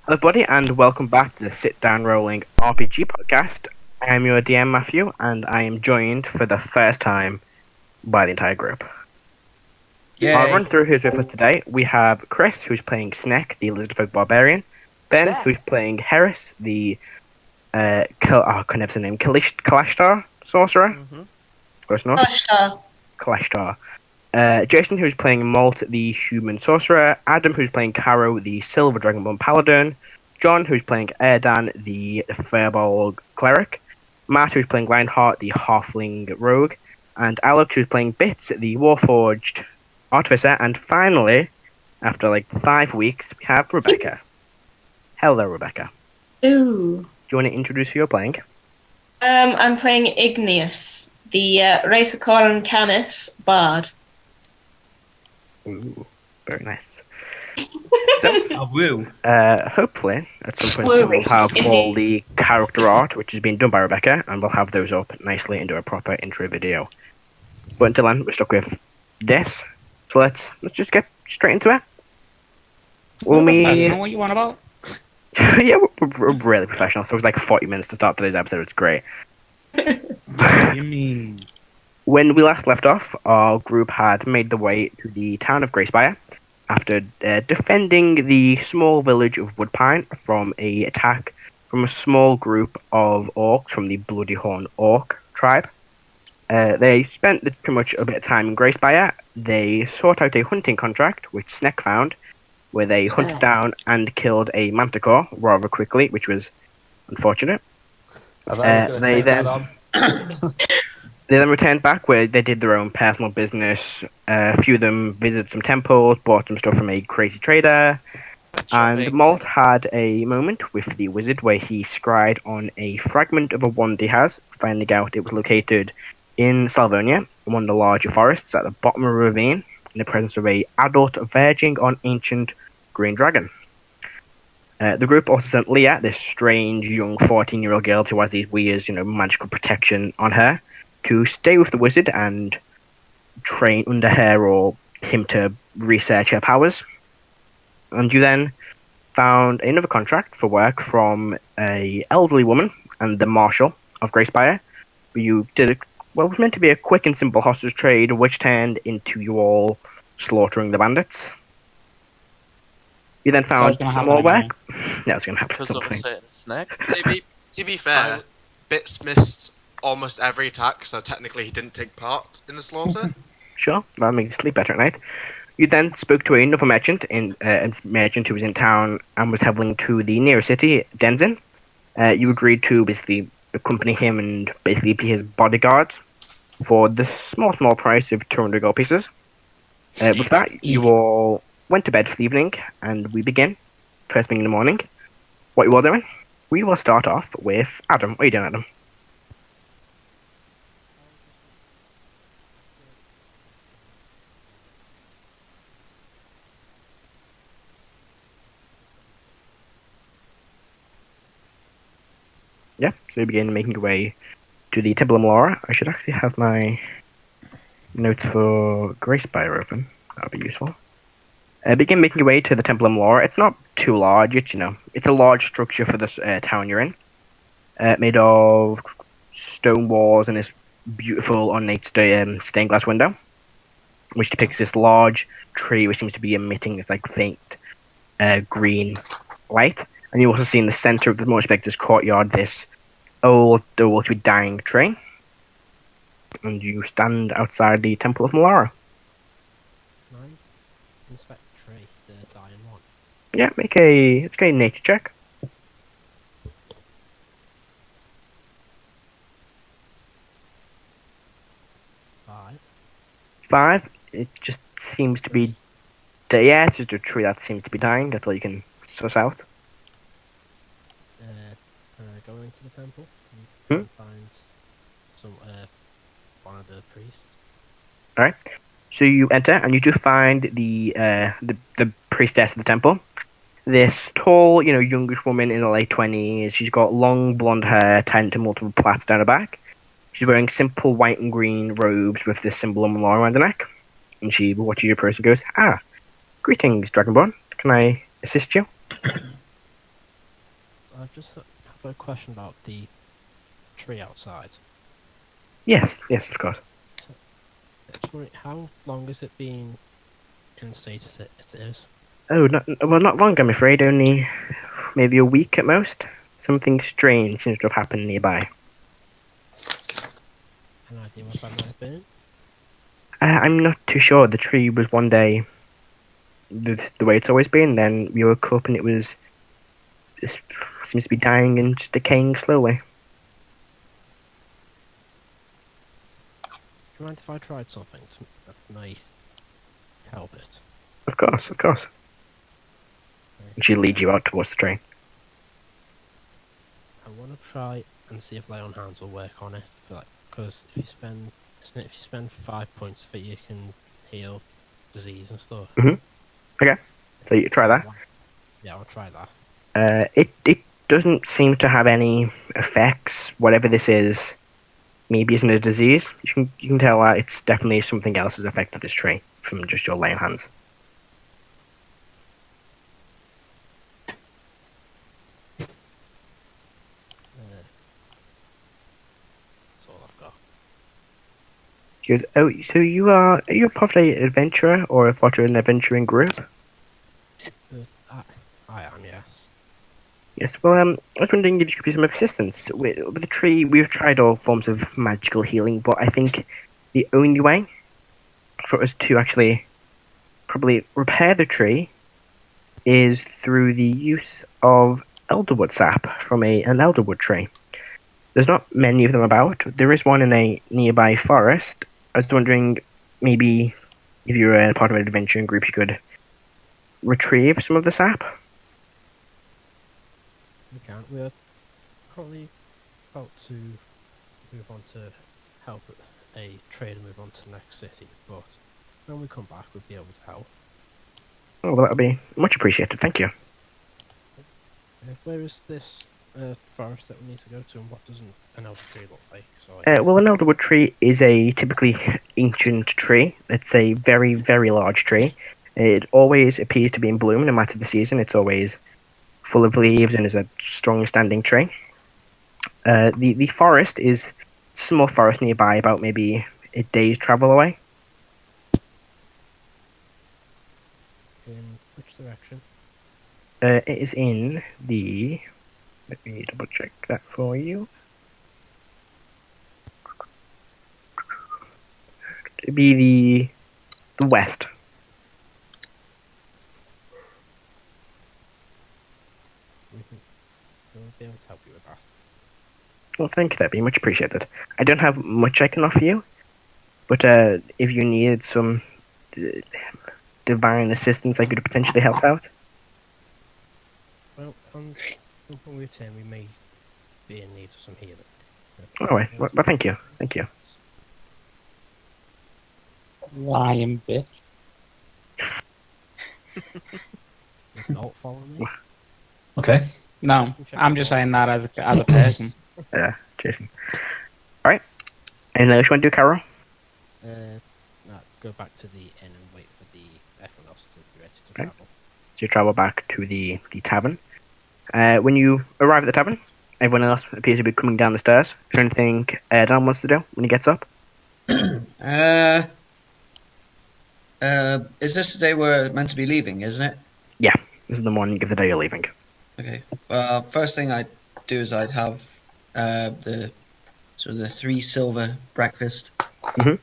Everybody, and welcome back to the Sit Down Rolling RPG podcast. I am your DM, Matthew, and I am joined for the first time by the entire group. Yay. I'll run through who's with us today. We have Chris, who's playing Snek, the Lizardfolk Barbarian. Ben, Snek. who's playing Heris, the I can't never say the name, Kalashtar Sorcerer. Close enough. Kalashtar. Jason, who's playing Molt, the Human Sorcerer. Adam, who's playing Karo, the Silver Dragonborn Paladin. John, who's playing Erdan, the Firblog Cleric. Matt, who's playing Lionheart, the Halfling Rogue. And Alex, who's playing Bits, the Warforged Artificer. And finally, after like 5 weeks, we have Rebeca. Hello, Rebeca. Ooh. Do you want to introduce who you're playing? I'm playing Igneous, the Raesokeran Canis bard. Ooh, very nice. Woo. Hopefully, at some point soon, we'll have all the character art, which has been done by Rebeca, and we'll have those up nicely into a proper intro video. But until then, we're stuck with this. So let's just get straight into it. You know what you want about? Yeah, we're really professional. So it was like 40 minutes to start today's episode. It's great. What do you mean? When we last left off, our group had made the way to the town of Grey Spire after defending the small village of Woodpine from an attack from a small group of orcs from the Bloody Horn Orc tribe. They spent pretty much a bit of time in Grey Spire. They sought out a hunting contract, which Snek found, where they hunted down and killed a manticore rather quickly, which was unfortunate. They then returned back where they did their own personal business. A few of them visited some temples, bought some stuff from a crazy trader. And Molt had a moment with the wizard where he scried on a fragment of a wand he has, finding out it was located in Salvonia, one of the larger forests at the bottom of a ravine, in the presence of a adult verging on ancient green dragon. The group also sent Leah, this strange young 14-year-old girl who has these weird, magical protection on her, to stay with the wizard and train under her or him to research her powers. And you then found another contract for work from a elderly woman and the marshal of Grey Spire. You did what was meant to be a quick and simple hostage trade, which turned into you all slaughtering the bandits. You then found some more work. Yeah, it's going to happen at Because some of a point. certain Snek. To be fair, Bits missed almost every attack, so technically he didn't take part in the slaughter. Sure, that'll make you sleep better at night. You then spoke to another merchant, who was in town and was traveling to the nearest city, Denzin. You agreed to basically accompany him and basically be his bodyguard for the small price of 200 gold pieces. With that, you all went to bed for the evening, and we begin first thing in the morning. What you all doing? We will start off with Adam. What are you doing, Adam? Yeah, so you begin making your way to the Temple of Melora. I should actually have my notes for Grey Spire open. That would be useful. Begin making your way to the Temple of Melora. It's not too large. It's a large structure for this town you're in, made of stone walls and this beautiful ornate stained glass window, which depicts this large tree which seems to be emitting this like faint green light. And you also see in the center of the most this courtyard this old, to be dying tree. And you stand outside the Temple of Melora. Inspect tree, the dying one. Yeah, make a nature check. 5. It just seems to be... Yeah, it's just a tree that seems to be dying. That's all you can suss out. Going into the temple and find some one of the priests. Alright. So you enter, and you do find the priestess of the temple. This tall, youngish woman in the late 20s. She's got long blonde hair tied into multiple plaits down her back. She's wearing simple white and green robes with this symbol of Melora around her neck. And she watches your person and goes, "Ah, greetings, Dragonborn. Can I assist you?" I just have a question about the tree outside. Yes, of course. How long has it been in the state it is? Oh, not long, I'm afraid. Only maybe a week at most. Something strange seems to have happened nearby. An idea what that might have been? I'm not too sure. The tree was one day the way it's always been. Then we woke up and it seems to be dying and just decaying slowly. Do you mind if I tried something that might help it? Of course. She leads you out towards the tree. I want to try and see if lay on hands will work on it. Because if you spend 5 points for it, you can heal disease and stuff. Okay, so you try that. Yeah, I'll try that. It doesn't seem to have any effects. Whatever this is, maybe isn't a disease. You can tell that it's definitely something else has affected this tree from just your laying hands. That's all I've got. She goes, "Oh, so are you part of an adventurer or a part of an adventuring group?" I am, yes. Yes, well, I was wondering if you could be some assistance. With the tree, we've tried all forms of magical healing, but I think the only way for us to actually probably repair the tree is through the use of elderwood sap from an elderwood tree. There's not many of them about. There is one in a nearby forest. I was wondering, maybe if you were a part of an adventuring group, you could retrieve some of the sap. We can. We're probably about to move on to help a trader move on to the next city, but when we come back, we'll be able to help. Oh, well, that would be much appreciated. Thank you. Where is this forest that we need to go to, and what does an elder tree look like? Well, an elderwood tree is a typically ancient tree. It's a very, very large tree. It always appears to be in bloom, no matter the season. It's always full of leaves and is a strong standing tree. The forest is a small forest nearby, about maybe a day's travel away. In which direction? It is in the... Let me double check that for you. It'd be the west. We'll be able to help you with that. Well, thank you, that'd be much appreciated. I don't have much I can offer you, but if you needed some divine assistance, I could potentially help out. Well, when we return, we may be in need of some healing. Alright, well, thank you. Lying bitch. Don't follow me. Okay. No, I'm just saying that as a person. Yeah, Jason. Alright. Anything else you want to do, Karo? Go back to the inn and wait for everyone else to be ready to travel. So you travel back to the tavern. When you arrive at the tavern, everyone else appears to be coming down the stairs. Is there anything Erdan wants to do when he gets up? Is this the day we're meant to be leaving, isn't it? Yeah, this is the morning of the day you're leaving. Okay. Well, first thing I'd do is I'd have the 3 silver breakfast. Mhm.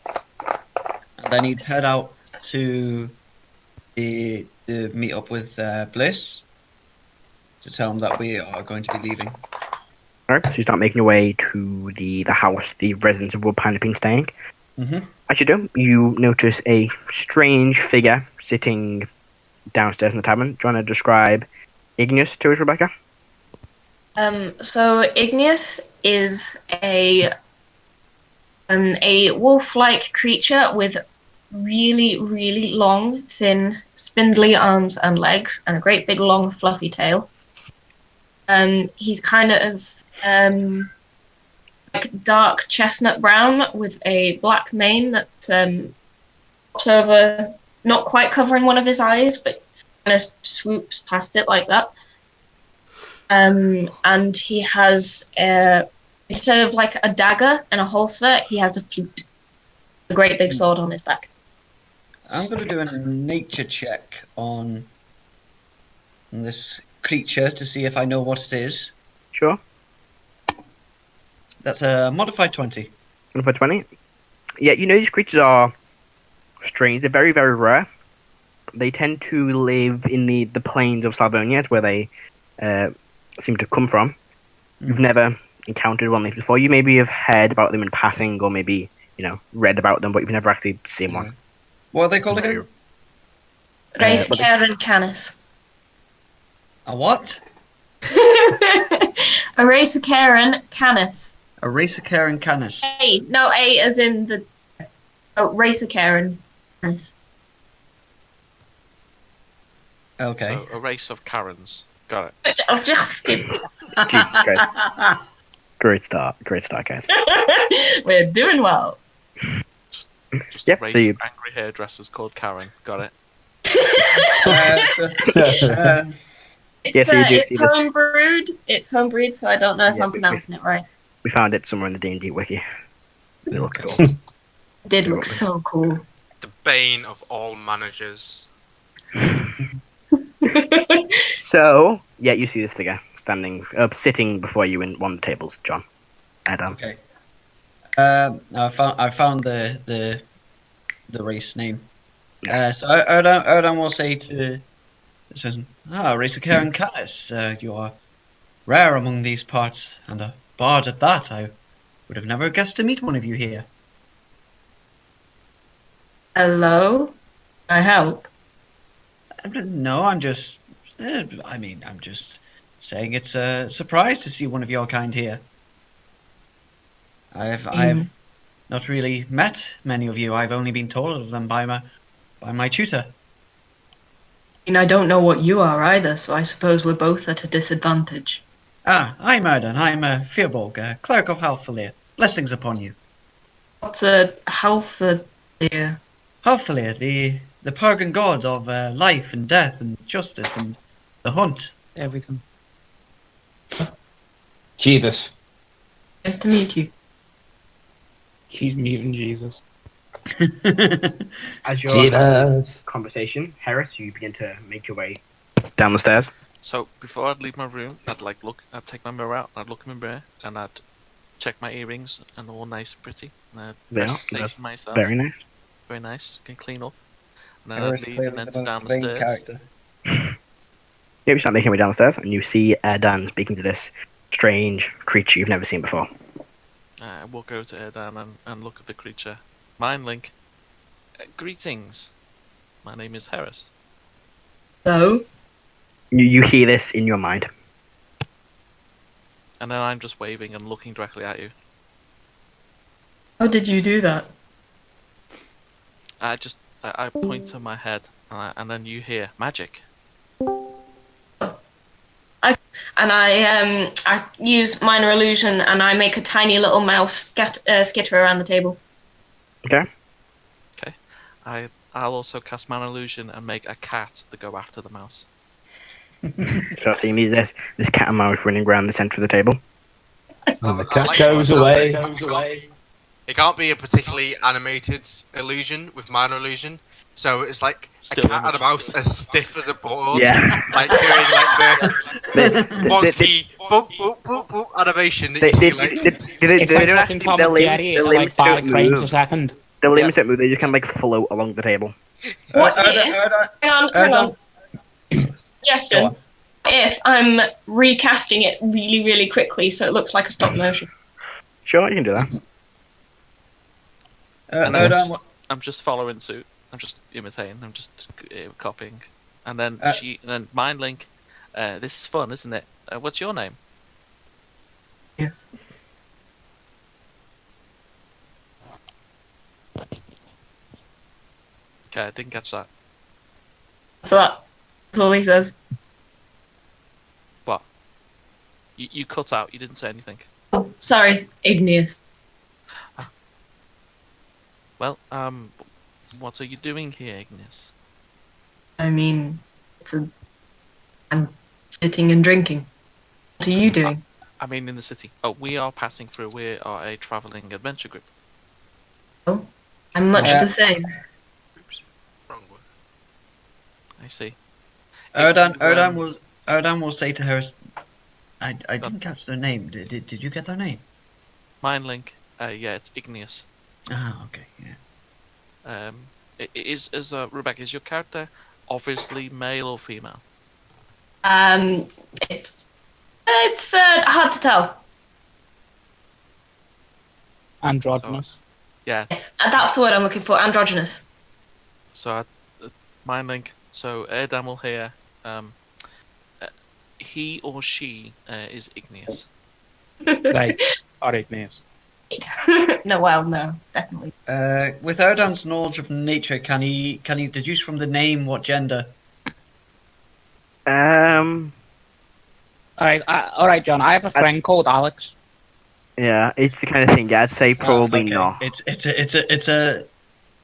And then he'd head out to the meet up with Bliss to tell him that we are going to be leaving. Alright, so you start making your way to the house the residents of Woodpine have been staying. Mm-hmm. As you do, you notice a strange figure sitting downstairs in the tavern. Do you want to describe Igneous to us, Rebecca? So Igneous is a wolf-like creature with really, really long, thin, spindly arms and legs, and a great big, long, fluffy tail. He's kind of like dark chestnut brown with a black mane that pops over, not quite covering one of his eyes, but kind of swoops past it like that. And he has instead of like a dagger and a holster, he has a flute, a great big sword on his back. I'm going to do a nature check on this creature to see if I know what it is. Sure. That's a modified 20. For 20. Yeah, you know these creatures are strange. They're very, very rare. They tend to live in the plains of Sardonia, where they seem to come from. You've never encountered one of these before. You maybe have heard about them in passing, or maybe read about them, but you've never actually seen one. What are they called again? Raesokeran Canis. A what? A Raesokeran Canis. A Raesokeran Canis. A as in the Raesokeran Canis. Okay. So a race of Karens. Got it. Jesus Christ. Great start, guys. We're doing well. Just Yep, a race so you- of angry hairdressers called Karen. Got it. It's, so you do it's see this- homebrewed. It's homebrewed, so I don't know if Yeah, I'm pronouncing it right. We found it somewhere in the D&D wiki. They look cool. It did look so cool. The bane of all managers. So, yeah, you see this figure sitting before you in one of the tables, John. Erdan. Okay. I found the race name. So Erdan will say to this person, Raesokeran Canis, you are rare among these parts, and a bard at that. I would have never guessed to meet one of you here. Hello? I help. No, I'm just I'm just saying it's a surprise to see one of your kind here. I've not really met many of you. I've only been told of them by my tutor. I don't know what you are either, so I suppose we're both at a disadvantage. I'm Erdan. I'm a Firblog, a cleric of Halfalir. Blessings upon you. What's a Halfalir? Halfalir, the pagan god of life and death and justice and the hunt. Everything. Jesus. Nice to meet you. He's muting Jesus. As you're having this conversation, Heris, you begin to make your way down the stairs. So before I'd leave my room, I'd I'd take my mirror out, and I'd look in my mirror, and I'd check my earrings, and all nice and pretty. And I'd They are. station myself. Very nice. Very nice. Can clean up. And then Heris I'd leave clearly and the enter most down the vain stairs. character. Yeah, you start making your way downstairs, and you see Erdan speaking to this strange creature you've never seen before. I walk over to Erdan and look at the creature. Mind link. Greetings. My name is Heris. So? You hear this in your mind. And then I'm just waving and looking directly at you. How did you do that? I point to my head, and then you hear magic. I use minor illusion and I make a tiny little mouse skitter around the table. Okay. I'll also cast Mana Illusion and make a cat to go after the mouse. Start seeing this cat and mouse running around the centre of the table. And the cat goes away. It can't be a particularly animated illusion with minor illusion. So it's like Still a cat and a mouse as stiff as a board. Yeah. Like doing like the wonky boop boop boop boop animation that you see like They It's like don't watching actually, Tom their and limbs, Jerry their at limbs like don't 5 frames a move. second. Their limbs don't move, they just kind of like float along the table. What Erdan, if... Hang on. Go Suggestion. on. If I'm recasting it really, really quickly so it looks like a stop motion. Sure, you can do that. Erdan, I'm just following suit. I'm just imitating. I'm just copying. And then and then mind link. This is fun, isn't it? What's your name? Yes. Okay, I didn't catch that. So that's all he says. What? You cut out. You didn't say anything. Oh, sorry, Igneous. Well, what are you doing here, Igneous? I mean, I'm sitting and drinking. What are you doing? I mean, in the city. Oh, we are passing through. We are a traveling adventure group. I'm much the same. Oops, wrong word. I see. Erdan will say to her, I didn't catch their name. Did you get their name? Mind link. Yeah, it's Igneous. Ah, okay, yeah. Rebecca, is your character obviously male or female? It's hard to tell. Androgynous. Yeah. Yes, that's the word I'm looking for. Androgynous. So, mind link. So, Erdan will hear. He or she is Igneous. Right. Or Igneous. No, well, no, definitely. With Erdan's knowledge of nature, can he deduce from the name what gender? Alright, John. I have a friend called Alex. Yeah, it's the kind of thing. Yeah, I'd say probably Okay. not.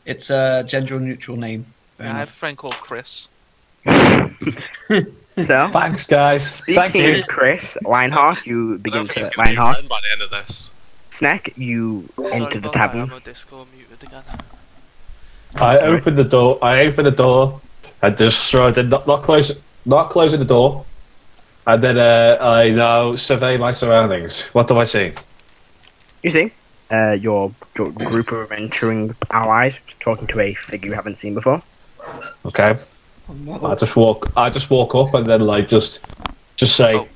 It's a gender neutral name. Fair Yeah, I have a enough. friend called Chris. So, Thanks, guys. Thank speaking you. of Chris, Lionheart, you I begin don't think to it's going to be Lionheart. written by the end of this. Snek, you enter the tavern. I'm on Discord muted again. I opened the door. I just started not closing the door, and then I now survey my surroundings. What do I see? You see, your group of adventuring allies talking to a figure you haven't seen before. Okay. I just walk up and then like just say.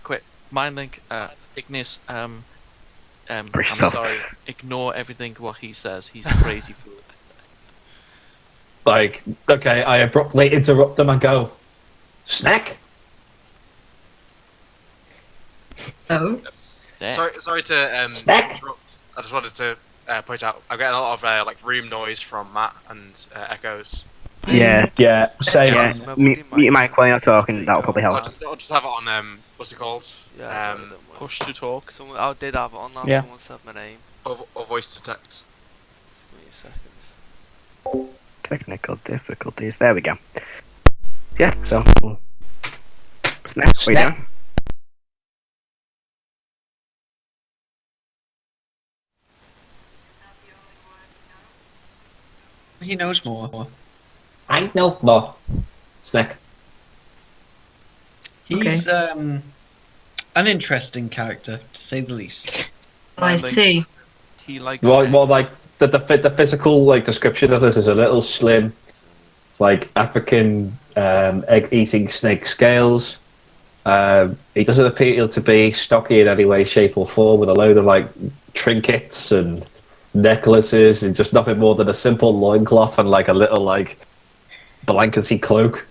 Quick. Mind link. Igneous. I'm Brace yourself. sorry. Ignore everything what he says. He's crazy fool. Like, okay, I abruptly interrupt them and go, Snek? Oh. There. Sorry to Snack? interrupt. I just wanted to point out I'm getting a lot of like room noise from Matt and echoes. Yeah, Yeah, same. yeah. Mute your mic while you're talking. That'll probably help. I'll just have it on what's it called? Yeah, I got it, don't worry. Push to talk. Someone, I did have it on now. Yeah. Someone said my name. Or voice detect. Give me a second. Technical difficulties. There we go. Yeah. So, Snek, what are you doing? He knows more. I know more. Snek. He's an interesting character, to say the least. I see. He likes. Well, like the physical like description of this is a little slim, like African egg-eating snake scales. He doesn't appear to be stocky in any way, shape, or form, with a load of like trinkets and necklaces, and just nothing more than a simple loincloth and like a little like blankety cloak,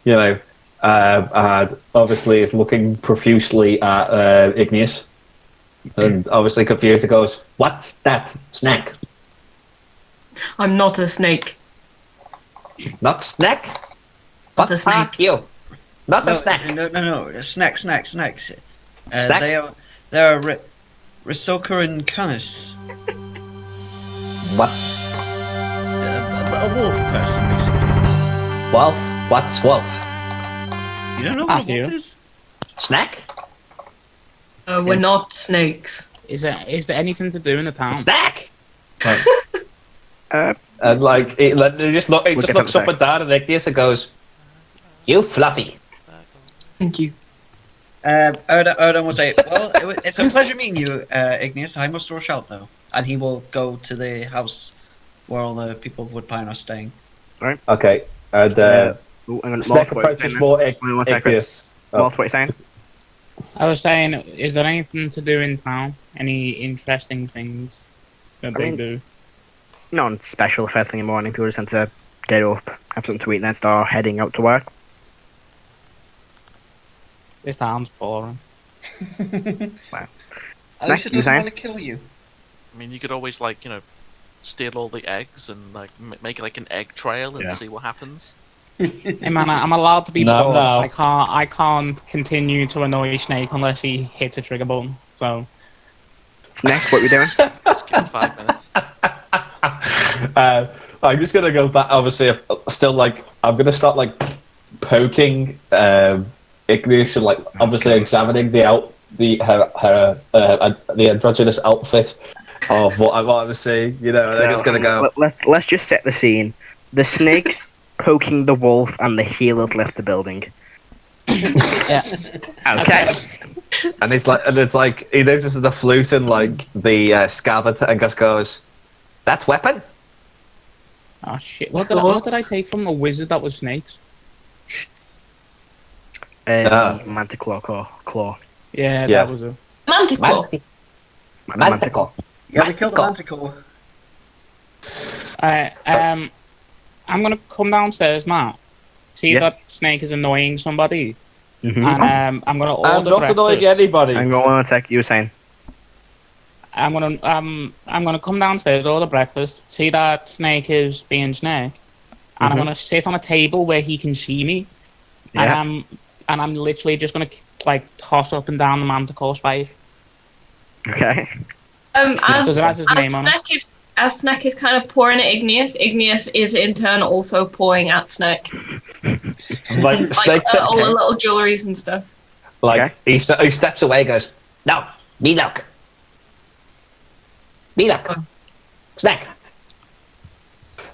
you know. And obviously is looking profusely at Igneous, and obviously confused. He goes, "What's that, Snek? I'm not a snake. Not Snek? Not a snake. You? Not a Snek? No. Snacks. Snack? They are Raesokeran Canis. What? A wolf person, basically. Wolf? What's wolf? You don't know what a Matthew. wolf is? Snack? We're not snakes. Is there anything to do in the town? Snack? And like, he just looks up and down at Igneous and goes, "You fluffy." Thank you. Erdan will say, "Well, it's a pleasure meeting you, Igneous. I must rush out though," and he will go to the house where all the people of Woodpine are staying. Okay, and Snek approaches more Igneous. What are you saying? I was saying, is there anything to do in town? Any interesting things that they do? Nothing special first thing in the morning. People just tend to get up, have something to eat, and then start heading out to work. This town's boring. At least it you doesn't saying? want to kill you. I mean, you could always like steal all the eggs and like make like an egg trail and Yeah. see what happens. Hey man, I'm allowed to be No, bored. no. I can't continue to annoy Snake unless he hits a trigger button. So Snek, what are we doing? Just give him 5 minutes. I'm just gonna go back. Obviously, I'm gonna start like poking Igneous like obviously examining the androgynous outfit of what I was saying. You know, and they're just gonna go. Let's just set the scene. The snakes poking the wolf, and the healers left the building. Yeah. Okay. And it's like he notices the flute and like the scabbard, and just goes, "That's weapon." Oh shit! What did I take from the wizard that was snakes? Manticore claw. Yeah, that was it. Manticore. Manticore. Yeah, we killed the Manticore. I'm gonna come downstairs now. See that Snake is annoying somebody, Mm-hmm. and I'm gonna order I'm not breakfast. annoying anybody. Hang on 1 sec. You were saying? I'm gonna come downstairs, order breakfast. See that Snake is being Snake, and I'm gonna sit on a table where he can see me, and I'm literally just gonna like toss up and down the Manticore's face. Okay. As Snek is kind of pouring at Igneous, Igneous is in turn also pouring at Snek. Like all the little jewelries and stuff. Like he steps away, and goes, "No, me look, Snek."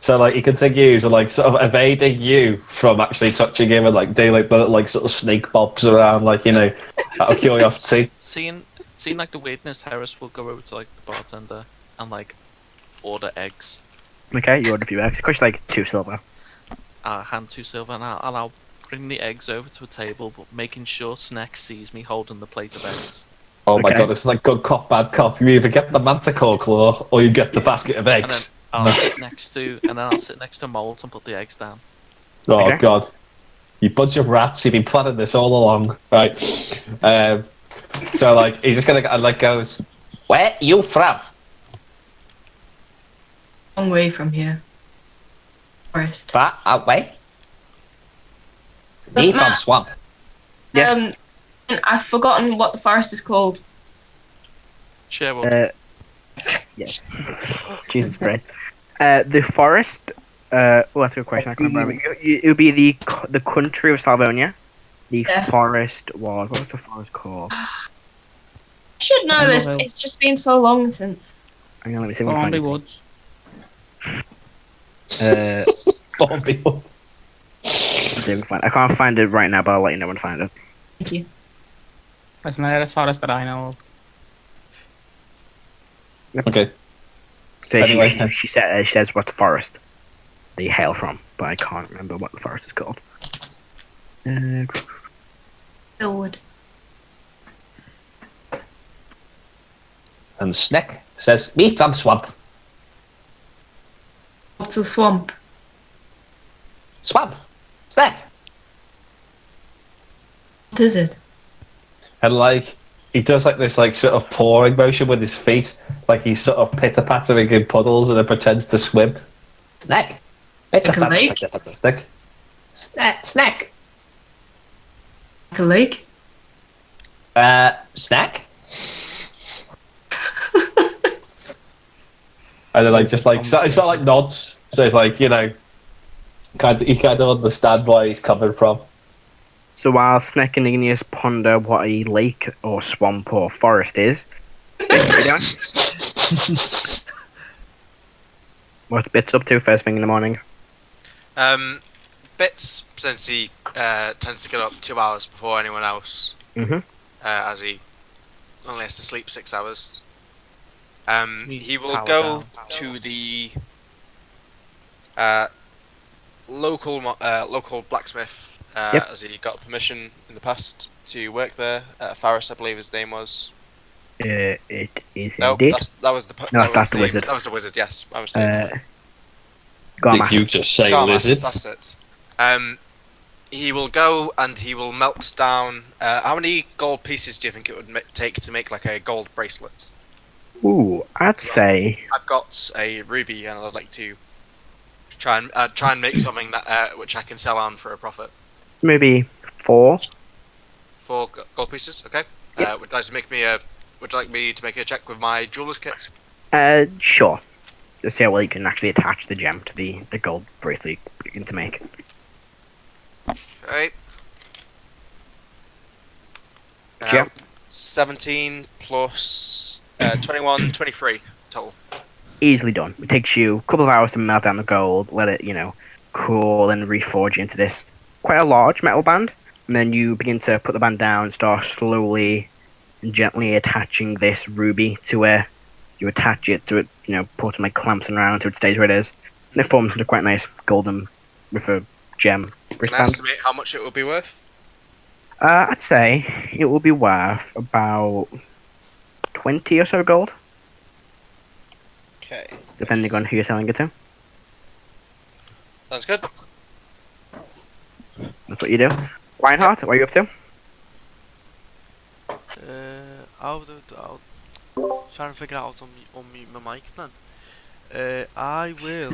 So like he continues and like sort of evading you from actually touching him and like doing like the like sort of snake bobs around, like, you know, out of curiosity. Seeing like the weirdness, Heris will go over to like the bartender and like order eggs. Okay, you order a few eggs. It costs like 2 silver. I'll hand 2 silver and I'll bring the eggs over to a table, but making sure Snek sees me holding the plate of eggs. Oh my god, this is like good cop, bad cop. You either get the manticore claw or you get the basket of eggs. And then I'll sit next to Molt and put the eggs down. Oh god. You bunch of rats, you've been planning this all along. Right. So like he's just gonna like goes, "Where you from?" Long way from here. Forest. Far away. Me from swamp. Yes. I've forgotten what the forest is called. Sherwood. Yes. Jesus Christ. The forest. That's a good question. I can't remember. It would be the country of Salvonia. The forest was. What was the forest called? I should know this. It's just been so long since. Hang on, let me see if I can find it. Woods. Bombay Wood. I can't find it right now, but I'll let you know when I find it. Thank you. That's the nearest forest that I know of. Okay. So Anyway. she says what the forest they hail from, but I can't remember what the forest is called. Billwood. And Snek says, "Me from swamp." What's a swamp? Swamp. Snek. What is it? And like he does like this like sort of pouring motion with his feet, like he's sort of pitter pattering in puddles and then pretends to swim. Snek. Like a lake? Snek. Snek. Like a lake? Snek. And then like just like so it's not like nods. So it's like, you know, he kind of understand where he's coming from. So while Snek and Igneous ponder what a lake or swamp or forest is, what's Bits up to first thing in the morning? Bits, since he tends to get up 2 hours before anyone else, as he only has to sleep 6 hours. He will go to the local blacksmith, as he got permission in the past to work there. Faris, I believe his name was. It is No, indeed. that's the wizard. That was the wizard. Yes, I was saying. Did you just say lizard? That's it. He will go and he will melt down. How many gold pieces do you think it would take to make like a gold bracelet? Ooh, I'd say I've got a ruby, and I'd like to try and make something that which I can sell on for a profit. maybe 4. 4 gold pieces, okay. Yep. Would you like me to make a check with my jeweler's kit? Sure. Let's see how well you can actually attach the gem to the gold bracelet you're going to make. Okay. Yeah. 17 plus 21, 23 total. Easily done. It takes you a couple of hours to melt down the gold, let it, cool and reforge into this quite a large metal band. And then you begin to put the band down and start slowly and gently attaching this ruby to where you attach it to it, put some clamps around so it stays where it is. And it forms into quite a nice golden with a gem Can I wristband. estimate how much it will be worth? I'd say it will be worth about 20 or so gold, Okay. depending on who you're selling it to. Sounds good. That's what you do. Reinhardt, what are you up to? I'll trying to figure out how to unmute my mic then. I will.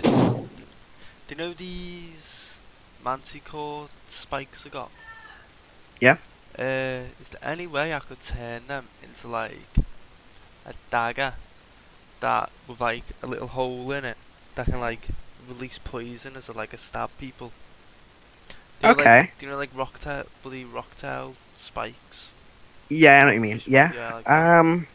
Do you know these manticore spikes I got? Yeah. Is there any way I could turn them into like a dagger that with like a little hole in it that can like release poison as a stab people? Do you know, Okay. do you know bloody rocktail spikes? Yeah, I know what you mean. Yeah. Yeah. Like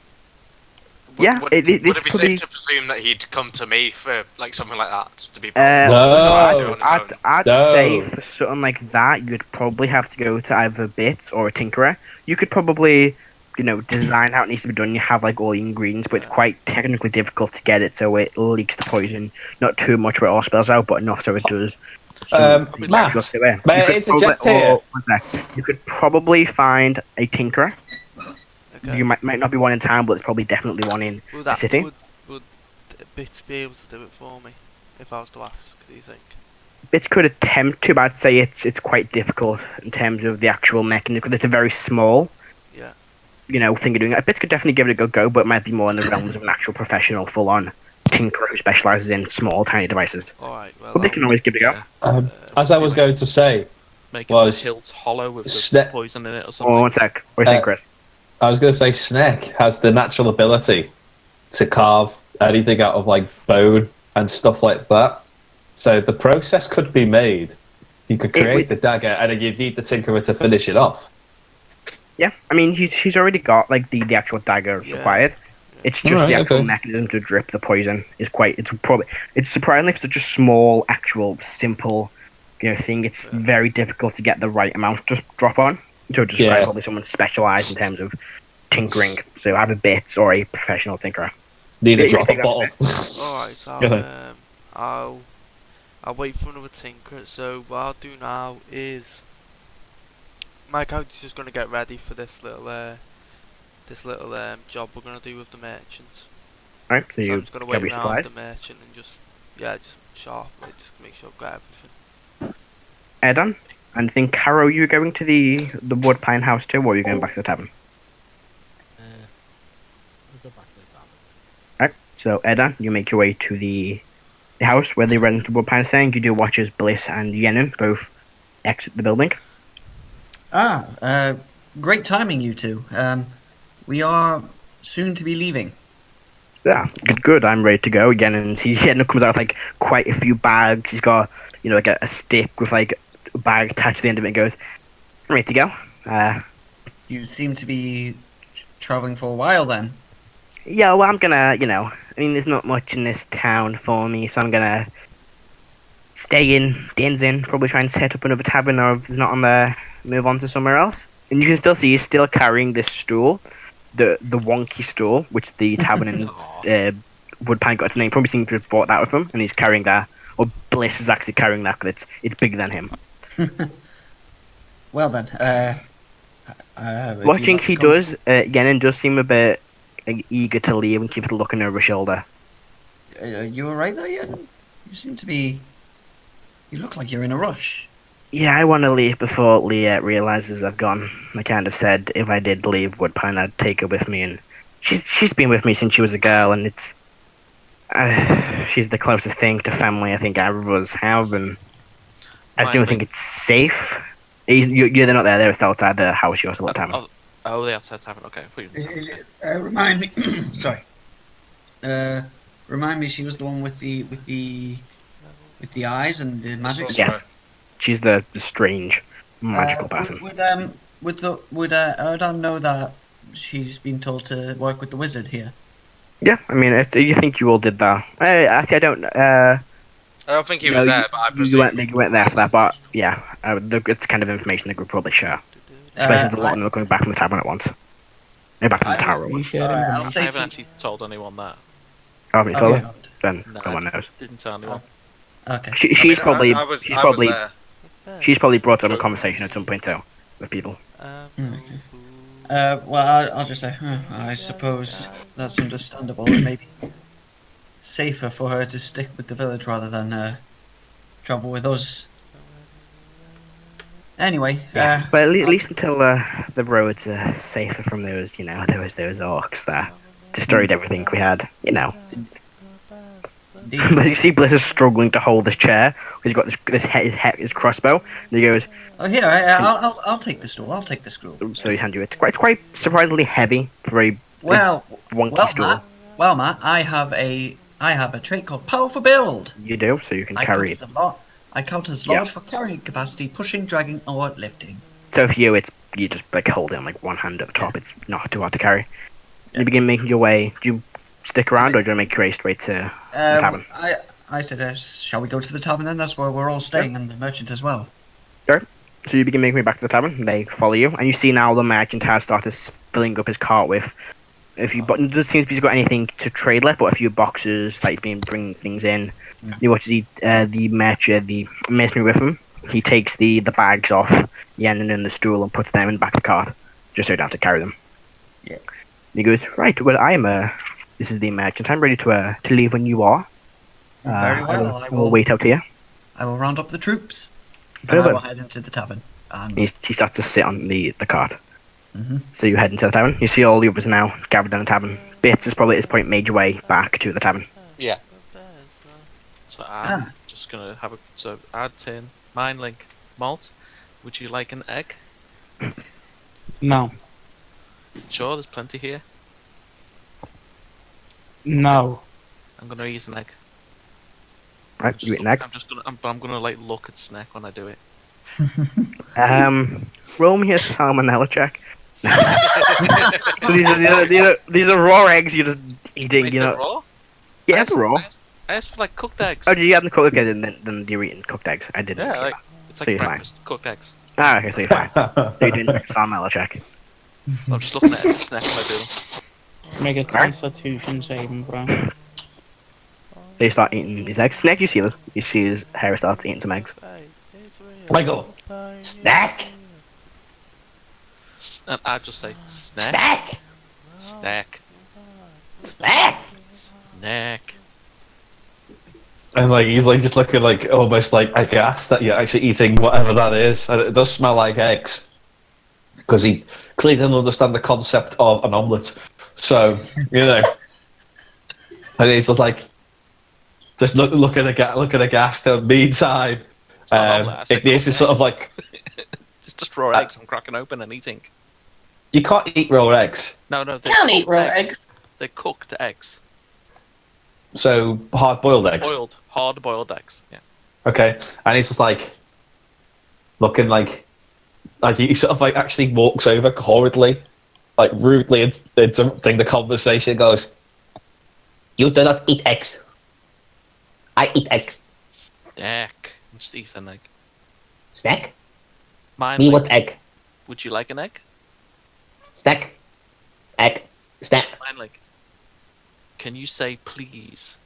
Yeah. Would it be safe to presume that he'd come to me for something like that to be? No. I'd No. say for something like that, you'd probably have to go to either Bits or a Tinkerer. You could probably, design how it needs to be done. You have all the ingredients, but it's quite technically difficult to get it so it leaks the poison. Not too much where it all spills out, but enough so it does. Matt, may I interject here? One sec. You could probably find a Tinkerer. okay. You might not be one in town, but there's probably definitely one in Would the city. Would Bits be able to do it for me if I was to ask? Do you think? Bits could attempt to, but I'd say it's quite difficult in terms of the actual mechanism because it's a very small, Yeah. Thing of doing it. Bits could definitely give it a go, but it might be more in the realms of an actual professional, full-on tinkerer who specializes in small, tiny devices. All right. Well, But they can always give it a go. As I was going to say, Make was it hilt hollow with Snek- poison in it or something. Oh, one sec. What are you saying, Chris? I was going to say Snek has the natural ability to carve anything out of bone and stuff like that. So the process could be made. You could create the dagger, and then you'd need the tinkerer to finish it off. Yeah, I mean, she's already got the actual dagger required. It's just the actual mechanism to drip the poison is it's surprisingly for such a small, actual, simple, thing. It's very difficult to get the right amount to drop on. So just probably someone specialized in terms of tinkering. So either Bits or a professional tinkerer. Need a drop of bottle. All right. So I'll wait for another tinker. So what I'll do now is my character's just gonna get ready for this little job we're gonna do with the merchants. Alright, so I'm just gonna wait around supplies. the merchant and just sharp it, just make sure I've got everything. Erdan, and think Karo, you going to the Woodpine house too, or are you going back to the tavern? We'll go back to the tavern. Alright, so Erdan, you make your way to the house where they run into Woodpine saying you do watch as Bliss and Yenun both exit the building. Great timing, you two. We are soon to be leaving. Yeah, good. I'm ready to go again. And Yenun comes out with quite a few bags. He's got a stick with a bag attached to the end of it and goes, I'm ready to go. You seem to be traveling for a while then. Yeah, well, I'm gonna, I mean, there's not much in this town for me, so I'm gonna stay in Denzin, probably try and set up another tavern, or if it's not on there, move on to somewhere else. And you can still see he's still carrying this stool, the wonky stool, which the tavern in Woodpine got its name. Probably seems to have bought that with him, and he's carrying that. Or Bliss is actually carrying that because it's bigger than him. Well then, Watching he does, Yenun does seem a bit eager to leave and keeps looking over his shoulder. You alright there yet? You seem to be. You look like you're in a rush. Yeah, I want to leave before Leah realizes I've gone. I kind of said if I did leave Woodpine, I'd take her with me, and she's been with me since she was a girl, and it's she's the closest thing to family I think either of us have, and I just don't think it's safe. They're not there; they're still outside the house. You're still at tavern. Oh, the outside tavern. Okay. Remind me. Sorry. Remind me. She was the one with the eyes and the magic. Yes, she's the strange magical person. Would Erdan know that she's been told to work with the wizard here? Yeah, I mean, if you think you all did that. Actually, I don't. I don't think he was there, but I presume. You weren't there for that, but yeah, it's kind of information the group probably share. Especially since a lot of them are going back from the tavern at once. Back from the tower at once. I haven't actually told anyone that. Oh, haven't you told them? Then No, no one knows. Didn't tell anyone. Okay. She's probably there. she's probably brought up a conversation at some point too with people. Well, I'll just say, I suppose that's understandable. It may be safer for her to stick with the village rather than travel with us. Anyway, Yeah, but at least until the roads are safer from those, those orcs that destroyed everything we had, But you see Bliss is struggling to hold this chair. He's got his crossbow, and he goes. Oh, here, I'll take the stool. I'll take the stool. So he's handed you it. It's quite surprisingly heavy for a wonky stool. Matt, I have a trait called Powerful Build. You do, so you can carry it. I count as large for carrying capacity, pushing, dragging, or lifting. So for you, you just hold it on one hand at the top. It's not too hard to carry. You begin making your way. Do you stick around, or do you make your way straight to the tavern? I said, shall we go to the tavern then? That's where we're all staying, and the merchant as well. Sure. So you begin making your way back to the tavern. They follow you, and you see now the merchant has started filling up his cart with. But it doesn't seem to be he's got anything to trade left, but a few boxes that he's been bringing things in. You watch the mercenary with him. He takes the bags off the end and in the stool and puts them in the back of the cart, just so you don't have to carry them. Yeah. He goes, right, well, this is the merchant. I'm ready to leave when you are. Very well. I will wait out here. I will round up the troops. And I will head into the tavern. He starts to sit on the cart. So you head into the tavern. You see all the others now gathered in the tavern. Bits has probably at this point made your way back to the tavern. Yeah. So I'm just gonna add tin, mine link, Molt. Would you like an egg? No. Sure, there's plenty here. No. I'm gonna eat an egg. Right, you eat an egg. I'm gonna look at Snek when I do it. Roll me a salmonella check. these are raw eggs you're just eating. Wait, raw? Yeah, they're raw. I asked for cooked eggs. Oh, do you have the cooked eggs? Then you're eating cooked eggs. I didn't. Yeah, it's like so you're breakfast, fine. cooked eggs. Ah, okay, so you're fine. So you're doing a salmonella check. I'm just looking at Snek when I do them. Make a constitution saving throw. So you start eating these eggs. Snek, you see this? You see his Heris starts eating some eggs. Michael, Snek. And I just say Snek. Snek. Snek. Snek. Snek. And he's just looking almost aghast that you're actually eating whatever that is, and it does smell like eggs because he clearly doesn't understand the concept of an omelette. So and he's just looking aghast. And meantime, Igneous is sort of it's just raw eggs. I'm cracking open and eating. You can't eat raw eggs. No, You can't eat raw eggs. They're cooked eggs. So hard-boiled eggs. Hard-boiled eggs. Yeah. Okay, and he's just looking he sort of actually walks over horridly, rudely interrupting the conversation. Goes, "You do not eat eggs. I eat eggs." Snek. Just eat an egg. Snek? Mine. Me what egg? Would you like an egg? Snek. Egg. Snek. Mine like. Can you say please?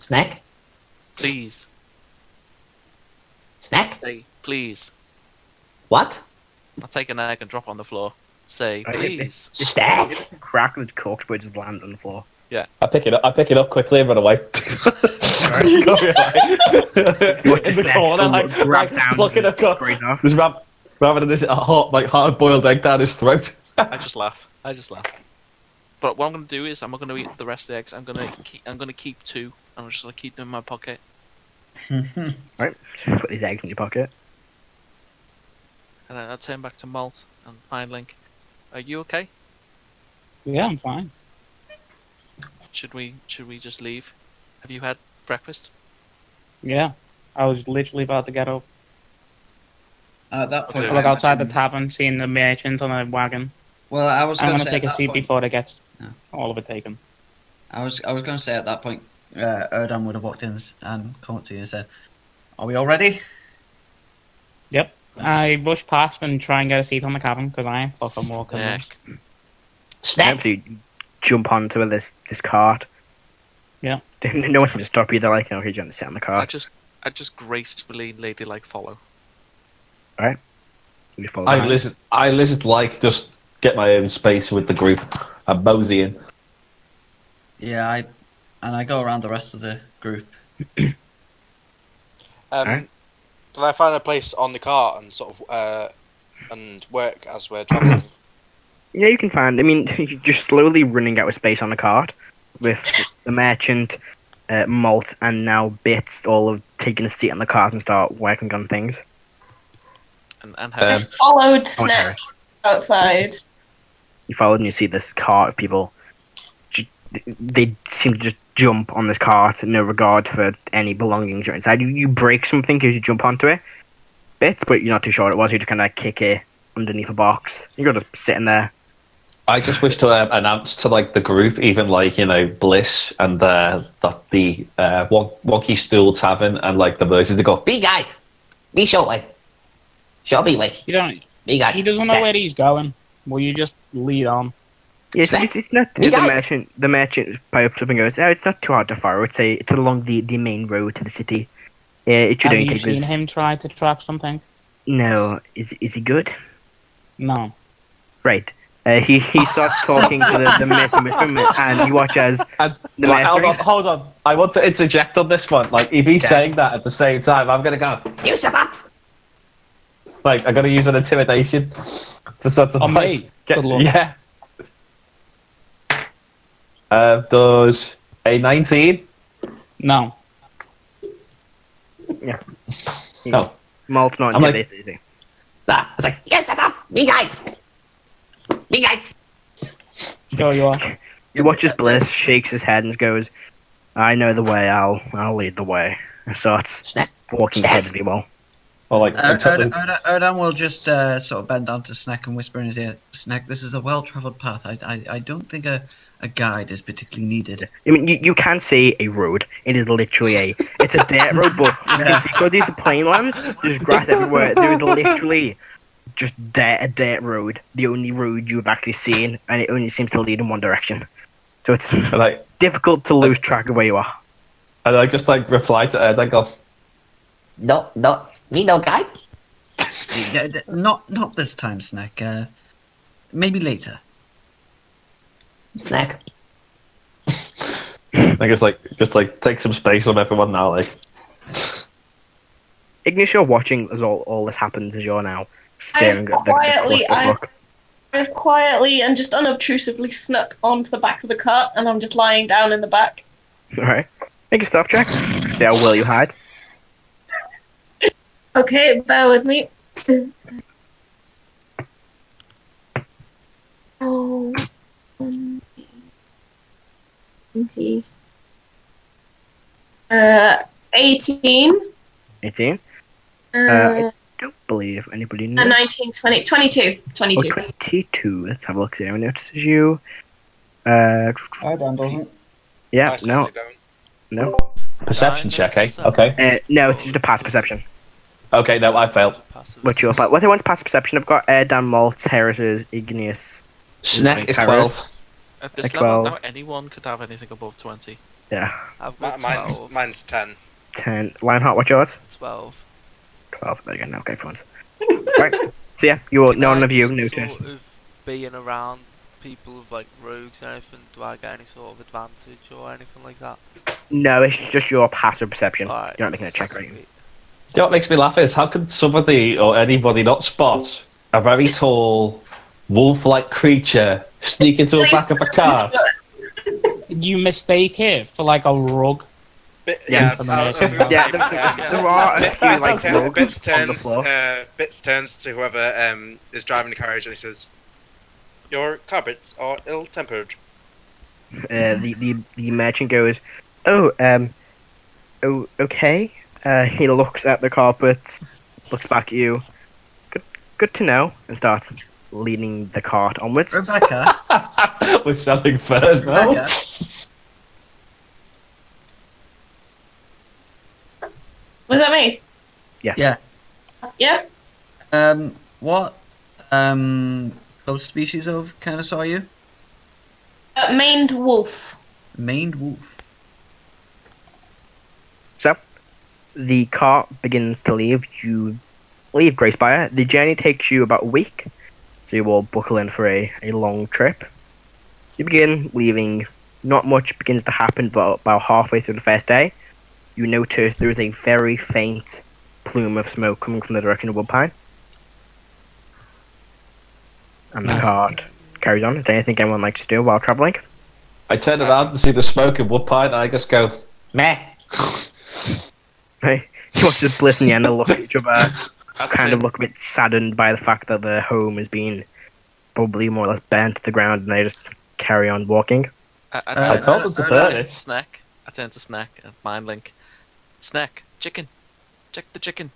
Snek? Please. Snek? Say please. What? I'll take an egg and drop on the floor. Say please. Snek? Crack was cooked, but it just lands on the floor. Yeah. I pick it up quickly and run away. In the corner, grab down, looking at just rather than this hard-boiled egg down his throat. I just laugh. But what I'm gonna do is I'm not gonna eat the rest of the eggs. I'm gonna keep 2. I'm just gonna keep them in my pocket. Right. So put these eggs in your pocket. And then I'll turn back to Molt and find Link. Are you okay? Yeah, I'm fine. Should we just leave? Have you had breakfast? Yeah. I was literally about to get up. At that point, Okay. Look outside the tavern, seeing the merchant on a wagon. Well, I was I'm going gonna to take a seat point, before it gets Yeah. all of it taken. I was going to say at that point, Erdan would have walked in and come up to you and said, "Are we all ready?" Yep. I rush past and try and get a seat on the cabin because I ain't fucking walking. Yeah. Snap. You jump onto this cart. Yeah. No one can just stop you. They're like, "No, he's going to sit on the I cart." just gracefully, ladylike follow. You follow I behind. lizard like just get my own space with the group. I'm moseying. Yeah, I go around the rest of the group. Can I find a place on the cart and sort of and work as we're traveling? Yeah, you can find. I mean, you're just slowly running out of space on the cart with the merchant, Molt, and now Bits all of taking a seat on the cart and start working on things. And I Heris. followed Oh, Snek Harry. outside. You follow and you see this cart of people. They seem to just jump on this cart, no regard for any belongings or inside. You break something because you jump onto it, Bits, but you're not too sure what it was. You just kind of kick it underneath a box. You're just sitting there. I just wish to announce to like the group, even like Bliss and that the Wonky Stool Tavern and like the merchants to go. Big guy, be shortly. Shall be late. You don't. Big guy. He doesn't know where he's going. Will you just lead on? Yes, it's not the merchant. The merchant pipes up and goes, "Oh, it's not too hard to follow. It's along the main road to the city. Yeah, it should Have only you take seen us." him try to track something? No, is he good? No. Right. He starts talking to the merchant with him, and you watch as And, the like, master. hold on. I want to interject on this one. Like, if he's saying that at the same time, I'm gonna go. You shut up. Like, I'm gonna use an intimidation to sort of On like, me? Good luck. yeah. Does a 19? No. Yeah. No. Molt not I'm like- intimidated, is he? Nah. It's like, yes, shut up. Big guy. Big guy. Sure you are. You watch as Bliss shakes his head and goes, "I know the way. I'll lead the way." And starts walking ahead of you all. Or like, Erdan will just sort of bend down to Snek and whisper in his ear, "Snek, this is a well-travelled path. I don't think a guide is particularly needed." I mean, you can see a road. It is literally it's a dirt road, but you can see because these are plain lands. There's grass everywhere. There is literally just a dirt road. The only road you've actually seen, and it only seems to lead in one direction. So it's like, difficult to lose track of where you are. and I just like reply to Ed. I go, no, me no guy. Not this time, Snek. Maybe later. Snack. I guess just take some space on everyone now. Like, Igneous, you're watching as all this happens as you're now staring at the clusterfuck. I've quietly and just unobtrusively snuck onto the back of the cart, and I'm just lying down in the back. Alright. Make a stealth check. See how well you hide. Okay, bear with me. Oh. 20. 18. 18. I don't believe anybody knows. 19, 20, 22. 22. Oh, 22. Let's have a look. See anyone notices you. Erdan doesn't. Yeah, I no. certainly don't. No. perception check, eh? Okay. No, it's just a pass perception. Okay, no, I failed. What's your what I want pass perception? I've got Erdan, Molt, Heris, Igneous. Snek is Karo. 12. At this Like level, 12. now anyone could have anything above 20. Yeah. I've got Mine's 12. mine's 10. 10. Lionheart, what's yours? 12. 12. There you go. No, okay, for once. Right. So yeah, none of you Can I just notice. Sort of being around people with like rogues and anything, do I get any sort of advantage or anything like that? No, it's just your passive perception. Alright. You're not making a check, right? You know what makes me laugh is how could somebody or anybody not spot a very tall, wolf-like creature sneak into the back of a cart? You mistake it for like a rug. Yeah. I was gonna Yeah, say, there are a few like rogues Bits on the turns, floor. Bits turns to whoever is driving the carriage and he says, "Your carpets are ill-tempered." The merchant goes, "Oh, okay." He looks at the carpet, looks back at you, good to know, and starts leading the cart onwards. Rebecca. We're selling furs now. Rebecca. Was that me? Yes. Yeah. Yeah. What close species of Canis are you? Maned wolf. Maned wolf. So, the cart begins to leave. You leave Grey Spire. The journey takes you about a week, so you all buckle in for a long trip. You begin leaving. Not much begins to happen, but about halfway through the first day, you notice there is a very faint plume of smoke coming from the direction of Woodpine. And the cart carries on. Is there anything anyone likes to do while travelling? I turn around and see the smoke in Woodpine, and I just go, meh. Hey, you watch this Bliss and Yenna look at each other, kind of look a bit saddened by the fact that their home has been probably more or less burnt to the ground, and they just carry on walking. I told them to burn it. Snek. I turn to Snek and mind link. Snek, chicken. Check the chicken.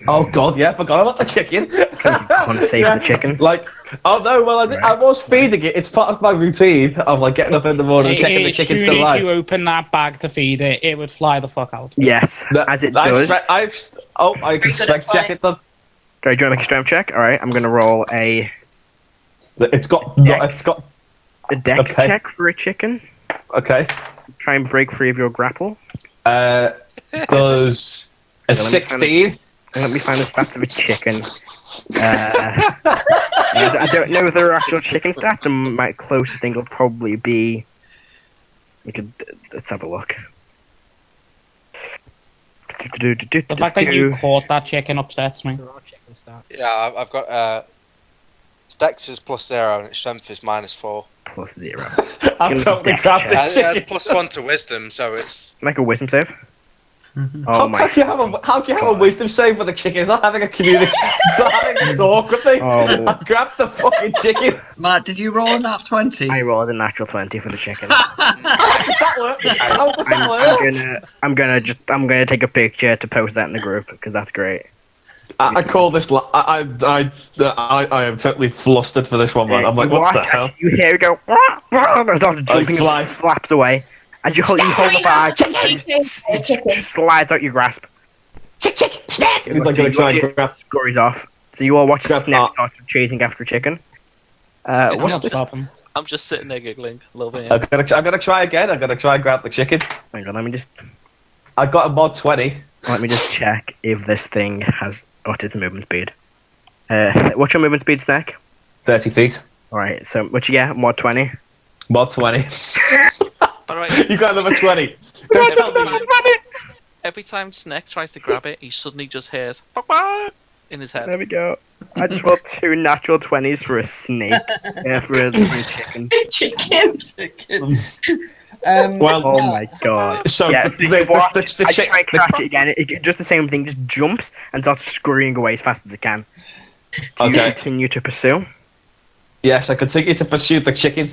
Oh god, yeah, I forgot about the chicken. Can't save the chicken. Like, oh no, well, I was feeding it. It's part of my routine of like getting up in the morning and checking the chicken's still As soon as alive. you open that bag to feed it, it would fly the fuck out. Yes, as it does. I can strength check it then. Sorry, do you want to make a strength check? Alright, I'm going to roll a It's got dex Okay. check for a chicken. Okay. Try and break free of your grapple. Does a 16? Let me find the stats of a chicken. I don't know their actual chicken stats. The closest thing will probably be. Let's have a look. The fact that you caught that chicken upsets me. There are chicken stats. Yeah, I've got Dex is +0 and its strength is -4. +0. I've totally Dex grabbed check. the It has chicken. +1 to wisdom, so it's Make a wisdom save. How Oh my! can you have a wisdom save with a chicken? It's not having a community. It's not having a talk with me. Oh. I grabbed the fucking chicken. Matt, did you roll a nat 20? I rolled a natural 20 for the chicken. How does that work? How does that work? I'm gonna take a picture to post that in the group because that's great. I call this. I am totally flustered for this one, man. I'm like, what the hell? You hear it go. It starts jumping fly. and flaps away. As you hold the bag, it slides out your grasp. He's like So gonna you try watch and it grab. scurries off. So you all watch Grab Snek that. start chasing after a chicken. I'm What's not this? stopping. I'm just sitting there giggling, loving it. I'm gonna try again. I'm gonna try and grab the chicken. Hang on, let me just I got a mod 20. check if this thing has its movement speed. What's your movement speed, Snek? 30 feet. Alright, so what you get? Mod 20. Mod 20. By the way, You got another 20. Don't tell me. every time Snek tries to grab it, he suddenly just hears "Fuck, fuck," in his head. There we go. I just rolled 2 natural 20s for a snake. For a chicken. Chicken. Well, Oh my god. So Yeah, the, so you the, watch, the, the, I chick- try and the- catch it again. It just the same thing, just jumps and starts scurrying away as fast as it can. Do you Okay. continue to pursue? Yes, I continue to pursue the chicken.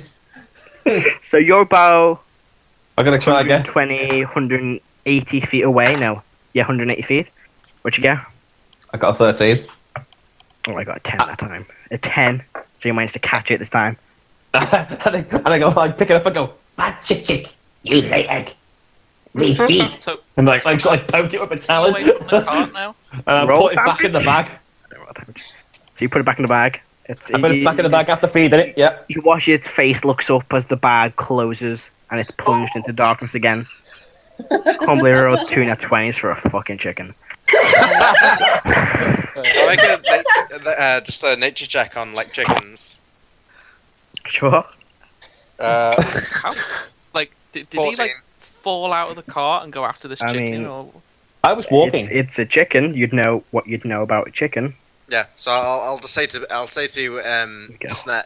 So you're about I'm gonna try again. 120, 180 feet away now. Yeah, 180 feet. What you get? I got a 13. Oh, I got a 10 that time. A 10. So you managed to catch it this time. and I go, I pick it up and go, bad chick, you lay egg. Me feed. So, And like poke it with a talon. away from the cart now. And I Roll put it back in the bag. I don't know what damage. So you put it back in the bag. I put it back in the bag after feeding it, yeah. You watch its face looks up as the bag closes and it's plunged into darkness again. Can't believe I rolled 2 nat 20s for a fucking chicken. I'll make just a nature check on like chickens. Sure. How? Like, did he 14. like fall out of the cart and go after this I chicken? mean- Or I was walking. It's a chicken. You'd know what you'd know about a chicken. Yeah, so I'll just say to go. Snek,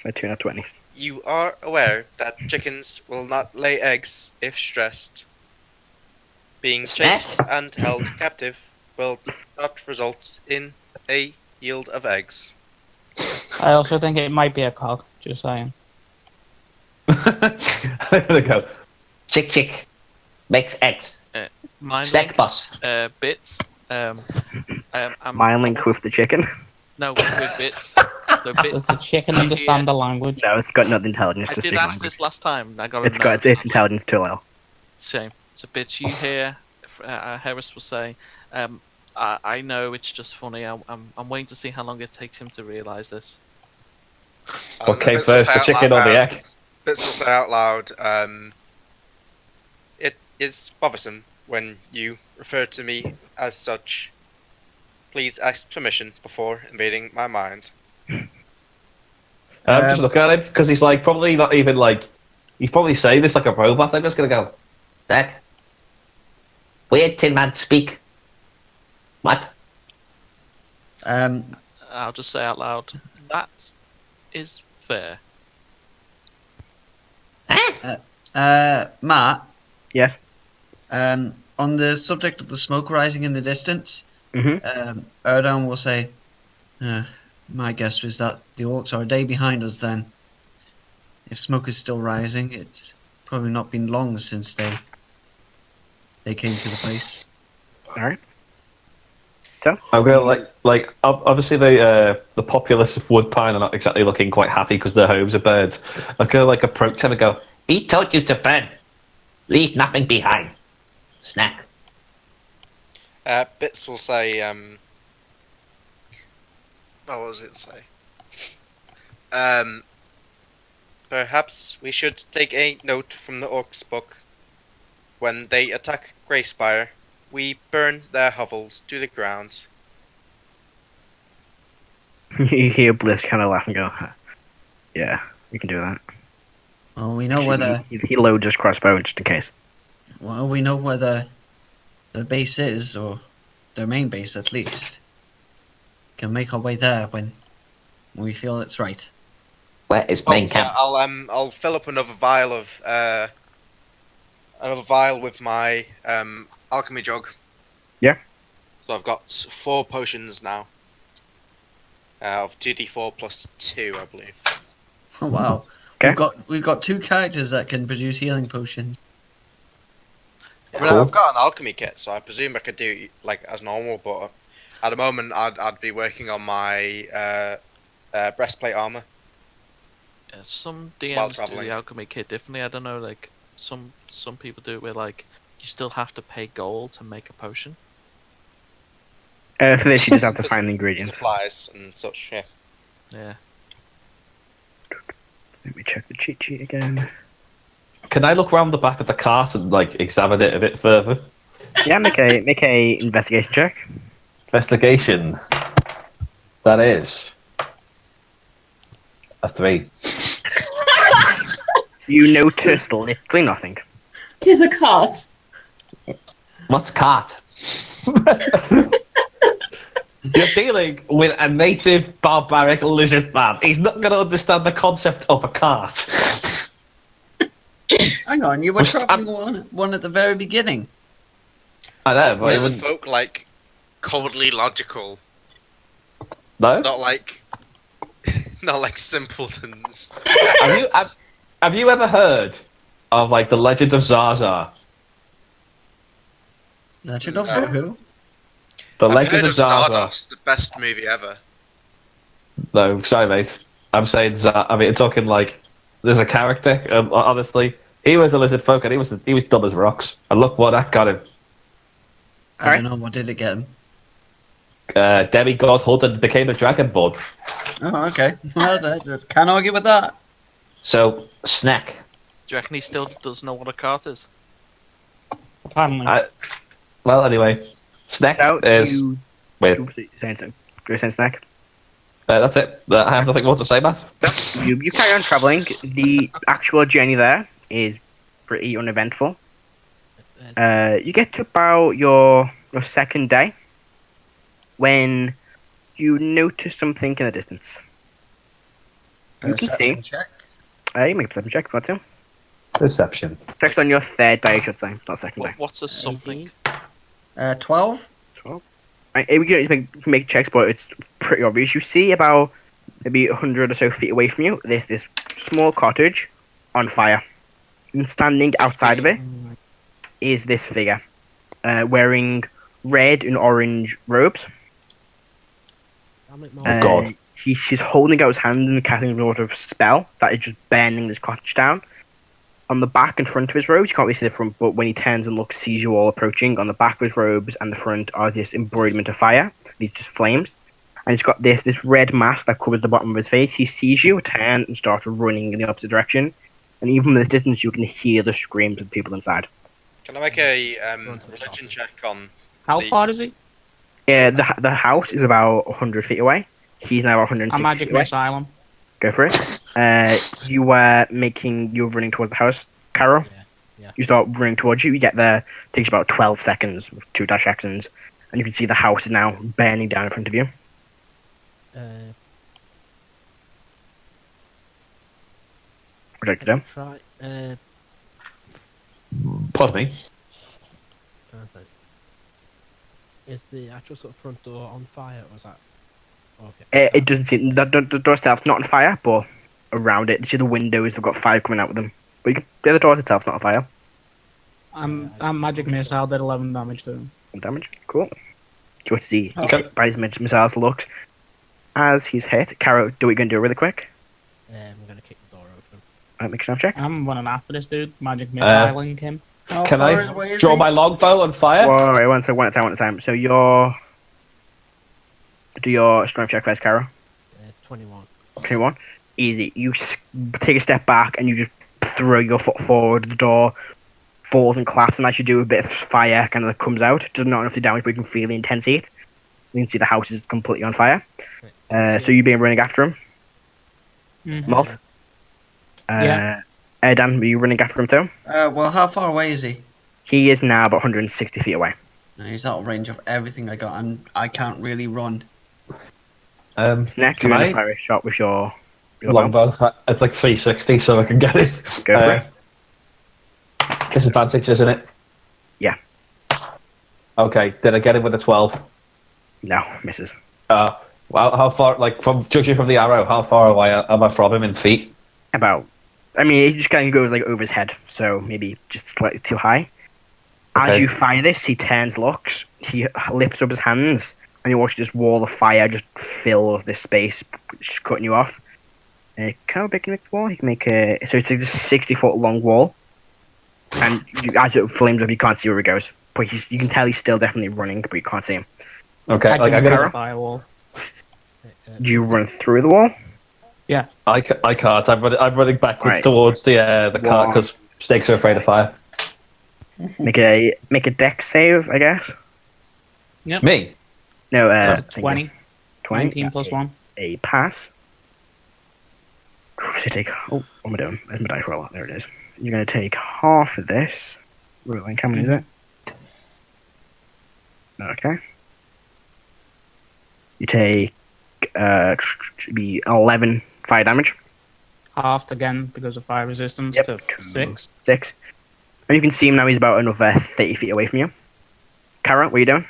So 2 nat 20s. you are aware that chickens will not lay eggs if stressed. Being chased and held captive will not result in a yield of eggs. I also think it might be a cock. Just saying. I'm gonna go, chick, makes eggs. mind Snack boss. bits. I'm Mind link with the chicken. No, with bits. So Does the chicken understand the language? No, it's got nothing intelligence. I to did speak ask language. this last time. And I got It's got its intelligence too low. Shame. So, bitch, you hear? Heris will say, I know it's just funny. I'm waiting to see how long it takes him to realise this. What came first, the chicken or the egg? Bits will say out loud, it is bothersome when you refer to me as such. Please ask permission before invading my mind. Just look at him, because he's like, probably not even like, he's probably saying this like a robot. I'm just going to go, Snek. Weird Tin Man speak. What? I'll just say out loud, that is fair. Matt? Yes? On the subject of the smoke rising in the distance, Mm-hmm. Erdan will say, my guess was that the orcs are a day behind us then. If smoke is still rising, it's probably not been long since they came to the place. Alright. So? I'm going like obviously the populace of Woodpine are not exactly looking quite happy because their homes are burned. I'm going to approach them and go, we told you to burn. Leave nothing behind. Snek. Bits will say, what was it say? Perhaps we should take a note from the Orcs book. When they attack Grey Spire, we burn their hovels to the ground. You hear Bliss kind of laugh and go, yeah, we can do that. Well, we know where the He loads his crossbow just in case. well, we know where the base is, or their main base at least. Can make our way there when we feel it's right. Where is main camp? I'll fill up another vial with my alchemy jug. Yeah. So I've got 4 potions now. Of 2d4 plus 2, I believe. Oh wow! Okay. We've got 2 characters that can produce healing potions. I mean, I've got an alchemy kit, so I presume I could do like as normal. But at the moment, I'd be working on my breastplate armor. Yeah, some While DMs do travelling. the alchemy kit differently. I don't know, like some people do it where like you still have to pay gold to make a potion. For this, you just have to find the ingredients. Supplies and such. Yeah. Yeah. Let me check the cheat sheet again. Can I look around the back of the cart and like examine it a bit further? Yeah, make a investigation check. Investigation. That is a 3. You notice literally nothing. It is a cart. What's cart? You're dealing with a native barbaric lizard man. He's not going to understand the concept of a cart. Hang on, you were traveling one at the very beginning. I know, but Lizard folk like coldly logical, no. not like simpletons. Have you ever heard of like the Legend of Zaza? Legend of who? The I've Legend heard of Zaza. Zardos, the best movie ever. No, sorry, mate. I'm saying I mean, it's talking like there's a character. Honestly, he was a lizard folk, and he was dumb as rocks. And look what that got him. I don't know, what did it get him? Demigod hunted and became a Dragonborn. Oh, okay. Well, I can't argue with that. So, Snek. Do you reckon he still does know what a cart is? Apparently. Well, anyway, Snek So is. you Wait, go send Snack. that's it. I have nothing more to say, Matt. You carry on traveling. The actual journey there is pretty uneventful. You get to about your second day when you notice something in the distance. You can see. Check. You make a perception check if you want to. Perception. Check's on your third day, I should say, not second day. What's a something? 12? Right, we can make checks, but it's pretty obvious. You see about maybe 100 or so feet away from you, there's this small cottage on fire. And standing outside of it is this figure, wearing red and orange robes. God. She's holding out his hand and casting a sort of spell that is just bending this cottage down. On the back and front of his robes, you can't really see the front, but when he turns and looks, sees you all approaching. On the back of his robes and the front are this embroiderment of fire. These just flames. And he's got this red mask that covers the bottom of his face. He sees you, turn, and starts running in the opposite direction. And even from this distance, you can hear the screams of the people inside. Can I make a religion check on... How far is he? Yeah, the house is about 100 feet away. He's now 160 A magic feet away. asylum. Go for it. You're running towards the house, Karo. Yeah. You start running towards you. You get there. It takes about 12 seconds, 2 dash actions, and you can see the house is now burning down in front of you. What would you like to do? Try. Pardon me. Okay. Is the actual sort of front door on fire, or is that? Okay. It doesn't seem the door itself's not on fire, but around it, you see the windows have got fire coming out with them. But the door itself's not on fire. Magic missile did 11 damage to him. 1 damage. Cool. You want to see by his missiles looks as he's hit. Karo, do what you're gonna do really quick. I'm gonna kick the door open. Make a snap check. I'm running after this dude. Magic missiling him. Can I draw my longbow on fire? Whoa, one at a time. So do your strength check first, Karo. 21. 21. Easy. You take a step back and you just throw your foot forward. The door falls and collapses, and as you do, a bit of fire kind of comes out. Does not enough damage, but you can feel the intense heat. You can see the house is completely on fire. So you've been running after him. Mm-hmm. Molt. Yeah. Erdan, are you running after him too? Well, how far away is he? He is now about 160 feet away. No, he's out of range of everything I got, and I can't really run. Snek, can you're I going to fire a shot with your longbow? It's like 360, so I can get it. Go for it. Disadvantage, isn't it? Yeah. Okay, did I get it with a 12? No, misses. Well, how far, like, from judging from the arrow, how far away am I from him in feet? About, I mean, it just kind of goes like over his head, so maybe just slightly too high. As you fire this, he turns, looks, he lifts up his hands, and you watch this wall of fire just fill this space, just cutting you off. How big can you make the wall? You can make so it's like this 60-foot long wall, and as it flames up, you can't see where it goes. But you can tell he's still definitely running, but you can't see him. Okay, like I'm gonna firewall. Do you run through the wall? Yeah. I can't. I'm running backwards towards the cart because snakes are afraid of fire. Make a dex save, I guess. Yep. Me? No, 20. 19 plus 1. A pass. So take. Oh, what am I doing? There's my dice roll. There it is. You're going to take half of this. Rolling, how many is it? Okay. You take be 11 fire damage. Halved again because of fire resistance to 6. 6. And you can see him now. He's about another 30 feet away from you. Kara, what are you doing?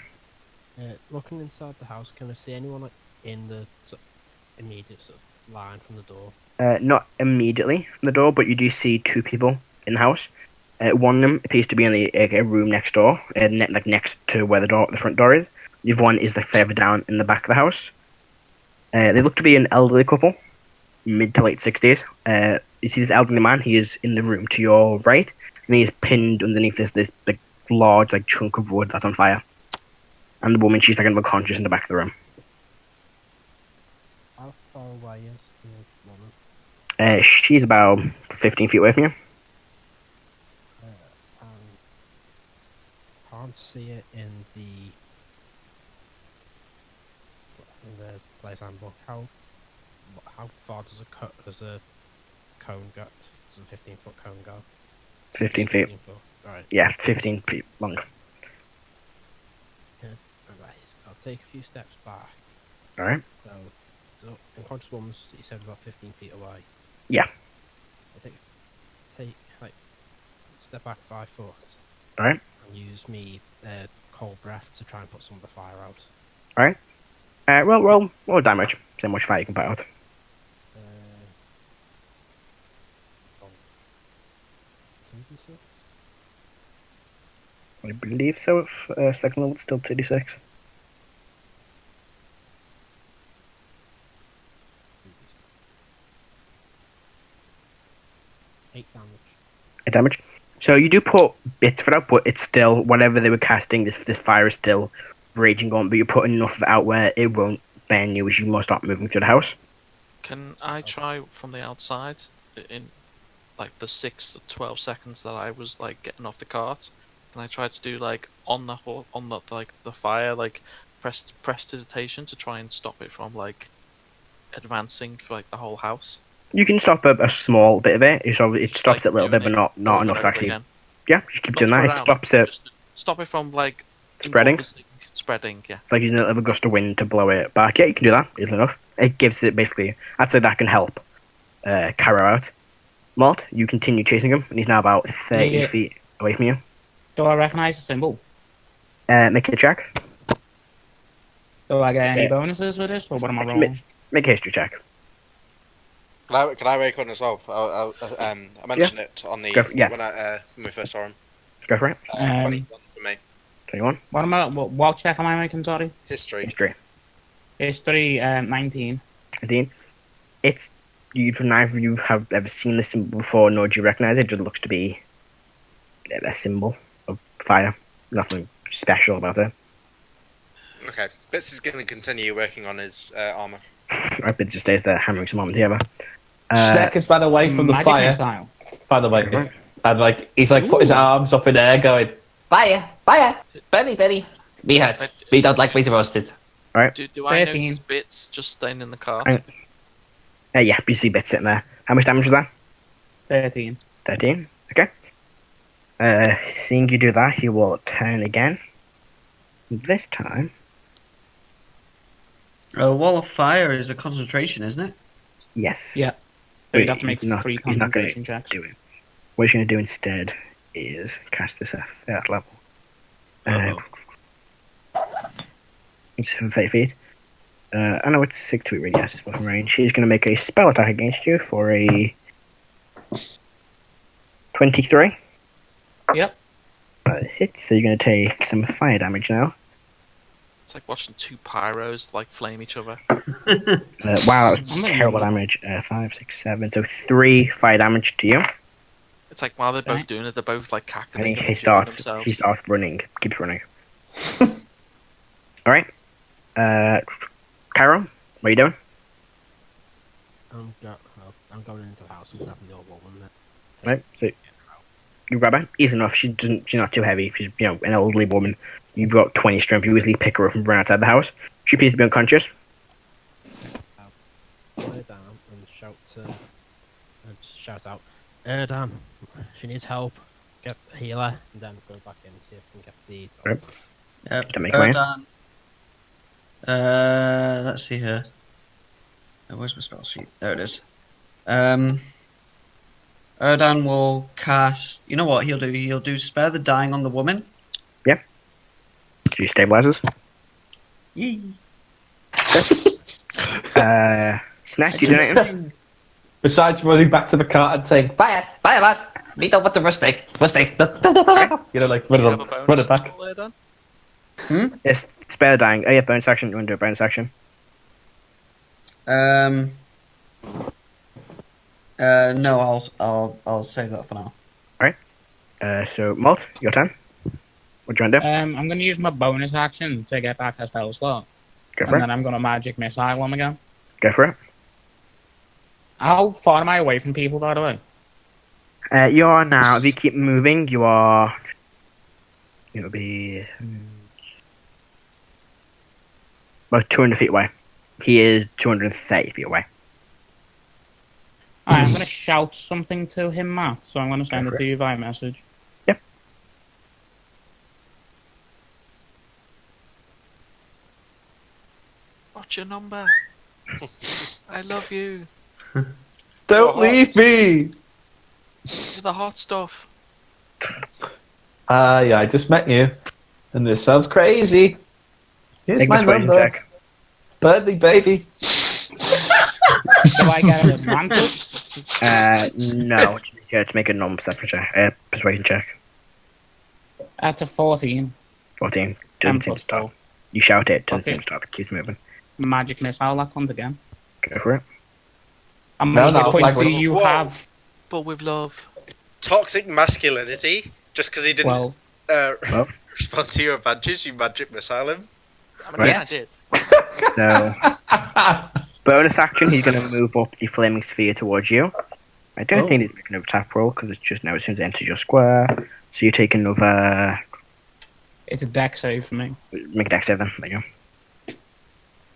Looking inside the house, can I see anyone like in the immediate sort of line from the door? Not immediately from the door, but you do see 2 people in the house. One of them appears to be in a room next door, like next to where the front door is. The other one is like further down in the back of the house. They look to be an elderly couple, mid to late 60s. You see this elderly man. He is in the room to your right, and he is pinned underneath this big, large like chunk of wood that's on fire. And the woman, she's like unconscious in the back of the room. How far away is the woman? She's about 15 feet away from you. Can't see it in the place handbook. How far does a cone go? Does a 15-foot cone go? 15 feet. 15 foot. Right. Yeah, 15 feet long. Yeah. Right. I'll take a few steps back. Alright. So unconscious woman's, you said, about 15 feet away. Yeah. I take like step back 5 foot. Alright. And use me cold breath to try and put some of the fire out. Alright. Roll damage. See how much fire you can put out. I believe so. If second level, it's still 36. 8 damage. 8 damage. So you do put bits for that, but it's still, whatever they were casting, this fire is still raging on, but you're putting enough of it out where it won't burn you as you must start moving to the house. Can I try from the outside in like the 6 to 12 seconds that I was like getting off the cart? Can I try to do like on the like the fire, like prestidigitation to try and stop it from like advancing for like the whole house? You can stop a small bit of it. It stops like it a little bit, but not over enough and to actually. over again. Yeah, just keep doing that. It stops it. Just stop it from like Spreading? Spreading, yeah. It's like using a little gust of wind to blow it back. Yeah, you can do that easily enough. It gives it basically. I'd say that can help Karo out. Molt, you continue chasing him, and he's now about 30 feet away from you. Do I recognise the symbol? Make a check. Do I get any bonuses with this, or what am I rolling? Make a history check. Can I rake on as well? I mentioned it on the when we first saw him. Go for it. 21 for me. 21. What check am I making? Sorry. History. History. 19. 19. It's neither of you have ever seen this symbol before, nor do you recognise it. It just looks to be a symbol of fire. Nothing special about it. Okay, Bits is going to continue working on his armor. Right, Bits just stays there hammering some armor together. Snek has ran away from the fire. Missile. By the way, and like he's like put his arms up in the air, going, "Fire, fire, Benny, me hurt. We don't like meat roasted." Right. Do I notice Bits just staying in the cart? Yeah, you see Bits sitting there. How much damage was that? 13. 13. Okay. Seeing you do that, he will turn again. This time. A wall of fire is a concentration, isn't it? Yes. Yeah. So you'd have to make 3 concentration checks. Do it. What he's going to do instead is cast this at 3rd level. It's 30 feet. I know it's 6 to 8 radius from range. He's going to make a spell attack against you for a 23. Yep. Hits, so you're going to take some fire damage now. It's like watching 2 pyros like flame each other. Wow, that was terrible damage. 5, 6, 7. So 3 fire damage to you. It's like while they're both doing it, they're both like cackling. And he starts running. Keeps running. Alright. Karo, what are you doing? I'm going into the house and grabbing the old woman there. Right, so you grab her. Easy enough. She's not too heavy. She's an elderly woman. You've got 20 strength. You easily pick her up and run outside the house. She appears to be unconscious. I'll lay down and shout out, Erdan, she needs help. Get the healer, and then go back in and see if we can get the. Yep. Erdan. Let's see here. Where's my spell sheet? There it is. Erdan will cast. You know what he'll do? He'll do spare the dying on the woman. Yep. She stabilizes. Yee. Snek, you doing anything? Besides running back to the cart and saying, "Fire, fire, lad! We don't want the mistake. You know, like run it back. Yes, spare the dying. Oh yeah, bonus action. You want to do a bonus action? No, I'll save that for now. Alright. So Molt, your turn. What do you want to do? I'm going to use my bonus action to get back a spell slot. Go for it. And then I'm going to magic missile him again. Go for it. How far am I away from people, by the way? You are now, if you keep moving, you are... It'll be... about 200 feet away. He is 230 feet away. Alright, I'm going to shout something to him, Matt, so I'm going to send it to you via message. Yep. What's your number? I love you. Don't leave me! You're the hot stuff. Yeah, I just met you. And this sounds crazy. Here's Make my a persuasion number. check. Birdly baby. Do I get an advantage? No. To make a non-perception check. Persuasion check. That's a 14. 14. Doesn't seem to stop. You shout it, doesn't seem to stop. It keeps moving. Magic missile, that comes again. Go for it. How many hit points do you have? but with love. Toxic masculinity. Just because he didn't Well, respond to your advantage, you magic missile him. I mean, yeah, I did. So, bonus action, he's going to move up the flaming sphere towards you. I don't think he's making another tap roll because it's just now as soon as it enters your square. So you take another. it's a deck save for me. Make a deck 7. There you go. It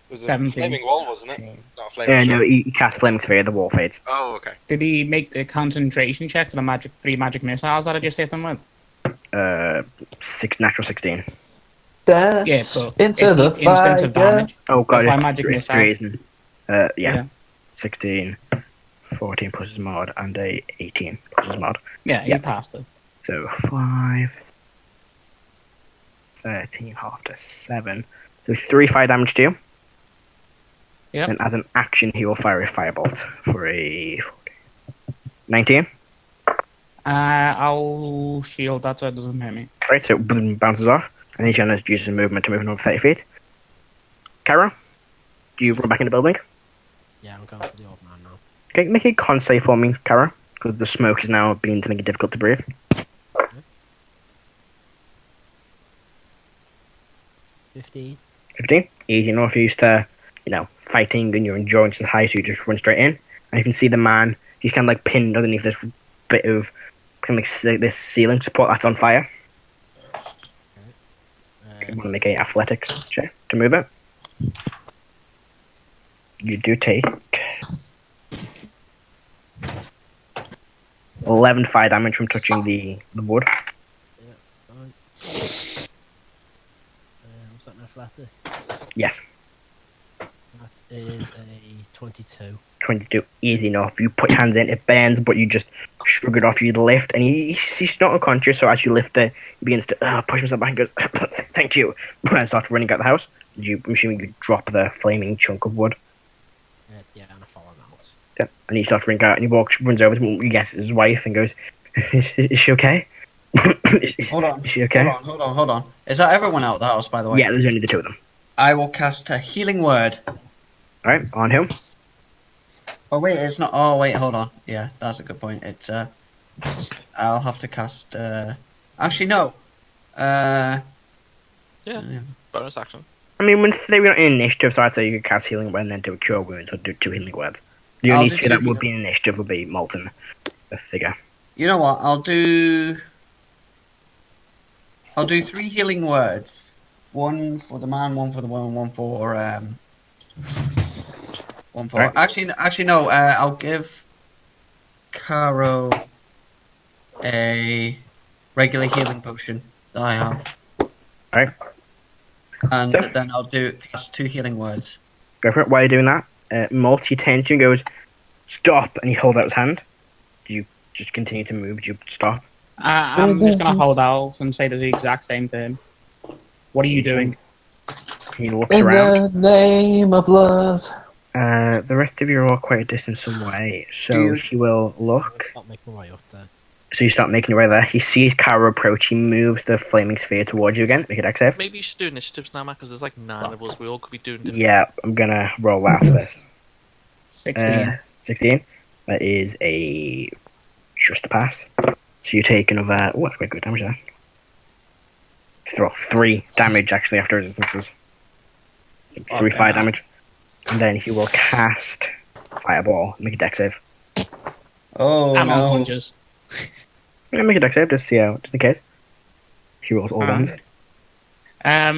was a 17. flaming wall, wasn't it? Not a flaming Yeah, sphere. no, he cast flaming sphere. The wall fades. Oh, okay. Did he make the concentration check to the 3 magic missiles that I just hit them with? 6 natural 16. Yeah, Dance but into the it's instance of fire. damage. Oh god, That's why it's magic it's missile. three, isn't it? Yeah. Yeah. 16, 14 plus his mod, and a 18 plus his mod. Yeah, he Yeah. passed it. So 5, 13, half to 7. So 3 fire damage to you. Yep. And as an action, he will fire a firebolt for a 19. I'll shield that so it doesn't hit me. Right, so it bounces off, and he's going to use his movement to move another 30 feet. Karo, do you run back in the building? Yeah, I'm going for the old man now. Okay, make a con save for me, Karo, because the smoke is now beginning to make it difficult to breathe. 15. 15. Easy enough. You're used to, fighting and your endurance is high, so you just run straight in. And you can see the man, he's kind of like pinned underneath this bit of, kind of like this ceiling support that's on fire. You want to make a athletics check to move it. You do take 11 fire damage from touching the wood. Fine. What's that in athletic? Yes. That is a 22. 22, easy enough. You put your hands in, it bends, but you just shrug it off. You lift, and he's not unconscious. So as you lift it, he begins to push himself back and goes, "Thank you," and starts running out the house. I'm assuming you drop the flaming chunk of wood. Yeah, and I fall out. Yeah, and he starts running out, and he runs over to you guess his wife, and goes, "Is she okay? Hold on. Is she okay?" Hold on. Is that everyone out of the house, by the way? Yeah, there's only the two of them. I will cast a healing word. All right, on whom? Oh wait, it's not. Oh wait, hold on. Yeah, that's a good point. It's I'll have to cast. Actually, no. Yeah. Bonus action. I mean, when they were in initiative, so I'd say you could cast healing word and then do a cure wounds or do 2 healing words. The I'll only do two that two would be in initiative would be Molten, the figure. You know what? I'll do 3 healing words. 1 for the man, 1 for the woman, 1 for one for. Right. Actually, no. I'll give Karo a regular healing potion that I have. Alright. And So- then I'll cast 2 healing words. Go for it. While you're doing that, Molt, he turns to you and goes, "Stop!" and he holds out his hand. Do you just continue to move? Do you stop? I'm just going to hold out and say the exact same thing. What are you doing? He looks In around. the name of love. The rest of you are all quite a distance away, so Dude. he will look. I'll make my way up there. So you start making your way there. He sees Kara approach. He moves the flaming sphere towards you again. Make a dex save. Maybe you should do initiatives now, Matt, because there's like 9 of us. We all could be doing different. Yeah, I'm gonna roll that after this. 16. 16. That is a just a pass. So you take another. Oh, that's quite good damage there. Throw 3 damage actually after resistances. 3 fire damage, and then he will cast Fireball. Make a dex save. Oh I'm no! unconscious. Yeah, make a dex save just see how, just in case. He rolls all ones. I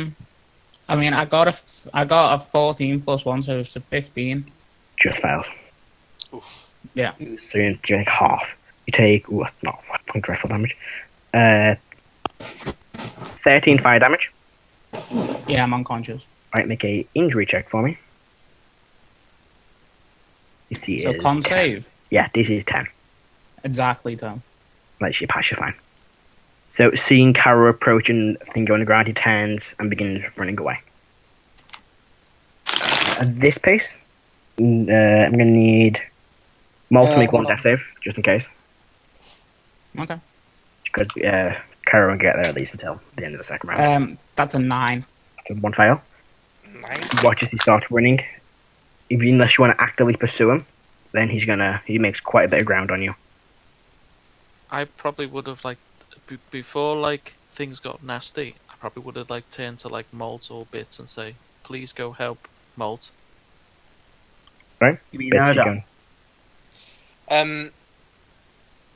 mean, I got a 14 plus 1, so it's a 15. Just fails. Oof. Yeah. So you take half. You take that's not fucking dreadful damage. 13 fire damage. Yeah, I'm unconscious. Right, make a injury check for me. DC So is con 10. save. Yeah, DC is 10. Exactly, Tom. Let you pass, you're fine. So seeing Kara approach and thing on the ground, he turns and begins running away. At this pace, I'm gonna need Molt to make one hold on. death save, just in case. Okay. Because Kara won't get there at least until the end of the second round. That's a 9. So 1 fail. Nice. Watch as he starts running. Unless you want to actively pursue him, then he makes quite a bit of ground on you. I probably would have like before like things got nasty. I probably would have like turned to like Molt or Bits and say, "Please go help Molt." Right? You mean Bits, Erdan?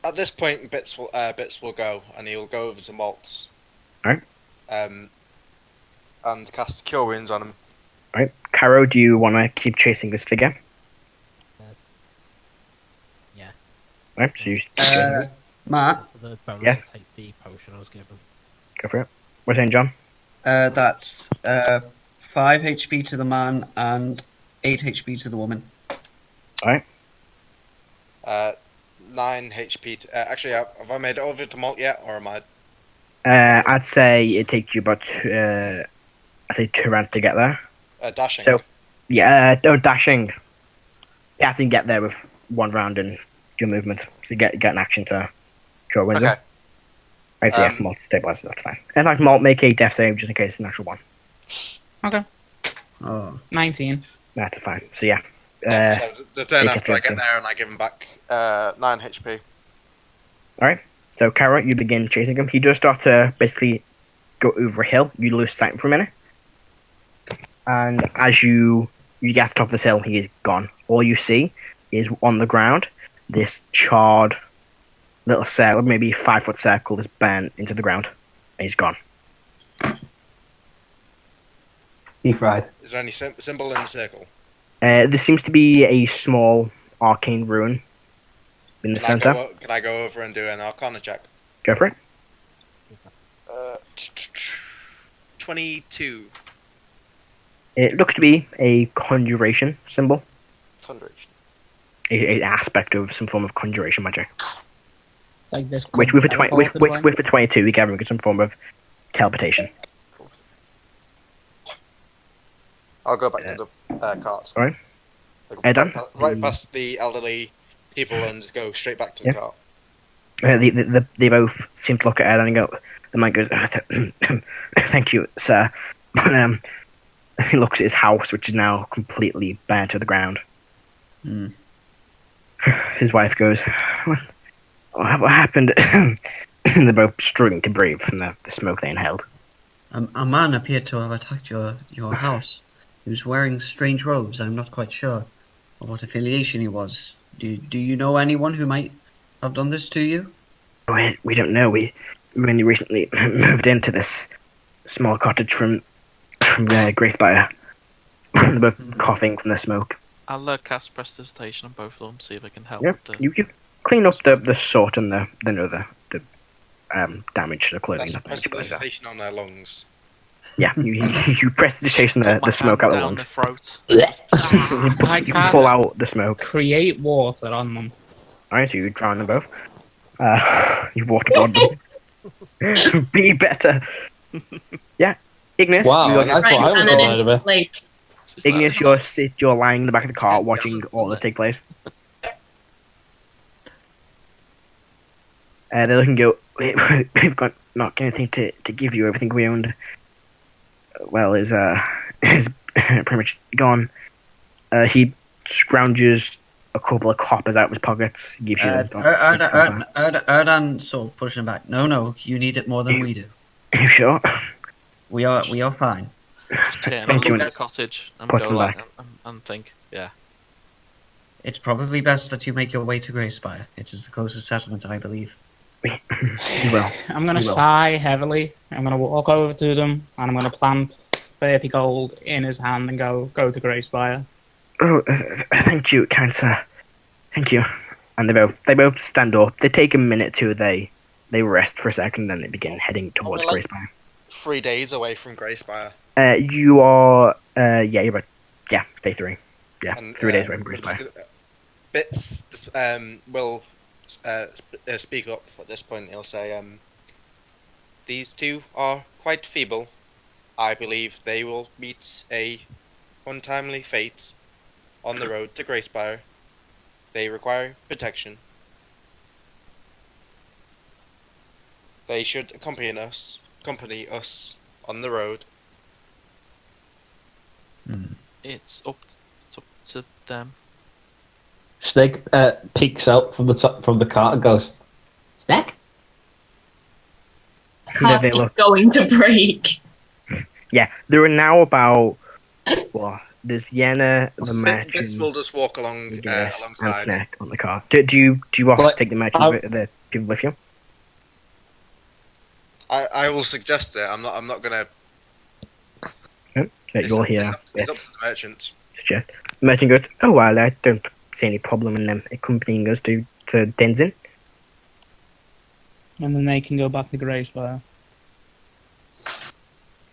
At this point, Bits will go, and he'll go over to Molt. Right. And cast Cure Wounds on him. Right. Karo, do you want to keep chasing this figure? Yeah. Right, so you keep chasing it. Matt, For the bonus, Yes. I'll take the potion I was given. Go for it. What's in, John? that's 5 HP to the man and 8 HP to the woman. Alright. 9 HP. Actually, have I made it over to Molt yet, or am I? I'd say it takes you about, I'd say 2 rounds to get there. Dashing. So, yeah, don't dashing. You have to get there with 1 round and your movement. So you get an action to draw a wizard. Okay. Right, so yeah, Molt stabilizes, that's fine. In fact, Molt, make a death save just in case it's an actual one. Okay. Oh. 19. That's fine. So yeah. So the turn make a after I get 13. there and I give him back 9 HP. Alright. So Karo, you begin chasing him. He does start to basically go over a hill. You lose sight for a minute. And as you get to the top of this hill, he is gone. All you see is on the ground this charred little circle, maybe 5-foot circle, is burned into the ground. And he's gone. He fried. Is there any symbol in the circle? There seems to be a small arcane rune in the center. Can I go over and do an Arcana check? Go for it. 22. It looks to be a conjuration symbol. Conjuration. A aspect of some form of conjuration magic. Like this. Which with a 22, we can get some form of teleportation. Cool. I'll go back to the cart. Alright. Like, Erdan? right past the elderly people and just go straight back to the cart. They both seem to look at Erdan and go. The man goes, "Thank you, sir." But he looks at his house, which is now completely burnt to the ground. Hmm. His wife goes, "What happened?" And they're both struggling to breathe from the smoke they inhaled. A man appeared to have attacked your house. He was wearing strange robes. I'm not quite sure of what affiliation he was. Do you know anyone who might have done this to you? We don't know. We only recently moved into this small cottage from Grey Spire. They're both coughing from the smoke. I'll cast Prestidigitation on both of them, see if I can help Yeah, with the... you clean up the sort and the damage to the clothing. That's Nothing much like that. prestidigitation on their lungs. Yeah, you press the chasing Put my the smoke out hand the down lungs. throat. You pull out the smoke. Create water on them. Alright, so you drown them both. You waterboard them. Be better. Yeah, Igneous. Wow, you're- that's what I was and all then over. like Igneous, you're lying in the back of the car watching all this take place. They look and go, "We've got not anything to give you. Everything we owned, well, is pretty much gone." He scrounges a couple of coppers out of his pockets. Gives you about 6 copper. Erdan sort of pushing back. No, you need it more than we do. Are you sure? We are fine. Turn Thank and you. look at the cottage and Put go them like, back. and think, yeah. It's probably best that you make your way to Grey Spire. It is the closest settlement, I believe. You will. I'm gonna You will. sigh heavily. I'm gonna walk over to them and I'm gonna plant 30 gold in his hand and go to Grey Spire. Oh, thank you, kind sir. Thank you. And they both stand up. They take a minute to they rest for a second, then they begin heading towards like- Grey Spire. 3 days away from Grey Spire. You are you're about day 3. Yeah, And, 3 days away from Grey we're just Spire. gonna- Bits will speak up at this point. He'll say, "These two are quite feeble. I believe they will meet a untimely fate on the road to Grey Spire. They require protection. They should accompany us on the road." It's up to them. Snake peeks out from the cart and goes, Snek? Cart is going to break. Yeah, there are now about... Well, there's Yenna, the merchant... Vince will just walk along Igneous, and alongside. Snek on the car. Do you want to take the merchants the people with you? I will suggest it. I'm not gonna... You're here. It's up to the merchant. The merchant goes, oh, well, I don't see any problem in them accompanying us to Denzin. And then they can go back to Grey Spire.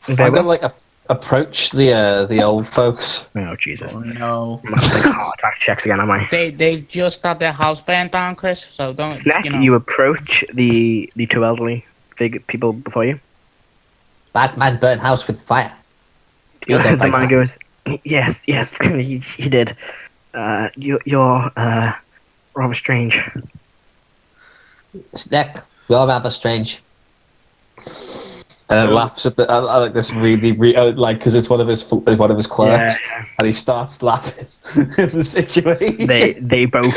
I'm gonna like approach the old folks. Oh Jesus! Oh no! I'm gonna take heart attack checks again, am I? They've just had their house burnt down, Chris. So don't. Snek, you approach the two elderly people before you. Batman burned house with fire. The man goes, yes, he did. You're rather strange. Snek, you're rather strange. Laughs at I like this really like because it's one of his quirks, and he starts laughing in the situation. They both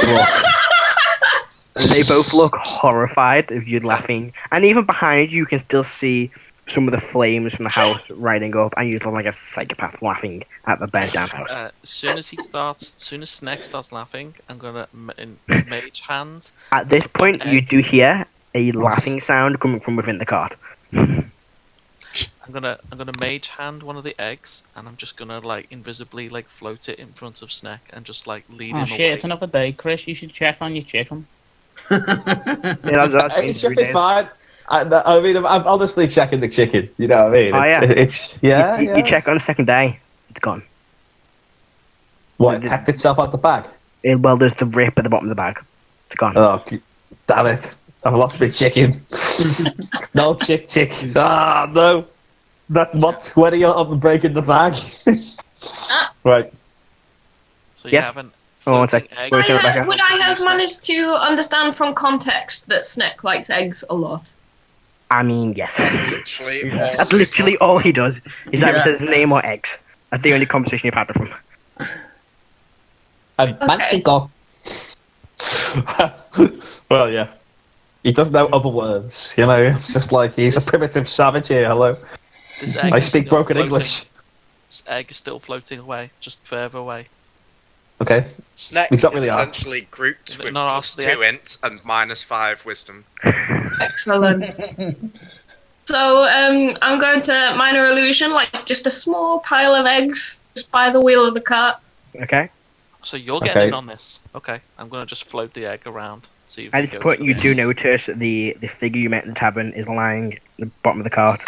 look horrified of you laughing, and even behind you can still see some of the flames from the house riding up, and you look like a psychopath laughing at the burnt down house. As soon as Snek starts laughing, I'm gonna mage hand. At this point, you do hear a laughing sound coming from within the cart. I'm gonna mage hand one of the eggs, and I'm just gonna like invisibly like float it in front of Snek and just like lead him away. Oh shit! It's another day, Chris. You should check on your chicken. It should be fine. I mean, I'm honestly checking the chicken. You know what I mean? Oh, yeah. You check on the second day, it's gone. What? It packed itself out the bag? Well, there's the rip at the bottom of the bag. It's gone. Oh, damn it! I've lost my chicken. No chick. Ah, no. That not 20 of them breaking the bag. Right. So you have an. Oh, 1 sec. Would I have managed to understand from context that Snek likes eggs a lot? I mean, yes. That's literally all he does. He either says name or eggs. That's the only conversation you've had with him. Well, yeah. He doesn't know other words, you know. It's just like he's a primitive savage here. Hello. I speak broken English. This egg is still floating away, just further away. Okay. Snek is essentially grouped with plus 2 int and -5 wisdom. Excellent. So I'm going to minor illusion, like just a small pile of eggs just by the wheel of the cart. Okay. So you're getting in on this. Okay. I'm going to just float the egg around. See if At this point, you do notice the figure you met in the tavern is lying at the bottom of the cart.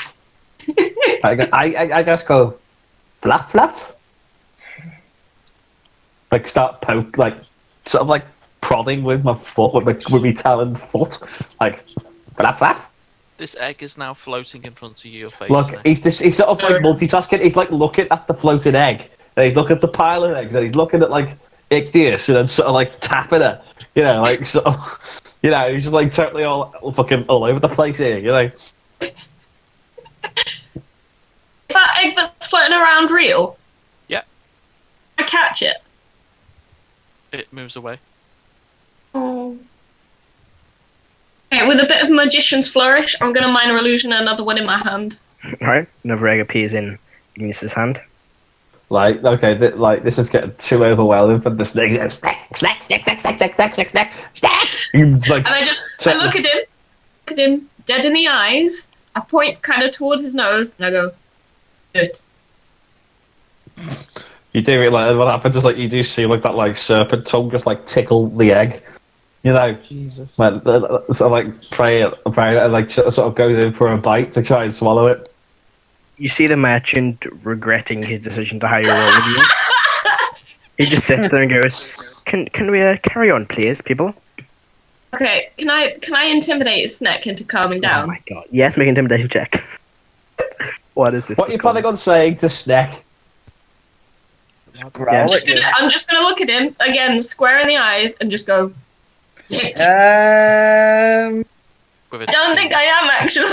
I just go, fluff. Like start sort of like prodding with my foot, with my taloned foot, like fluff. This egg is now floating in front of your face. Look, he's sort of like multitasking. He's like looking at the floating egg, and he's looking at the pile of eggs, and he's looking at like Igneous, and then sort of like tapping her. You know, like sort of, you know, he's just like totally all over the place here. You know. That egg that's floating around real? Yeah. I catch it. It moves away. Oh. Okay, with a bit of magician's flourish, I'm going to minor illusion another one in my hand. Alright, another egg appears in Igneous' hand. Like, okay, this is getting too overwhelming for the snake. Snek. And I look at him dead in the eyes. I point kind of towards his nose, and I go, "Good." You do it like what happens is like you do see like that like serpent tongue just like tickle the egg, you know. Jesus. Like, sort of like pray and like sort of goes in for a bite to try and swallow it. You see the merchant regretting his decision to hire all of you. He just sits there and goes, "Can we carry on, please, people?" Okay, can I intimidate Snek into calming down? Oh my god! Yes, make an intimidation check. What is this? What are you planning on saying to Snek? I'm just gonna look at him again, square in the eyes, and just go. Sit. I don't think I am actually.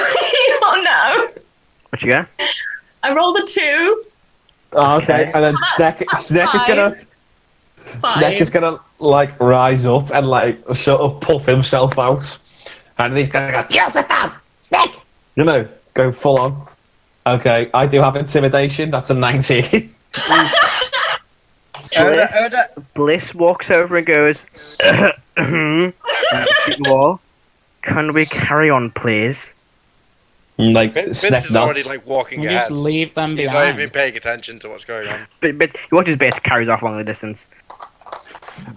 Oh no! What you got? I rolled a 2. Oh, okay, and then Snek is gonna like rise up and like sort of puff himself out, And he's going to go, yes, sit down! Snek! No, go full on. Okay, I do have intimidation. That's a 19. Bliss walks over and goes, wall. Can we carry on, please? Like, Vince Snek is already nods. like walking We ahead. just leave them He's not behind. even paying attention to what's going on. But he watches Bit carries off along the distance.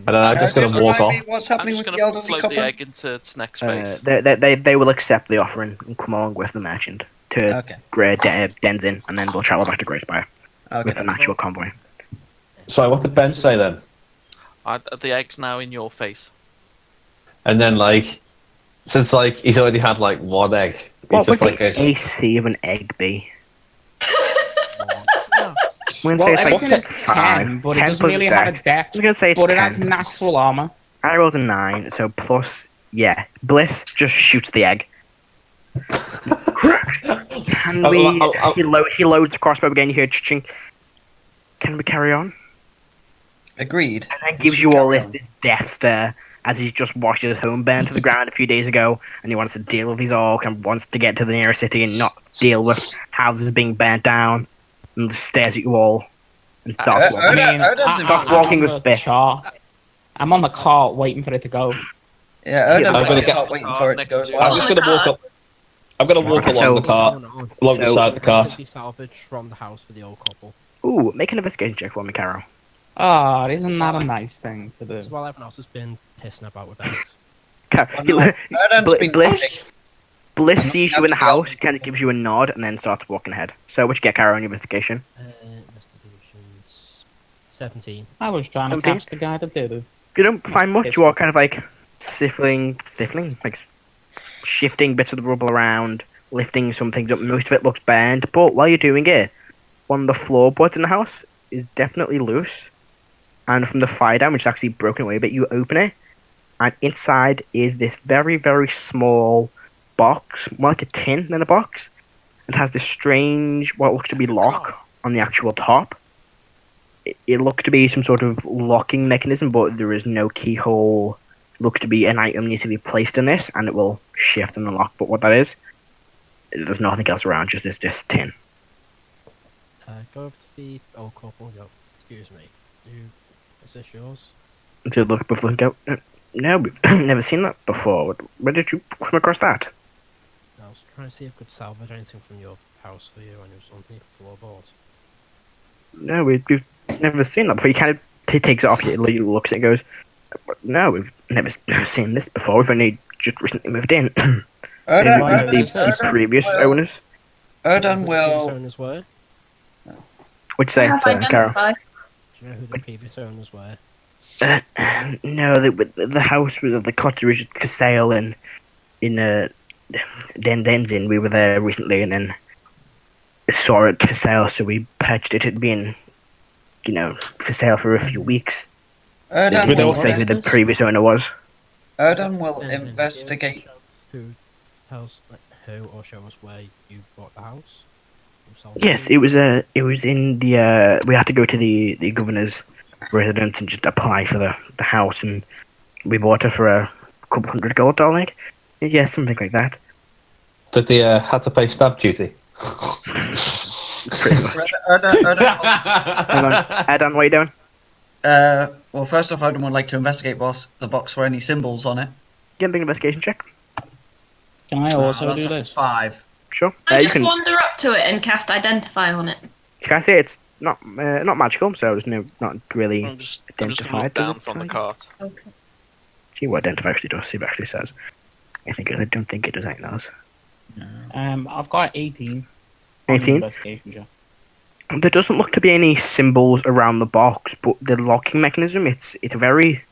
I don't know, I'm just going to walk off. What's I'm happening just with gonna the elderly float couple? the egg into Snek's face. They will accept the offering and come along with the merchant to Okay. Denzin, and then we'll travel back to Grey Spire Okay. with an actual convoy. So what did Ben say then? The egg's now in your face. And then, like, since, like, he's already had, like, one egg, he's What would just like the goes, AC of an egg be? No. I'm going to say it's Everything like is 5. 10, but it 10 doesn't plus really have a dex. depth. I'm going to say it's But it has 10. natural armor. I rolled a 9, so plus, yeah. Bliss just shoots the egg. Can we... He loads the crossbow again, you hear ching. Can we carry on? Agreed. And then gives you all this death stare as he's just watched his home burn to the ground a few days ago, and he wants to deal with his orc and wants to get to the nearest city and not deal with houses being burnt down, and just stares at you all and starts walking. Stop walking I'm on with the bits. chart. I'm on the cart waiting for it to go. Yeah, Yeah, I'm gonna not waiting for it to go as I'm well. just going to walk up. I'm going to walk along the cart, along the side of the cart. Be salvaged from the house for the old couple. Ooh, make an investigation check for me, Caro. Oh, isn't that a nice thing to do? As well, everyone else has been pissing about with eggs. Erdan's been Bliss I'm sees not you in the happy about house, kind of gives you a nod, and then starts walking ahead. So, what you get, Caro, on your investigation? Investigations 17. I was trying to 17? catch the guy that did it. You don't find much. You are kind of like stifling, like shifting bits of the rubble around, lifting some things up. Most of it looks burned, but while you're doing it, one of the floorboards in the house is definitely loose. And from the fire damage, it's actually broken away a bit. You open it, and inside is this very, very small box, more like a tin than a box. It has this strange, what looks to be lock on the actual top. It looks to be some sort of locking mechanism, but there is no keyhole. It looks to be an item needs to be placed in this, and it will shift and unlock. But what that is, there's nothing else around, just this tin. Go over to the old couple. Go, excuse me. Is this yours? To look before and go, no, we've never seen that before. Where did you come across that? I was trying to see if I could salvage anything from your house for you, and it was underneath the floorboard. No, we've never seen that before. He kind of takes it off, he looks at it and goes, no, we've never seen this before. We've only just recently moved in. The previous owners. Erdan Previous will. owners were? Which say, Have Carol? identify. Do you know who the previous owners were? No, the house with the cottage was for sale in Denzin. We were there recently and then saw it for sale, so we purchased it. It'd been, for sale for a few weeks. Erdan Didn't will, say who the previous owner was. Erdan will Denzin, investigate. Who tells who or show us where you bought the house? Yes, it was in the we had to go to the governor's residence and just apply for the house, and we bought it for a couple $100 gold, I think. Yeah, something like that. Did they had to pay stamp duty? Pretty much. Erdan Hang on, Erdan, what are you doing? well, first off, Erdan would like to investigate the box for any symbols on it. Get an investigation check. Can I also That's do a this? 5. Sure. I You just can. wander up to it and cast Identify on it. Can I say it's not magical, so it's not really I'm just gonna identified. look does down it? from the cart. Okay. See what identify actually does. See what it actually says. I don't think it does anything else. I've got 18. on the 18? investigation check. There doesn't look to be any symbols around the box, but the locking mechanism, it's very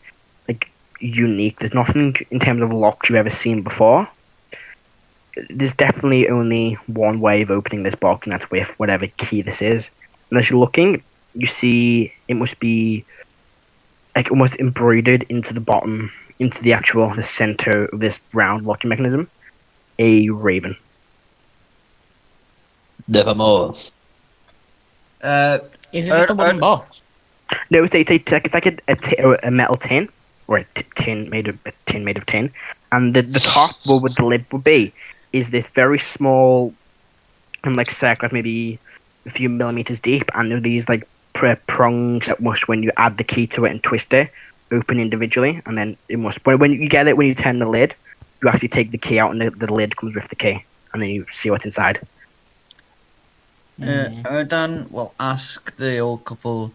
unique. There's nothing in terms of locks you've ever seen before. There's definitely only one way of opening this box, and that's with whatever key this is. And as you're looking, you see it must be almost embroidered into the bottom, into the center of this round locking mechanism, a raven. Nevermore. Is it just a wooden box? No, it's like a metal tin, or a tin made of tin, and the top where the lid would be is this very small, like circle, maybe a few millimeters deep, and there are these like prongs that must, when you add the key to it and twist it, open individually, and then it must. But when you get it, when you turn the lid, you actually take the key out, and the lid comes with the key, and then you see what's inside. Erdan will ask the old couple.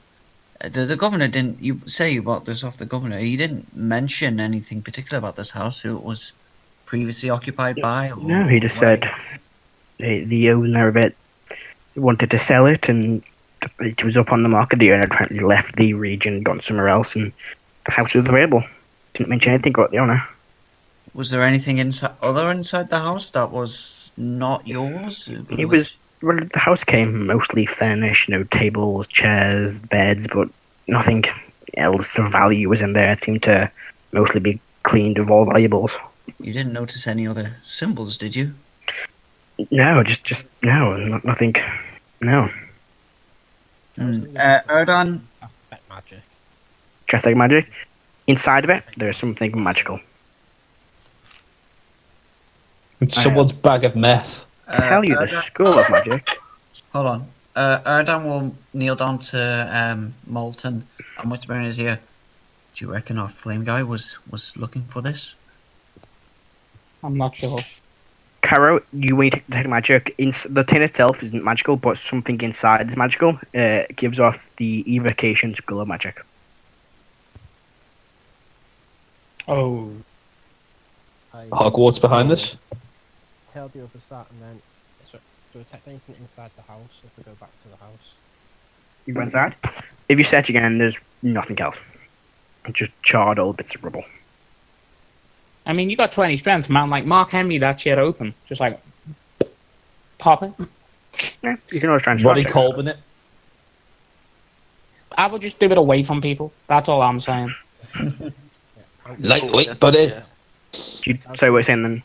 The governor didn't. You say you bought this off the governor. He didn't mention anything particular about this house. Who it was previously occupied by? Or No, he just said the owner of it wanted to sell it, and it was up on the market. The owner apparently left the region, gone somewhere else, and the house was available. Didn't mention anything about the owner. Was there anything inside the house that was not yours? It was. Well, the house came mostly furnished, tables, chairs, beds, but nothing else of value was in there. It seemed to mostly be cleaned of all valuables. You didn't notice any other symbols, did you? No, just no, nothing. No. Erdan. Magic. Just like magic. Inside of it, there's something magical. It's someone's bag of meth. Tell you the school of magic. Hold on. Erdan will kneel down to Molt and whisper in his ear. Do you reckon our flame guy was looking for this? I'm not sure. Karo, you need to detect magic. The tin itself isn't magical, but something inside is magical. It gives off the evocation school of magic. Oh. Hogwarts behind this? Tell the others that, and then do we detect anything inside the house if we go back to the house? You go inside. If you search again, there's nothing else. Just charred old bits of rubble. I mean, you got 20 strength, man. Like, Mark Henry, that shit open. Just like, pop it. Yeah, you can always try and Roddy Colvin it. I would just do it away from people. That's all I'm saying. Lightweight, buddy. So what you're saying then?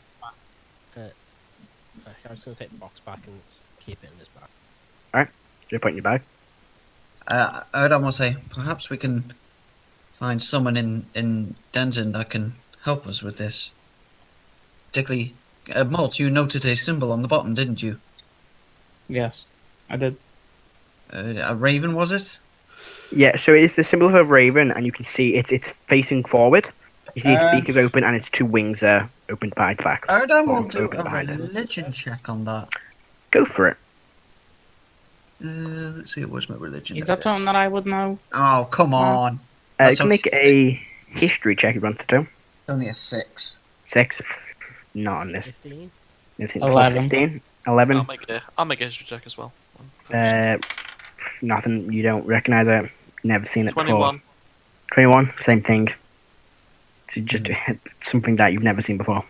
I was going to take the box back and keep it in this bag. Alright, so you put it in your bag. Erdan will say, perhaps we can find someone in Denzin that can help us with this. Particularly, Molt, you noted a symbol on the bottom, didn't you? Yes, I did. A raven, was it? Yeah, so it's the symbol of a raven, and you can see it's facing forward. You see its beak is open, and its two wings are opened behind the back. Erdan will do a religion check on that. Go for it. Let's see, where's my religion? Is that something that I would know? Oh, come on. You can make a history check if you want to do. Only a 6. 6. Not on this. 15? 11. 15. 11. I'll make a history check as well. Nothing. You don't recognise it. Never seen it 21. before. 21. Same thing. It's just something that you've never seen before.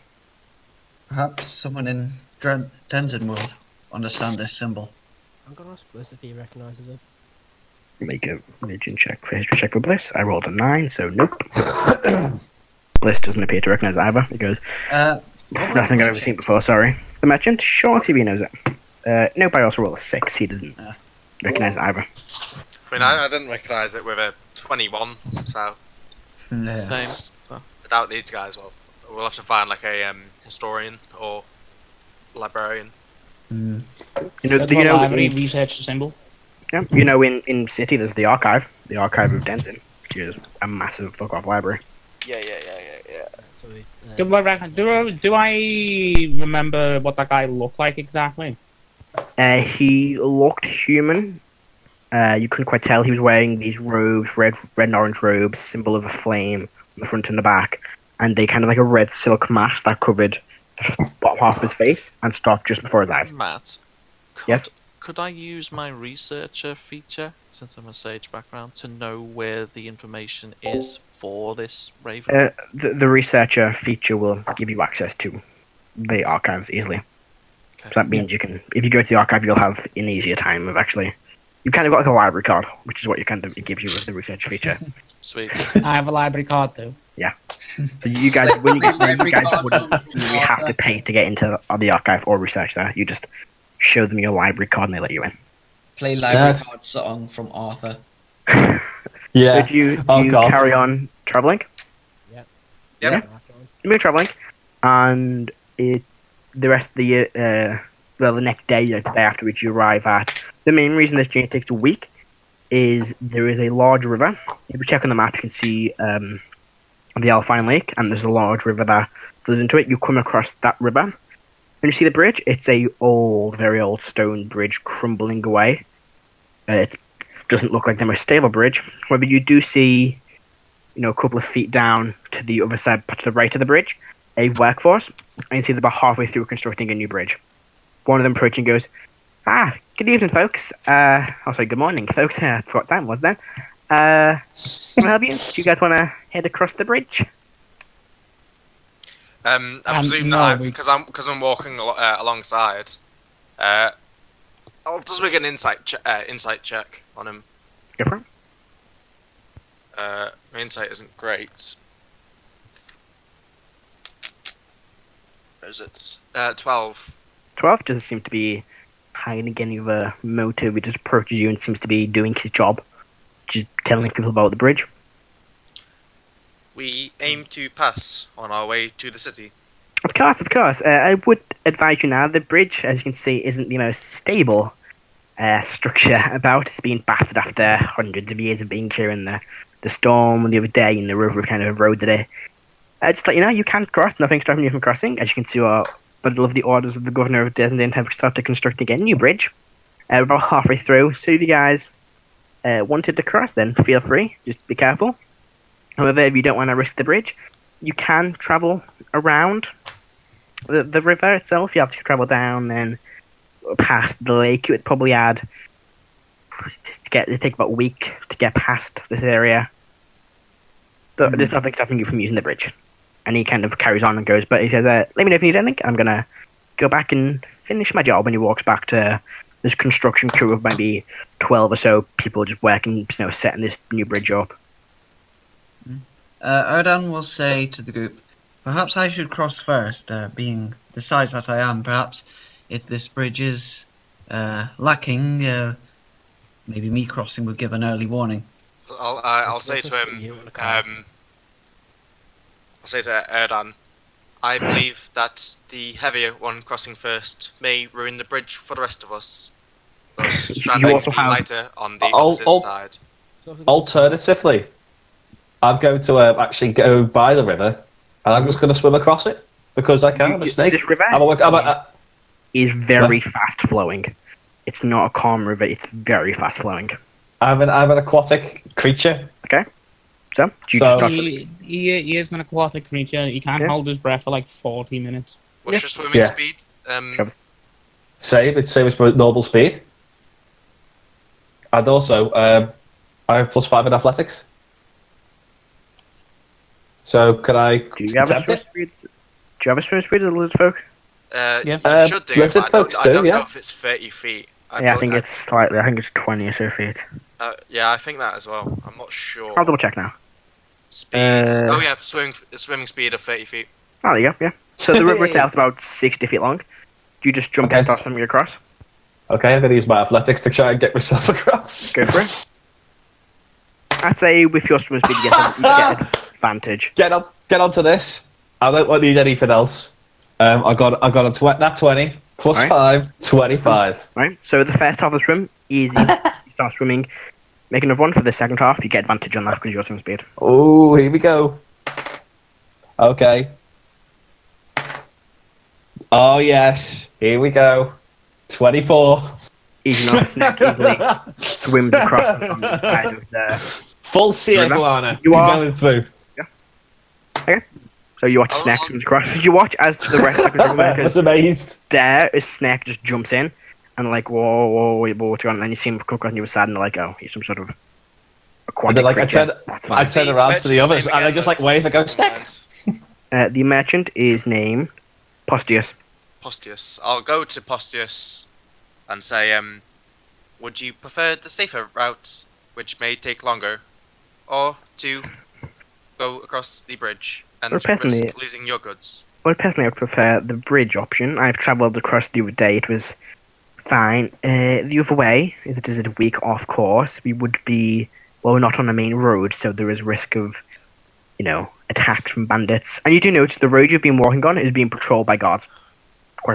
Perhaps someone in Denzin will understand this symbol. I'm going to ask Bliss if he recognises it. Make a religion check for history check for Bliss. I rolled a 9, so nope. Bliss doesn't appear to recognise it either. He goes, nothing I've ever seen before, sorry. The merchant? Sure, TV knows it. Nope, I also rolled a 6. He doesn't recognise it either. I mean, I didn't recognise it with a 21, so... Yeah. Same. Without these guys, we'll have to find like a historian or librarian. You library research the symbol. Yeah, in City there's the archive of Denzin, which is a massive fuck off library. Yeah. So Do I remember what that guy looked like exactly? He looked human. You couldn't quite tell. He was wearing these robes, red and orange robes, symbol of a flame on the front and the back, and they kind of like a red silk mask that covered the bottom half of his face and stopped just before his eyes. Matt, Yes? Could I use my researcher feature, since I'm a sage background, to know where the information is for this raven? The researcher feature will give you access to the archives easily. Okay. So that means you can, if you go to the archive, you'll have an easier time of actually. You kind of got like a library card, which is what it gives you with the research feature. Sweet. I have a library card too. Yeah. So you guys, when you get there, you guys wouldn't really have to pay to get into the archive or research there. You just show them your library card and they let you in. Play library card song from Arthur. Yeah. So do you carry on travelling? Yeah, Yeah. You've been traveling, and the rest of the year, the next day, the day after which you arrive at. The main reason this journey takes a week is there is a large river. If you check on the map, you can see the Alpine Lake, and there's a large river that flows into it. You come across that river. When you see the bridge, it's a very old stone bridge crumbling away. It doesn't look like the most stable bridge. However, you do see, a couple of feet down to the other side, to the right of the bridge, a workforce, and you see they're about halfway through constructing a new bridge. One of them approaching goes, good evening, folks. Sorry, good morning, folks. I forgot time was then. Can I help you? Do you guys want to head across the bridge? I presume no, because I'm walking alongside. I'll just make an insight check on him. Go for it. My insight isn't great. Where is it? 12. 12 doesn't seem to be hiding any of a motive. He just approaches you and seems to be doing his job, just telling people about the bridge. We aim to pass on our way to the city. Of course. I would advise you now, the bridge, as you can see, isn't the most stable structure about. It's been battered after hundreds of years of being here, and the storm the other day in the river kind of eroded it. Just to let you know, you can't cross, nothing's stopping you from crossing. As you can see, by the lovely orders of the governor of Denzin have started constructing a new bridge. We're about halfway through, so if you guys wanted to cross, then feel free, just be careful. However, if you don't want to risk the bridge, you can travel around the river itself. You have to travel down, then past the lake. It would probably it'd take about a week to get past this area. But there's nothing stopping you from using the bridge. And he kind of carries on and goes, but he says, let me know if you need anything. I'm going to go back and finish my job. And he walks back to this construction crew of maybe 12 or so people just working, setting this new bridge up. Erdan will say to the group, perhaps I should cross first, being the size that I am. Perhaps if this bridge is lacking, maybe me crossing would give an early warning. I'll say to him, I'll say to Erdan, I believe that the heavier one crossing first may ruin the bridge for the rest of us. You also have lighter on the opposite side. Alternatively, I'm going to actually go by the river, and I'm just going to swim across it because I can. I'm a snake. This river is very fast flowing. It's not a calm river. It's very fast flowing. I'm an aquatic creature. Okay. So, do you just start? He is an aquatic creature. He can't hold his breath for like 40 minutes. What's your swimming speed? Same as normal speed. And also, I have +5 in athletics. So, can I? Do you have a swim speed? Do you have a swim speed as a Lizardfolk? You should do. Lizardfolks I don't know if it's 30 feet. I think it's slightly. I think it's 20 or so feet. Yeah, I think that as well. I'm not sure. I'll double check now. Speed. Swimming speed of 30 feet. Oh, there you go. Yeah. So the river itself is about 60 feet long. Do you just jump and start swimming across? Okay, I'm going to use my athletics to try and get myself across. Go for it. I'd say with your swim speed, you get advantage. Get onto this. I don't need anything else. I got a 20 plus right. 5, 25. Right. So the first half of the swim, easy. You start swimming. Make another one for the second half. You get advantage on that because your swim speed. Oh, here we go. Okay. Oh yes, here we go. 24. Easy enough. Snek easily swims across on the side of the full sea iguana. You are going through. Yeah. Okay. So you watch Snek swims across. Did you watch as the rest of the I was amazed. There is Snek just jumps in and like whoa, wait, what's going on? And then you see him come across on the other side and they're like, oh, he's some sort of aquatic creature. I turn around to the others and I just like wave and go Snek. The merchant is named Postius. I'll go to Postius and say, would you prefer the safer route, which may take longer, or to go across the bridge and risk losing your goods? Well, personally, I would prefer the bridge option. I've travelled across the other day. It was fine. The other way is it is a week off course. We would be, well, we're not on the main road, so there is risk of, attacks from bandits. And you do notice the road you've been walking on is being patrolled by guards.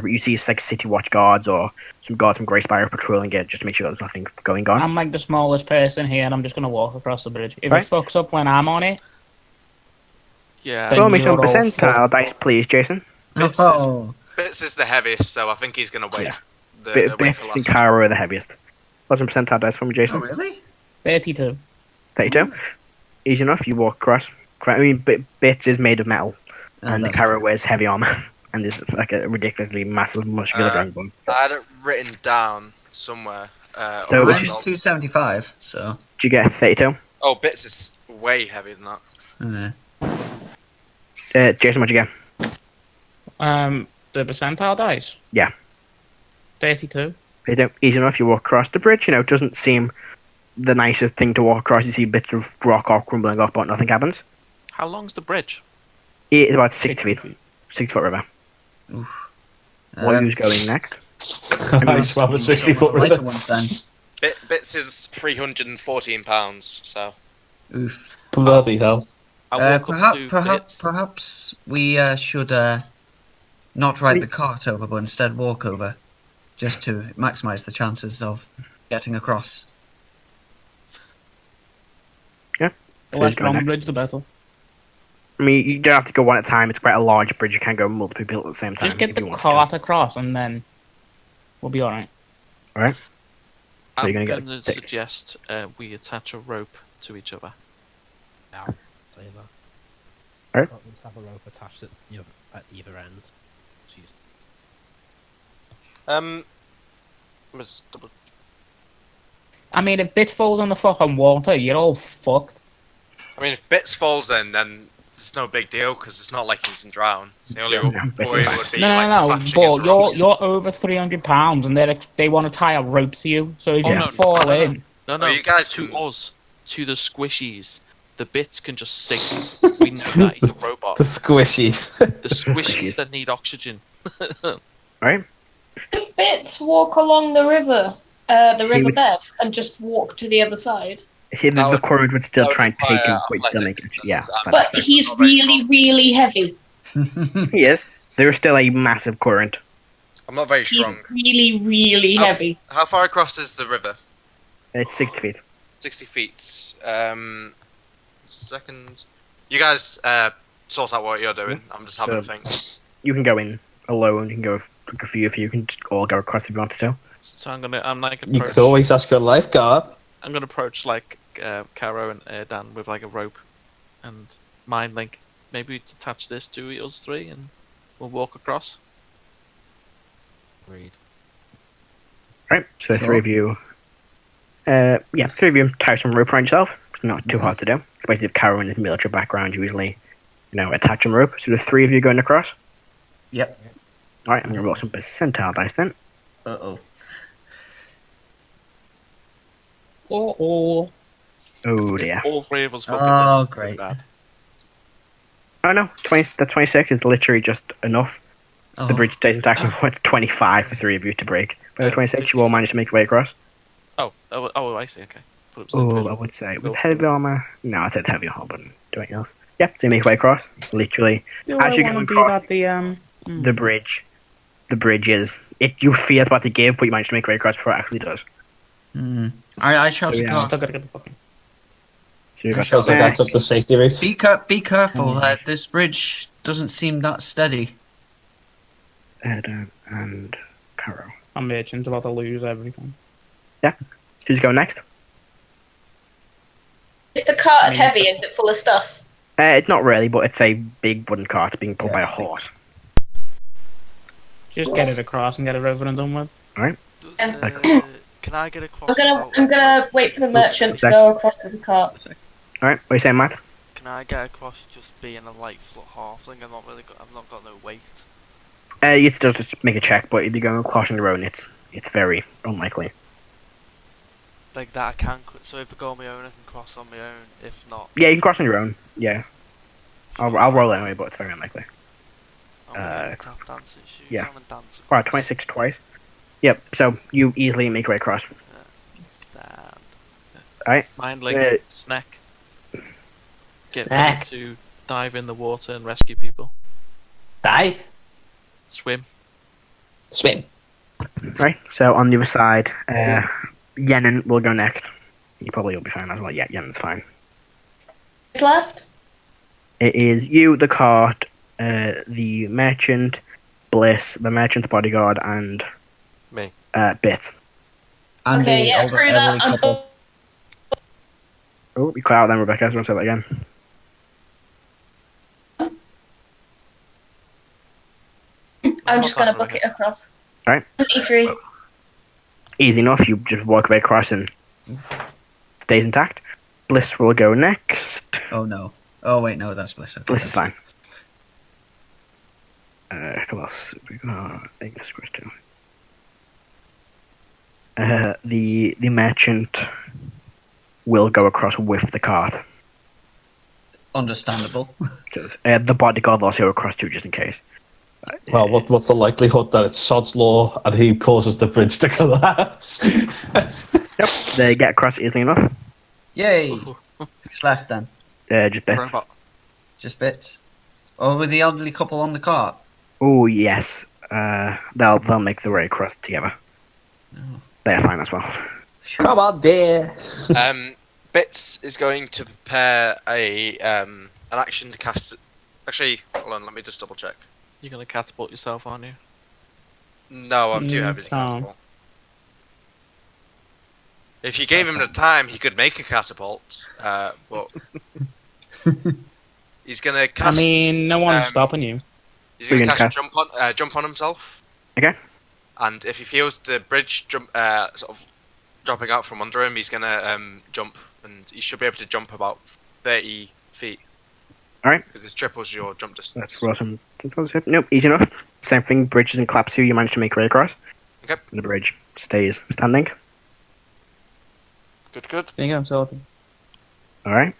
You see like city watch guards or some guards from Grey Spire patrolling it just to make sure there's nothing going on. I'm like the smallest person here, and I'm just going to walk across the bridge. If it fucks up when I'm on it, yeah. Roll me some percentile dice, please, Jason. Bits is the heaviest, so I think he's going to wait. Yeah. Bits and Karo are the heaviest. What's some percentile dice for me, Jason? Oh, really? 32. 32? Easy enough, you walk across. I mean, Bits is made of metal, and the Karo wears heavy armor, and this is like a ridiculously massive, muscular Dragonborn. I had it written down somewhere. So mine's 275, so... Did you get 32? Oh, Bits is way heavier than that. Jason, what'd you get? The percentile dice? Yeah. 32. Easy enough, you walk across the bridge. It doesn't seem the nicest thing to walk across. You see bits of rock all crumbling off, but nothing happens. How long's the bridge? It's about 60 feet. 6 foot river. Oof. Who's going next? I swam a 60-foot river. Ones, then. Bits is 314 pounds, so... Oof. Bloody hell. Perhaps we should not ride the cart over, but instead walk over, just to maximise the chances of getting across. Yeah. The less long bridge, the better. I mean, you don't have to go one at a time. It's quite a large bridge. You can go multiple people at the same time. Just get the cart across, and then we'll be alright. Alright. So I'm you're going to suggest we attach a rope to each other. I'll say that. Alright. Let's have a rope attached at either end. I mean, if Bits falls on the fucking water, you're all fucked. I mean, if Bits falls in, then it's no big deal, because it's not like he can drown. The only worry would be No, smashing but into rocks. you're over 300 pounds, and they want to tie a rope to you, so if you fall in... No, you guys to us, to the squishies. The Bits can just sink. We know that he's a robot. The squishies. The squishies that need oxygen. Right. Bits walk along the river, riverbed, and just walk to the other side. The quarry would still try and take him, but still make it. Yeah. But he's really, really heavy. He is. There is still a massive current. I'm not very He's strong. really, really heavy. How far across is the river? It's 60 feet. 60 feet. Second. You guys sort out what you're doing. I'm just having a think. You can go in alone. You can go with a few of you. You can just all go across if you wanted to. So I'm like You could always ask your lifeguard. I'm gonna approach like Karo and Erdan with like a rope and mind link. Maybe we attach this to us three and we'll walk across. Agreed. Right. So the three of you. Three of you tie some rope around yourself. It's not too hard to do. Basically, if Karo in his military background, you usually, attach some rope. So the three of you going across. Yep. All right. I'm gonna roll some percentile dice then. Uh-oh. Oh dear. All three of us. Oh, great. Bad. Oh no, 20. The 26 is literally just enough. Oh. The bridge stays intact. It's 25 for three of you to break. By the 26, you all managed to make your way across. Oh, I see. Okay. I would say with heavy armor. No, I said heavy armor, but doing else. Yeah, so you make your way across. Literally, as you go across the bridge, the bridge is. You feel it's about to give, but you manage to make your way across before it actually does. I shout across. So you've got So that's up the safety race. Be careful. This bridge doesn't seem that steady. Erdan and Karo. Our merchant's about to lose everything. Yeah. Who's going next? Is the cart heavy? Is it full of stuff? It's not really, but it's a big wooden cart being pulled by a horse. Just get it across and get it over and done with. Alright. Can I get across? I'm gonna wait for the merchant to go across with the cart. Alright, what are you saying, Matt? Can I get across just being a light foot halfling? I've not got no weight. You'd still just make a check, but if you're going across on your own, it's very unlikely. Like that I can. So if I go on my own, I can cross on my own. If not, yeah, you can cross on your own. Yeah, I'll roll anyway, but it's very unlikely. I'm tap dancing shoes. Yeah. I'm a dancer. Alright, 26 twice. Yep. So you easily make your way across. Sad. Alright. Mind like Snek. Get ready to dive in the water and rescue people. Dive? Swim. Swim. Right, so on the other side, Yenin will go next. You probably will be fine as well. Yeah, Yenin's fine. Who's left? It is you, the cart, the merchant, Bliss, the merchant's bodyguard, and Me. Bit. And Okay, the yeah, elder- screw elderly that. couple. Oh, you cut out then, Rebecca. I just want to say that again. I'm just going to book it across. Alright. E3. Easy enough. You just walk away across and stays intact. Bliss will go next. Oh no. Oh wait, no, that's Bliss. Okay. Bliss is fine. Who else? We got Igneous question. The merchant will go across with the cart. Understandable. Because the bodyguard will also go across too, just in case. Well, what's the likelihood that it's Sod's Law and he causes the bridge to collapse? Yep, they get across easily enough. Yay! Who's left then? Just bits. Just Bits. Or with the elderly couple on the cart? Oh yes, they'll make the way across together. Oh. They're fine as well. Come on, dear. Bits is going to prepare an action to cast. Actually, hold on. Let me just double check. You're gonna catapult yourself, aren't you? No, I'm too heavy to Tom. catapult. If you gave him the time, he could make a catapult. But he's gonna I cast. mean, no one's stopping you. He's So gonna you're gonna cast jump on himself. Okay. And if he feels the bridge sort of dropping out from under him, he's gonna jump, and he should be able to jump about 30 feet. Alright. Because it triples your jump distance. Let's roll some. Nope, easy enough. Same thing. Bridge doesn't collapse you manage to make your way across. Okay. And the bridge stays standing. Good. There you go, sorted. Alright.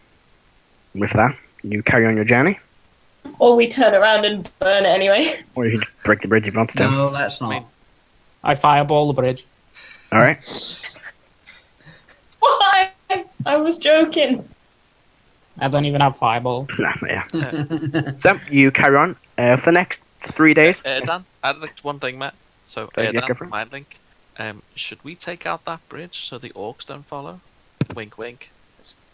With that, you carry on your journey. Or we turn around and burn it anyway. Or you can just break the bridge if you want to. No, let's not. I fireball the bridge. Alright. Why? I was joking. I don't even have fireball. Nah, yeah. So, you carry on for the next 3 days. Dan, I'd like one thing, Matt. So, Yeah, go Dan, for it. mind link. Should we take out that bridge so the orcs don't follow? Wink, wink.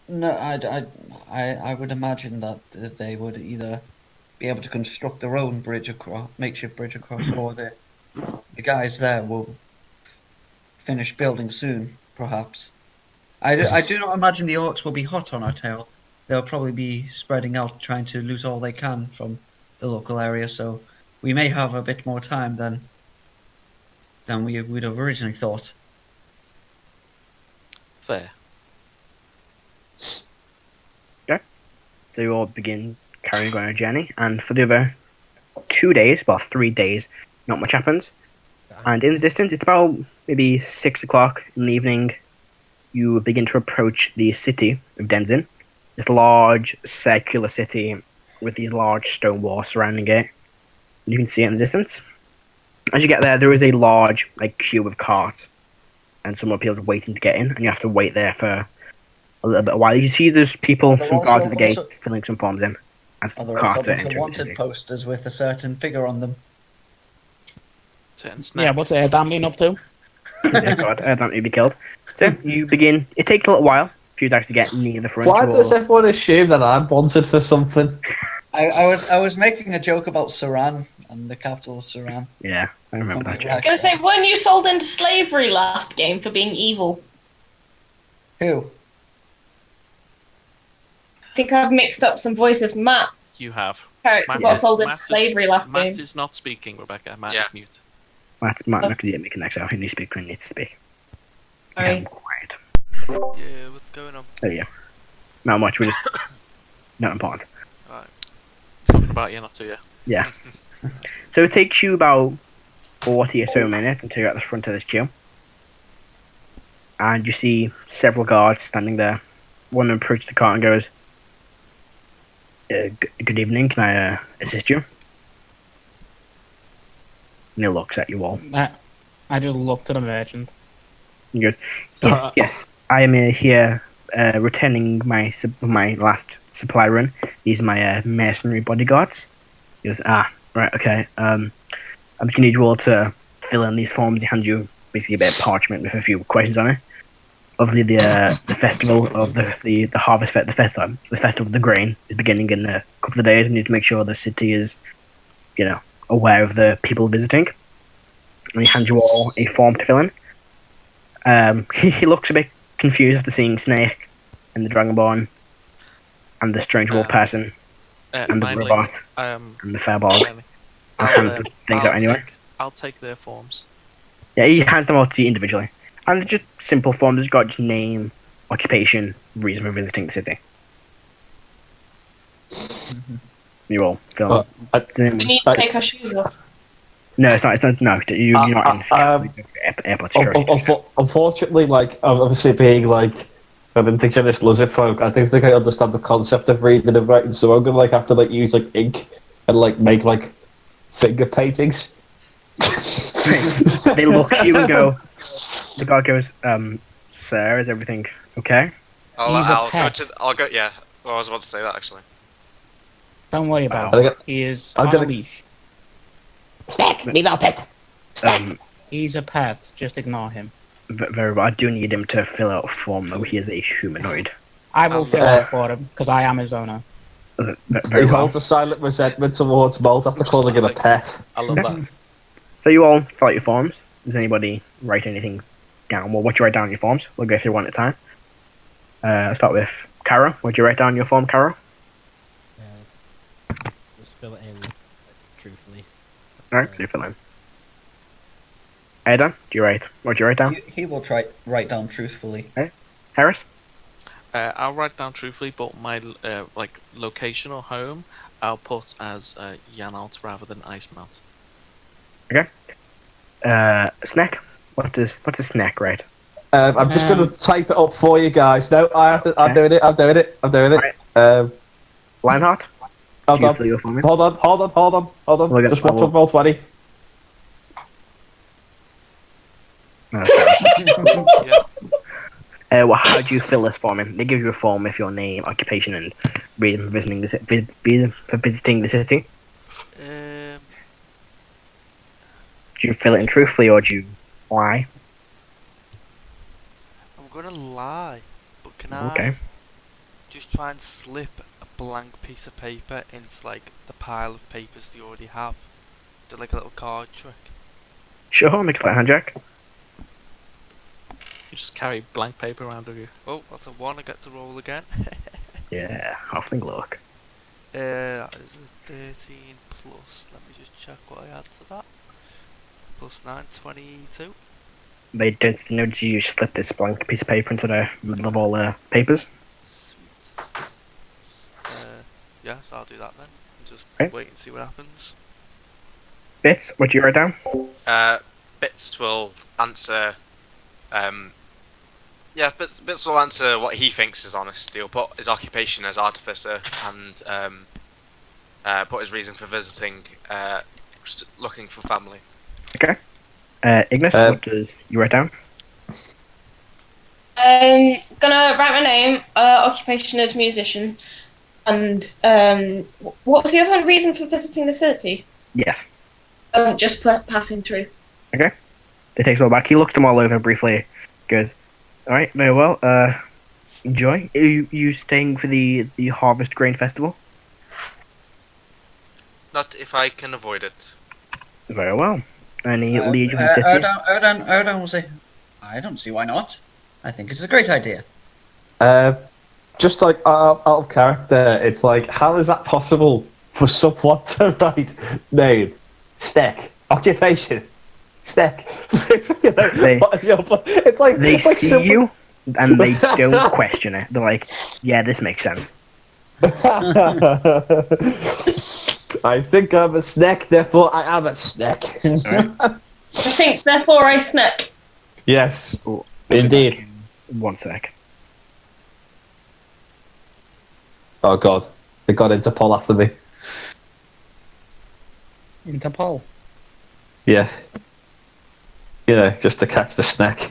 No, I would imagine that they would either be able to construct their own bridge across, makeshift bridge across, or the guys there will finish building soon, perhaps. I do not imagine the orcs will be hot on our tail. They'll probably be spreading out, trying to loot all they can from the local area, so we may have a bit more time than we'd have originally thought. Fair. So you all begin carrying on a journey, and for the other 2 days, well, 3 days, not much happens. And in the distance, it's about maybe 6 o'clock in the evening, you begin to approach the city of Denzin. This large circular city with these large stone walls surrounding it. You can see it in the distance. As you get there is a large queue of carts, and some more people waiting to get in, and you have to wait there for a little bit while. You see there's people, some guards at the gate, filling some forms in as Are the there carts are a couple entering of the wanted city. posters with a certain figure on them? Yeah, what's Erdan been up to? Yeah, God, Erdan will be killed. So you begin. It takes a little while for you to actually get near the front. Why or- does everyone assume that I'm wanted for something? I was making a joke about Saran and the capital of Saran. Yeah, I remember that. Okay. Joke. I was gonna say, weren't you sold into slavery last game for being evil? Who? I think I've mixed up some voices. Matt You have. character Matt got is- sold into Matt is- slavery last Matt game. is not speaking, Rebecca. Matt Yeah. is mute. That's Martin because he didn't make an next out. He needs to speak when he needs to speak. Sorry. Yeah, quiet. Yeah, what's going on? There you go. Not much. We're just not important. Alright. Talking about you, not to you. Yeah. So it takes you about 40 or so minutes until you're at the front of this queue. And you see several guards standing there. One of them approaches the cart and goes, good evening, can I assist you? And he looks at you all. I just looked at the merchant. He goes, yes, I am here returning my last supply run. These are my mercenary bodyguards. He goes, right, okay. I'm just gonna need you all to fill in these forms. He hands you basically a bit of parchment with a few questions on it. Obviously, the festival of the harvest the festival of the grain is beginning in a couple of days. We need to make sure the city is, aware of the people visiting. And he hands you all a form to fill in. He looks a bit confused after seeing Snek and the Dragonborn and the strange wolf person and the robot and the Firblog. And things out anyway. I'll take their forms. Yeah, he hands them all to you individually. And they're just simple forms. It's got just name, occupation, reason for visiting the city. You all fill in. We need to take our shoes off. No, it's not. No, you're not in airport security. Unfortunately, obviously being an indigenous Lizardfolk, I don't think I understand the concept of reading and writing, so I'm gonna have to use ink and make finger paintings. They look at you and go. The guard goes, "Sir, is everything okay?" I'll go. Yeah, well, I was about to say that actually. Don't worry about it. He is on a leash. Snek, be our pet. He's a pet. Just ignore him. Very well. I do need him to fill out a form, though. He is a humanoid. I will fill out for him because I am his owner. He holds a silent resentment towards Molt after calling him a pet. I love that. So you all fill out your forms. Does anybody write anything down? Well, what you write down in your forms? We'll go through one at a time. I'll start with Karo. What do you write down in your form, Karo? Just fill it in truthfully. Alright, so you fill in. Erdan, what do you write down? He will write down truthfully. Okay. Heris? I'll write down truthfully, but my location or home, I'll put as Yanalt rather than Icemelt. Okay. Snek? What does Snek write? I'm just going to type it up for you guys. No, I'm doing it. Right. Lionheart? Hold on. Just watch up Molt 20. How do you fill this form in? They give you a form with your name, occupation, and reason for visiting the city. Do you fill it in truthfully, or do you lie? I'm gonna lie, but can I just try and slip a blank piece of paper into the pile of papers they already have? Do a little card trick. Sure, make a sleight hand check. You just carry blank paper around with you. Oh, that's a 1. I get to roll again. Yeah, halfling luck. That is a 13 plus. Let me just check what I add to that. Plus 9, 22. They don't notice you slip this blank piece of paper into the middle of all the papers. Sweet. Yeah, so I'll do that then. And just wait and see what happens. Bits, what do you write down? Bits will answer. Bits will answer what he thinks is honest. He'll put his occupation as Artificer and put his reason for visiting, just looking for family. Okay. Igneous, what does you write down? Gonna write my name, occupation as musician, and what was the other one? Reason for visiting the city? Yes. Just passing through. Okay. It takes a while back. He looks them all over briefly. Goes, alright, very well. Enjoy. Are you staying for the Harvest Grain Festival? Not if I can avoid it. Very well. Any lead from the city? Erdan will say, I don't see why not. I think it's a great idea. Just out of character, it's how is that possible for someone to write name, Snek, occupation, Snek? They see simple. You and they don't question it. They're like, yeah, this makes sense. I think I'm a Snek, therefore I am a Snek. Right. I think, therefore I Snek. Yes, Ooh, indeed. 1 sec. Oh god, they got Interpol after me. Interpol? Yeah. Just to catch the Snek,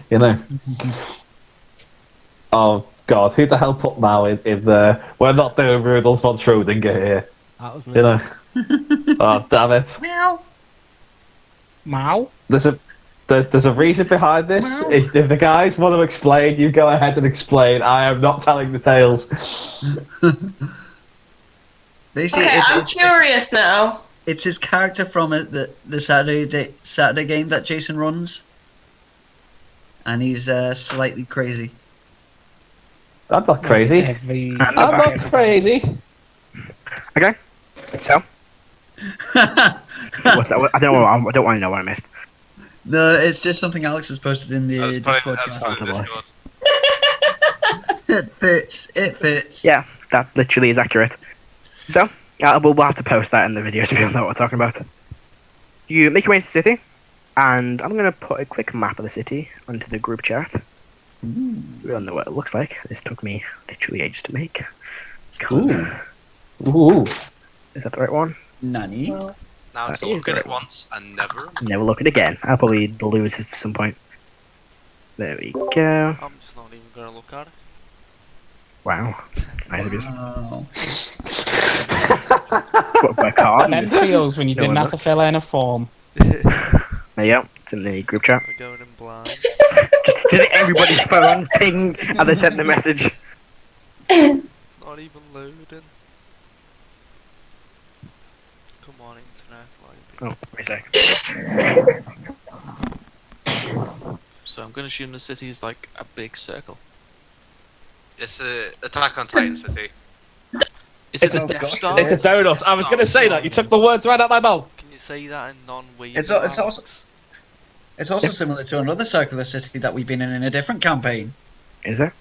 Oh God, who the hell put Mao in there? We're not doing Rudolph von Schrödinger here. That was me. You know? Oh, damn it. Mao? There's a reason behind this. If the guys want to explain, you go ahead and explain. I am not telling the tales. Basically, Okay, I'm curious now. It's his character from the Saturday game that Jason runs, and he's slightly crazy. I'm not crazy. I'm not crazy. Okay. So. What's that? I don't want to know what I missed. No, it's just something Alex has posted in the Discord chat. It fits. It fits. Yeah, that literally is accurate. So, we'll have to post that in the video so people know what we're talking about. You make your way into the city, and I'm going to put a quick map of the city onto the group chat. We don't know what it looks like. This took me literally ages to make. Cool. Ooh. Is that the right one? Nani? Now to look at it once and never look at it again. I'll probably lose it at some point. There we go. I'm just not even gonna look at it. Wow. Nice of you. That feels when you didn't have to fill in a form. There you go. It's in the group chat. We're going in blind. Just everybody's phones ping and they sent the message. It's not even loading. Come on, internet. Oh, wait a sec. So I'm going to assume the city is like a big circle. It's a Attack on Titan city. Is it a Death Star? It's a donut. I was going to say that. You took the words right out my mouth. Can you say that in non-weeb? It's also similar to another circular city that we've been in a different campaign. Is it?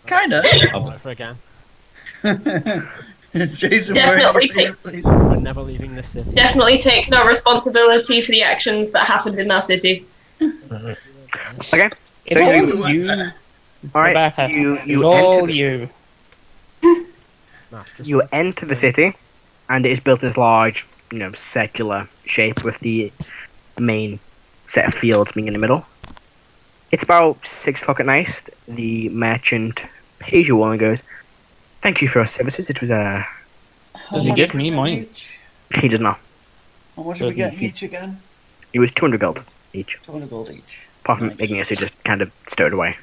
Kinda. I'll for again. Jason, we're never leaving the city. Definitely take no responsibility for the actions that happened in that city. Okay. So you alright, Rebecca, you enter the city, and it is built in this large, circular shape with the main set of fields being in the middle. It's about 6 o'clock at night. The merchant pays you all and goes, "Thank you for your services. It was Does he give me money? He does not. How much are we getting each again? It was 200 gold each. 200 gold each. Apart from Igneous, who just kind of stowed away.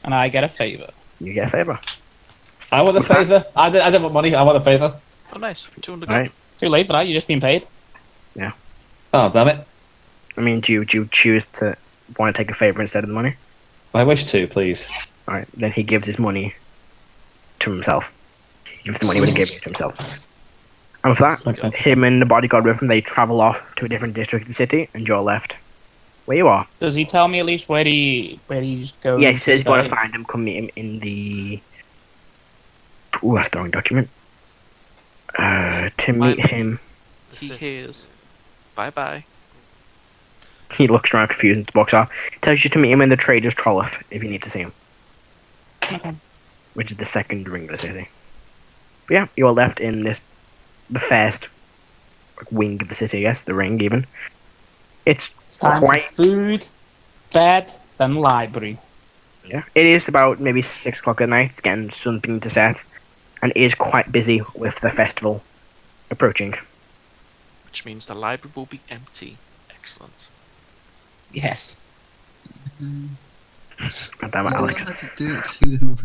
And I get a favour. You get a favour. I want a favour. I don't want money. I want a favour. Oh, nice. 200 gold. Alright. Too late for that. You've just been paid. Yeah. Oh, damn it. I mean, do you choose to want to take a favour instead of the money? I wish to, please. Alright, then he gives his money to himself. He gives the money when he gave it to himself. And with that, him and the bodyguard with him, they travel off to a different district of the city, and you're left where you are. Does he tell me at least where he's going? Yeah, he says you want to find him, come meet him in the... Ooh, that's the wrong document. To meet him... He hears. Bye-bye. He looks around confused and walks off. Tells you to meet him in the Trader's Trollop if you need to see him. Okay. Which is the second ring of the city. But yeah, you are left in the first wing of the city, yes, the ring even. It's time quite... for food, bed, then library. Yeah, it is about maybe 6 o'clock at night, it's getting something to set, and it is quite busy with the festival approaching. Which means the library will be empty. Excellent. Yes. God damn it, Alex. I had to do it to them.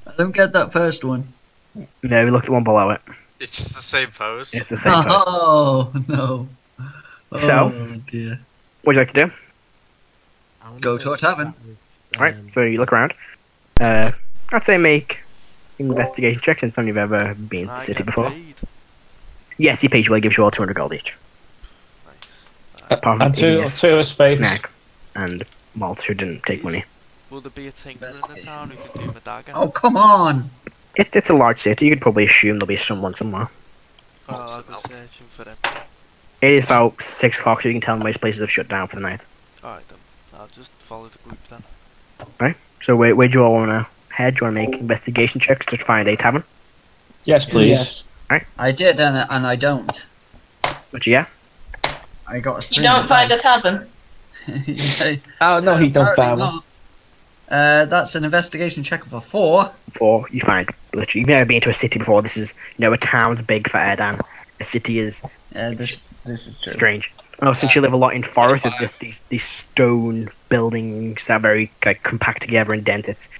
I don't get that first one. No, we looked at one below it. It's just the same pose. It's the same pose. Oh, no. So, dear. what would you like to do? Go to a tavern. Alright, so you look around. I'd say make investigation checks since you've ever been to the city before. Paid. Yes, he pays you, well, he gives you all 200 gold each. Apart from And two Igneous, of space. Snek, and Molt, who didn't take money. Will there be a tinker in the town who can do my dagger? Oh, come on! It's a large city, you could probably assume there'll be someone somewhere. Oh, I'll go searching for them. It is about 6 o'clock, so you can tell most places have shut down for the night. Alright then, I'll just follow the group then. Right, so where do you all want to head? Do you want to make investigation checks to find a tavern? Yes, please. Yes. I did, and I don't. What you get? I got a You don't find a tavern. Yeah, Oh, no, he don't apparently find one. not. That's an investigation check of a 4. Before you find, literally, you've never been to a city before. This is, a town's big for Erdan. A city is This is true. strange. Oh, since you live a lot in forest, with just these stone buildings that are very compact together and dense, it's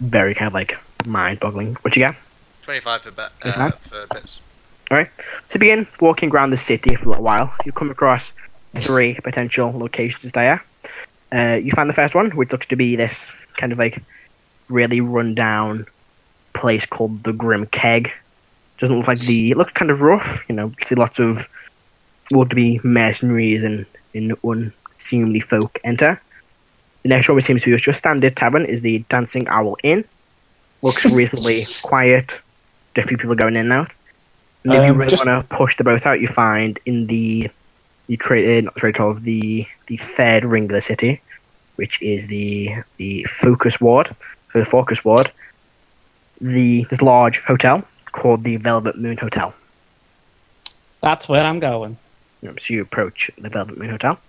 very kind of mind-boggling. What you got? 25 for bits. Alright, to begin walking around the city for a little while, you come across 3 potential locations there. You find the first one, which looks to be this kind of really run-down place called the Grim Keg. Doesn't look it looks kind of rough, see lots of would-be mercenaries and unseemly folk enter. The next one, which seems to be just standard tavern, is the Dancing Owl Inn. Looks reasonably quiet, just a few people going in and out. And if you really want to push the boat out, you find in the third ring of the city, which is the focus ward. So the focus ward, this large hotel called the Velvet Moon Hotel. That's where I'm going. So you approach the Velvet Moon Hotel.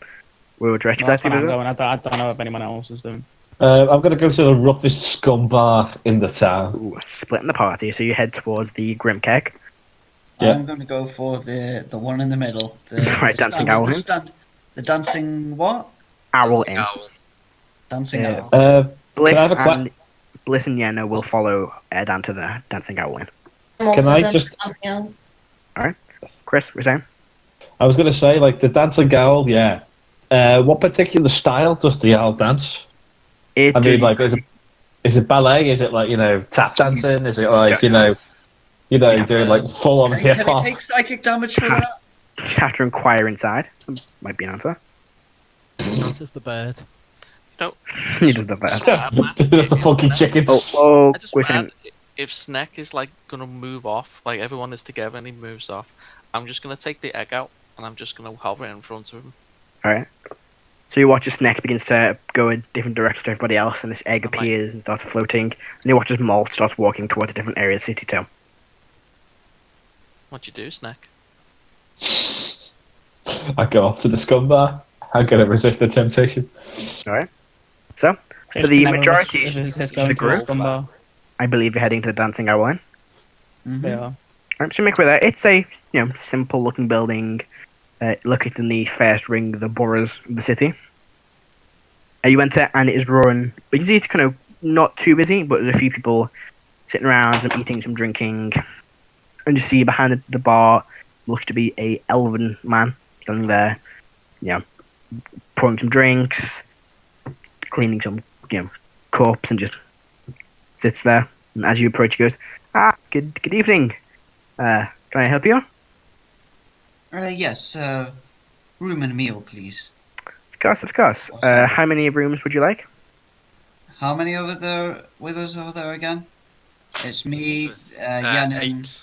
We'll direct you That's back where to I'm going. I don't know if anyone else is doing. I'm going to go to the roughest scum bar in the town. Splitting the party, so you head towards the Grim Keg. Yeah. I'm going to go for the one in the middle. Right, Dancing Owl Inn. The dancing what? Owl Inn. Dancing Yeah. Owl. Bliss Can I have a and Yenna will follow Erdan to the Dancing Owl Inn. Can I just... Alright. Chris, we're saying? I was going to say, the dancing owl, yeah. What particular style does the owl dance? Is it ballet? Is it tap dancing? Is it doing full on hip Can hop? it take psychic damage for that? Chat to inquire inside. Might be an answer. Dances the bird. He does the best. That's the fucking chicken. Oh, we're saying. If Snek is gonna move off, everyone is together and he moves off, I'm just gonna take the egg out and I'm just gonna hover in front of him. Alright. So you watch as Snek begins to go in different directions to everybody else, and this egg appears and starts floating. And you watch as Molt starts walking towards a different area of the city too. What you do, Snek? I go off to the scum bar. I'm gonna resist the temptation. Alright. So, for the majority of the group, I believe you're heading to the Dancing Owl Inn. Mm-hmm. Yeah. Alright, so make way there. It's a simple looking building. Located in the first ring of the boroughs of the city. You enter and it is run, but you see it's kind of not too busy, but there's a few people sitting around, some eating, some drinking, and you see behind the bar looks to be a elven man standing there, pouring some drinks, cleaning some cups, and just sits there. And as you approach, he goes, good evening. Can I help you? Yes, room and meal, please. Of course. How many rooms would you like? How many over there with us over there again? It's me, Yen, and...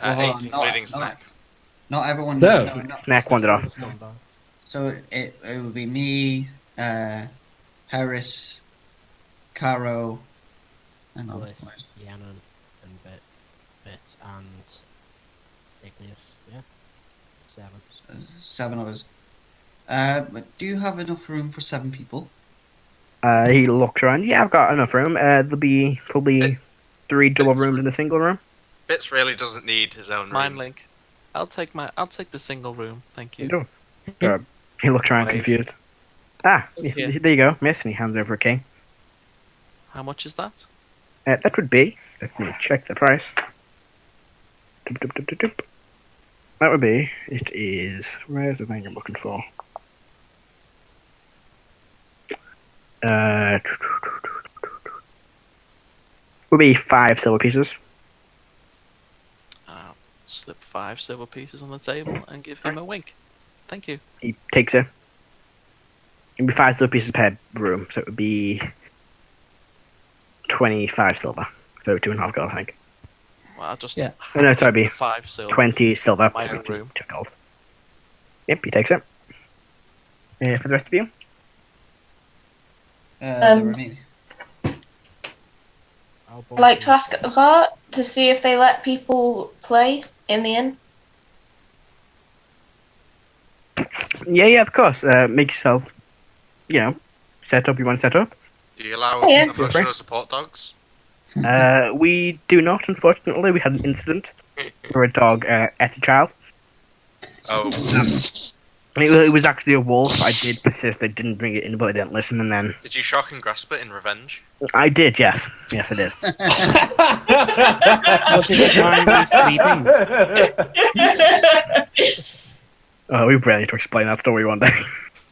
8. 8, including Snek. Not everyone's... No. Snek wandered off. So it would be me, Heris, Karo, Bliss, Yannon, and Bit, and Igneous, yeah? 7. 7 of us. But do you have enough room for 7 people? He looks around. Yeah, I've got enough room. There'll be probably 3 double rooms in a single room. Bits really doesn't need his own room. Mine link. I'll take the single room, thank you. He looks around confused. There you go, miss, and he hands over a key. How much is that? That would be, let me check the price. That would be, it is, where's the thing I'm looking for? Would be 5 silver pieces. I'll slip 5 silver pieces on the table and give him a wink. Thank you. He takes it. It'd be 5 silver pieces per room, so it would be 25 silver. So 2.5 gold, I think. Well, I'll just... Yeah. Oh, no, sorry, it'd be 5 silver. 20 silver. My So own room. 2 gold. Yep, he takes it. For the rest of you? The remaining. I'd like to ask at the bar to see if they let people play in the inn. Yeah, of course. Make yourself, set up you want to set up. Do you allow Yeah. emotional support dogs? We do not, unfortunately. We had an incident where a dog ate a child. Oh, It was actually a wolf. I did persist. I didn't bring it in, but I didn't listen, and then... did you shock and grasp it in revenge? I did, yes. Yes, I did. Was it apparently sleeping? Oh, we really need to explain that story one day.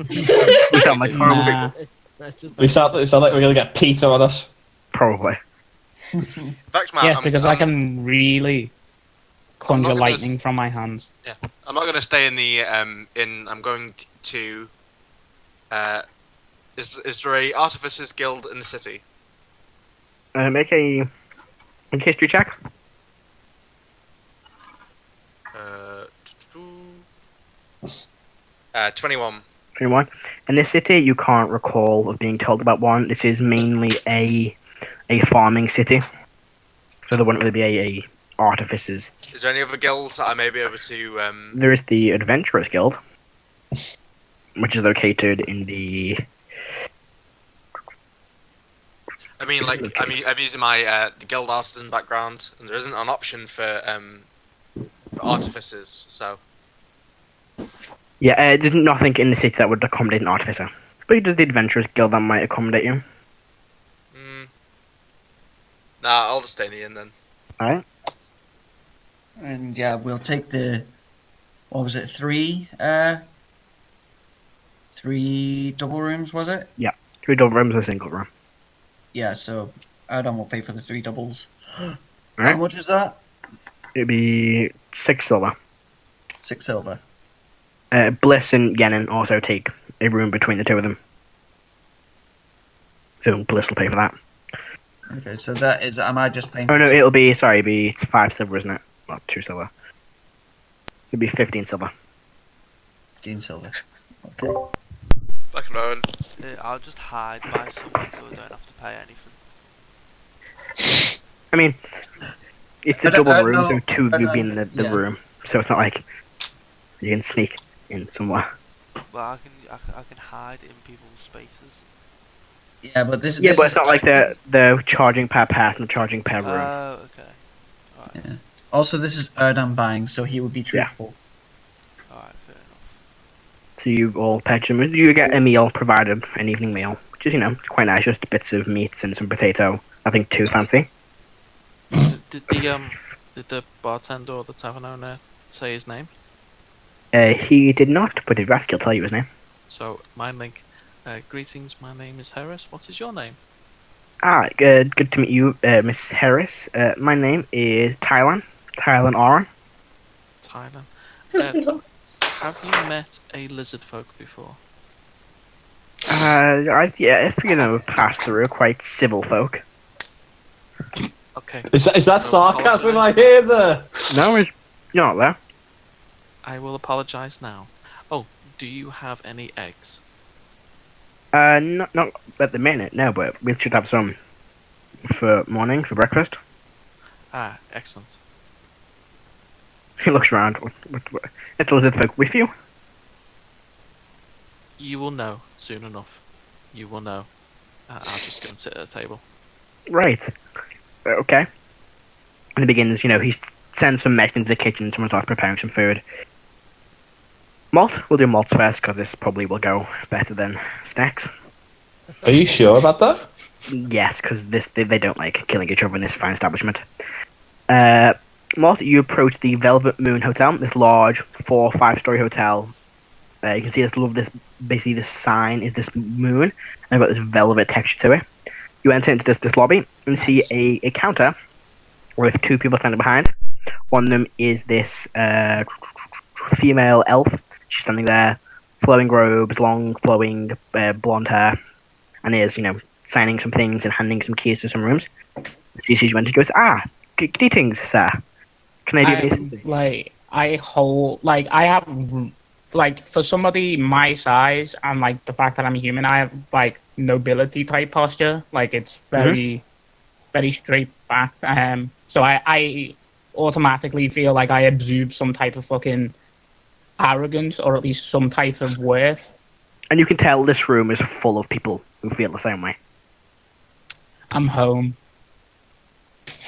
We sound like horrible Nah. people. We sound like we're gonna get Peter on us. Probably. In fact, Matt, Yes, because I can really conjure not gonna lightning from my hands. I'm not going to stay in the I'm going to. Is there a Artificers Guild in the city? Make a history check. 21. 21. In this city, you can't recall of being told about one. This is mainly a farming city, so there wouldn't really be a artificers. Is there any other guilds that I may be able to? There is the Adventurers Guild, which is located in the. I mean, like I'm using my the guild artisan background, and there isn't an option for artificers. So Yeah, there's nothing in the city that would accommodate an artificer. But you do the Adventurers Guild that might accommodate you. nah, I'll just stay in the inn then. Alright. And yeah, we'll take the, what was it, three double rooms, was it? 3 double rooms and a single room. Yeah, so Erdan will pay for the 3 doubles. Alright. How much is that? It'd be 6 silver. 6 silver. Bliss and Yenin also take a room between the two of them. So Bliss will pay for that. Okay, so that is, am I just paying? Oh no, it's 5 silver, isn't it? Not 2 silver. It'd be 15 silver. 15 silver. Okay. Back in Rowan. I'll just hide by someone so I don't have to pay anything. I mean, it's a I don't- double I room, don't- so 2 of I you don't- be in the yeah. room. So it's not like you can sneak in somewhere. Well, I can hide in people's spaces. Yeah, but this. Yeah, this but is it's not like they're charging per pass and charging per room. Oh, okay. Alright. Yeah. Also, this is Erdan buying, so he would be truthful. Alright, fair enough. So you all purchase them. You get a meal provided, an evening meal, which is, quite nice. Just bits of meats and some potato. Nothing too fancy. Did the bartender or the tavern owner say his name? He did not, but if you ask, he'll tell you his name. So, mind link. Greetings, my name is Heris. What is your name? Good to meet you, Miss Harris. My name is Tylan Aron. Tyler. Have you met a Lizardfolk before? If passed through, quite civil folk. Okay. Is that sarcasm I hear there? No, you're not there. I will apologize now. Oh, do you have any eggs? Not at the minute, no, but we should have some for morning, for breakfast. Ah, excellent. He looks around. What, is the lizard folk with you? You will know soon enough. You will know. I'll just go and sit at a table. Right. Okay. And he begins, he sends some mess into the kitchen, someone starts preparing some food. Malt? We'll do malts first, because this probably will go better than snacks. Are you sure about that? Yes, because they don't like killing each other in this fine establishment. Malt, you approach the Velvet Moon Hotel, this large 4- or 5-story hotel. You can see basically this sign is this moon, and got this velvet texture to it. You enter into this lobby and see a counter with 2 people standing behind. One of them is this female elf. She's standing there, flowing robes, long flowing blonde hair, and is, signing some things and handing some keys to some rooms. She sees you and she goes, greetings, sir. Can I do any assistance? I have, for somebody my size and, the fact that I'm a human, I have, nobility type posture. It's very, very straight back. So I automatically feel like I exude some type of fucking arrogance, or at least some type of worth. And you can tell this room is full of people who feel the same way. I'm home.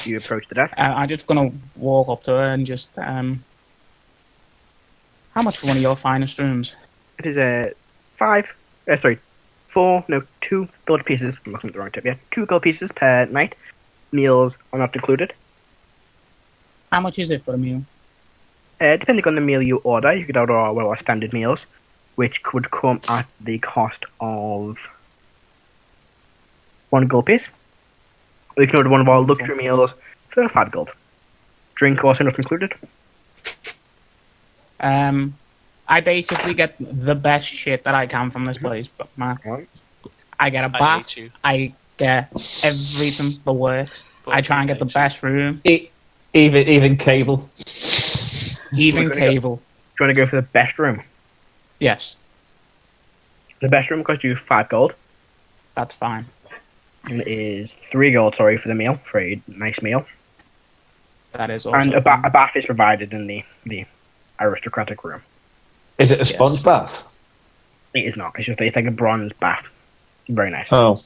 You approach the desk. I'm just gonna walk up to her and just how much for one of your finest rooms? It is two gold pieces. I'm looking at the wrong tip. Yeah, 2 gold pieces per night. Meals are not included. How much is it for a meal? Depending on the meal you order, you could order our standard meals, which could come at the cost of 1 gold piece. Or you can order one of our luxury meals for 5 gold. Drink also not included. I basically get the best shit that I can from this place, but man, I get a bath. I get everything that works. I try and get the best room. Even cable. Even cable. Do you want to go for the best room? Yes. The best room costs you 5 gold. That's fine. And it is 3 gold, for the meal, for a nice meal. That is also and a bath is provided in the aristocratic room. Is it a sponge bath? It is not. It's like a bronze bath. Very nice. Oh.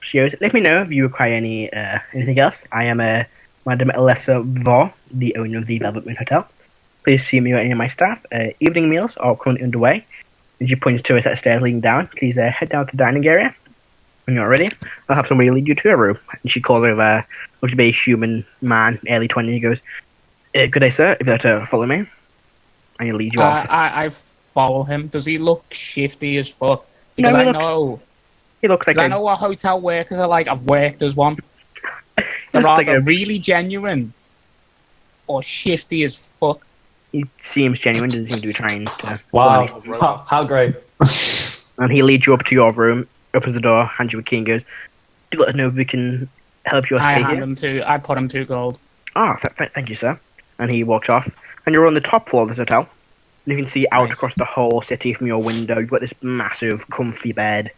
She goes, let me know if you require anything else. I am Madame Alessa Vaux, the owner of the Velvet Moon Hotel. Please see me or any of my staff. Evening meals are currently underway. And she points to a set of stairs leading down. Please head down to the dining area. When you're ready, I'll have somebody lead you to a room. And she calls over, looks to be a human man, early 20s. He goes, good day, sir. If you'd like to follow me. And he leads you off. I follow him. Does he look shifty as fuck? Because he looks like I know what hotel workers are like. I've worked as one. They're either really genuine or shifty as fuck. He seems genuine. Doesn't seem to be trying to. Wow! How great! And he leads you up to your room, opens the door, hands you a key, and goes, "Do let us know if we can help you stay here." I put him 2 gold. Thank you, sir. And he walks off. And you're on the top floor of this hotel. And you can see out across the whole city from your window. You've got this massive, comfy bed,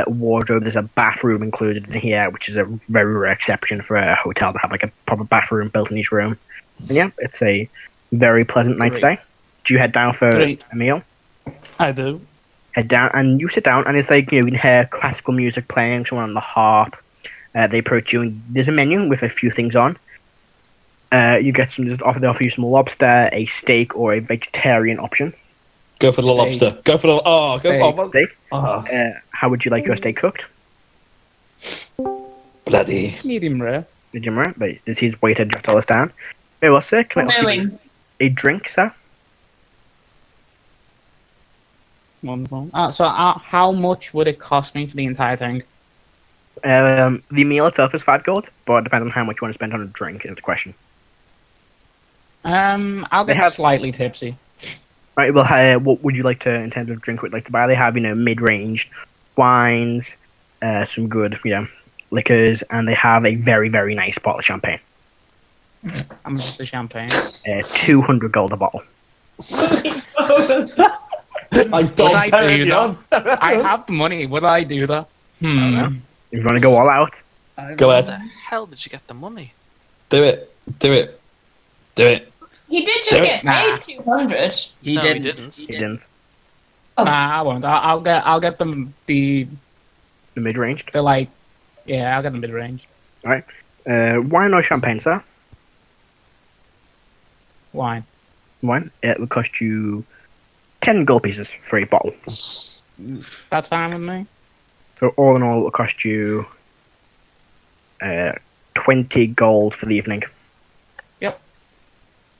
wardrobe. There's a bathroom included in here, which is a very rare exception for a hotel to have like a proper bathroom built in each room. And yeah, it's a very pleasant night's stay. Do you head down for a meal? I do. Head down, and you sit down, and it's like, you can hear classical music playing, someone on the harp. They approach you, and there's a menu with a few things on. You get they offer you some lobster, a steak, or a vegetarian option. Go for the lobster. Go for the steak. How would you like your steak cooked? Bloody medium rare. Medium rare. This is waiter jot all this down. Very well, sir. Can I offer you a drink, sir? Wonderful. So how much would it cost me for the entire thing? The meal itself is 5 gold, but it depends on how much you want to spend on a drink is the question. I'll get slightly tipsy. Right, well, what would you like to, in terms of drink, would you like to buy? They have, mid-ranged wines, some good, liquors, and they have a very, very nice bottle of champagne. How much is the champagne? 200 gold a bottle. I have the money. Would I do that? If you want to go all out, go ahead. Where the hell did you get the money? Do it. He did just get paid 200. He didn't. He didn't. Oh. Nah, I won't. I'll get them the mid-range. They're like, yeah, I'll get the mid-range. All right. Wine or champagne, sir? Wine. It would cost you 10 gold pieces for a bottle. That's fine with me. So all in all, it will cost you 20 gold for the evening. Yep.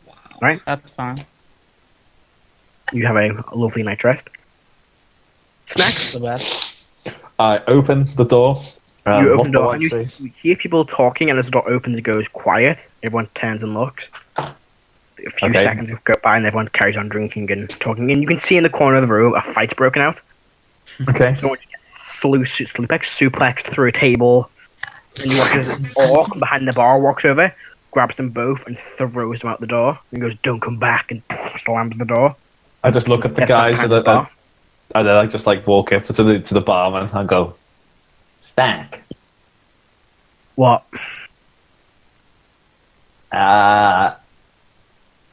Wow. Right? That's fine. You have a lovely night rest. Snek? The best. I open the door. You open the door and you hear people talking, and as the door opens, it goes quiet. Everyone turns and looks. A few seconds go by, and everyone carries on drinking and talking. And you can see in the corner of the room a fight's broken out. Okay. Someone gets suplexed through a table, and you watch as an orc behind the bar walks over, grabs them both, and throws them out the door. And goes, "Don't come back!" and slams the door. I just look at the guys and then I just walk up to the barman and go, "Stack." What?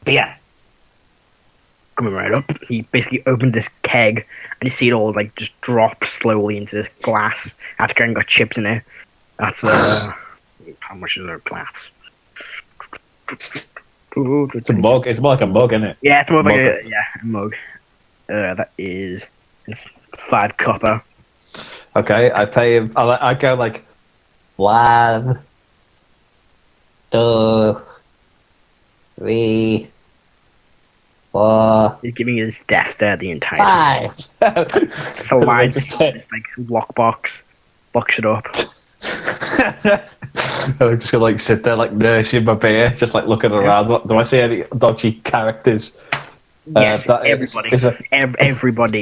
Beer. coming right up. He basically opens this keg, and you see it all like just drop slowly into this glass. That's kind of got chips in it. That's how much is a glass? It's a mug. It's more like a mug, isn't it? Yeah, it's more like a mug. That is 5 copper. Okay, I pay him. I go like 1, 2, 3, 4. He's giving his death stare the entire time. 5. Slides into this like lockbox, box it up. I'm just gonna like sit there like nursing my beer, just like looking around. Do I see any dodgy characters? Yes, everybody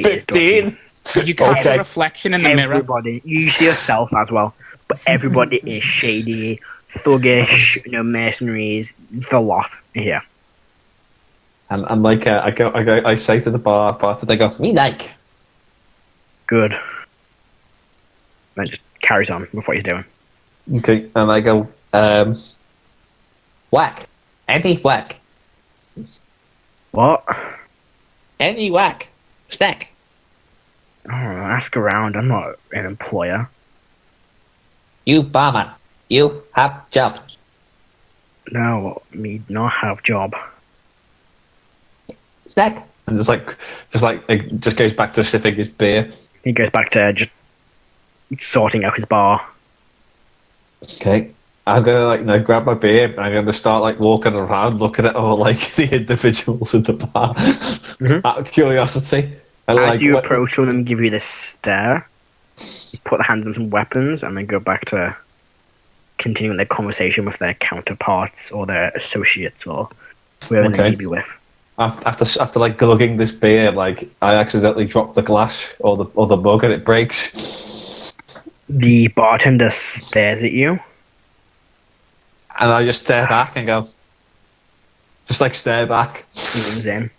is dodgy. You can't have a reflection in the mirror. Everybody, you see yourself as well, but everybody is shady, thuggish, mercenaries, the lot here. And I'm like, I say to the bartender, they go, me like. Good. Then just carries on with what he's doing. Okay, and I go, whack. Any whack. What? Any whack. Snek. Oh, ask around. I'm not an employer. You barman. You have job. No, me not have job. Snek. And it just goes back to sipping his beer. He goes back to just sorting out his bar. Okay. I'm gonna grab my beer and I'm gonna start walking around looking at all the individuals in the bar out of curiosity. And, as you approach them and give you this stare, you put the hands on some weapons and then go back to continuing their conversation with their counterparts or their associates or whoever they may be with. After glugging this beer, I accidentally drop the glass or the mug and it breaks. The bartender stares at you. And I just stare back and go, stare back. He leans in.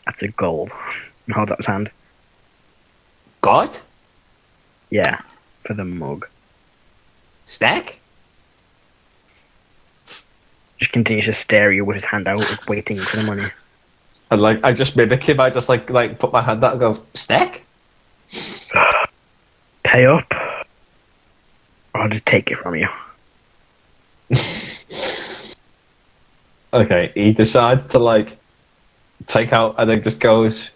That's a gold. And holds up his hand. God? Yeah, for the mug. Snek? Just continues to stare at you with his hand out, waiting for the money. And I just mimic him. I just put my hand out and go, Snek? Pay up, or I'll just take it from you. Okay, he decides to take out and then just goes,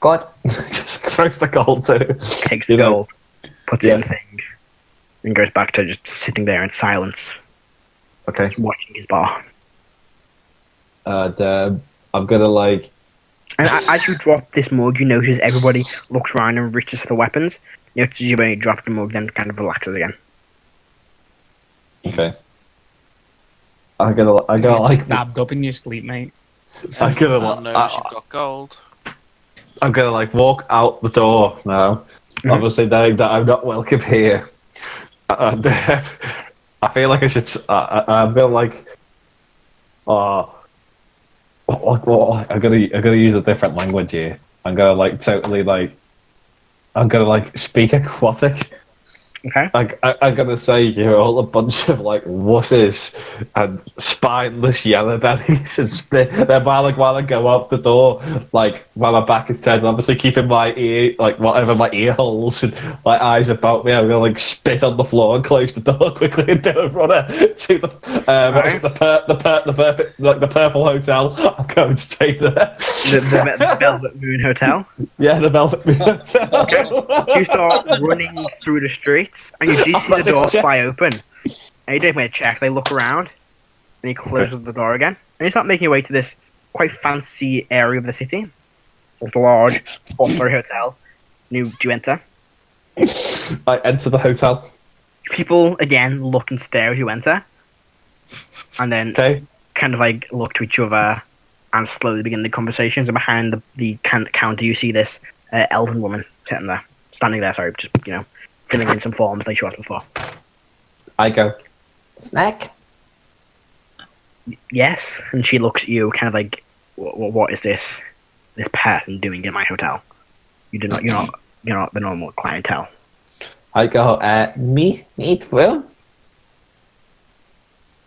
God, just throws the gold to takes the gold, puts it in the thing, and goes back to just sitting there in silence. Okay, just watching his bar. And I'm gonna And as you drop this mug, you notice everybody looks around and reaches for the weapons. You notice you only drop the mug, then kind of relaxes again. Okay. I gotta stabbed up in your sleep, mate. I gotta notice you've got gold. I'm gonna walk out the door now. Obviously knowing that I'm not welcome here. And I feel like I should. I'm gonna I'm gonna use a different language here. I'm gonna I'm gonna speak aquatic. Okay. I'm gonna say you're all a bunch of wusses and spineless yellow bellies and spit. Then while I go out the door, while my back is turned, obviously keeping my ear whatever my ear holes and my eyes about me, I'm gonna spit on the floor and close the door quickly and do a runner to the the purple hotel. I'm going straight there. The Velvet Moon Hotel. Yeah, the Velvet Moon Hotel. Okay. You start running through the streets, and you do see the door fly open. And you don't make a check. They look around, and he closes the door again. And you start making your way to this quite fancy area of the city. It's a large, four-story hotel. Do you enter? I enter the hotel. People again look and stare as you enter, and then kind of look to each other and slowly begin the conversations. And behind the counter, you see this elven woman standing there. Sorry, just filling in some forms like she was before. I go, Snek? Yes, and she looks at you, kind of what is this person doing in my hotel? You're not the normal clientele. I go, me too?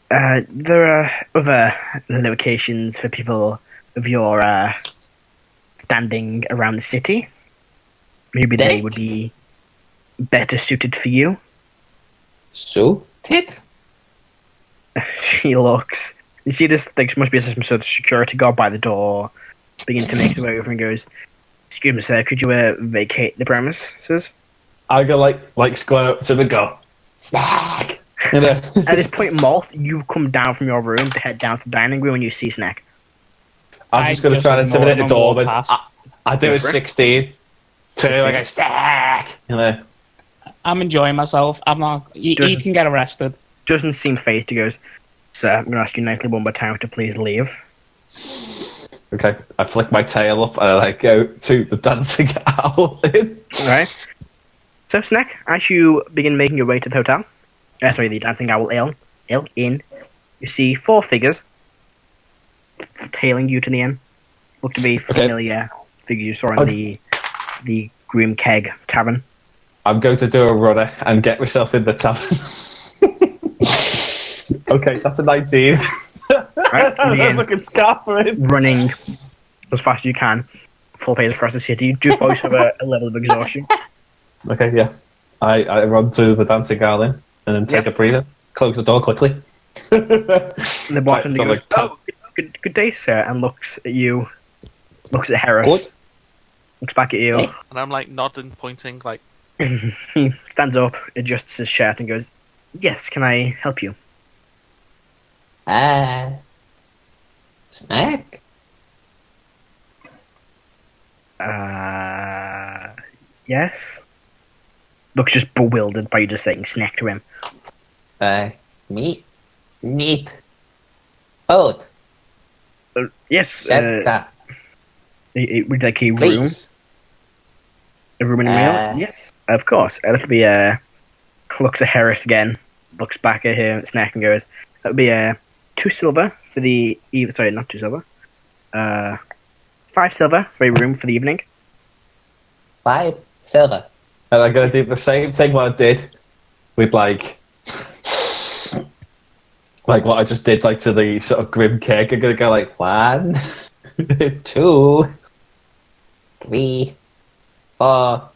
There are other locations for people of your standing around the city. Maybe they would be better suited for you. Suited? She looks. You see this, like, must be some sort of security guard by the door, begin to make the way over and goes, "Excuse me, sir, could you vacate the premises?" I go like square up to the go. Snek! You know? At this point, Molt, you come down from your room to head down to the dining room and you see Snek. I'm just going to try and intimidate the doorman. I do a 16. To like a Snek! You know? I'm enjoying myself. I'm not. He can get arrested. Doesn't seem phased. He goes, "Sir, I'm going to ask you nicely one more time to please leave." Okay, I flick my tail up and I go to the dancing owl. Alright. So, Snek, as you begin making your way to the hotel, the dancing owl inn, you see 4 figures tailing you to the inn. Look to be familiar figures you saw in the Grim Keg Tavern. I'm going to do a runner and get myself in the tavern. Okay, that's a 19. Right, I'm looking scattering. Running as fast as you can, full pace across the city. You do both have a level of exhaustion. Okay, yeah. I run to the dancing garden and then take a breather, close the door quickly. The bartender goes, "Oh, good day, sir," and looks at you, looks at Heris, Good. looks back at you. And I'm like nodding, pointing, like. He stands up, adjusts his shirt, and goes, "Yes, can I help you?" Snek? Yes. Looks just bewildered by you just saying Snek to him. Neat. Old. Yes. Would Would like a room? please. A room in the meal? Yes, of course. That'll be looks at Heris again, looks back at him, Snek, and goes, "That'll be 2 silver for the sorry, not 2 silver. 5 silver for a room for the evening." 5 silver. And I'm going to do the same thing what I did with like what I just did like to the sort of grim keg. I'm going to go like 1, 2, 3, 4,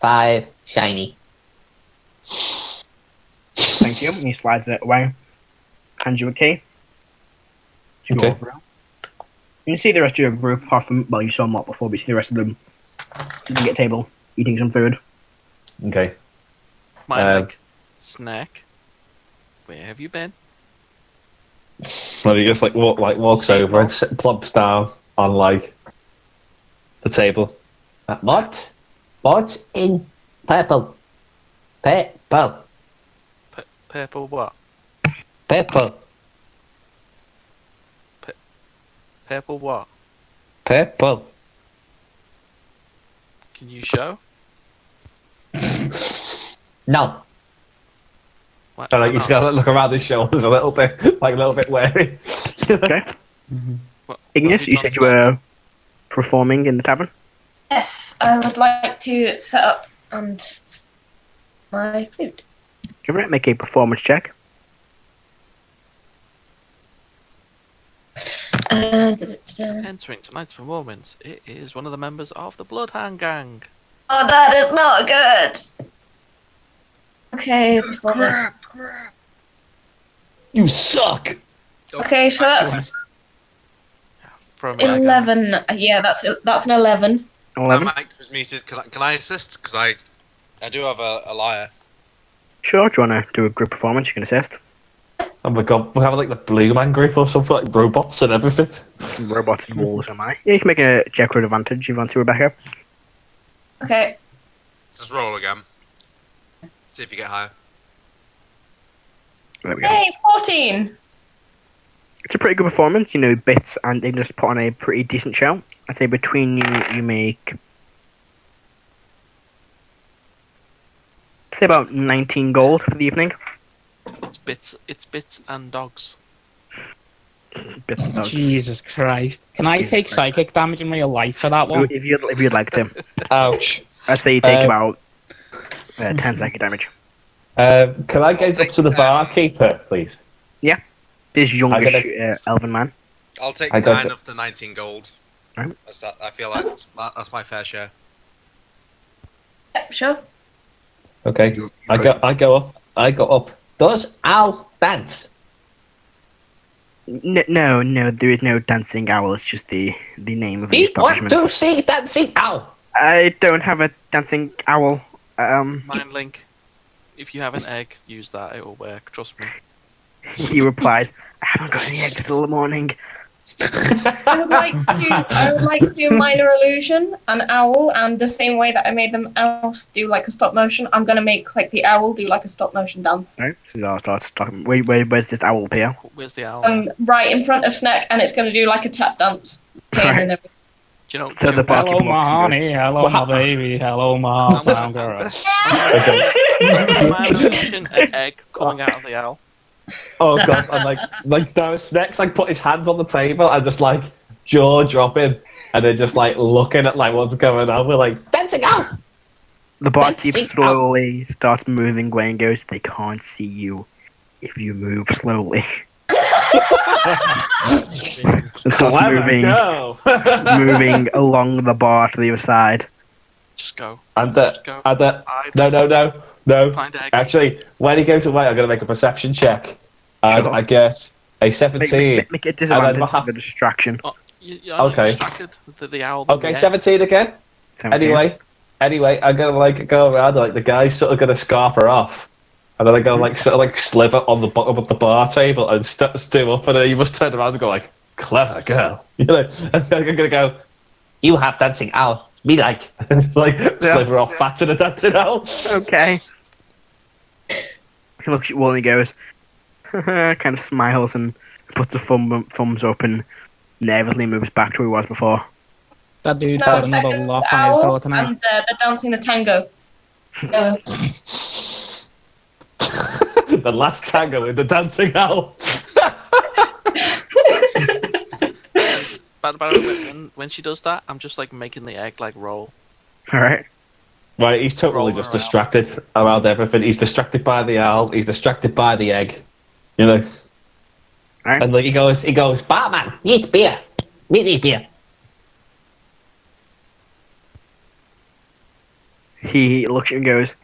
5. Shiny. Thank you. And he slides it away. Hands you a key. You go Okay. over. You can see the rest of your group, apart from, well, you saw Mott before, but you see the rest of them sitting at a table, eating some food. Okay. Like, Snack, where have you been? Well, he just like walks over and plumps down on like the table. What? What's in purple? Purple. Purple what? Purple. Purple what? Purple. Can you show? No. What? So like you just gotta look around his shoulders a little bit wary. Okay. Igneous, you said you were performing in the tavern? Yes, I would like to set up and my flute. Give it, make a performance check. Entering tonight's performance, it is one of the members of the Bloodhound Gang. Oh, that is not good. Okay, performance. You suck. Okay, so that's From 11. Yeah, that's an 11. 11? My mic was muted. Can I assist? Because I do have a liar. Sure, do you want to do a group performance? You can assist. Oh my god, we have like the Blue Man Group or something, like robots and everything. Robots and walls, am I? Yeah, you can make a check with advantage if you want to, Rebecca. Okay. Just roll again. See if you get higher. There we go. Hey, 14. It's a pretty good performance, you know, Bits and they just put on a pretty decent show. I'd say between you make, say about 19 gold for the evening. It's bits and dogs. Bits and dogs. Jesus Christ. Can I Jesus take Christ. psychic damage in real life for that one? If you'd like to. Ouch. I'd say you take about 10 psychic damage. Can I get up to the barkeeper, please? This youngish I'm elven man. I'll take I got 9 of the 19 gold. Right. I feel like that's my fair share. Yep, sure. Okay. I go up. Does Al dance? No, there is no dancing owl. It's just the name of the We want establishment. to see dancing owl. I don't have a dancing owl. Mind link. If you have an egg, use that. It will work. Trust me. He replies, I haven't got any eggs till the morning. I would like to minor illusion an owl, and the same way that I made them else do like a stop motion, I'm gonna make like the owl do like a stop motion dance. Right, so I'll start talking. Where's this owl appear? Where's the owl? Right in front of Snek, and it's gonna do like a tap dance. Right. Do you know? So the barkeep Hello, my walks and goes, honey. Hello, my baby. Hello, my girl. Imagine an egg coming out of the owl. Oh god, and like no, Snek's like put his hands on the table and just like jaw dropping, and then just like looking at like what's going on. We're like, Dancing owl. The barkeep Dancing slowly starts moving away and goes, they can't see you if you move slowly. And starts clever moving, go. moving along the bar to the other side. Just go. And Just go. no. Find eggs. Actually, when he goes away, I'm gonna make a perception check, and Sure. I get a 17. Make it disadvantage And then for the distraction. Oh, you're Okay. distracted. The owl. Okay, yeah. 17 again. 17. Anyway, I'm gonna like go around like the guy's sort of gonna scarp her off, and then I go like sort of like slither on the bottom of the bar table and stew up, and then you must turn around and go like, clever girl, you know. And then I'm gonna go, You have dancing owl. Me like. and just like slither off back to the dancing owl. Okay. He looks at you all and he goes, kind of smiles and puts the thumbs up and nervously moves back to where he was before. That dude No, got another second, lock the on his owl door tonight. and the dancing the tango. The last tango with the dancing owl. But when she does that, I'm just like making the egg like roll. Alright. Right, he's totally Rolling just around. distracted around everything. He's distracted by the owl. He's distracted by the egg. You know. Alright. And like he goes, Batman, need beer. We need beer. He looks at you and goes,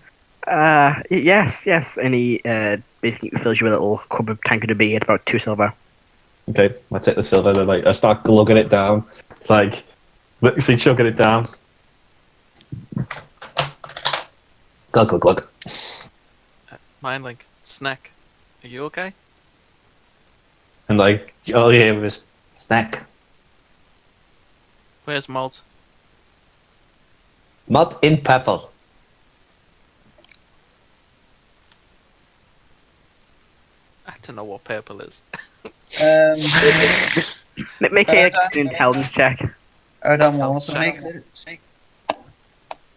yes. And he basically fills you with a little cup of tankard of beer. It's about 2 silver. okay, I take the silver and like I start glugging it down, like see chugging it down. Glug, glug, glug. Mind link. Snek. Are you okay? And like all you hear was Snack. Where's Molt? Mud in purple. I don't know what purple is. Make an intelligence check. Erdan will also check. make it.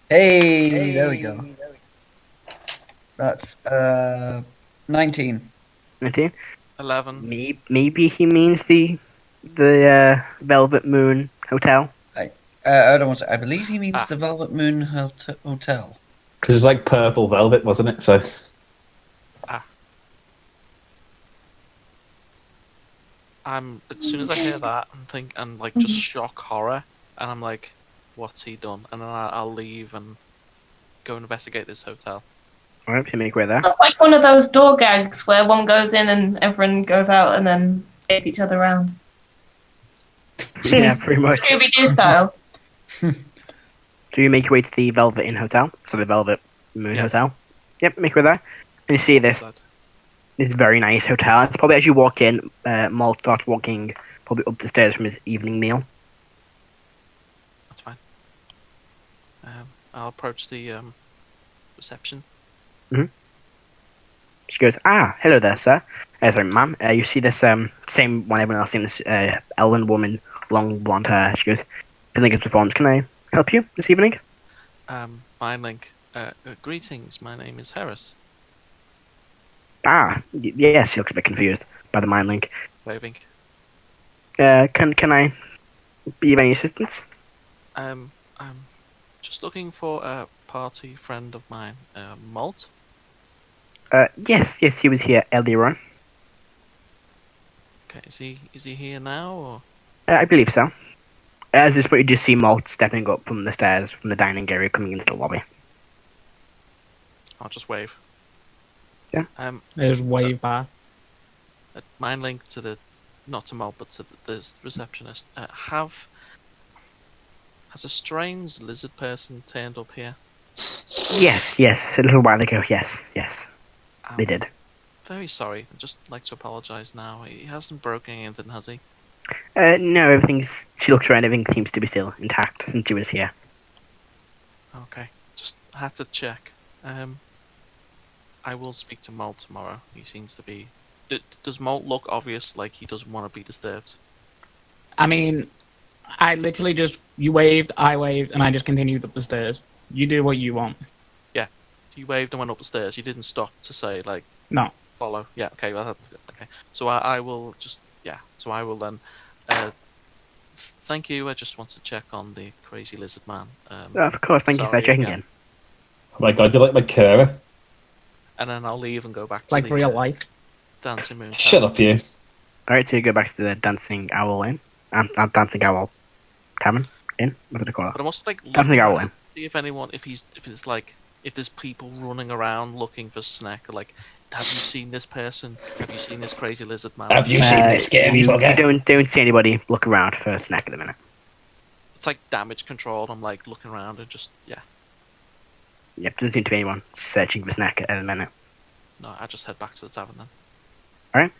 Hey, there we go. That's 19. 19. 11. Maybe he means the Velvet Moon Hotel. Erdan wants. I believe he means the Velvet Moon Hotel. because it's like purple velvet, wasn't it? So as soon as I hear that, I'm like just shock horror, and I'm like, what's he done? And then I'll leave and go investigate this hotel. Alright, you make way there. It's like one of those door gags where one goes in and everyone goes out and then face each other around. Yeah, pretty much. Scooby-Doo style. So you make your way to the Velvet Inn Hotel, so the Velvet Moon Yes. Hotel. Yep, make your way there. And you see this very nice hotel. It's probably as you walk in, Molt starts walking probably up the stairs from his evening meal. That's fine. I'll approach the reception. She goes, hello there, sir. Sorry, ma'am. You see this same one everyone else seen, this elven woman, long blonde hair. She goes, filling in some forms. Can I help you this evening? Mind link. Greetings. My name is Heris. Yes. She looks a bit confused by the mind link. Waving. Can I be of any assistance? I'm just looking for a party friend of mine, Molt. Yes, he was here earlier on. Okay, is he here now or? I believe so. As this point, you just see Molt stepping up from the stairs from the dining area, coming into the lobby. I'll just wave. Yeah. There's wave back. Mind link to the, not to Molt, but to the receptionist. Has a strange lizard person turned up here? Yes, a little while ago. Yes, they did. Very sorry. I'd just like to apologise now. He hasn't broken anything, has he? No, she looks around, everything seems to be still intact since she was here. Okay, just had to check. I will speak to Molt tomorrow. He seems to be... Does Molt look obvious, like he doesn't want to be disturbed? I mean, I literally just... You waved, I waved, and I just continued up the stairs. You do what you want. Yeah. You waved and went up the stairs. You didn't stop to say, like... No. Follow. Yeah, okay. Well, okay. So I will just... Yeah, so I will then... thank you. I just want to check on the crazy lizard man. Of course, thank you for checking in. Oh my god, you like my Kara? And then I'll leave and go back to like the real life. Dancing Moon. Shut up, you. Alright, so you go back to the Dancing Owl Inn. Dancing Owl Tavern Inn? What do they call it? But I must like Dancing Owl Inn. See if anyone, if there's people running around looking for Snek, like, have you seen this person? Have you seen this crazy lizard man? Have you seen this scary bugger? You don't see anybody look around for Snek at the minute. It's like damage control. I'm like looking around and just, yeah. Yep, doesn't seem to be anyone searching for Snek at the minute. No, I just head back to the tavern then. Alright,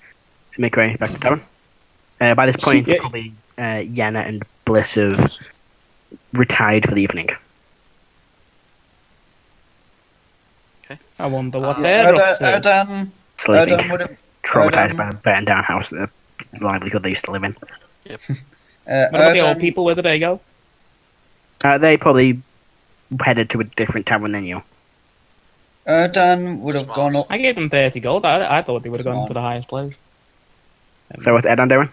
so make your way back to the tavern. By this point, probably Yenna and Bliss have retired for the evening. Okay. I wonder what they're up to. Sleeping. Erdan would have... Traumatized by a burnt down house, the livelihood they used to live in. Yep. What about the old people? Where did they go? They probably headed to a different tavern than you. Erdan would have gone up... I gave them 30 gold. I thought they would have gone Come on. to the highest place. So what's Erdan doing?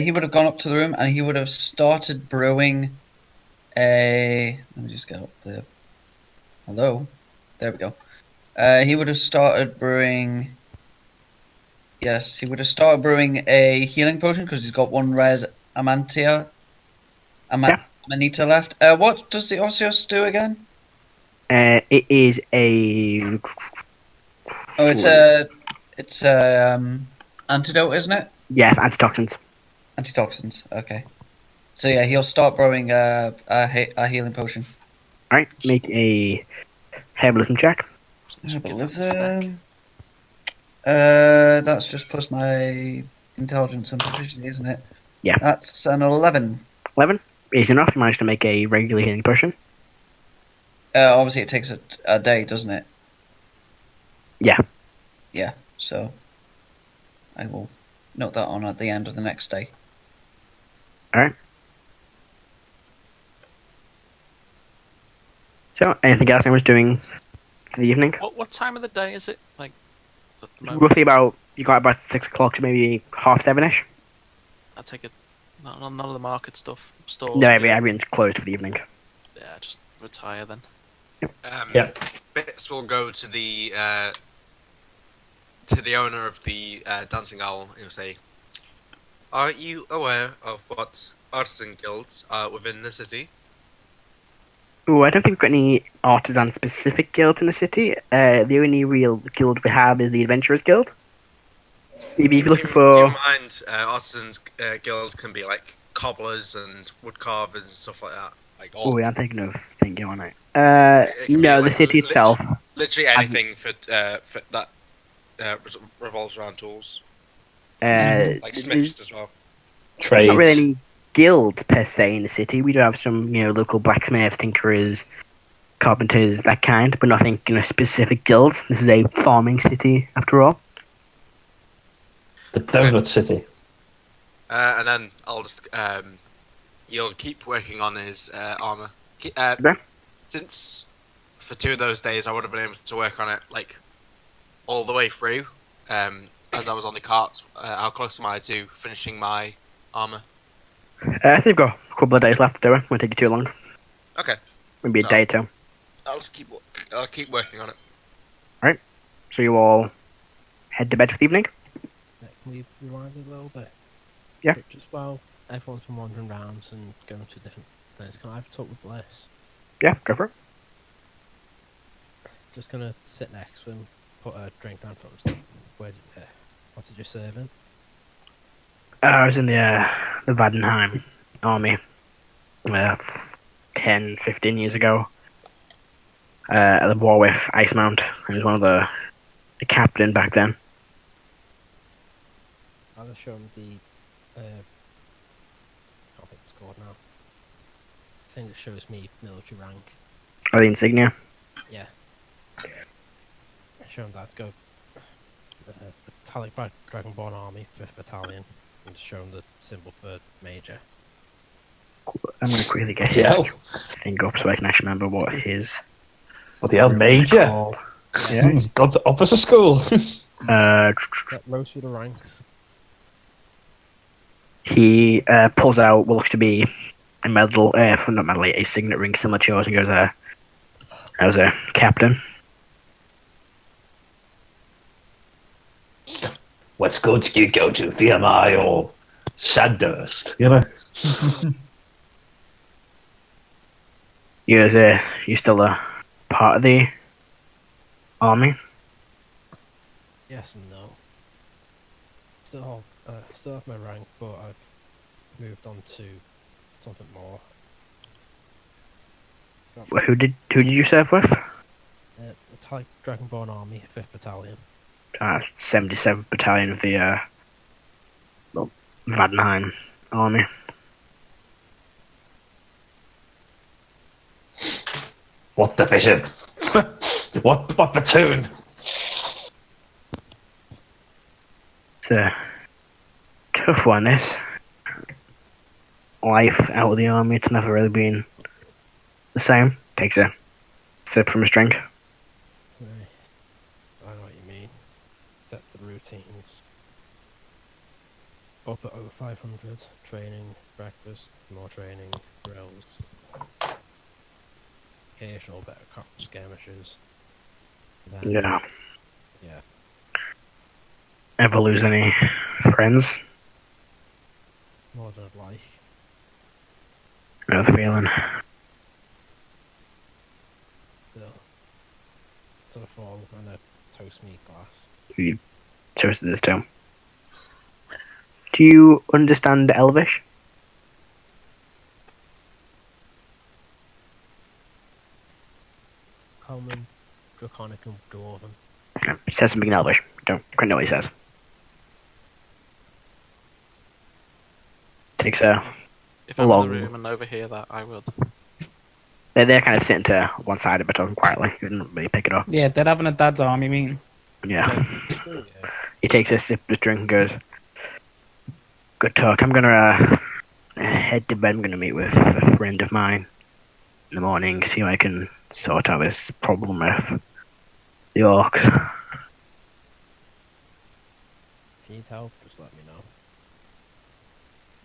He would have gone up to the room and he would have started brewing a... Let me just get up there. Hello? There we go. He would have started brewing... Yes, he would have started brewing a healing potion because he's got one red Amanita left. What does the Osseous do again? It is a... Oh, it's antidote, isn't it? Yes, antitoxins. Antitoxins, okay. So yeah, he'll start brewing a healing potion. Alright, make a herbalism check. Herbalism. That's just plus my intelligence and proficiency, isn't it? Yeah. That's an 11. 11 is enough. You managed to make a regular healing potion. Obviously it takes a day, doesn't it? Yeah. Yeah, so I will note that on at the end of the next day. Alright. So, anything else I was doing for the evening? What time of the day is it? Like, at the moment? Roughly about, you got about 6 o'clock to maybe 7:30ish. I take it. None of the market stuff. Stores. No, everything's closed for the evening. Yeah, just retire then. Bits will go to the owner of the Dancing Owl. He'll say, "Are you aware of what artisan guilds are within the city?" Ooh, I don't think we've got any artisan-specific guilds in the city. The only real guild we have is the Adventurers Guild. Maybe if you're looking for... Keep in mind, artisans guilds can be like cobblers and wood carvers and stuff like that. Like all. Oh, yeah, I'm thinking of thinking on it. No, the city itself. Literally anything for that revolves around tools. Like smiths as well. Trades. Not really any guild per se in the city. We do have some, local blacksmiths, tinkerers, carpenters, that kind, but nothing, specific guilds. This is a farming city, after all. The Donut City. And then I'll just you'll keep working on his armor. Since for 2 of those days I would have been able to work on it like all the way through, as I was on the cart. How close am I to finishing my armor? I think we've got a couple of days left to do it. Won't take you too long. Okay. Maybe a day or two. I'll just keep working on it. Alright. So you all head to bed for the evening? Can we rewind a little bit? Yeah. Just while everyone's been wandering around and going to different things. Can I have a talk with Bliss? Yeah, go for it. Just gonna sit next to him, put a drink down for him. What did you serve him? I was in the Vaddenheim army 10, 15 years ago. At the war with Icemount. He was one of the captain back then. I'll just show him the I can't think what it's called now. Thing that shows me military rank. Oh, the insignia. Yeah. Show him that. Go. The Metallic Dragonborn Army, 5th Battalion, and show him the symbol for Major. I'm gonna quickly get Yeah. his thing up so I can actually remember what his. What the hell, Major? Called. Yeah. Gone to officer school. Rose through the ranks. He pulls out what looks to be a medal, not medal, a signet ring similar to yours, and goes, I was a captain. What school did you go to? VMI or Sandhurst? You know? You still a part of the army? Yes and no. Still have my rank, but I've moved on to something more. Who did you serve with? Metallic Dragonborn Army, 5th Battalion. 77th Battalion of the Vaddenheim army. What division? what platoon? It's a tough one, this. Life out of the army, it's never really been the same. Takes a sip from his drink. I know what you mean. Set the routines. Up at over 500. Training, breakfast, more training, drills. Occasional better skirmishes. Then, Yeah. Yeah. Ever lose any friends? More than I'd like. I know the feeling. Still. To the fall and a toast meat glass. You toasted this too. Do you understand Elvish? Common, Draconic and Dwarven. It says something in Elvish. Don't quite know what he says. Takes a If I'm long. in the room and overhear that, I would. They're kind of sitting to one side of it, talking quietly. You didn't really pick it up. Yeah, they're having a dad's army meeting. Yeah. He takes a sip of his drink and goes, "Good talk. I'm gonna head to bed. I'm gonna meet with a friend of mine in the morning. See if I can sort out this problem with the orcs." If you need help, just let me know.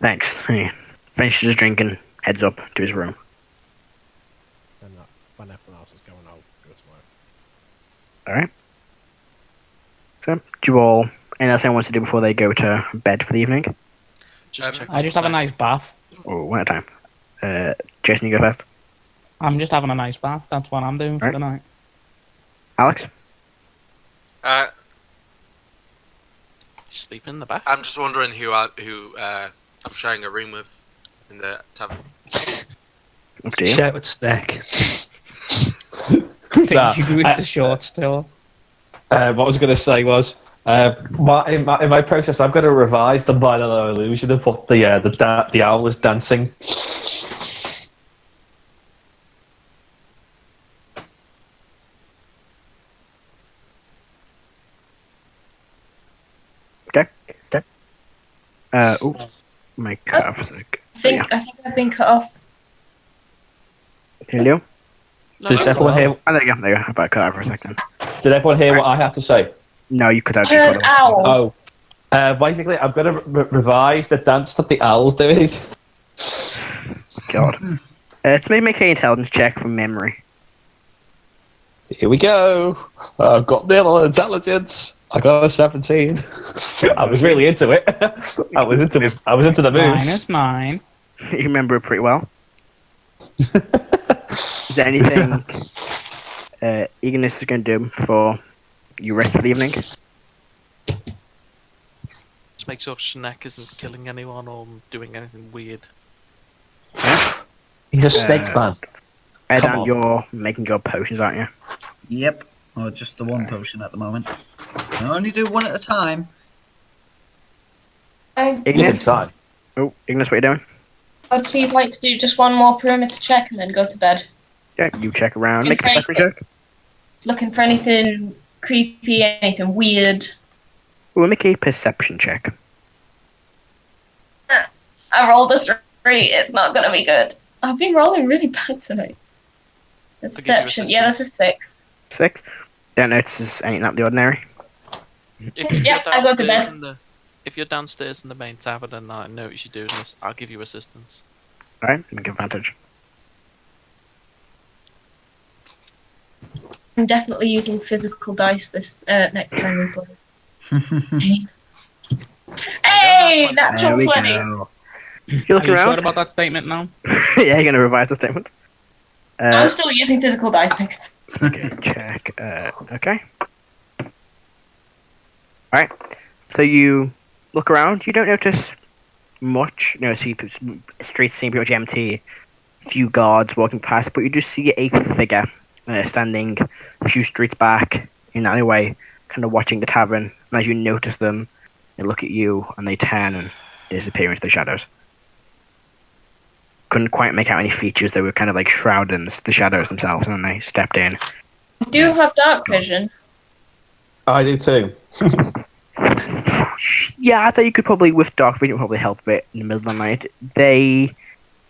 Thanks. He finishes his drink and heads up to his room. And when everyone else is going, I'll go somewhere. Alright. So, do you all, anything else anyone wants to do before they go to bed for the evening? I just have a nice bath. Oh, one at a time. Jason, you go first. I'm just having a nice bath. That's what I'm doing for Right. the night. Alex? Sleep in the back. I'm just wondering who I'm sharing a room with in the tavern. Up to you. Shout with Snek. Take you with the short still. What I was going to say was, in my process, I've got to revise the binary illusion and put the owl is dancing. Okay. Oh, my cut off a sec. I think I've been cut off. Hello? Did everyone hear? Oh, there you go. There you go. I thought I cut out for a second. Did everyone hear what I had to say? No, you cut out. I heard owl. Oh, basically, I'm going to revise the dance that the owl's doing. God. It's me make an intelligence check from memory. Here we go. I've got nil on intelligence. I got a 17. I was really into it. I was into the moves. -9. You remember it pretty well. Is there anything Igneous is going to do for you rest of the evening? Just make sure Snek isn't killing anyone or doing anything weird. He's a snake man. Erdan, you're making your potions, aren't you? Yep. Or just the one potion at the moment. I only do one at a time. Igneous? Oh, Igneous, what are you doing? I'd please like to do just one more perimeter check and then go to bed. Yeah, you check around. Make a perception check. Looking for anything creepy, anything weird. We'll make a perception check. I rolled a 3. It's not going to be good. I've been rolling really bad tonight. Perception. Yeah, that's a 6. 6? Don't notice anything out of the ordinary. Yeah, I go to bed. If you're downstairs in the main tavern and I notice you doing this, I'll give you assistance. Alright, make advantage. I'm definitely using physical dice this next time we play. Hey! Natural 20! You Are looking you around? sure about that statement now? Yeah, you're going to revise the statement. I'm still using physical dice next time. Okay, check. Okay. Alright, so you look around. You don't notice much. You know, see streets seem pretty much empty. Few guards walking past, but you just see a figure standing a few streets back in the alleyway, kind of watching the tavern. And as you notice them, they look at you and they turn and disappear into the shadows. Couldn't quite make out any features. They were kind of like shrouded in the shadows themselves, and then they stepped in. I do have dark vision. I do too. Yeah, I thought you could probably, with dark vision, probably help a bit in the middle of the night.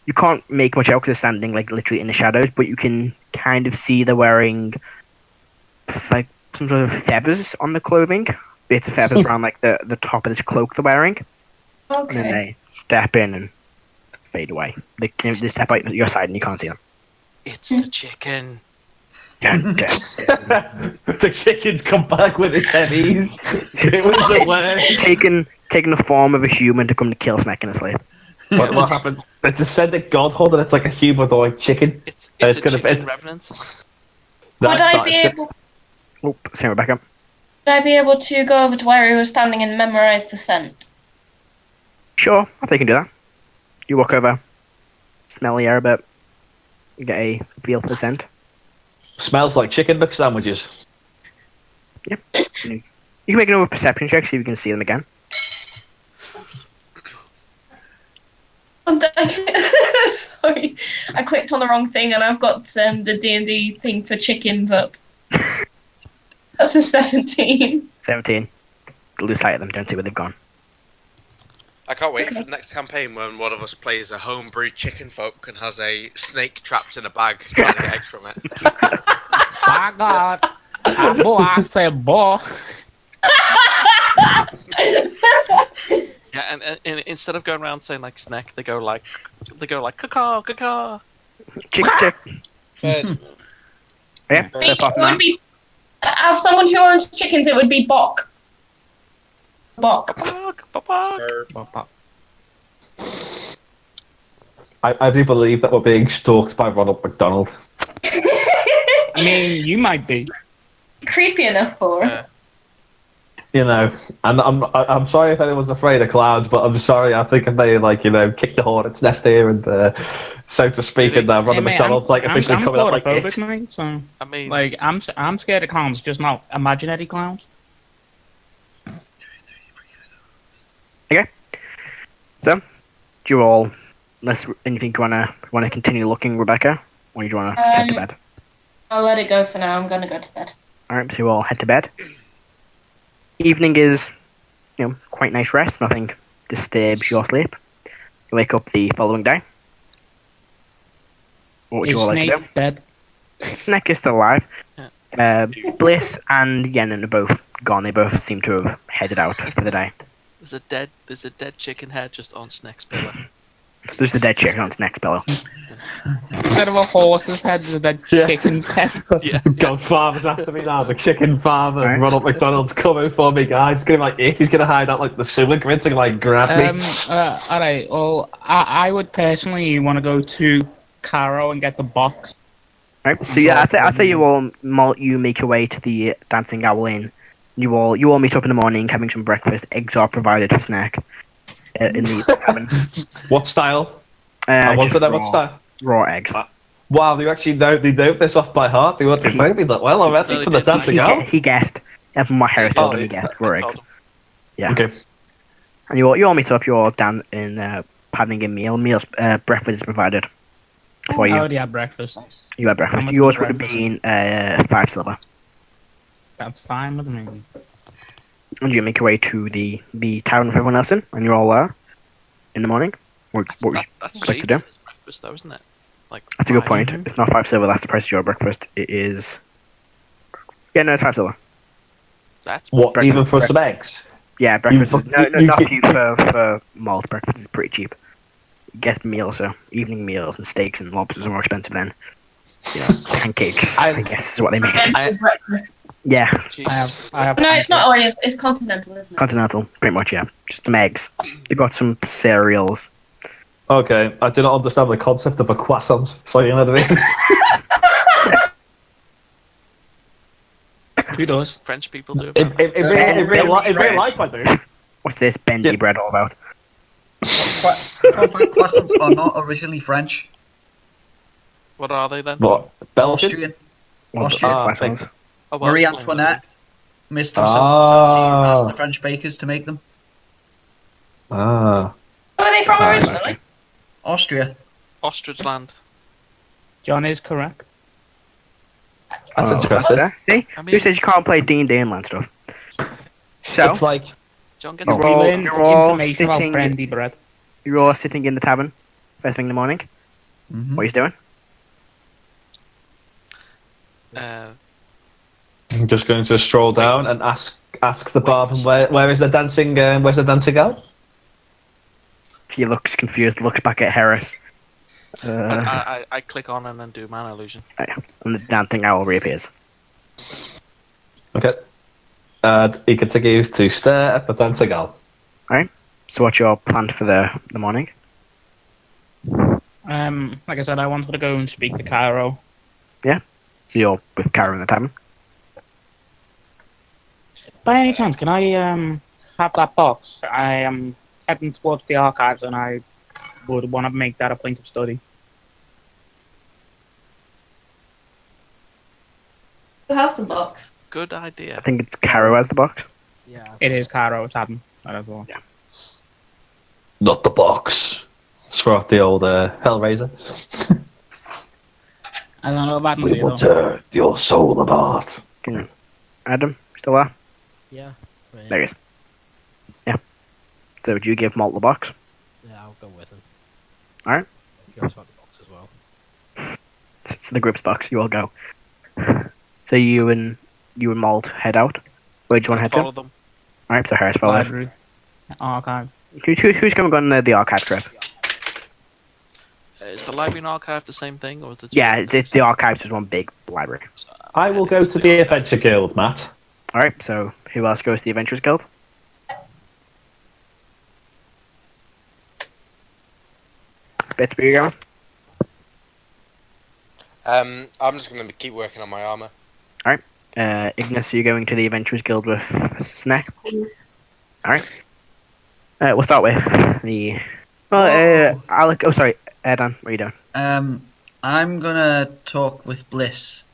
You can't make much out because they're standing like literally in the shadows, but you can kind of see they're wearing like some sort of feathers on the clothing, bits of feathers around like the top of this cloak they're wearing. Okay. And then they step in and fade away. They step out your side and you can't see them. It's the chicken. Dun, dun, dun. The chicken's come back with its headies. It was the way. Taking the form of a human to come to kill Snek in his sleep. What happened? It's a scented godhold and it's like a humanoid chicken. It's a gonna chicken revenant. Would I be able? Oh, say Rebecca. Would I be able to go over to where he was standing and memorize the scent? Sure, I think you can do that. You walk over, smell the air a bit, you get a feel for the scent. Smells like chicken McSandwiches. Yep. You can make another perception check, see if you can see them again. Oh, dang it. Sorry, I clicked on the wrong thing and I've got the D&D thing for chickens up. That's a 17. 17. Lose sight of them, don't see where they've gone. I can't wait for the next campaign when one of us plays a homebrew chicken folk and has a snake trapped in a bag trying to get eggs from it. My God. Boy, I said boy. Yeah, and instead of going around saying like Snek, they go like caw caw. Chick. Yeah, so apart from It would that, be, as someone who owns chickens, it would be Bok. Bok. I do believe that we're being stalked by Ronald McDonald. I mean, you might be. Creepy enough for her. You know, and I'm sorry if anyone's afraid of clouds, but I'm sorry. I think if they kick the hornet's nest here and so to speak, and Ronald McDonald's officially I'm coming out like this. mate, so I mean, like I'm scared of clowns, just not imaginary clowns. okay. So, do you all, unless anything you wanna continue looking, Rebecca, or do you wanna head to bed? I'll let it go for now. I'm gonna go to bed. Alright, so you all head to bed. Evening is, quite nice rest. Nothing disturbs your sleep. You wake up the following day. What would you all like to do? Dead. Snek is still alive. Bliss and Yenin are both gone. They both seem to have headed out for the day. There's a dead chicken head just on Snek's pillow. There's the dead chicken on Snek's pillow. instead of a horse's head, there's a chicken's head. Godfather's after me now. The chicken father. Right. Ronald McDonald's coming for me, guys. He's gonna like it. He's gonna hide out like the sewer grid to like grab me. Alright, well, I would personally want to go to Karo and get the box. Right. So yeah, I'd say you all make your way to the Dancing Owl Inn. You all meet up in the morning, having some breakfast. Eggs are provided for snack in the cabin. What style? I want to know what style. Raw eggs. Wow, they actually know this off by heart. They want to play me that well already for the Dancing Owl. He guessed. That's what Heris told him. He guessed raw eggs. Yeah. Okay. And you all meet up. You're all down in planning a meal. Breakfast is provided for you. I already had breakfast. You had breakfast. Yours would have been 5 silver. That's fine with me. And you make your way to the town with everyone else in, and you're all there in the morning. What would you like to do? Breakfast, though, isn't it? Like That's a good point. Mhm. It's not 5 silver. That's the price of your breakfast. It is. Yeah, no, it's 5 silver. That's What? Breakfast- Even for some eggs? Yeah, breakfast. You- No, you not get- for you for malt. Breakfast is pretty cheap. You get meals, so evening meals and steaks and lobsters are more expensive than pancakes. I guess is what they make. breakfast. Yeah, I have. No, it's not Orient. It's continental, isn't it? continental, pretty much. Yeah, just some eggs. They got some cereals. Okay, I do not understand the concept of a croissant. So you know what I mean? Who does? French people do. In real life, I do. What's this bendy Yeah. bread all about? Croissants are not originally French. What are they then? What? Belgian? Austrian. What's Austrian. croissants? Oh, well, Marie explain Antoinette missed them so Ah. she asked the French bakers to make them. Ah. Where are they from Ah, originally? Austria. Ostrich land. John is correct. That's Oh, interesting. okay. See, I mean, who says you can't play D&D and land stuff? So It's like John gets Oh. We You're all- learn you're all information about sitting- brandy bread. you're all sitting in the tavern first thing in the morning. Mm-hmm. What are you doing? I'm just going to stroll down and ask the barman where is the dancing girl? He looks confused. Looks back at Heris. I click on and then do man illusion. And the dancing owl reappears. Okay. And he continues to stare at the dancing girl. So what's your plan for the morning? Like I said, I wanted to go and speak to Karo. So you're with Karo in the tavern? By any chance, can I have that box? I am heading towards the archives, and I would want to make that a point of study. Who has the box? Good I idea. think it's Karo as the box. Yeah. It is Karo. It's happened. That as well. Not the box. Throw out the old Hellraiser. I don't know about We Maria, will though. tear your soul apart. Adam, still there? Yeah. Right. There he is. Yeah. So would you give Molt the box? Yeah, I'll go with him. Alright. Curious about the box as well. It's the group's box. You all go. So you and Molt head out. Where do you want to head to? Follow them. Alright, so Heris follows. Library. Archive. Who's going to go on the archive trip? Is the library and archive the same thing, or is it? Yeah, the archives is one big library. I will go to the Adventure Guild, Matt. Alright, so who else goes to the Adventurers Guild? Bits, where you going? I'm just gonna keep working on my armor. Igneous, are you going to the Adventurers Guild with Snek? Alright. We'll start with the... Well, Alec... Oh, sorry. Erdan, what are you doing? I'm gonna talk with Bliss.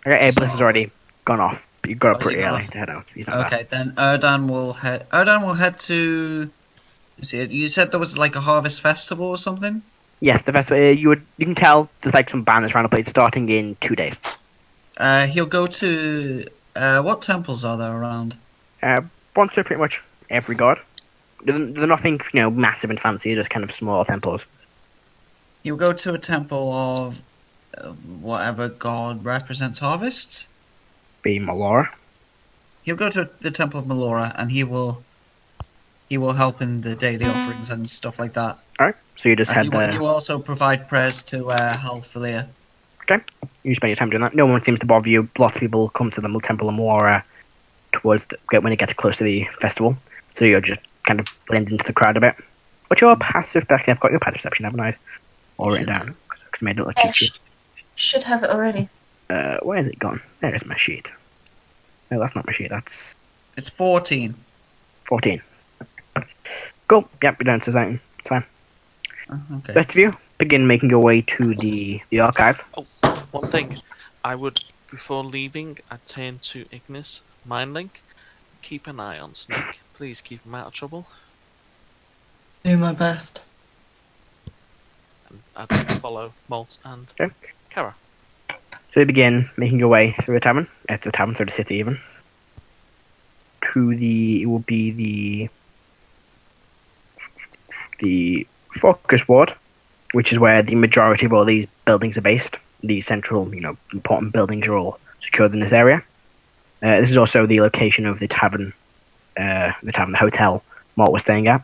Okay, Bliss has already gone off. You got up Oh, has he pretty gone early off? to head out. He's not there. Okay, then Erdan will head to. You said there was like a harvest festival or something. Yes, the festival. You can tell there's like some banners around the place starting in 2 days. He'll go to. What temples are there around? One to pretty much every god. They're nothing, massive and fancy. Just kind of small temples. He'll go to a temple of whatever god represents harvests. Be Malora. He'll go to the temple of Melora and he will he will help in the daily offerings and stuff like that. Alright, so you just And head he there. will also provide prayers to Halfilia. Okay, you spend your time doing that. No one seems to bother you. Lots of people come to the Temple of Mora towards when they get close to the festival. So you're just kind of blend into the crowd a bit. What's your passive perception? I've got your passive perception, haven't I? Or written down. Because I made it look cheat sheet. Should have it already. Where is it gone? There is my sheet. No, that's not my sheet. That's It's 14. 14. Cool. Yep, you're down to Titan. It's fine. Okay. Rest of you begin making your way to the archive. Oh, one thing. I would, before leaving, I'd turn to Igneous, mind link. Keep an eye on Snek. Please keep him out of trouble. Do my best. And I'd follow Molt and Okay. Kara. So you begin making your way through the tavern. It's the tavern, through the city even. It will be the focus ward, which is where the majority of all these buildings are based. The central, important buildings are all secured in this area. This is also the location of the tavern, the hotel Molt was staying at.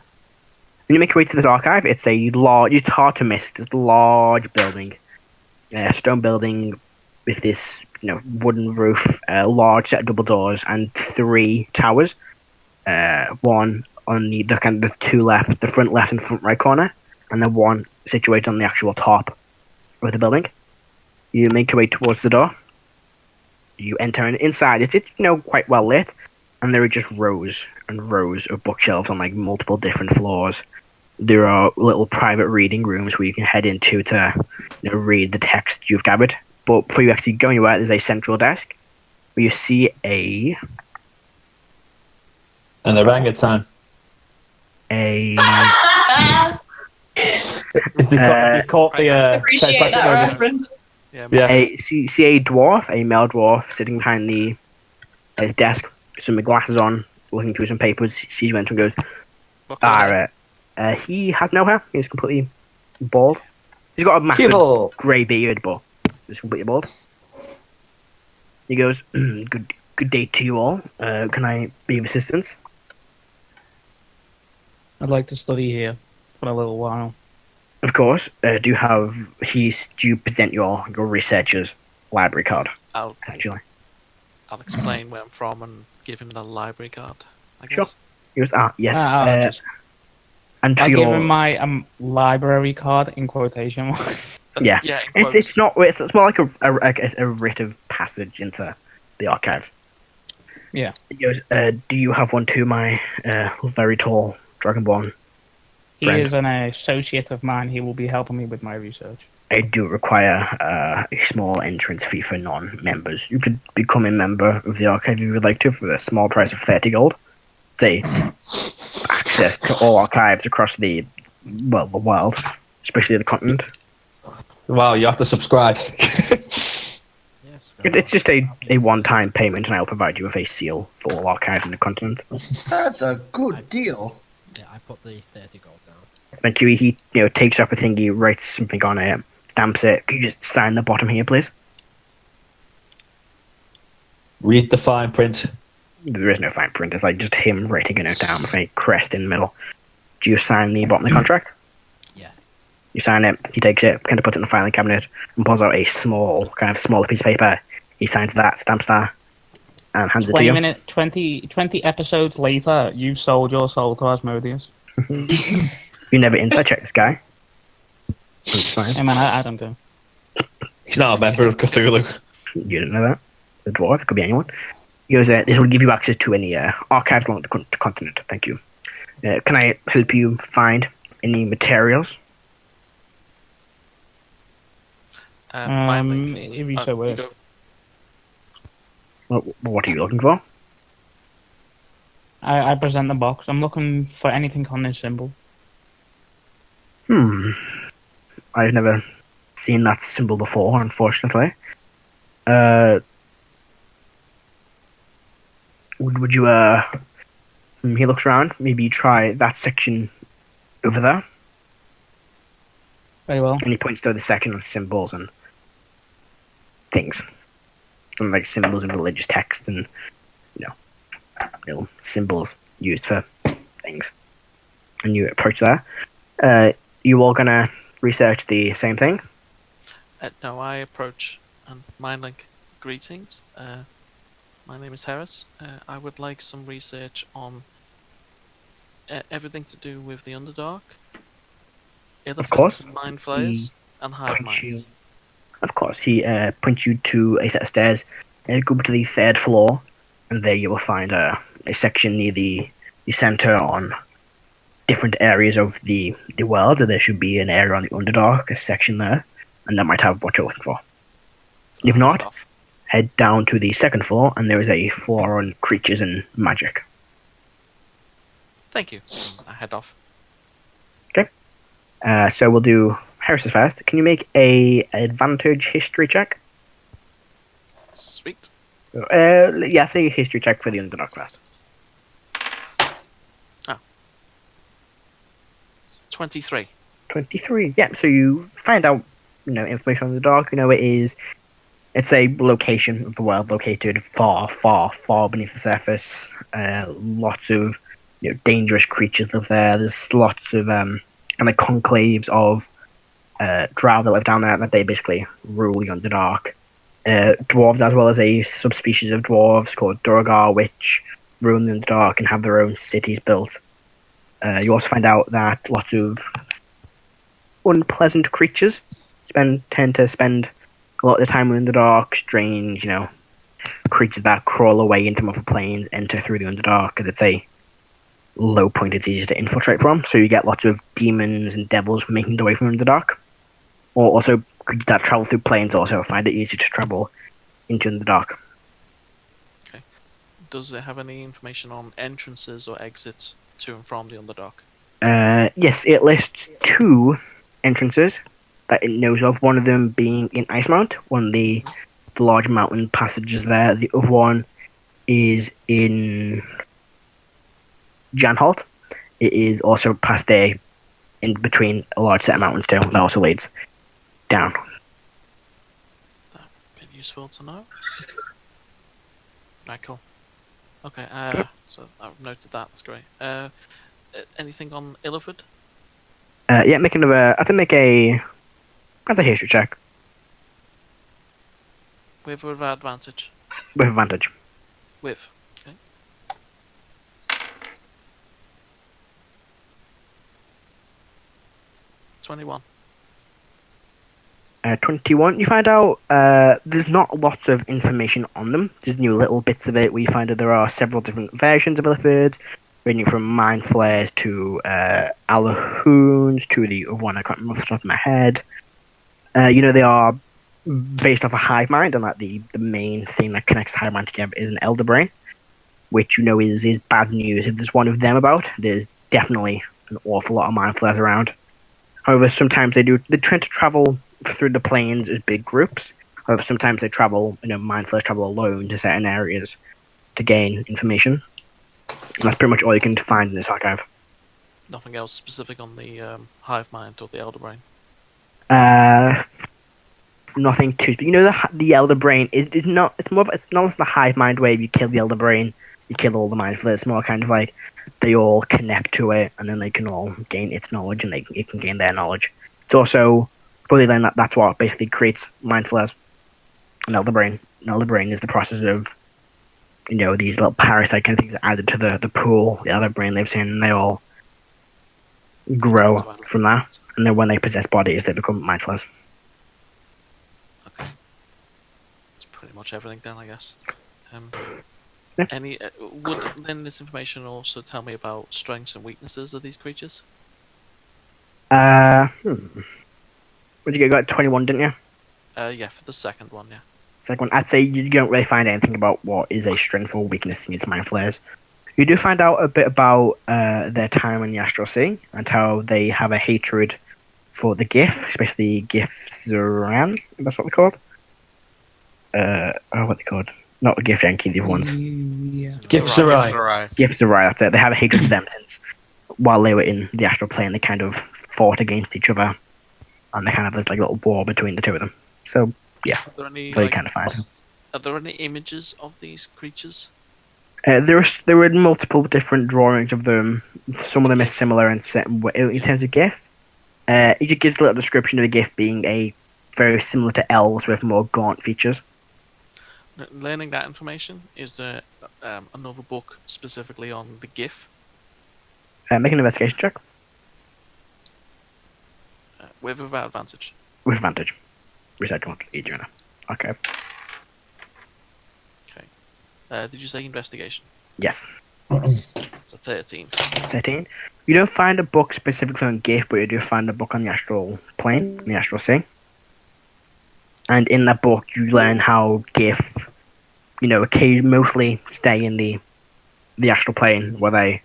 When you make your way to this archive, it's hard to miss, this large building. Stone building with this, wooden roof, large set of double doors, and 3 towers. One on the two left, the front left and front right corner, and then one situated on the actual top of the building. You make your way towards the door. You enter, and inside it's quite well lit, and there are just rows and rows of bookshelves on multiple different floors. There are little private reading rooms where you can head into to read the text you've gathered. But before you actually go anywhere, there's a central desk where you see an orangutan. You caught the Appreciate that reference. Yeah. see a dwarf, a male dwarf, sitting behind his desk, some glasses on, looking through some papers. Sees you enter and goes, he has no hair. He's completely bald. He's got a massive grey beard, but he's completely bald. He goes, good day to you all. Can I be of assistance? I'd like to study here for a little while. Of course. Do you present your researcher's library card? Actually, I'll explain where I'm from and give him the library card. I guess. Sure. He goes, yes. And I'll give him my library card in quotation. Yeah. Yeah. It's not. It's more like a writ of passage into the archives. Yeah. He goes, do you have one too, my very tall Dragonborn He friend? is an associate of mine. He will be helping me with my research. I do require a small entrance fee for non-members. You could become a member of the archive if you would like to for a small price of 30 gold. Say, access to all archives across the world, especially the continent. Wow, you have to subscribe. Yes, It's just a one-time payment, and I'll provide you with a seal for all archives in the continent. That's a good deal. Yeah, I put the 30 gold down. Thank you. He takes up a thing, he writes something on it, stamps it. Could you just sign the bottom here, please? Read the fine print. There is no fine print. It's just him writing a note down with a crest in the middle. Do you sign the bottom of the contract? Yeah. You sign it. He takes it, kind of puts it in the filing cabinet, and pulls out a smaller piece of paper. He signs that, stamps that, and hands it to you. 20 episodes later, you've sold your soul to Asmodeus. You never inside check this guy. It's fine. Hey man, I don't go. He's not a member of Cthulhu. You didn't know that? The dwarf, could be anyone. He goes, this will give you access to any archives along the continent. Thank you. Can I help you find any materials? If you so will. What are you looking for? I present the box. I'm looking for anything on this symbol. I've never seen that symbol before, unfortunately. Would you, he looks around, maybe try that section over there? Very well. And he points to the section of symbols and things. And symbols and religious text and, little symbols used for things. and you approach there. You all gonna research the same thing? No, I approach and mind like greetings. My name is Heris. I would like some research on everything to do with the Underdark, Of course. mind flayers, and hive minds. Of course, he points you to a set of stairs, and go up to the 3rd floor, and there you will find a section near the center on different areas of the world. There should be an area on the Underdark, a section there, and that might have what you're looking for. If not, head down to the 2nd floor, and there is a floor on creatures and magic. Thank you. I head off. Okay. So we'll do Heris first. Can you make a advantage history check? Sweet. Yeah, say history check for the Underdark first. 23. 23. Yeah, so you find out, information on the dark. It's a location of the world located far, far, far beneath the surface. Lots of dangerous creatures live there. There's lots of kind of conclaves of drow that live down there, that they basically rule the Underdark. Dwarves, as well as a subspecies of dwarves called Durgar, which rule the Underdark and have their own cities built. You also find out that lots of unpleasant creatures tend to spend a lot of the time in the dark. Strange, creatures that crawl away into multiple planes, enter through the Underdark, and it's a low point it's easy to infiltrate from. So you get lots of demons and devils making their way from the Underdark. Or also creatures that travel through planes also find it easy to travel into the dark. Okay. Does it have any information on entrances or exits to and from the Underdark? Yes, it lists 2 entrances that it knows of. One of them being in Icemount, one of the large mountain passages there. The other one is in Janholt. It is also past there, in between a large set of mountains too. That also leads down. That'd be useful to know. Right, cool. Okay, so I've noted that. That's great. Anything on Illiford? Yeah, make another. I have to make a history check With or without advantage? with advantage. With. Okay. 21. 21. You find out there's not lots of information on them. There's new little bits of it where you find that there are several different versions of Illithid, ranging from Mind Flayers to Allahoons to the other one I can't remember off the top of my head. They are based off a hive mind, and that the main thing that connects hive mind together is an elder brain, which is bad news. If there's one of them about, there's definitely an awful lot of Mind Flayers around. However, sometimes they tend to travel through the plains as big groups. However, sometimes they travel, Mind Flayers travel alone to certain areas to gain information. And that's pretty much all you can find in this archive. Nothing else specific on the hive mind or the elder brain? Nothing too. The elder brain is not. It's more. It's not the hive mind where if you kill the elder brain, you kill all the Mind Flayers. It's more kind of like they all connect to it, and then they can all gain its knowledge, and it can gain their knowledge. It's also probably then that's what basically creates Mind Flayers. An elder brain. An elder brain is the process of these little parasite kind of things added to the pool the elder brain lives in, and they all grow from that. And then when they possess bodies, they become Mind Flayers. Okay. That's pretty much everything then, I guess. Yeah. Would then this information also tell me about strengths and weaknesses of these creatures? What did you get? You got 21, didn't you? Yeah, for the second one, yeah. Second one, I'd say you don't really find anything about what is a strength or weakness in its Mind Flayers. You do find out a bit about their time in the Astral Sea and how they have a hatred for the Gif, especially Gifzaran. That's what they're called. What are they called? Not Gif Yankee, the other ones. Yeah. Gifzarai. Gifzarai, that's it. They have a hatred for them since while they were in the Astral Plane, they kind of fought against each other, and they kind of there's like a little war between the two of them. So yeah, Are there any, very kind of fine. Are there any images of these creatures? There were multiple different drawings of them. Some of them are similar in terms of gift. It just gives a little description of the gift being very similar to elves with more gaunt features. Learning that information, is there another book specifically on the GIF? Make an investigation check. With or without advantage? With advantage. Research one, easier enough. Okay. Did you say investigation? Yes. So 13. 13. You don't find a book specifically on GIF, but you do find a book on the astral plane, the astral sea. And in that book, you learn how GIF, mostly stay in the astral plane, where they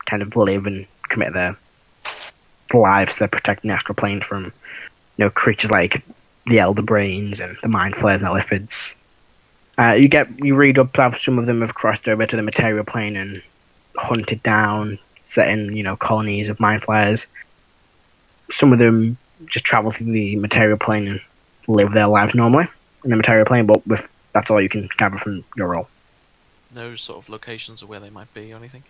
kind of live and commit their lives to protecting the astral plane from, creatures like the Elder Brains and the Mind Flayers and the Lithids. You read up how some of them have crossed over to the material plane and hunted down, set in, colonies of Mind Flayers. Some of them just travel through the material plane and live their lives normally in the material plane, but that's all you can gather from your role. No sort of locations of where they might be or anything?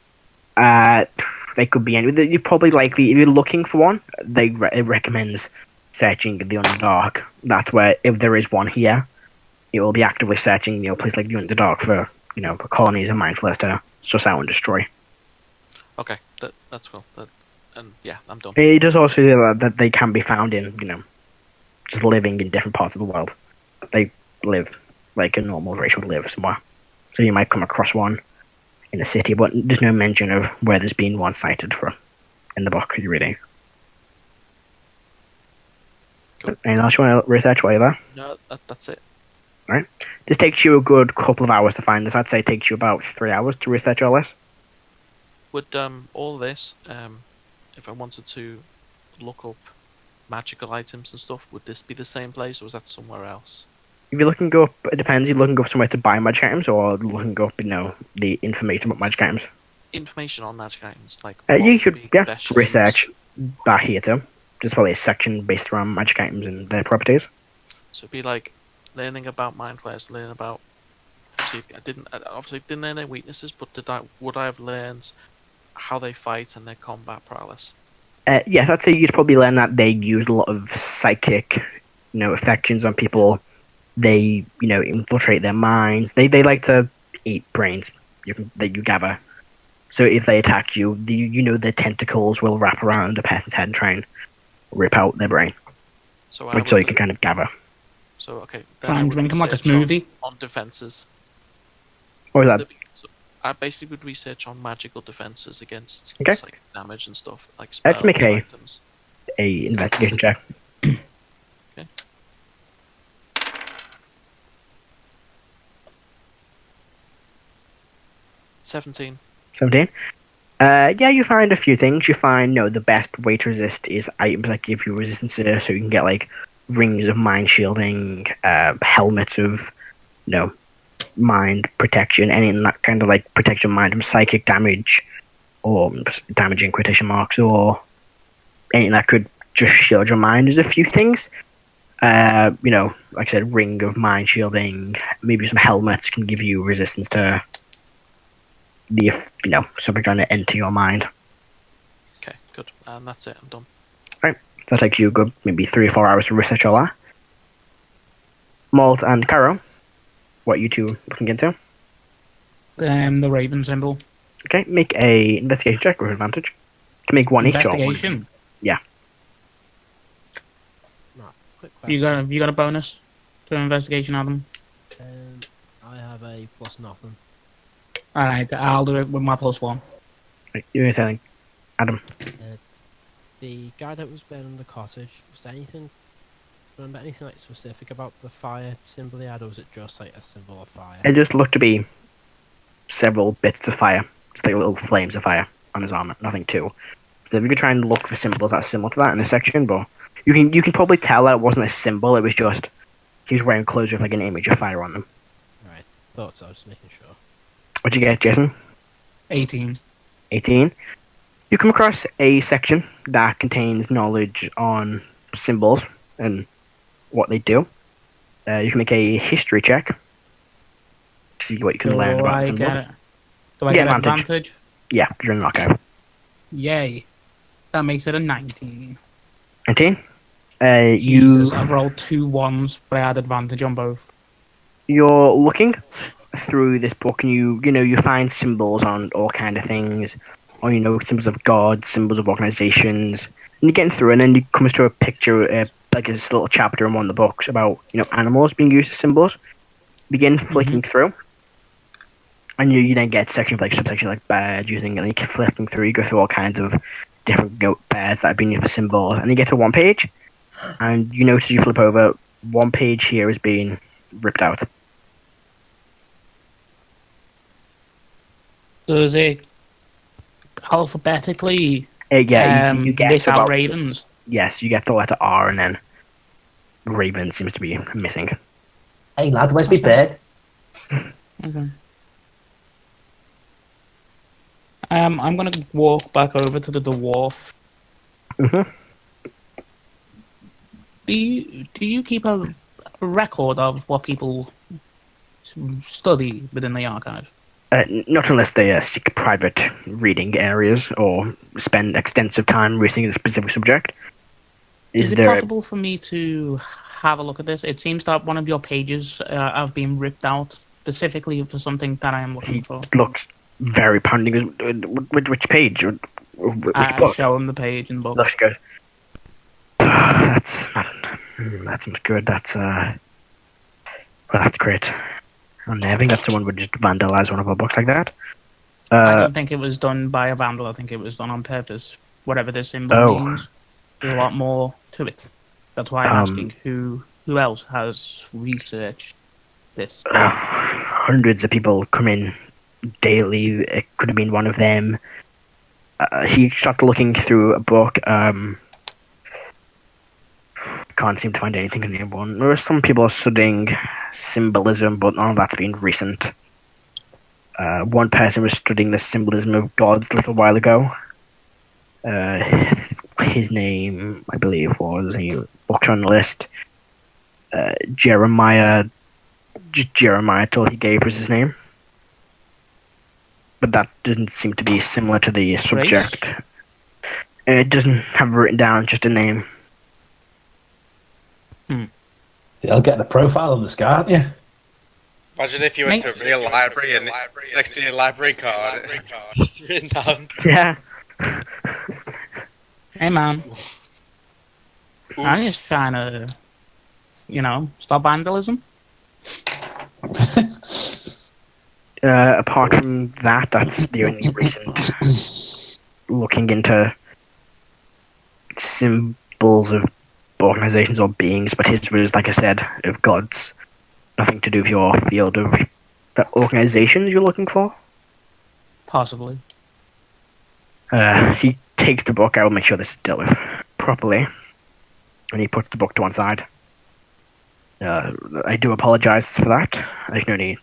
They could be anywhere. You're probably likely, if you're looking for one, it recommends searching the Underdark. That's where, if there is one here, it will be actively searching, places like the Underdark for, for colonies of Mind Flayers to suss out and destroy. Okay, that's cool. And yeah, I'm done. It does also that they can be found in, just living in different parts of the world. They live like a normal race would live somewhere. So you might come across one in a city, but there's no mention of where there's been one cited for in the book you're reading. Cool. Anything else you want to research while you're there? No, that's it. Alright. This takes you a good couple of hours to find this. I'd say it takes you about 3 hours to research all this. Would all this, if I wanted to look up magical items and stuff, would this be the same place or is that somewhere else? If you're looking up, it depends. You're looking up somewhere to buy magic items, or looking up, the information about magic items. Information on magic items, like you could, research that here too. There's probably a section based around magic items and their properties. So it'd be like learning about mind flayers, learning about. I obviously didn't learn their weaknesses, but would I have learned how they fight and their combat prowess? Yes, I'd say you'd probably learn that they use a lot of psychic, affections on people. They, infiltrate their minds. They like to eat brains that you gather. So if they attack you, their tentacles will wrap around a person's head and try and rip out their brain. So you can kind of gather. So, okay. Try and drink them like a smoothie. On defenses. What was that? So I basically would research on magical defenses against psychic damage and stuff. Like spells, let's make items. a investigation check. Okay. 17. 17. You find a few things. You find, the best way to resist is items that give you resistance to this, so you can get, like, rings of mind shielding, helmets of, mind protection, anything that kind of, like, protects your mind from psychic damage, or damaging quotation marks, or anything that could just shield your mind. There's a few things. Like I said, ring of mind shielding, maybe some helmets can give you resistance to something trying to enter your mind. Okay, good. And that's it, I'm done. Right. That takes you a good maybe 3 or 4 hours to research all that. Molt and Karo, what are you two looking into? The raven symbol. Okay, make a investigation check with advantage. You can make one each. Investigation? Yeah. Quick question. You got a bonus to investigation, Adam? I have a plus nothing. Alright, I'll do it with my +1. Right, you're going to say, Adam. The guy that was burning the cottage, was there anything like specific about the fire symbol he had, or was it just like a symbol of fire? It just looked to be several bits of fire, just like little flames of fire on his armor, nothing too. So if you could try and look for symbols that's similar to that in this section, but you can probably tell that it wasn't a symbol, it was just he was wearing clothes with like an image of fire on them. Right, thought so, just making sure. What'd you get, Jason? 18. 18. You come across a section that contains knowledge on symbols and what they do. You can make a history check to see what you can learn about symbols. Do I Get get advantage. advantage? Yeah, you're in knockout. Yay. That makes it a 19. 19. Jesus, I've rolled 2 ones, but I had advantage on both. You're looking through this book, and you find symbols on all kind of things, or symbols of gods, symbols of organizations, and you're getting through, and then you comes to a picture, like this little chapter in one of the books about animals being used as symbols. Begin flicking through, and you then get sections like subsections like birds using, and you keep flipping through. You go through all kinds of different birds that have been used for symbols, and you get to one page, and you notice you flip over, one page here is being ripped out. Does it alphabetically you get miss to out about, ravens? Yes, you get the letter R, and then Raven seems to be missing. Hey lad, where's my bed? Okay. I'm gonna walk back over to the dwarf. Mm-hmm. Do you keep a record of what people study within the archive? Not unless they seek private reading areas or spend extensive time reading a specific subject. Is it possible for me to have a look at this? It seems that one of your pages have been ripped out specifically for something that I am looking for. Looks very pounding. Which page? Which book? Show him the page in the book. Looks good. That's not good. That's great. I think that someone would just vandalize one of our books like that. I don't think it was done by a vandal. I think it was done on purpose. Whatever this symbol means, there's a lot more to it. That's why I'm asking who else has researched this. Hundreds of people come in daily. It could have been one of them. He started looking through a book. Can't seem to find anything in anyone. There are some people studying symbolism, but none of that's been recent. One person was studying the symbolism of gods a little while ago. His name, I believe, was, he booked on the list. Jeremiah. Just Jeremiah till he gave us his name. But that didn't seem to be similar to the subject. It doesn't have written down, just a name. I'll get the profile on this guy, aren't you? Imagine if you went to a real library and next to your library card, it's written down. Yeah. Hey man. I'm just trying to, stop vandalism. Apart from that, that's the only recent looking into symbols of organizations or beings, but his was, like I said, of gods. Nothing to do with your field of the organizations you're looking for. Possibly. He takes the book. I will make sure this is dealt with properly. And he puts the book to one side. I do apologize for that. I can only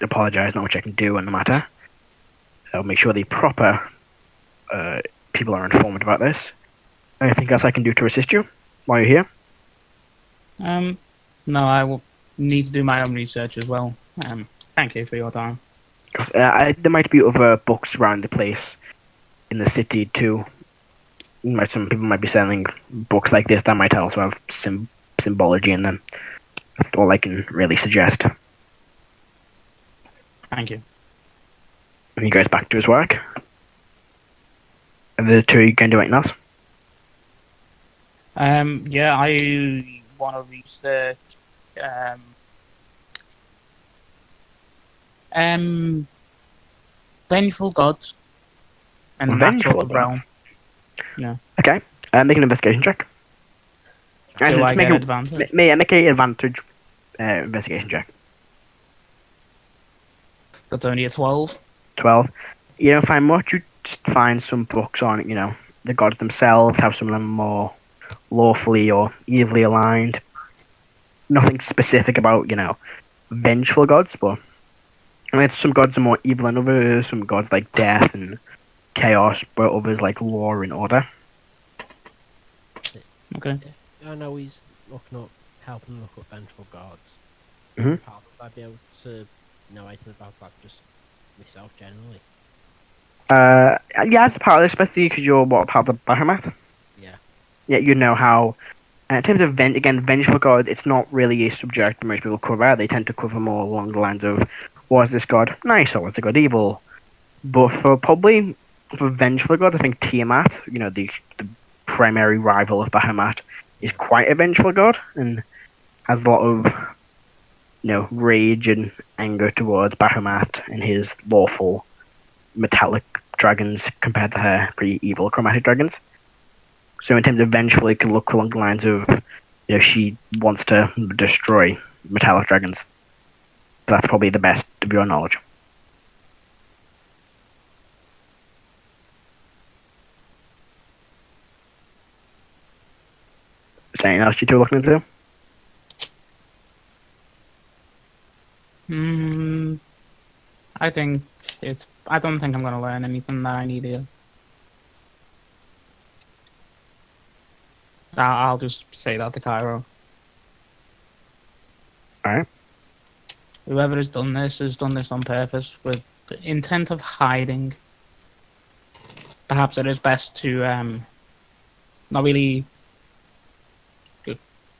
apologize, not much I can do on the matter. I'll make sure the proper people are informed about this. Anything else I can do to assist you while you're here? No, I will need to do my own research as well. Thank you for your time. There might be other books around the place in the city too. Some people might be selling books like this that might also have symbology in them. That's all I can really suggest. Thank you. And he goes back to his work. And the two, you can do anything else? Yeah, I want to research vengeful gods and that sort of realm. Yeah. Okay. Make an investigation check. Do I get advantage? Make an advantage investigation check. That's only a 12. 12. You don't find much. You just find some books on, the gods themselves, how some of them are more lawfully or evilly aligned. Nothing specific about, vengeful gods, but some gods are more evil than others. Some gods like death and chaos, but others like law and order. Okay. I know he's helping look up vengeful gods. Mm-hmm. I'd be able to know anything about that just myself generally. Yeah, as a paladin, especially because you're part of the Bahamut. Yeah. Yeah, you know how. In terms of vengeful god, it's not really a subject most people cover. They tend to cover more along the lines of, was this god nice or was the god evil? But for vengeful god, I think Tiamat, the primary rival of Bahamut, is quite a vengeful god and has a lot of rage and anger towards Bahamut and his lawful metallic dragons compared to her pretty evil chromatic dragons. So in terms of vengeful, it can look along the lines of, she wants to destroy metallic dragons. That's probably the best of your knowledge. Is there anything else you two are looking into? I don't think I'm going to learn anything that I need here. I'll just say that to Karo. Alright. Whoever has done this on purpose with the intent of hiding. Perhaps it is best to not really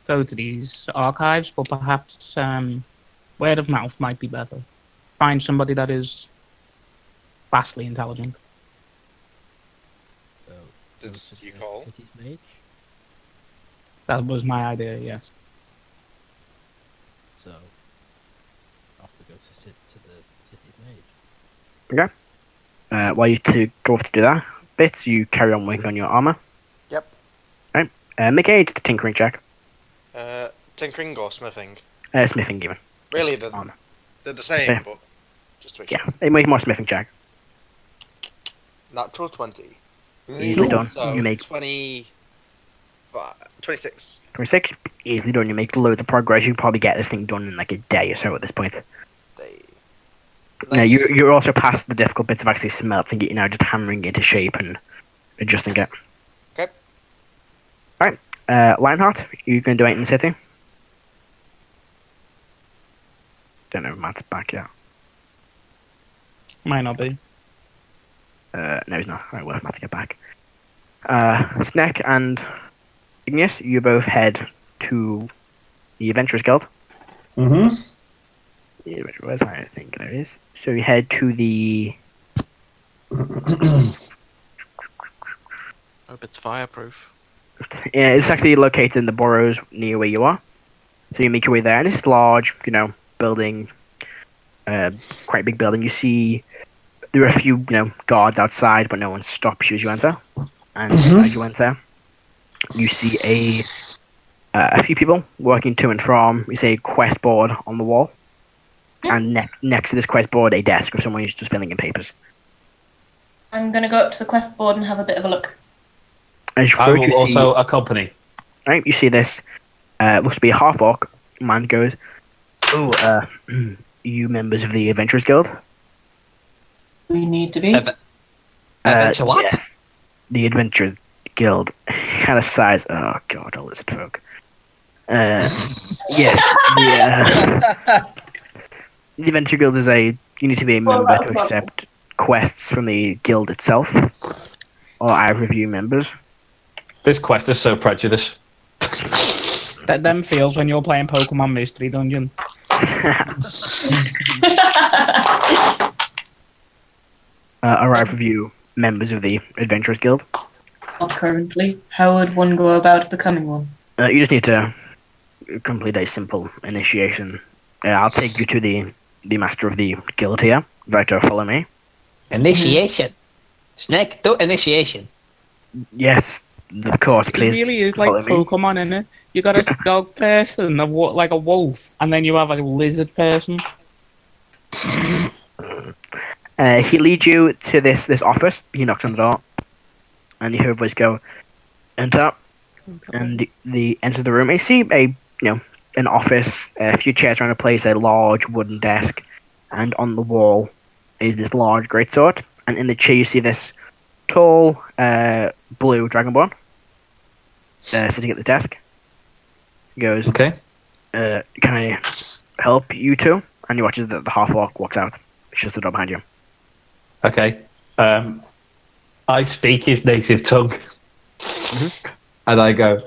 go to these archives, but perhaps word of mouth might be better. Find somebody that is vastly intelligent. So, Did you call? City's mage? That was my idea, yes. So, off we go to the city's mage. Okay. While you two go off to do that, Bits, you carry on working on your armor. Yep. Right. Make a tinkering check. Tinkering or smithing? Smithing, even. Really, Armor. they're the same, Yeah. but just to Make more smithing check. Natural 20. Easily done. So You make 26. 26. Easily done. You make loads of progress. You can probably get this thing done in like a day or so at this point. Nice. Now you're also past the difficult bits of actually smelting it. You're now just hammering it into shape and adjusting it. Okay. Alright. Lionheart, you going to do anything in the city? Don't know if Matt's back yet. Might not be. No, he's not. Alright, well, Matt to get back. Snek and Igneous, you both head to the Adventurers Guild. Mm-hmm. Where's I think there is. So you head to the... Hope it's fireproof. Yeah, it's actually located in the boroughs near where you are. So you make your way there, and it's large, building, quite a big building. You see there are a few, guards outside, but no one stops you as you enter. And as you enter, you see a few people working to and from. You see a quest board on the wall, and next to this quest board, a desk of someone who's just filling in papers. I'm going to go up to the quest board and have a bit of a look. As you I approach, will you see, also accompany. right, you see this, looks to be a half-orc man goes, "Oh, you members of the Adventurers Guild?" We need to be. Adventure what? Yes. The Adventurers Guild. Kind of size. Oh god, a Lizardfolk. Yes. The Adventure Guild is you need to be a member to accept quests from the guild itself, or either of you members. This quest is so prejudiced. That them feels when you're playing Pokemon Mystery Dungeon. Are either of you members of the Adventurers Guild? Not currently. How would one go about becoming one? You just need to complete a simple initiation. I'll take you to the master of the guild here. Right, follow me. Initiation. Snek, do initiation. Yes, of course, please. It really is like follow me. Pokemon, innit? You got a dog person, like a wolf, and then you have a lizard person. He leads you to this office. He knocks on the door, and you hear a voice go, "Enter." And the enter the room. You see an office, a few chairs around a place, a large wooden desk, and on the wall is this large greatsword. And in the chair, you see this tall, blue Dragonborn sitting at the desk. He goes, Okay. "Can I help you two?" And you watch as the half-orc walks out. Shuts the door behind you. Okay. I speak his native tongue. And I go,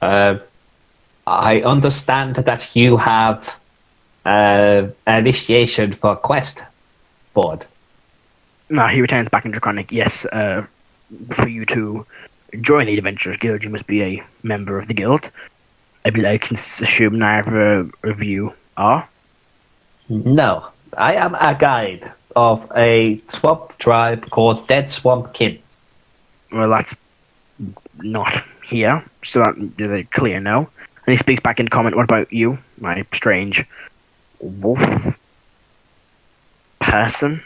I understand that you have initiation for quest board. No, he returns back in Draconic. Yes, for you to join the Adventurers Guild, you must be a member of the guild. I can assume neither of you are. No, I am a guide of a swamp tribe called Dead Swamp Kin. Well, that's not here, so that is a clear no. And he speaks back in comment, what about you, my strange wolf person?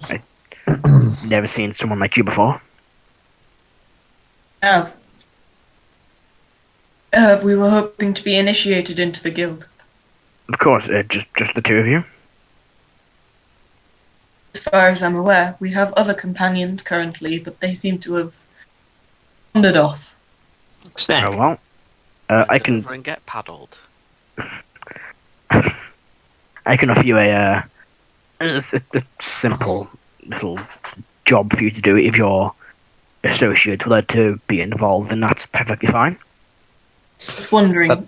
I've never seen someone like you before. Yeah. We were hoping to be initiated into the guild. Of course, just the two of you. As far as I'm aware, we have other companions currently, but they seem to have wandered off. Snek. Oh, well, I can... Over and get paddled. I can offer you a simple little job for you to do if your associates would like to be involved, and that's perfectly fine. Just wondering,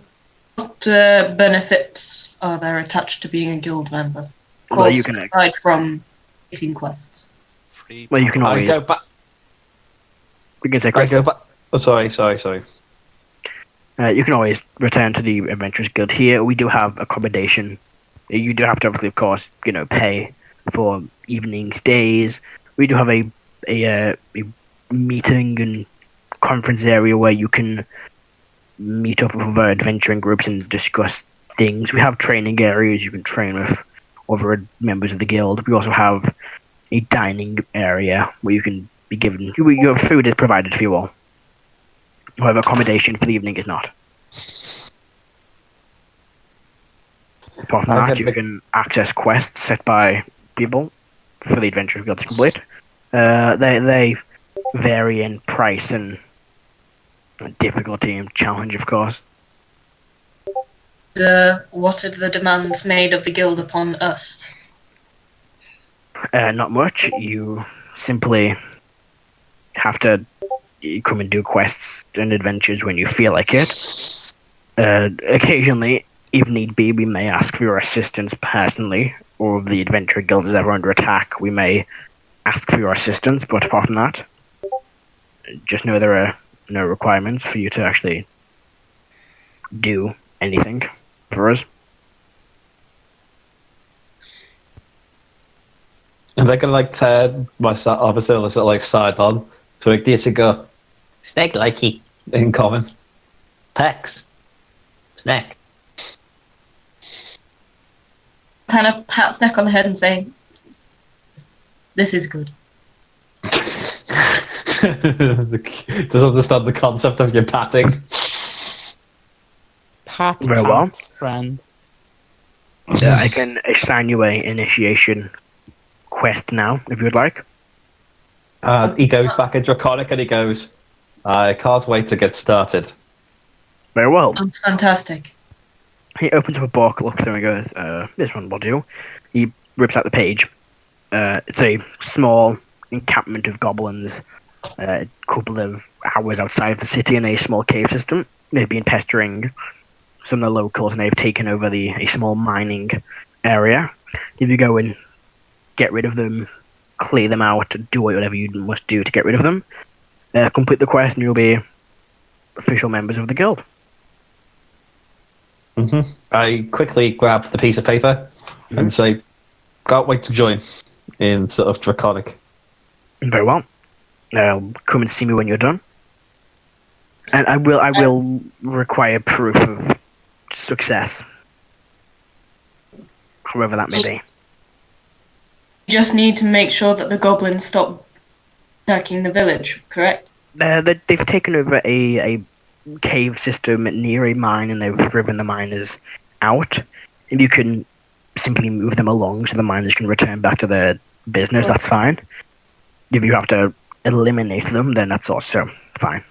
what benefits are there attached to being a guild member? Of course, Well, you can aside from taking quests. Free Well, you can always... I go back. We can say I go back. Oh, sorry. you can always return to the Adventurers Guild here. We do have accommodation. You do have to, obviously, of course, pay for evenings, days. We do have a meeting and conference area where you can meet up with other adventuring groups and discuss things. We have training areas you can train with other members of the guild. We also have a dining area where you can be given... Your food is provided for you all. However, accommodation for the evening is not. Apart from that, you can access quests set by people for the Adventurers Guild to complete. They vary in price and difficulty and challenge, of course. What are the demands made of the guild upon us? Not much. You simply have to come and do quests and adventures when you feel like it. Occasionally, if need be, we may ask for your assistance personally, or if the Adventurer Guild is ever under attack, we may ask for your assistance, but apart from that, just know there are no requirements for you to actually do anything for us. And they can turn my officer and sort of side on to Igneous and go, Snek likey in common. Pex. Snek. Kind of pat Snek on the head and say, "This is good." Doesn't understand the concept of your patting. Pat, Very well. friend. I can assign you a initiation quest now, if you'd like. He goes back in Draconic and he goes, I can't wait to get started. Very well. That's fantastic. He opens up a book, looks through and goes, this one will do. He rips out the page. It's a small encampment of goblins, a couple of hours outside of the city in a small cave system. They've been pestering some of the locals and they've taken over a small mining area. If you go and get rid of them, clear them out, do whatever you must do to get rid of them, complete the quest and you'll be official members of the guild. Mm-hmm. I quickly grab the piece of paper and say, can't wait to join in sort of Draconic. Very well. Come and see me when you're done. And I will require proof of success. However that may be. You just need to make sure that the goblins stop attacking the village, correct? They've taken over a cave system near a mine and they've driven the miners out. If you can simply move them along so the miners can return back to their business, that's fine. If you have to eliminate them, then that's also fine.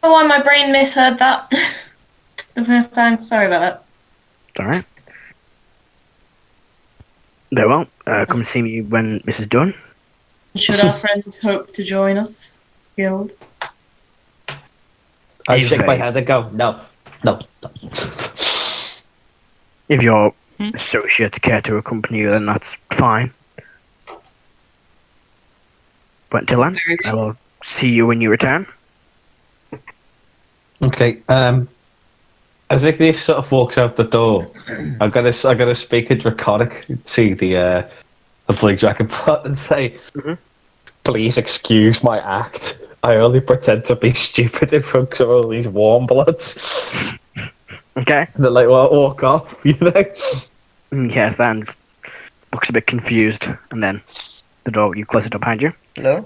Oh, why my brain misheard that the first time. Sorry about that. It's alright. Very well. Come see me when this is done. Should our friends hope to join us, guild? I If shake my they- head and go, no. If your associates care to accompany you, then that's fine. But until then, Very good. I will see you when you return. Okay. As Igneous sort of walks out the door, I gotta speak in Draconic to the Blue Dragon bot and say, please excuse my act. I only pretend to be stupid in front of all these warm bloods. Okay. And they're like, well, walk off, you know? Yes, then looks a bit confused, and then the door, you close it up behind you. Hello?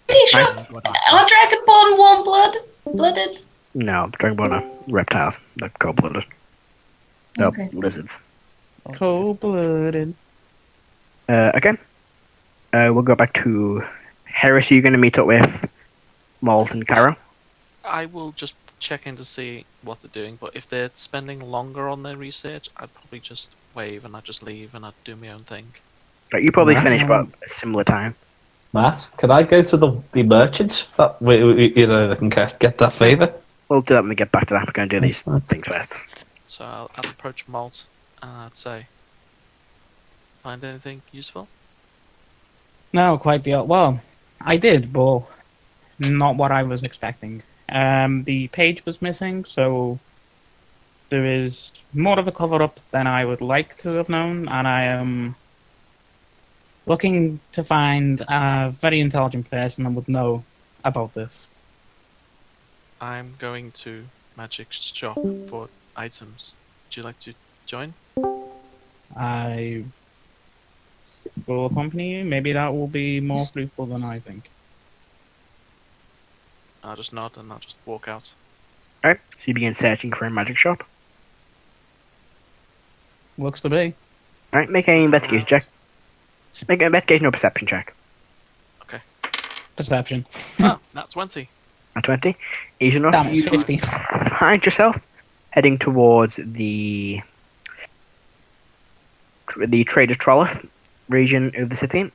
Pretty sure our Dragonborn warm-blooded? No, Dragonborn are reptiles. They're cold-blooded. They're Okay. lizards. Cold-blooded. Okay. We'll go back to Heris. Are you going to meet up with Molt and Karo? I will just check in to see what they're doing, but if they're spending longer on their research, I'd probably just wave and I'd just leave and I'd do my own thing. Right, you probably Wow. finish about a similar time. Matt, can I go to the merchants? That you know, they can get that favour. We'll do that when we get back to that. We're going to do these things first. So I'll approach Molt and I'd say, find anything useful? No, quite the well. I did, but not what I was expecting. The page was missing, so there is more of a cover-up than I would like to have known, and I am looking to find a very intelligent person that would know about this. I'm going to Magic's shop for items. Would you like to join? I will accompany you. Maybe that will be more fruitful than I think. I'll just nod and I'll just walk out. Alright, so you begin searching for a magic shop. Looks to be. Alright, make an investigation check. Make an investigation or perception check. Perception. Oh, that's 20. At 20. Easy enough. Damn, it's You 50. find yourself heading towards the Trader's Trollop region of the city.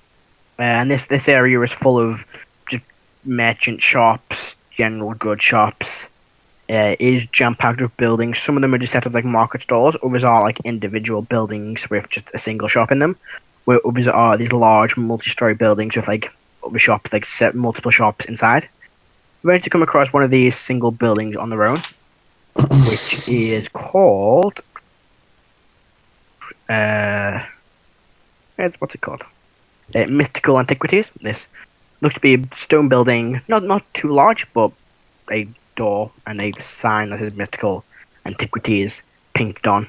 And this area is full of just merchant shops, general goods shops. Is jam-packed with buildings. Some of them are just set up like market stalls. Others are like individual buildings with just a single shop in them. Where others are these large multi-story buildings with like other shops, like set multiple shops inside. You're ready to come across one of these single buildings on their own, which is called what's it called? Mystical Antiquities. This looks to be a stone building, not too large, but a door and a sign that says Mystical Antiquities painted on.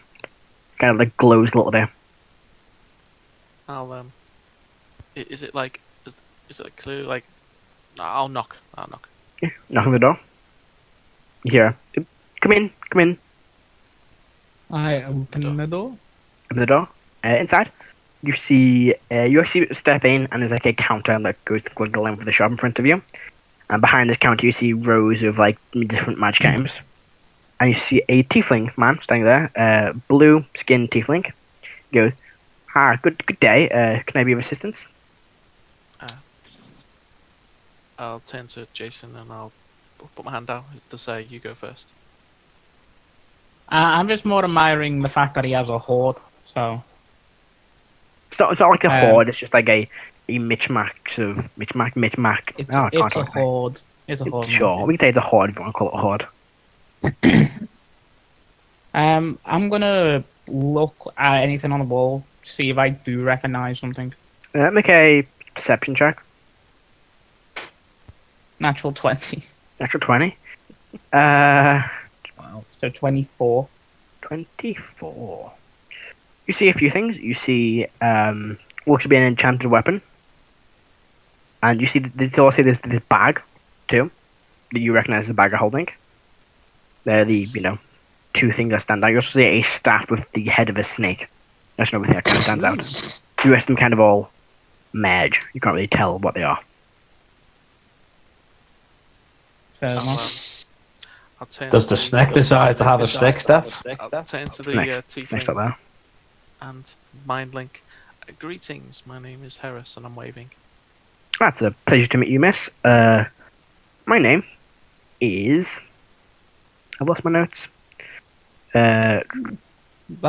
Kind of like glows a little bit. I'll is it like is it clearly like I'll knock. Yeah, knock on the door. You hear, come in. I open the door. Open the door. Inside, you see, you actually step in, and there's like a counter that goes the length of the shop in front of you. And behind this counter, you see rows of like different magic items. And you see a tiefling man standing there, blue skinned tiefling. He goes, good day. Can I be of assistance? I'll turn to Jason and I'll put my hand out to say you go first. I'm just more admiring the fact that he has a horde, so... It's not like a horde, it's just like a mishmash of... Mishmash. It's, I can't it's a talk today. horde. It's a horde. Sure, we can say it's a horde if you want to call it a horde. I'm gonna look at anything on the wall, see if I do recognize something. Make a perception check. Natural 20. Natural 20. Wow. So 24. 24. You see a few things. You see looks to be an enchanted weapon. And you see there's also this bag too that you recognize as the bag of holding. They're the two things that stand out. You also see a staff with the head of a snake. That's another thing that kind of stands out. The rest of them kind of all merge. You can't really tell what they are. Fair I'll enough. turn Does to the Snek decide to have a Snek staff? I'll turn to the Next up tiefling there. and mind link. Greetings, my name is Heris and I'm waving. That's a pleasure to meet you, miss. My name is... I've lost my notes. That's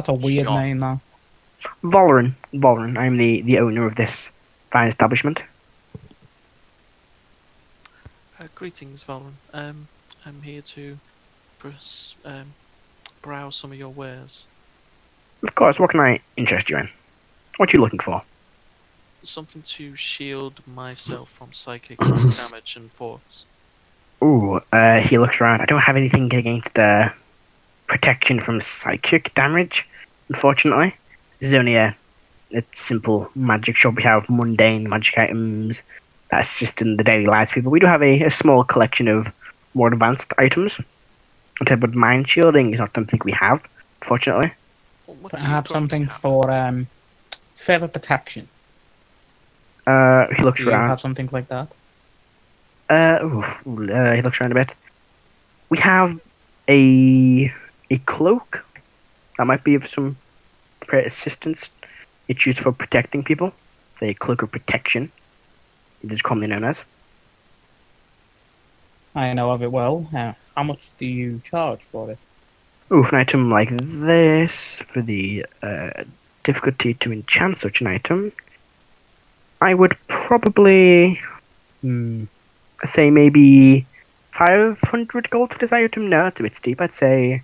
a weird Sean. name, though. Valoran. Valoran. I'm the owner of this fine establishment. Greetings, Valran. I'm here to browse some of your wares. Of course, what can I interest you in? What are you looking for? Something to shield myself from psychic damage and forts. Ooh, he looks around. I don't have anything against protection from psychic damage, unfortunately. This is only a simple magic shop. We have mundane magic items. That's just in the daily lives of people. We do have a small collection of more advanced items. In terms of mind shielding is not something we have, unfortunately. What do you Perhaps currently something have? for feather protection. He looks Do you around. have something like that? He looks around a bit. We have a cloak that might be of some great assistance. It's used for protecting people. It's a cloak of protection. It is commonly known as. I know of it well. How much do you charge for it? Ooh, for an item like this, for the difficulty to enchant such an item, I would probably say maybe 500 gold for this item. No, it's a bit steep. I'd say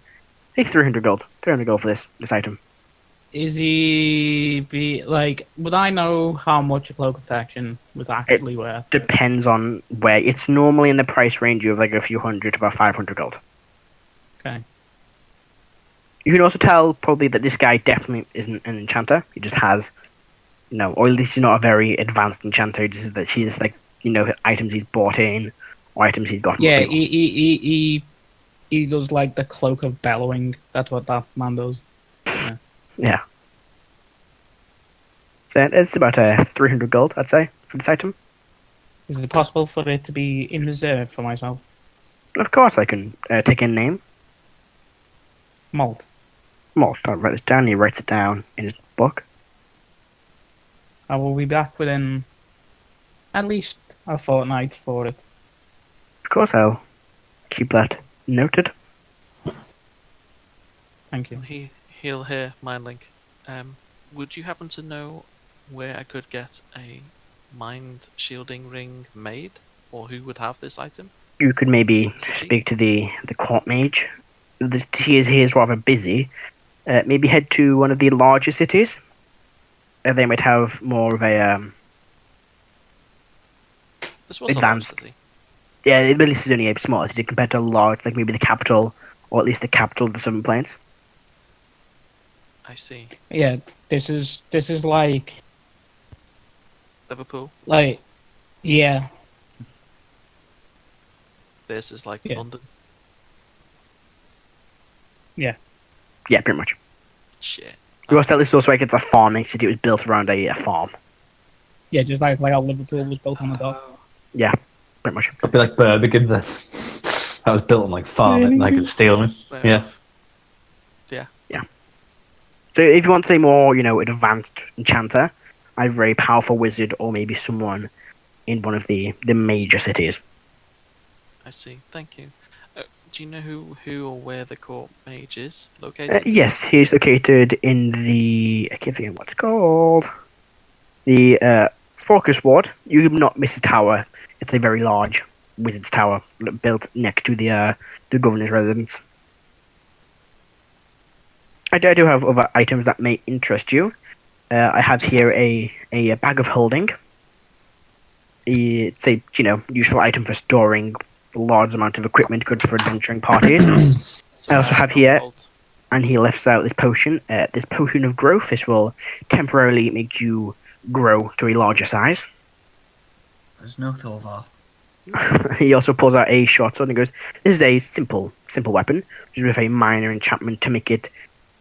300 gold. 300 gold for this item. Is would I know how much a cloak of protection was actually worth? Depends on where. It's normally in the price range of like a few hundred to about 500 gold. Okay. You can also tell probably that this guy definitely isn't an enchanter. He just has, or at least he's not a very advanced enchanter. This is that he's like, items he's bought in or items he's got. Yeah, he does like the cloak of bellowing. That's what that man does. Yeah. So it's about 300 gold, I'd say, for this item. Is it possible for it to be in reserve for myself? Of course, I can take a name. Molt. Molt. I'll write this down. He writes it down in his book. I will be back within at least a fortnight for it. Of course, I'll keep that noted. Thank you. He'll hear mind link. Would you happen to know where I could get a mind shielding ring made, or who would have this item? You could maybe speak to the court mage. He is rather busy. Maybe head to one of the larger cities. They might have more of a This was advanced. A large city. Yeah, this is only a small city compared to a large, like maybe the capital, or at least the capital of the Southern Plains. I see. Yeah, this is like Liverpool. Yeah. This is like Yeah. London. Yeah, pretty much. Shit. You also tell this also like it's a farming city. It was built around a farm. Yeah, just like how Liverpool was built on the dock. Yeah, pretty much. It'd be like Birmingham then. That was built on like farming, like it's stealing. Fair Yeah. enough. Yeah. So if you want a more, advanced enchanter, a very powerful wizard, or maybe someone in one of the major cities. I see. Thank you. Do you know who or where the court mage is located? Yes, he's located in the... I can't think of what it's called. The Focus Ward. You have not missed a tower. It's a very large wizard's tower built next to the governor's residence. I do have other items that may interest you. I have here a bag of holding. It's a useful item for storing a large amount of equipment, good for adventuring parties. I also have here, and he lifts out this potion. This potion of growth. This will temporarily make you grow to a larger size. There's no Thorvar. He also pulls out a short sword and goes, "This is a simple weapon, just with a minor enchantment to make it,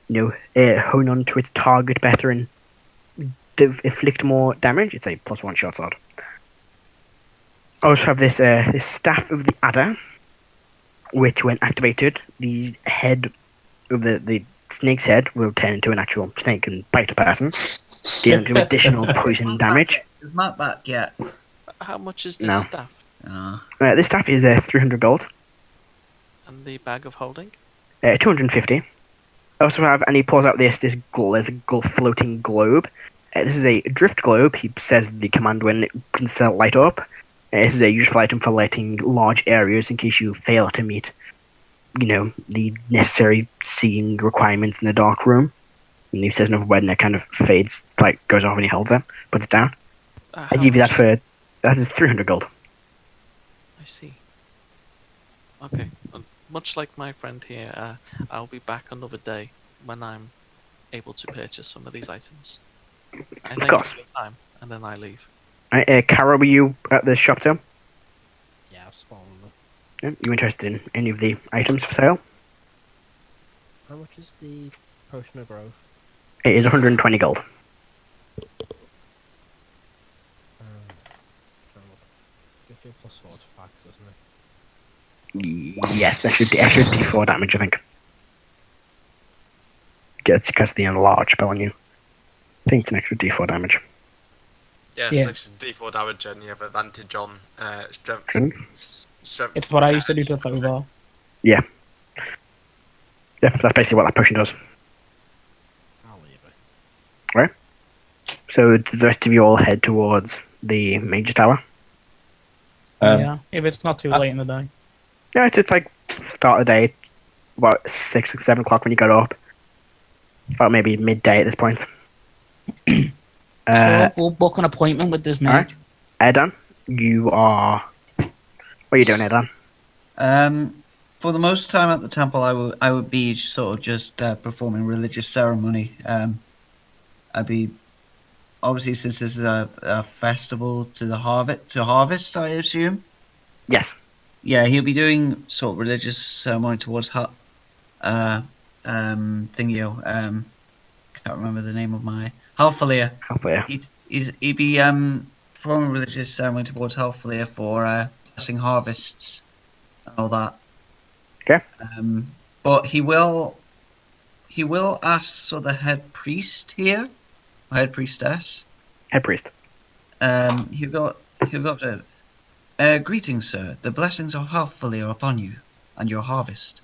hone on to its target better and inflict more damage." It's a +1 short sword. I also have this staff of the adder, which, when activated, the head of the snake's head will turn into an actual snake and bite a person. dealing some additional poison damage. Is Matt back yet? How much is this No. staff? This staff is 300 gold, And the bag of holding? 250. I also have, and he pulls out this floating globe. This is a drift globe. He says the command when it can still light up. This is a useful item for lighting large areas in case you fail to meet, the necessary seeing requirements in a dark room. And he says another word and it kind of fades, goes off when he holds it, puts it down. I give you that is 300 gold. I see. Okay. Much like my friend here, I'll be back another day when I'm able to purchase some of these items. I thank you for your time, and then I leave. Karo, were you at the shop too? Yeah, I was following them. Yeah, you interested in any of the items for sale? How much is the potion of growth? It is 120 gold. Gives you a +4 to facts, doesn't it? Yes, that should D4 damage, I think. It's because the enlarge spell on you. I think it's an extra D4 damage. Yeah, Yeah. it's D4 damage and you have advantage on strength. Strength. It's what I used to do to Fobal. Yeah, that's basically what that potion does. I'll leave it. Right. So the rest of you all head towards the Mage's Tower. Yeah, if it's not too late in the day. Yeah, it's start of the day, about 6 or 7 o'clock when you got up. It's about maybe midday at this point. So we'll book an appointment with this mage. Right. Erdan, you are... What are you doing, Erdan? For the most time at the temple, I would be sort of just performing religious ceremony. I'd be... Obviously, since this is a festival to harvest, I assume? Yes. Yeah, he'll be doing sort of religious ceremony towards can't remember the name of my Halfalia. He'd be performing religious ceremony towards Halfalia for blessing harvests and all that. Okay. But he will ask the head priest here, or head priestess. Head priest. He'll go to greetings, sir. The blessings of Halfalia are upon you and your harvest.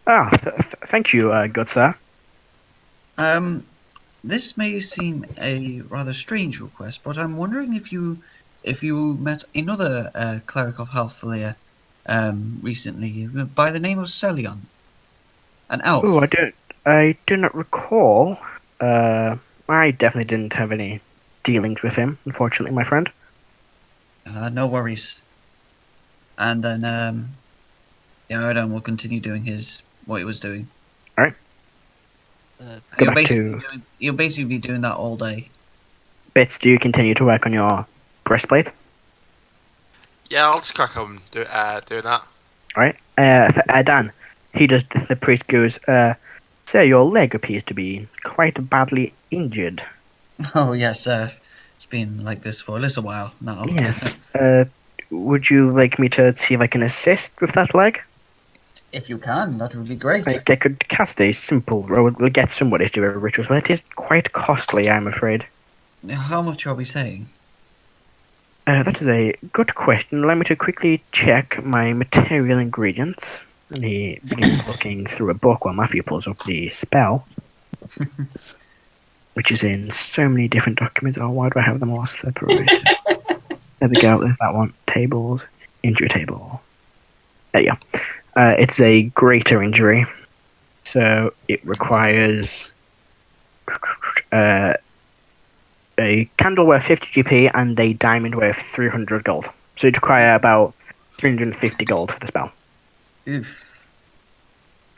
Thank you, good sir. This may seem a rather strange request, but I'm wondering if you met another cleric of Halfalia recently by the name of Celion, an elf. Oh, I do not recall. I definitely didn't have any dealings with him, unfortunately, my friend. No worries. And then, Erdan will continue doing what he was doing. All right. You'll basically be doing that all day. Bits, do you continue to work on your breastplate? Yeah, I'll just crack on doing that. Alright. For Erdan, the priest goes, sir, your leg appears to be quite badly injured. Oh, yes, it's been like this for a little while now. Yes. Would you like me to see if I can assist with that leg? If you can, that would be great. I could cast a simple, or we'll get somebody to do a ritual, but it is quite costly, I'm afraid. How much are we saying? That is a good question. Allow me to quickly check my material ingredients. And he begins looking through a book while Matthew pulls up the spell. Which is in so many different documents. Oh, why do I have them all separated? There we go, there's that one. Tables, injury table. There you go. It's a greater injury. So it requires a candle worth 50 GP and a diamond worth 300 gold. So it require about 350 gold for the spell. Oof.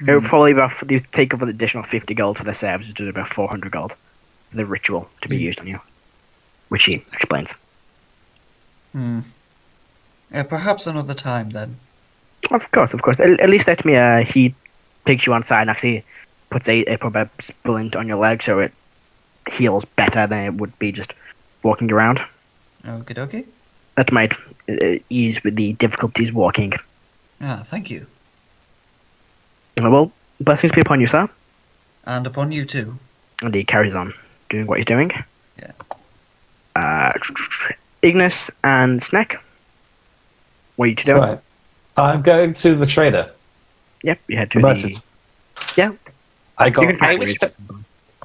It would probably you take up an additional 50 gold for the service, which is about 400 gold for the ritual to be used on you, which he explains. Yeah, perhaps another time then. Of course. At least let me. He takes you on side and actually puts a proper splint on your leg, so it heals better than it would be just walking around. Okie dokie. That might ease with the difficulties walking. Thank you. Well, blessings be upon you, sir. And upon you too. And he carries on doing what he's doing. Yeah. Igneous and Snek. What are you two doing? Right. I'm going to the trader. Yep, you head to The the... merchant. Yeah. I got. You can find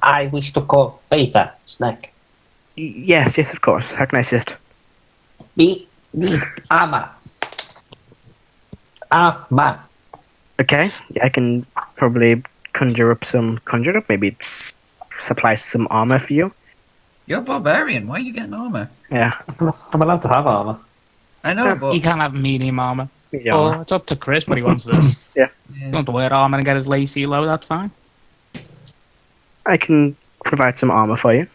I wish to call favor, Snek. Yes, of course. How can I assist? We need armor. Armor. Okay, yeah, I can probably conjure up, maybe supply some armor for you. You're a barbarian. Why are you getting armor? Yeah. I'm allowed to have armor. I know, but You can't have medium armor. Medium Well, armor. it's up to Chris what he wants to do. If Yeah. he wants to wear armor and get his lacy low, that's fine. I can provide some armor for you.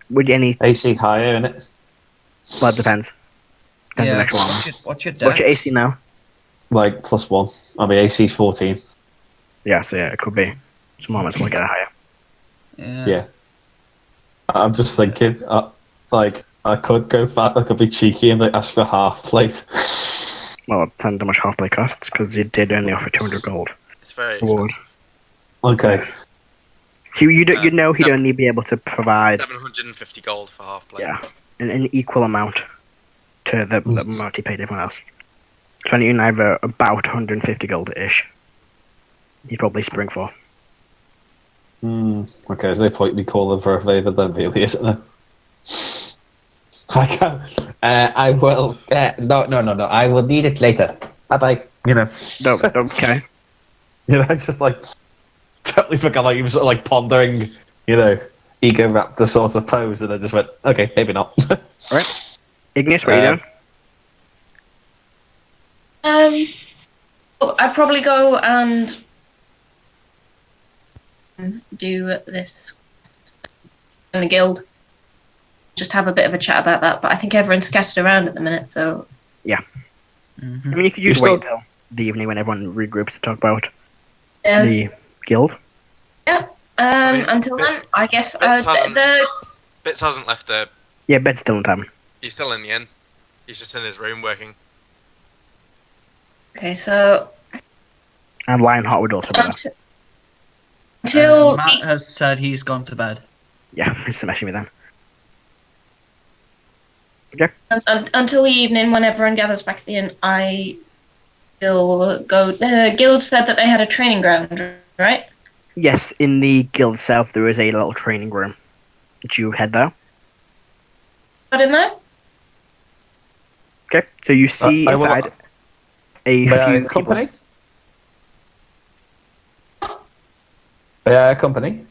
Would any... AC higher, innit? Well, it depends. Depends on yeah. actual armor. What's your What's your dex? AC now? Like +1. I mean, AC's 14. Yeah, so yeah, it could be. Some armor's will get it higher. Yeah. I'm just thinking, like, I could go fat, I could be cheeky and like, ask for half plate. Well, it depends how much half plate costs, because it did only offer 200 gold. It's very Reward. expensive. Okay. You know he'd only be able to provide 750 gold for half plate. yeah an equal amount to the amount he paid everyone else. So you either about 150 gold-ish. He'd probably spring for. Okay, there's no point me calling for a favour then, really, isn't there? I can. I will. No. I will need it later. Bye bye. You know. No, okay. You know, it's just like totally forgot. Like he was sort of like pondering, you know, ego raptor sort of pose, and I just went, okay, maybe not. Alright. Igneous, what are you doing? I'd probably go and do this in the guild. Just have a bit of a chat about that, but I think everyone's scattered around at the minute, so... Yeah. Mm-hmm. I mean, you could just wait until the evening when everyone regroups to talk about the guild. Yeah. Until then, I guess... Bits hasn't left the... Yeah, Bed's still in town. He's still in the inn. He's just in his room working. Okay, so... And Lionheart would also be there. Until... Matt has said he's gone to bed. Yeah, he's smashing me then. Okay. Until the evening, when everyone gathers back at the inn, I will go... The guild said that they had a training ground, right? Yes, in the guild itself, there is a little training room. Did you head there? What in there? Okay, so you see inside a few company? Company?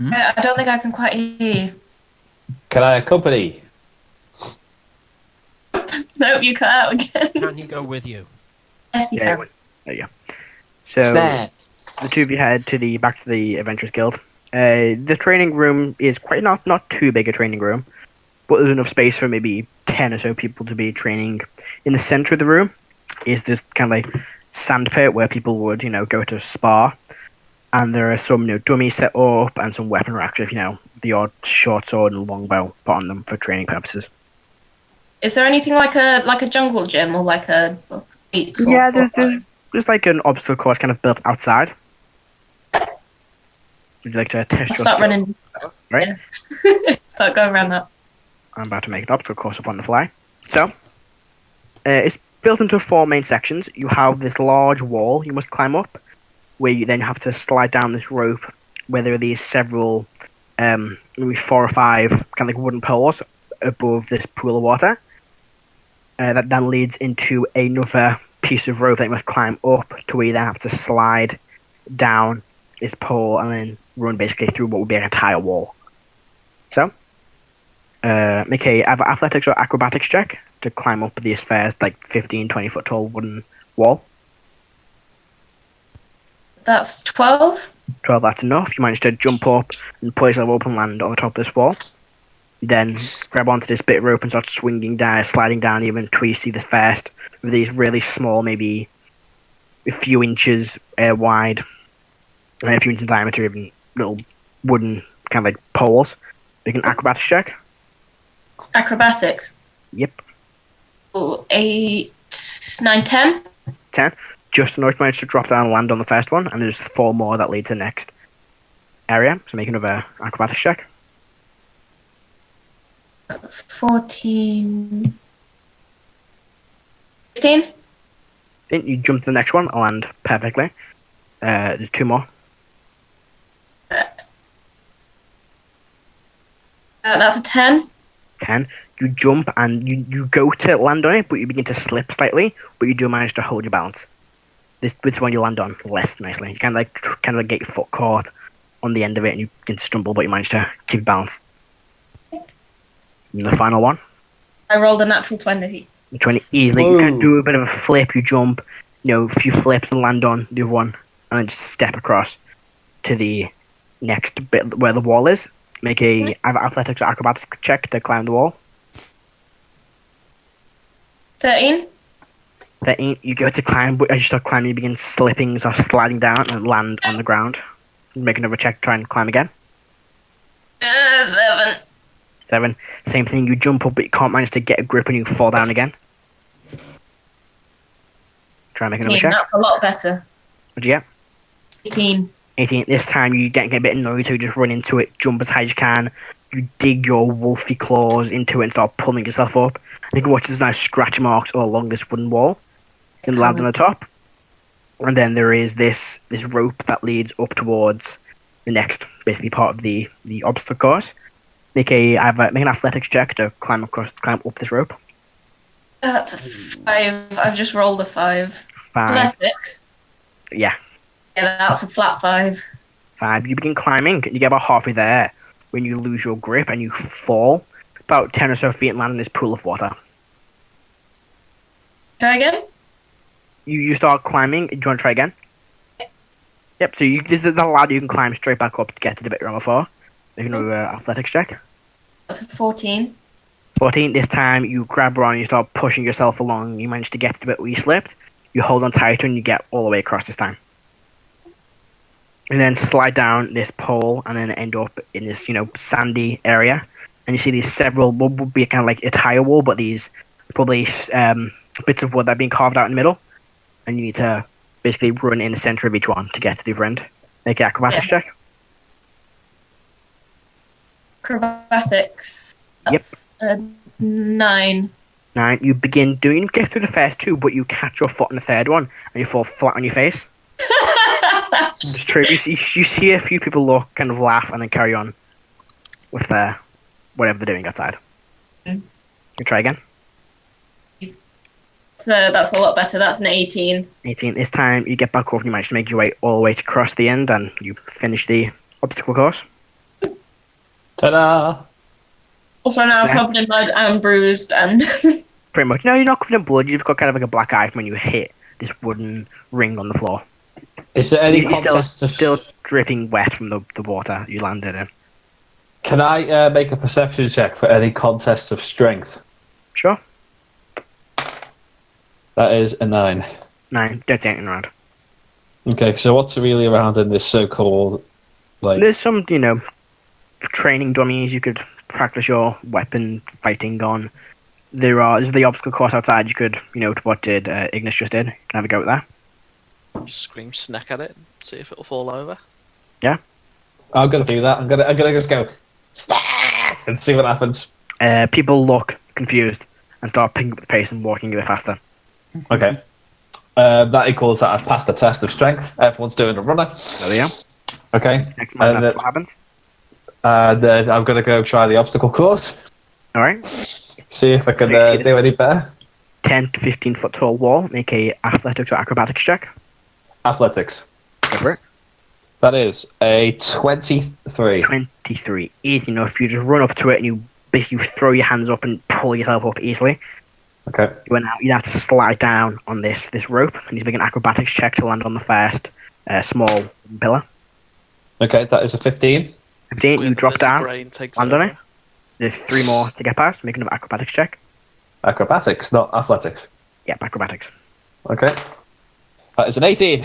I don't think I can quite hear you. Can I accompany? No, you cut out again. Can he go with you? Yes, you can. There you go. So the two of you head back to the Adventurers Guild. The training room is quite not too big a training room, but there's enough space for maybe 10 or so people to be training. In the center of the room is this kind of like sand pit where people would, go to spar, and there are some dummies set up and some weapon racks with, the odd short sword and longbow put on them for training purposes. Is there anything like a jungle gym or like a Yeah, there's like an obstacle course kind of built outside. Would you like to test your start skill? running? Right. Yeah. Start going around that. I'm about to make an obstacle course up on the fly. So, it's built into 4 main sections. You have this large wall you must climb up, where you then have to slide down this rope, where there are these several, maybe 4 or 5 kind of like wooden poles above this pool of water. That then leads into another piece of rope that you must climb up to where you then have to slide down this pole and then run basically through what would be an entire wall. So, make a either athletics or acrobatics check to climb up this first, like 15-20 foot tall wooden wall. That's 12. 12, that's enough. You manage to jump up and place yourself up and land on the top of this wall. Then grab onto this bit of rope and start swinging down, sliding down even until you see this first with these really small, maybe a few inches wide, and a few inches in diameter, even little wooden kind of like poles. Make an acrobatics check. Acrobatics. Yep. Oh, 8, 9, 10. 10. just enough to manage to drop down and land on the first one, and there's 4 more that lead to the next area. So make another acrobatics check. 14. 16? Then you jump to the next one and land perfectly. There's 2 more. That's a 10. 10. You jump and you go to land on it, but you begin to slip slightly, but you do manage to hold your balance. This one you land on less nicely. You kind of get your foot caught on the end of it, and you can stumble, but you manage to keep balance. And the final one. I rolled a natural 20. 20 easily. Whoa. You can do a bit of a flip. You jump, a few flips and land on the other one, and then just step across to the next bit where the wall is. Make a athletics or acrobatics check to climb the wall. 13? 13. You go to climb, but as you start climbing, you begin slipping, or sliding down and land on the ground. Make another check to try and climb again. 7. 7. Same thing. You jump up, but you can't manage to get a grip, and you fall down again. Try and make another 18, check. that's a lot better. What'd you get? 18. 18. This time you get a bit annoyed, so you just run into it, jump as high as you can. You dig your wolfy claws into it and start pulling yourself up. And you can watch there's now scratch marks all along this wooden wall. You can land on the top. And then there is this rope that leads up towards the next, basically, part of the obstacle course. Make an athletics check to climb up this rope. That's a 5. I've just rolled a 5. 5. Athletics? Yeah. Yeah, that's a flat 5. 5. You begin climbing, and you get about halfway there when you lose your grip and you fall about 10 or so feet and land in this pool of water. Try again? You start climbing. Do you want to try again? Yep, so this is a ladder you can climb straight back up to get to the bit you're on before. Make another athletics check. That's a 14. 14. This time you grab her on and you start pushing yourself along. You manage to get to the bit where you slipped. You hold on tighter and you get all the way across this time. And then slide down this pole and then end up in this, sandy area. And you see these several, what would be kind of like a tire wall, but these probably bits of wood that are being carved out in the middle. And you need to basically run in the center of each one to get to the other end. Make an acrobatics check. Acrobatics. That's a 9. 9. You begin doing, get through the first 2, but you catch your foot on the third one, and you fall flat on your face. It's true. You see a few people look, kind of laugh, and then carry on with whatever they're doing outside. You try again. So that's a lot better. That's an 18. 18. This time you get back up and you manage to make your way all the way to cross the end, and you finish the obstacle course. Ta-da! Also now covered in mud and bruised and... Pretty much. No, you're not covered in blood. You've got kind of like a black eye from when you hit this wooden ring on the floor. Is there any You're contest still dripping wet from the water you landed in. Can I make a perception check for any contest of strength? Sure. That is a 9. 9. Don't say anything around. Okay, so what's really around in this so-called, There's some, training dummies you could practice your weapon fighting on. There's the obstacle course outside. You could, what did Igneous just did. You can have a go at that. Just scream Snek at it, see if it'll fall over. Yeah. I'm gonna do that. I'm gonna just go Snek and see what happens. People look confused and start picking up the pace and walking a bit faster. Okay. That equals that I've passed the test of strength. Everyone's doing a runner. There we go. Okay. Next man, that's what happens. Then I'm gonna go try the obstacle course. All right. See if I can do any better. 10 to 15 foot tall wall. Make a athletics or acrobatics check. Athletics. Go for it. That is a 23. 23. Easy enough. You just run up to it and you basically throw your hands up and pull yourself up easily. Okay. You have to slide down on this rope and you make an acrobatics check to land on the first small pillar. Okay, that is a 15. 15. You drop down, Brain takes land on over. it. There's 3 more to get past. Make another acrobatics check. Acrobatics, not athletics. Yeah, acrobatics. Okay. That is an 18.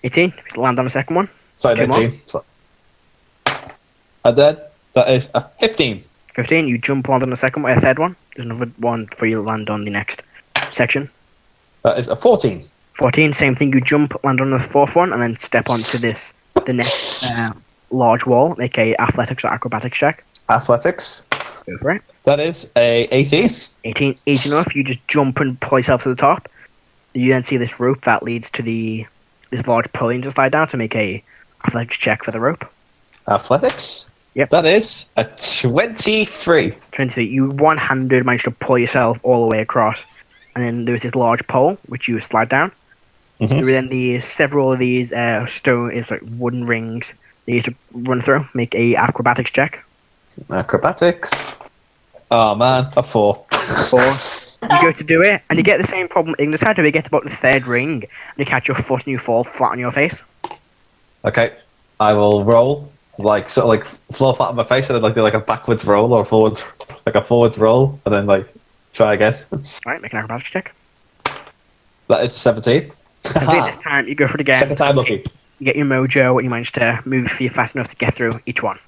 18. Land on the second one. Sorry, 2 19. And then that is a 15. 15. You jump land on the second one, third one. There's another one for you to land on the next section. That is a 14. 14, same thing. You jump, land on the fourth one, and then step onto the next large wall. Make a athletics or acrobatics check. Athletics. Go for it. That is a 18. 18, easy enough. You just jump and pull yourself to the top. You then see this rope that leads to this large pulley and just slide down to make a athletics check for the rope. Athletics? Yep. That is a 23. 23. You one-handed manage to pull yourself all the way across. And then there's this large pole, which you slide down. Mm-hmm. There are then several of these stone, it's like wooden rings that you have to run through. Make a acrobatics check. Acrobatics. Oh man, a 4. 4. You go to do it, and you get the same problem Igneous had. You get about the third ring, and you catch your foot and you fall flat on your face. Okay, I will roll, fall flat on my face, and then do a backwards roll or a forwards roll, and then try again. Alright, make an acrobatics check. That is 17. I think this time you go for it again. Second time lucky. You get your mojo, and you manage to move your feet fast enough to get through each one.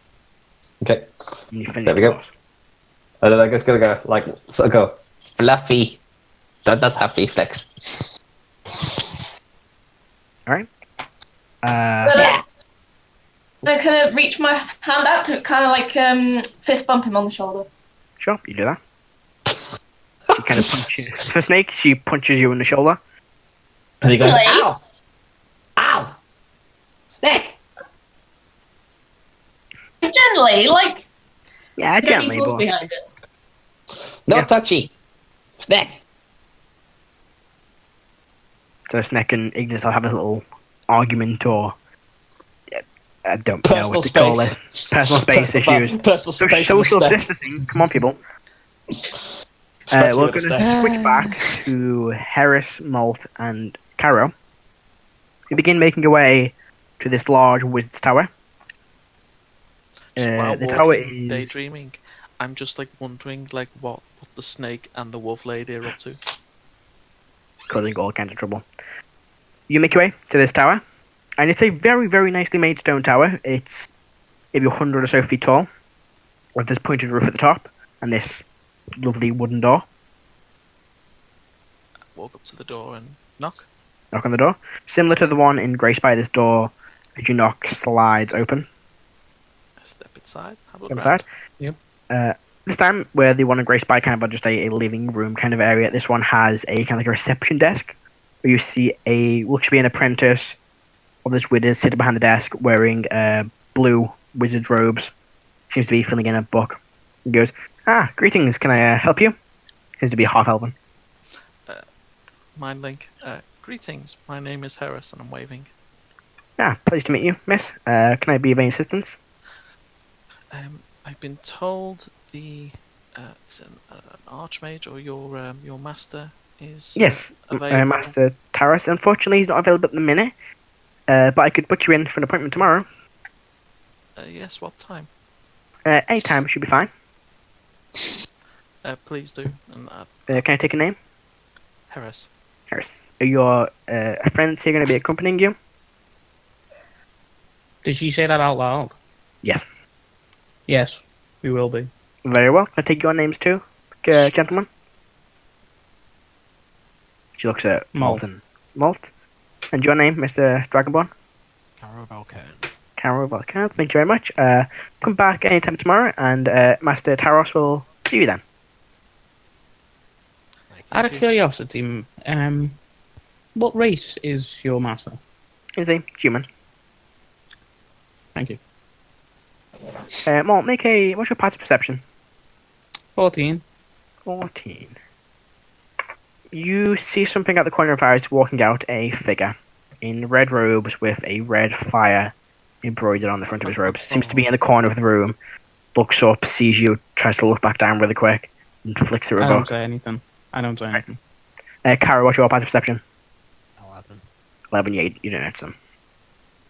Okay. And you finish There we the go. course. And then I just gotta go, fluffy. Not happy flex. Alright. I kind of reach my hand out to kind of fist bump him on the shoulder. Sure, you do that. She kind of punches. For Snake, she punches you in the shoulder. And he goes, Really? ow! Ow! Snek! Gently, Yeah, gently, force but behind it. No Yeah. touchy! Snek! so Snek and Igneous will have a little argument, or I don't know what to call it. Personal space issues. Personal space. Social distancing. Come on, people. We're going to switch back to Heris, Molt, and Karo. You begin making your way to this large wizard's tower. While The tower walking, is... daydreaming. I'm just wondering what the snake and the wolf lady are up to. Causing all kinds of trouble. You make your way to this tower, and it's a very, very nicely made stone tower. It's maybe 100 or so feet tall, with this pointed roof at the top, and this lovely wooden door. Walk up to the door and knock. Knock on the door. Similar to the one in Grey Spire, this door, as you knock, slides open. Step inside. Have a look Inside. around. Yep. This time, where the one in Grey Spire kind of just a living room kind of area, this one has a kind of a reception desk, where you see what should be an apprentice of this wizard sitting behind the desk wearing blue wizard's robes. Seems to be filling in a book. He goes, greetings, can I help you? Seems to be half-elven. Mind link. Greetings. My name is Heris, and I'm waving. Pleased to meet you, miss. Can I be of any assistance? I've been told is an archmage or your master is Yes, available. Master Taras. Unfortunately, he's not available at the minute, but I could book you in for an appointment tomorrow. Yes. What time? Any time should be fine. Please do. And Can I take a name? Heris. Heris. Are your friends here going to be accompanying you? Did she say that out loud? Yes. Yes, we will be. Very well. Can I take your names too, gentlemen? She looks at Molt. Molt. And your name, Mr. Dragonborn? Karo Balkan. Karo Balkan. Thank you very much. Come back anytime tomorrow, and Master Taros will see you then. Out of curiosity, what race is your master? Is he human? Thank you. Molt, what's your passive perception? 14. 14. You see something at the corner of your eyes walking out, a figure in red robes with a red fire embroidered on the front of his robes. Seems to be in the corner of the room. Looks up, sees you, tries to look back down really quick, and flicks through a I don't book. say anything. Kara, what's your passive perception? 11. 11, yeah, you don't notice them.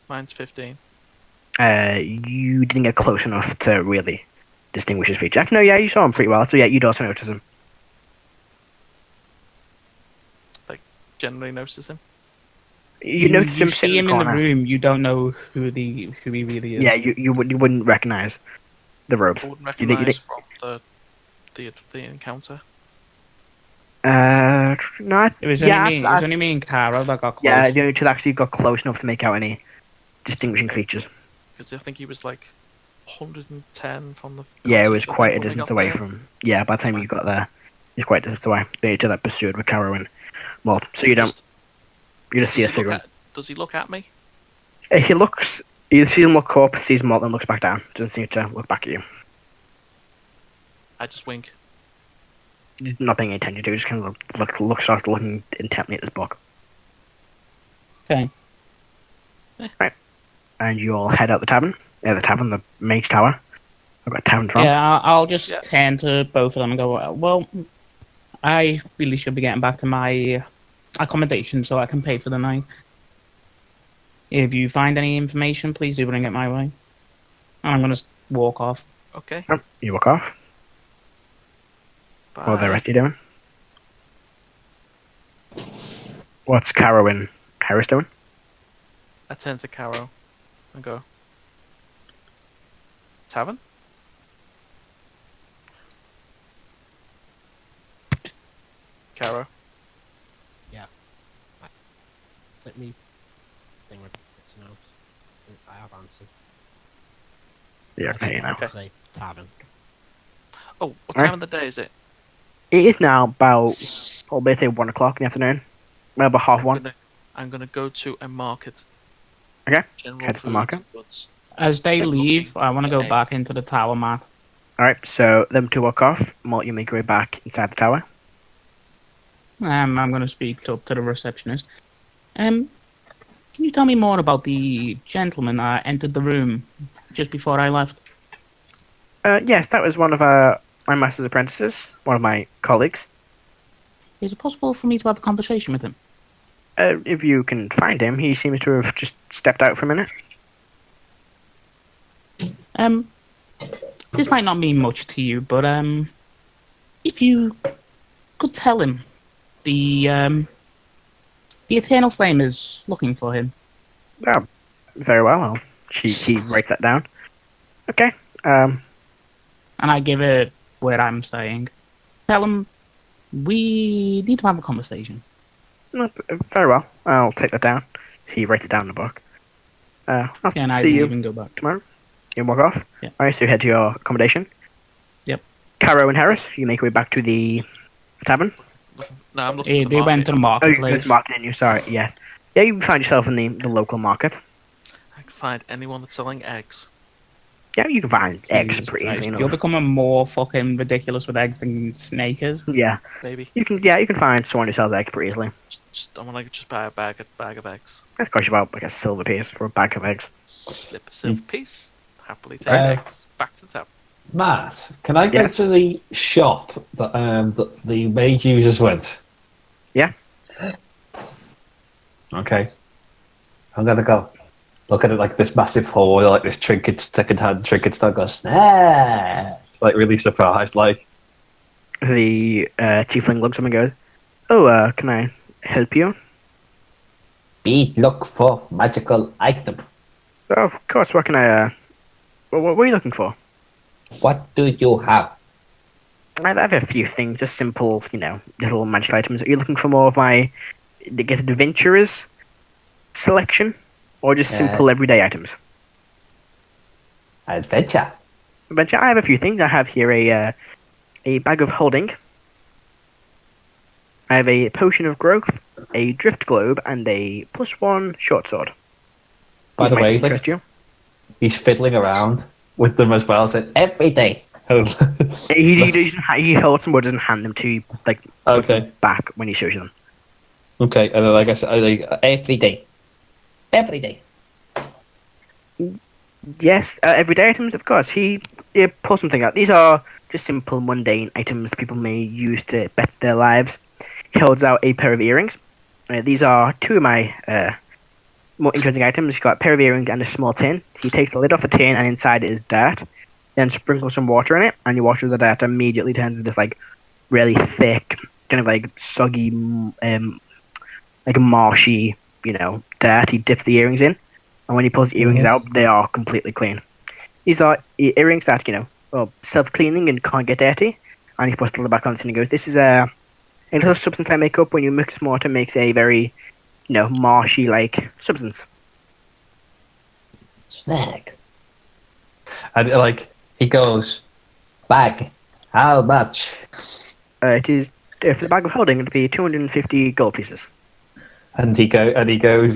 Mine's 15. You didn't get close enough to really distinguish his features. Actually, no, yeah, you saw him pretty well, so yeah, you'd also notice him. Generally notice him. You notice him see sitting him in the in the corner. room. You don't know who he really is. Yeah, you wouldn't recognize the robes. I wouldn't You think- recognise from the encounter. No, It was only me and Karo that got close. Yeah, the only two that actually got close enough to make out any distinguishing features. Because I think he was like 110 from the. Yeah, it was cottage, I quite think, a when we distance got away there. from. Yeah, by the time you got there, it was quite a distance away. The two that pursued were Karo and Molt. So you don't. You just see a figure. Does he look at me? He looks. You see him look up, sees Molt, and looks back down. Doesn't seem to look back at you. I just wink. He's not paying any attention to. Just kind of starts looking intently at this book. Okay. Right. And you all head out the tavern. Yeah, the mage tower. I've got tavern from. Yeah, I'll just turn to both of them and go, well, I really should be getting back to my accommodation so I can pay for the night. If you find any information, please do bring it my way. And I'm going to walk off. Okay. Oh, you walk off. Bye. What are the rest of you doing? What's Karo and Heris doing? I turn to Karo and go, tavern? Karo. Yeah. Let me think with bits and notes. I have answered. Yeah, okay, you know. Okay. Say tavern. Oh, what Right. time of the day is it? It is now about, probably say 1 o'clock in the afternoon. Well, about half one. I'm gonna go to a market. Okay. General Head to the foods, market. goods. As they leave, I want to go Okay. back into the tower, Matt. Alright, so them two walk off. Molt, you make your way back inside the tower. I'm going to speak up to the receptionist. Can you tell me more about the gentleman that entered the room just before I left? Yes, that was one of my master's apprentices, one of my colleagues. Is it possible for me to have a conversation with him? If you can find him, he seems to have just stepped out for a minute. This might not mean much to you, but if you could tell him the Eternal Flame is looking for him. Oh, very well. He writes that down. Okay. And I give it where I'm staying. Tell him we need to have a conversation. No, very well. I'll take that down. He writes it down in the book. I'll And I see you even go back. tomorrow. You walk off. Yeah. Alright, so you head to your accommodation. Yep. Karo and Heris, you make your way back to the tavern. No, I'm looking. They went to the Oh, you marketplace. go to market, didn't you? Sorry, yes. Yeah, you find yourself in the local market. I can find anyone that's selling eggs. Yeah, you can find eggs Jesus pretty Christ, easily You're enough. becoming more fucking ridiculous with eggs than Snake is. Yeah, Maybe. you can find someone who sells eggs pretty easily. I want to just buy a bag of eggs. That's cost you about like a silver piece for a bag of eggs. Slip a silver piece. Happily take Uh, eggs back to town. Matt, can I go Yes. to the shop that the mage users went? Yeah. Okay. I'm gonna go look at it like this massive hall, like this second-hand trinket store goes, Snek! Like really surprised, like. The tiefling looks at him and goes, "Oh, can I help you?" We look for magical item. Oh, of course. What can I? What are you looking for? What do you have? I have a few things, just simple, little magic items. Are you looking for more of my, adventurers selection, or just simple everyday items? Adventure. Adventure. I have a few things. I have here a bag of holding. I have a potion of growth, a drift globe, and a +1 short sword. By These the might way, he's, interest you. he's fiddling around with them as well. So Every day. He holds them but doesn't hand them to you, okay, back when he shows you them. okay, and then like I said, Every day. Every day. Yes, everyday items, of course. He pulls something out. These are just simple, mundane items people may use to better their lives. He holds out a pair of earrings. These are two of my more interesting items. He's got a pair of earrings and a small tin. He takes the lid off the tin, and inside is dirt. Then sprinkles some water in it, and you watch as the dirt immediately turns into this really thick, kind of soggy, like a marshy, dirt. He dips the earrings in, and when he pulls the earrings out, they are completely clean. These are earrings that self-cleaning and can't get dirty. And he puts the lid back on and he goes, "This is a Another substance I make up when you mix mortar makes a very, marshy-like substance. Snack. And he goes, bag. How much? It is for the bag of holding. It'd be 250 gold pieces. And he goes, he's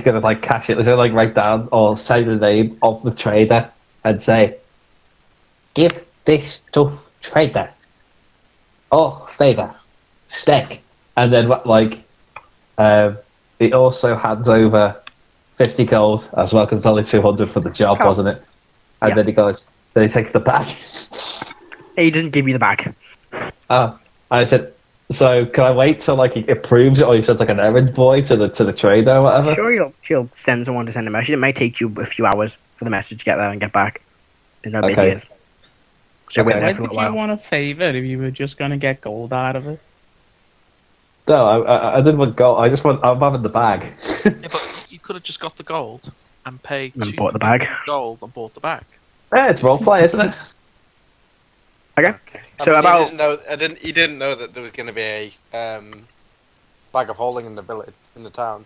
gonna cash it. He's gonna write down or say the name of the trader and say, Give this to trader. Oh, favor. Snek. and then he also hands over 50 gold as well because it's only 200 for the job, wasn't it? And then he takes the bag. He doesn't give you the bag. Oh, I said, so can I wait till he approves it, or you said an errand boy to the trader or whatever? Sure, he'll send someone to send a message. It may take you a few hours for the message to get there and get back. There's no busy is. So wait there Why for a did while. you want a favour if you were just going to get gold out of it? No, I didn't want gold. I'm having the bag. Yeah, but you could have just got the gold and paid And bought the bag. gold and bought the bag. Yeah, it's roleplay, isn't it? Okay. So he didn't know that there was going to be a bag of holding in the village, in the town.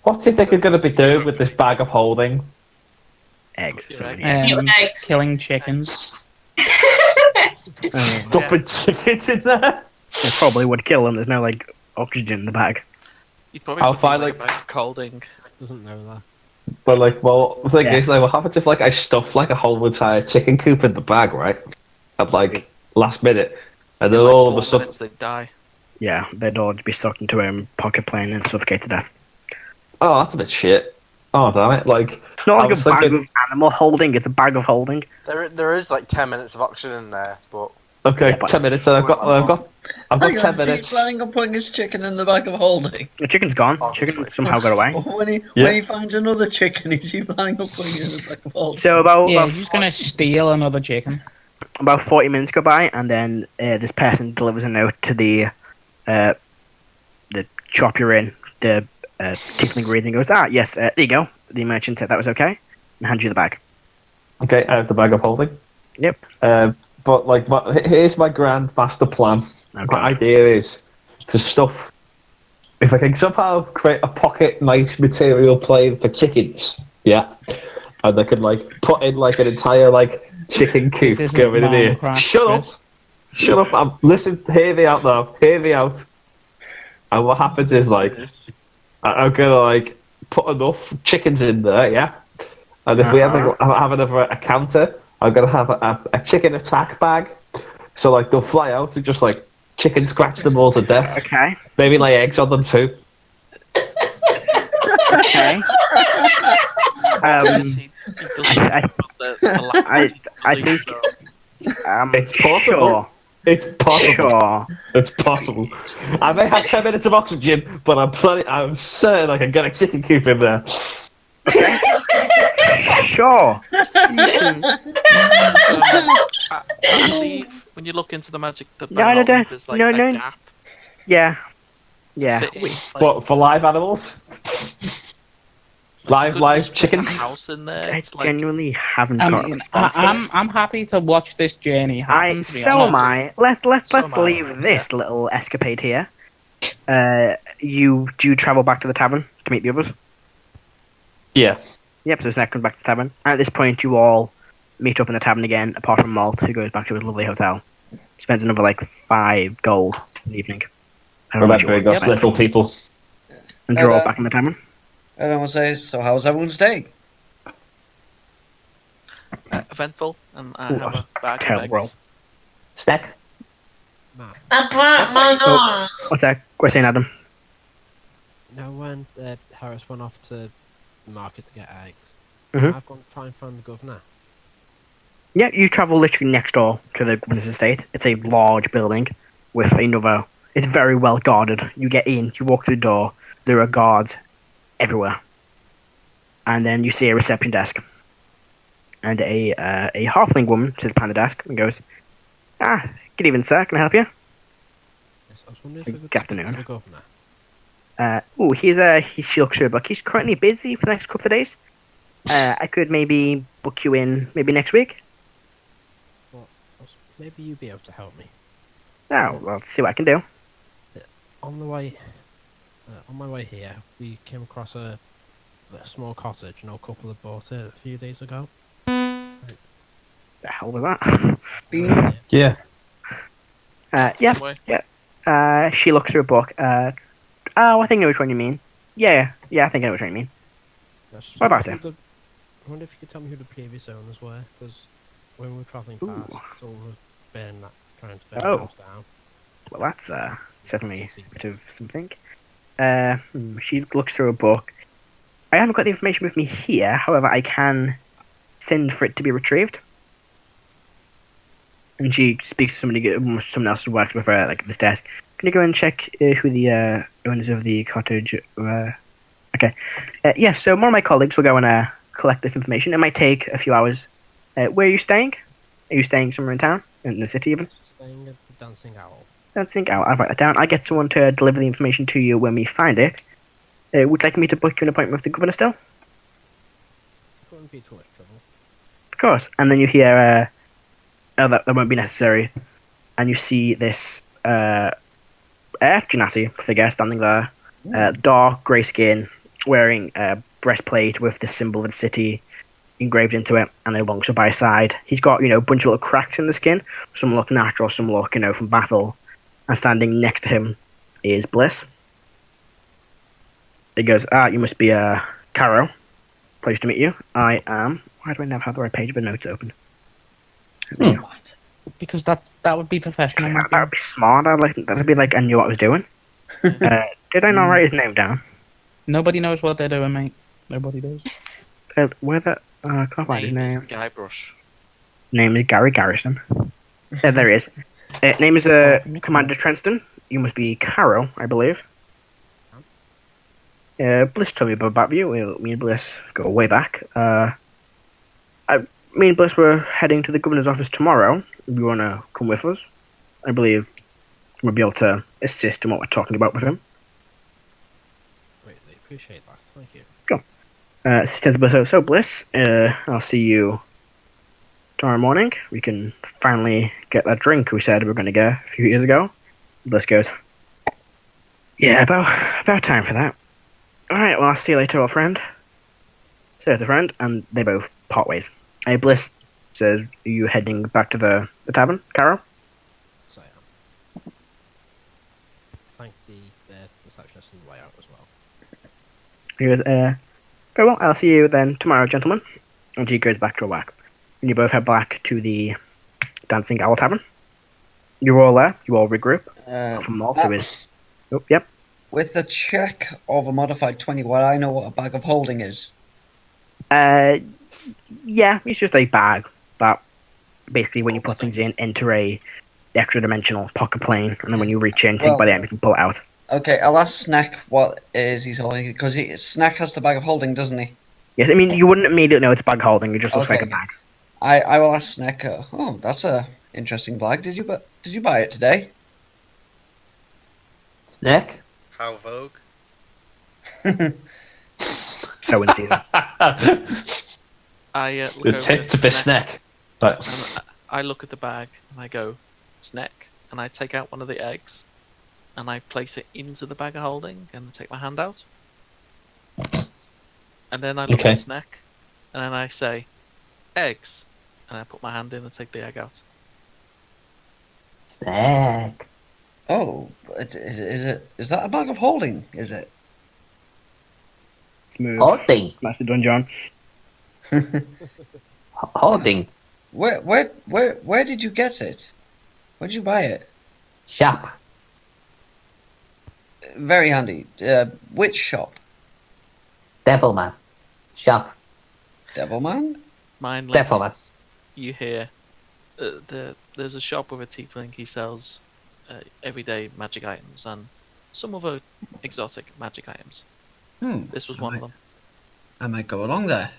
What do you think you're going to be doing with this bag of holding? Eggs. Killing chickens. Stuffing chickens in there? It probably would kill them. There's no oxygen in the bag. I'll find a bag of holding. Doesn't know that. But the thing is, what happens if I stuff a whole entire chicken coop in the bag, right? At last minute, and then all of a sudden they die. Yeah, they'd all be sucked into a pocket plane and suffocate to death. Oh, that's a bit shit. Oh, damn it! It's not a bag of animal holding; it's a bag of holding. There is 10 minutes of oxygen in there, but okay, Yeah, but- 10 minutes. And I've got 10 minutes. He's planning on putting his chicken in the bag of holding. The chicken's gone. Obviously. Chicken somehow got away. When he finds another chicken, is he planning on putting it in the bag of holding? So about Yeah, he's just going to steal another chicken. about 40 minutes go by, and then this person delivers a note to the shop you're in. The tiefling reader goes, yes, there you go. The merchant said that was okay, and hands you the bag. Okay, I have the bag of holding. Yep. But here's my grand master plan. Okay. My idea is to stuff. If I can somehow create a pocket nice material plane for chickens, yeah, and I can put in an entire chicken coop This isn't going in here. Minecraft, Shut up! Listen, hear me out now. Hear me out. And what happens is I'm gonna put enough chickens in there, yeah. And if we ever have another encounter, I'm gonna have a chicken attack bag. So they'll fly out and just chicken scratch them all to death. Okay. Maybe lay eggs on them too. Okay. I think. It's possible. Sure. It's possible. Sure. It's possible. I may have 10 minutes of oxygen, but I'm certain I can get a chicken coop in there. Okay. Sure. I believe when you look into the magic, there's a gap. Yeah. Yeah. fitting, What, for live animals? Live could just fit a chickens? house in there. I It's genuinely haven't got a response for this. I'm happy to watch this journey happen. to be So honest. am I. Let's So am I. leave this little escapade here. Do you travel back to the tavern to meet the others? Yeah. Yep, so Snek comes back to the tavern. And at this point, you all meet up in the tavern again, apart from Molt, who goes back to his lovely hotel. Spends another 5 gold in the evening. I don't know what you Remembering want. us little people. And draw back in the tavern. I don't want to say, so how's everyone's day? Eventful, and I Ooh, have a bag of terrible roll. eggs. Snack. Matt, What's that? What's saying, Adam? now when Heris went off to the market to get eggs, Mhm. I've gone to try and find the governor. Yeah, you travel literally next door to the governor's estate. It's a large building with another. It's very well guarded. You get in, you walk through the door. There are guards everywhere, and then you see a reception desk, and a halfling woman sits behind the desk and goes, "Good evening, sir. Can I help you?" Yes, I was wondering if we could Good speak to afternoon. the governor. She looks good, but he's currently busy for the next couple of days. I could maybe book you in maybe next week. Maybe you'd be able to help me. Oh, well, let's see what I can do. On the way, on my way here, we came across a small cottage. A couple had bought it a few days ago. The hell was that? Yeah. Yeah. She looks through a book. I think I know which one you mean. Yeah, I think I know which one you mean. What about it? I wonder if you could tell me who the previous owners were, because when we were travelling past, someone was trying to burn the house down. Well, that's certainly a bit of something. She looks through a book. I haven't got the information with me here, however, I can send for it to be retrieved. And she speaks to someone else who works with her, like at this desk. Can you go and check who the owners of the cottage were? Okay. So one of my colleagues will go and collect this information. It might take a few hours. Where are you staying? Are you staying somewhere in town? In the city, even? Staying at the Dancing Owl. Dancing Owl. I'll write that down. I get someone to deliver the information to you when we find it. Would you like me to book you an appointment with the governor still? It wouldn't be too much trouble. Of course. And then you hear, that won't be necessary. And you see this Genasi figure standing there. Dark grey skin, wearing a breastplate with the symbol of the city engraved into it, and a longsword by his side. He's got, a bunch of little cracks in the skin. Some look natural, some look, from battle. And standing next to him is Bliss. He goes, you must be Karo. Pleasure to meet you. I am. Why do I never have the right page of the notes open? What? Because that would be professional. That would be smart. That'd be like I knew what I was doing. Did I not write his name down? Nobody knows what they're doing, mate. Nobody does. I can't find his name. Guybrush. Name is Gary Garrison. There he is. Name is Commander Trenston. You must be Karo, I believe. Bliss told me about you. Me and Bliss go way back. Me and Bliss were heading to the governor's office tomorrow. If you want to come with us, I believe we'll be able to assist in what we're talking about with him. Greatly appreciate that. Thank you. Says Bliss. So Bliss, I'll see you tomorrow morning. We can finally get that drink we said we were going to get a few years ago. Bliss goes, yeah, about time for that. Alright, well, I'll see you later, old friend. See you later, friend. And they both part ways. Bliss says, are you heading back to the tavern, Karo? Yes, I am. Thank the receptionist on the way out as well. He goes, very well, I'll see you then tomorrow, gentlemen. And he goes back to her work. And you both head back to the Dancing Owl Tavern. You're all there. You all regroup. From Molt, who is... Oh, yep. With a check of a modified 20, will I know what a bag of holding is? Yeah, it's just a bag that basically when you put things in, enter a extra dimensional pocket plane, and then when you reach in, think by the end you can pull it out. Okay, I'll ask Snek what is he's holding, because Snek has the bag of holding, doesn't he? Yes, I mean, you wouldn't immediately know it's bag holding, it just looks like a bag. I will ask Snek, oh, that's a interesting bag. Did you buy it today? Snek? How vogue? So in season. I look Good over tip to fish Snek. But and I look at the bag and I go, Snek, and I take out one of the eggs and I place it into the bag of holding and take my hand out. And then I look at Snek and then I say, eggs, and I put my hand in and take the egg out. Snek. Oh, is that a bag of holding? Is it? Smooth. Holding. Nicely done, John. Holding. Where did you get it? Where did you buy it? Shop. Very handy. Which shop? Devilman. Shop. Devilman? Mine, like, Devilman. you hear, there's a shop with a tiefling. He sells everyday magic items and some other exotic magic items. This was one of them. I might go along there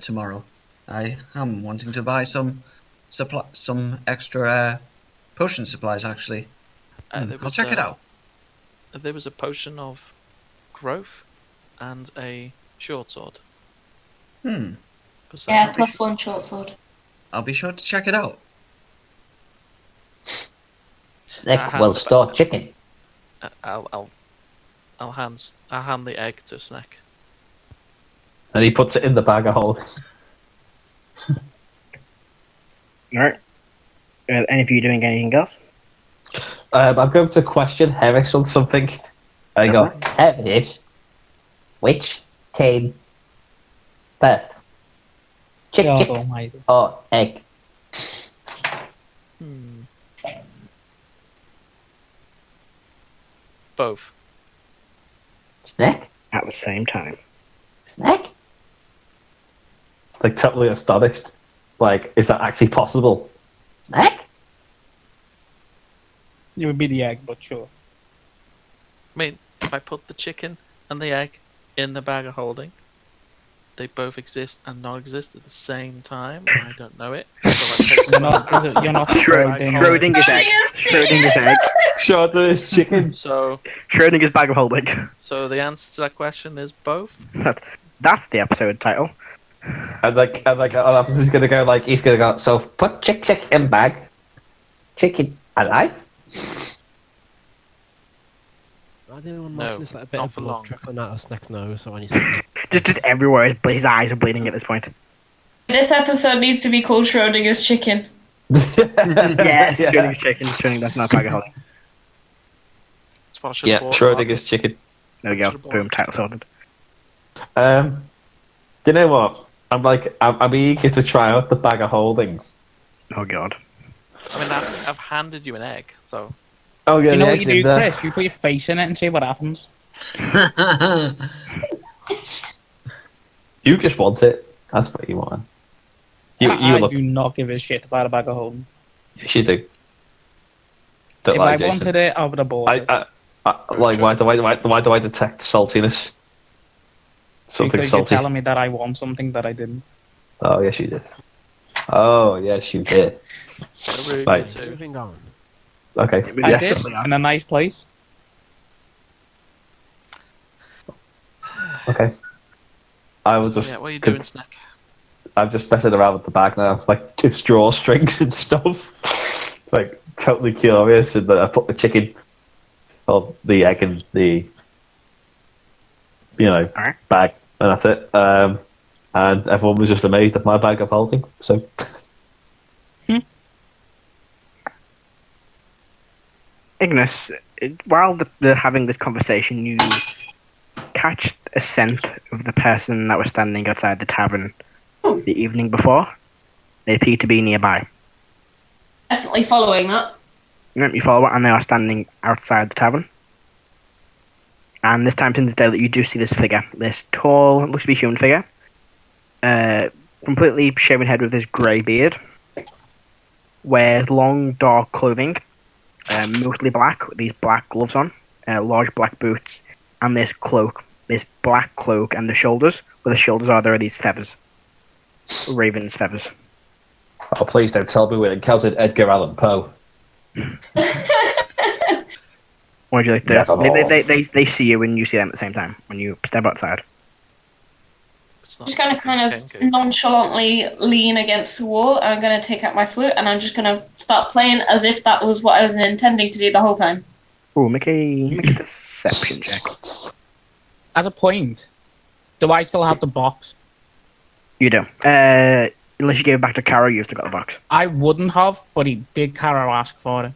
tomorrow. I am wanting to buy some extra potion supplies, actually. I'll check it out. There was a potion of growth and a short sword. Yeah, +1 short sword. I'll be sure to check it out. Snek will store chicken. I'll hand the egg to Snek. And he puts it in the bag of holding. Alright. Any of you doing anything else? I'm going to question Heris on something. I go, Heris, which came first? Chick, God chick, almighty. or egg? Both. Snek? At the same time. Snek? like, totally astonished. Like, is that actually possible? Snek? It would be the egg, but sure. I mean, if I put the chicken and the egg in the bag of holding, they both exist and not exist at the same time. And I don't know it. So I take You're not Schrödinger's egg. Schrödinger's egg. Schrödinger's chicken. So Schrödinger's bag of holding. So the answer to that question is both. That's the episode title. And he's gonna go like, he's gonna go, so Put chick in bag. Chicken alive? I didn't want to No, mention this, like a bit not of for blood long. trickling out of Snek's nose, so when he's Just everywhere. His eyes are bleeding at this point. This episode needs to be called Schrodinger's Chicken. Yes, Schrödinger's chicken. That's not bag of holding. That's what I should yeah, have bought. Schrödinger's chicken. There we go. Boom. Title sorted. Do you know what? I'm eager to try out the bag of holding. Oh god. I mean, I've handed you an egg, so Oh yeah, You know the what eggs you do, in there. Chris? You put your face in it and see what happens. You just want it. That's what you want. You I look. do not give a shit about a bag of holding. Yes, you do. Don't If lie, I Jason. wanted it, I would have bought it. Like, why do I detect saltiness? Something Because salty. you're telling me that I want something that I didn't. Oh yes, you did. Oh yes, you did. rude, Right. me too. moving on. Okay. I Yes. did, in a nice place. Okay. I was just. Yeah, what are you doing, Snek? I'm just messing around with the bag now, like it's drawstrings and stuff. Like totally curious, and then I put the chicken, or the egg in the, Alright. bag, and that's it. And everyone was just amazed at my bag of holding. So Igneous, while they're having this conversation, you catch a scent of the person that was standing outside the tavern the evening before. They appear to be nearby. Definitely following that. You follow it, and they are standing outside the tavern. And this time since the day that you do see this figure, this tall, looks to be human figure, completely shaven head with this grey beard, wears long dark clothing, mostly black, with these black gloves on, large black boots, and this cloak, this black cloak, and the shoulders, where the shoulders are, there are these feathers, raven's feathers. oh, please don't tell me we encountered Edgar Allan Poe. What would you like to Never do? They see you and you see them at the same time when you step outside. It's not Just going to kind of kinky. nonchalantly lean against the wall. I'm going to take out my flute and I'm just going to start playing as if that was what I was intending to do the whole time. Oh, make a deception check. As a point, do I still have the box? You do. Unless you gave it back to Karo, you've still got the box. I wouldn't have, but he did Karo ask for it.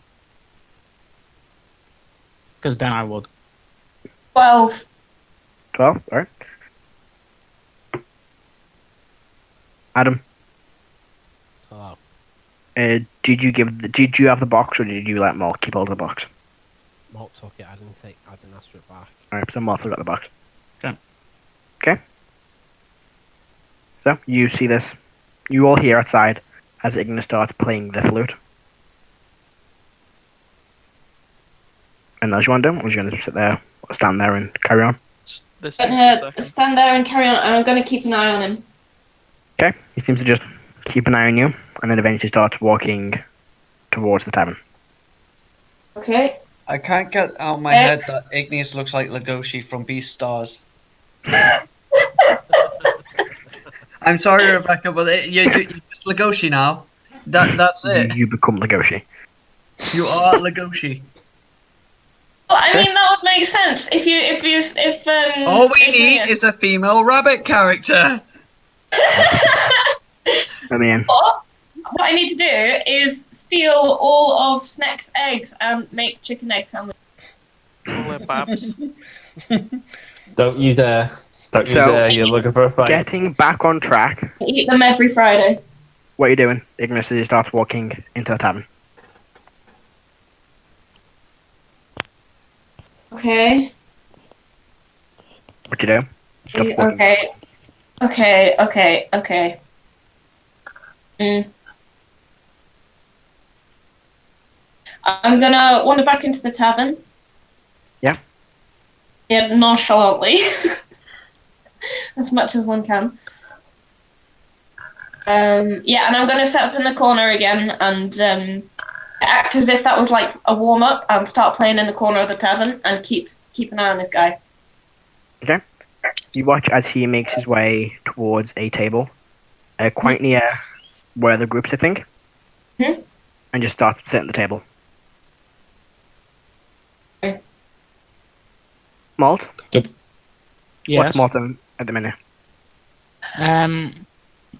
Because then I would. 12. 12, alright. Adam, Hello. did you have the box or did you let Molt keep hold of the box? Molt took it, I didn't ask for it back. Alright, so Molt still got the box. Okay. Okay. So, you see this. You all hear outside as Igneous starts playing the flute. And as you want to do, or are you going to sit there, or stand there and carry on? This I'm is going the to second. stand there and carry on and I'm going to keep an eye on him. Okay, he seems to just keep an eye on you, and then eventually starts walking towards the tavern. Okay. I can't get out of my head that Igneous looks like Legoshi from Beast Stars. I'm sorry, Rebecca, but you're just Legoshi now. That's it. You become Legoshi. You are Legoshi. Well, I mean, that would make sense if All we if need is a female rabbit character. I mean, What I need to do is steal all of Snek's eggs and make chicken egg sandwich. All their babs. Don't you dare. Don't you So- dare. You're looking for a fight. getting back on track. Eat them every Friday. What are you doing? Igneous as he starts walking into the tavern. Okay. What you do? Stop walking. Okay. I'm gonna wander back into the tavern. Yeah. Yeah, nonchalantly. As much as one can. Yeah, and I'm gonna set up in the corner again and act as if that was like a warm up and start playing in the corner of the tavern and keep an eye on this guy. Okay. You watch as he makes his way towards a table, quite near where the group's sitting, Mhm. and just starts sitting at the table. Okay. Molt? Yes. What's Molt at the minute?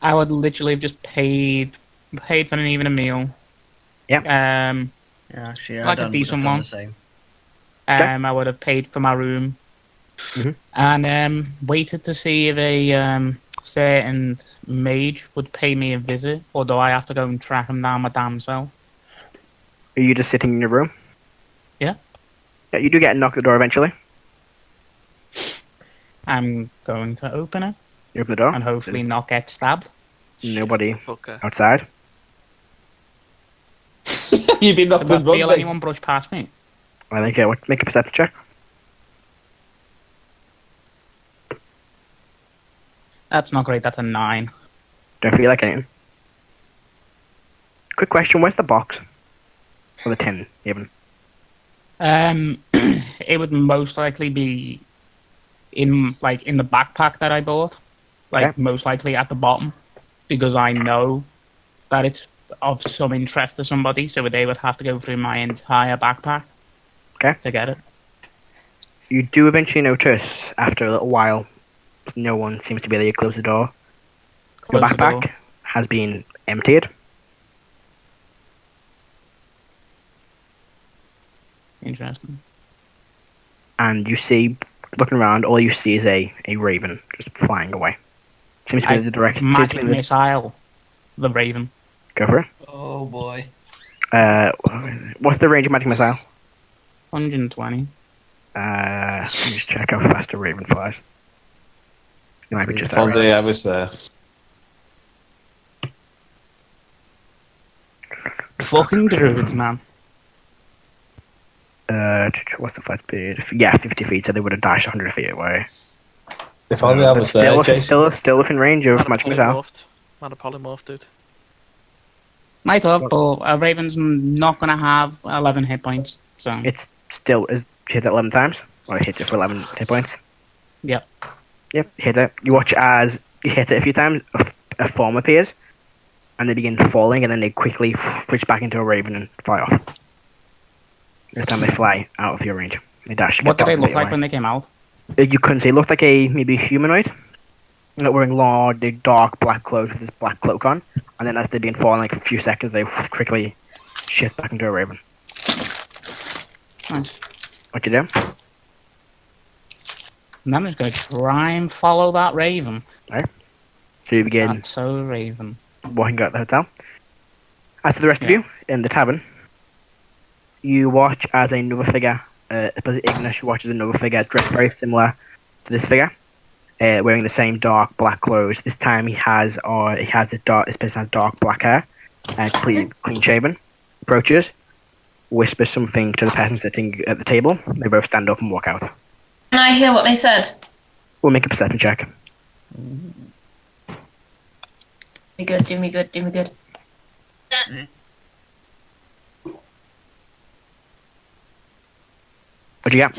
I would literally have just paid for an evening meal. Yeah. Yeah, actually, Like a Erdan decent would have done one. the same. I would have paid for my room, Mhm. and waited to see if a certain mage would pay me a visit, or do I have to go and track him down my damn self? Are you just sitting in your room? Yeah. Yeah, you do get a knock at the door eventually. I'm going to open it You open the door. and hopefully not get stabbed. Nobody Fucker. outside. You've been knocked Did I with feel rugby. anyone brush past me? I think make a perception check. That's not great. That's a 9. Don't feel like anything. Quick question: where's the box? Or the tin, even? It would most likely be in the backpack that I bought, Okay. most likely at the bottom, because I know that it's of some interest to somebody, so they would have to go through my entire backpack. Okay. To get it. You do eventually notice, after a little while, no one seems to be there. You close the door. Your Close the backpack door. has been emptied. Interesting. And you see, looking around, all you see is a raven just flying away. Seems to be the direction. Seems to be Magic missile. The Raven. Go for it. Oh boy. What's the range of magic missile? 120. Let me just check how fast a raven flies. It might be just One that day I was there. Fucking druids, man. What's the flight speed? Yeah, 50 feet, so they would have dashed 100 feet away. If only I But was there, Jason. still within range of Not a magic missile. polymorphed. Not a polymorph, dude. Might have, but a Raven's not going to have 11 hit points. So It's still is hit it 11 times, or hit it for 11 hit points. Yep. Yep, hit it. You watch as you hit it a few times, a form appears, and they begin falling, and then they quickly switch back into a raven and fly off. This time they fly out of your range. They dash. What get did they 12 look feet like away. when they came out? You couldn't say. It looked like maybe a humanoid. Wearing long, dark black clothes with this black cloak on, and then as they begin falling, like a few seconds, they quickly shift back into a raven. Nice. What you do? And I'm just going to try and follow that Raven. So you begin That's so Raven. walking out the hotel. As to the rest of Yeah. you in the tavern, you watch as another figure, Igneous, you watch as another figure dressed very similar to this figure, wearing the same dark black clothes. This time this person has dark black hair, completely clean shaven. Approaches, whispers something to the person sitting at the table. They both stand up and walk out. Can I hear what they said? We'll make a perception check. Do me good, do me good, do me good. What'd you get?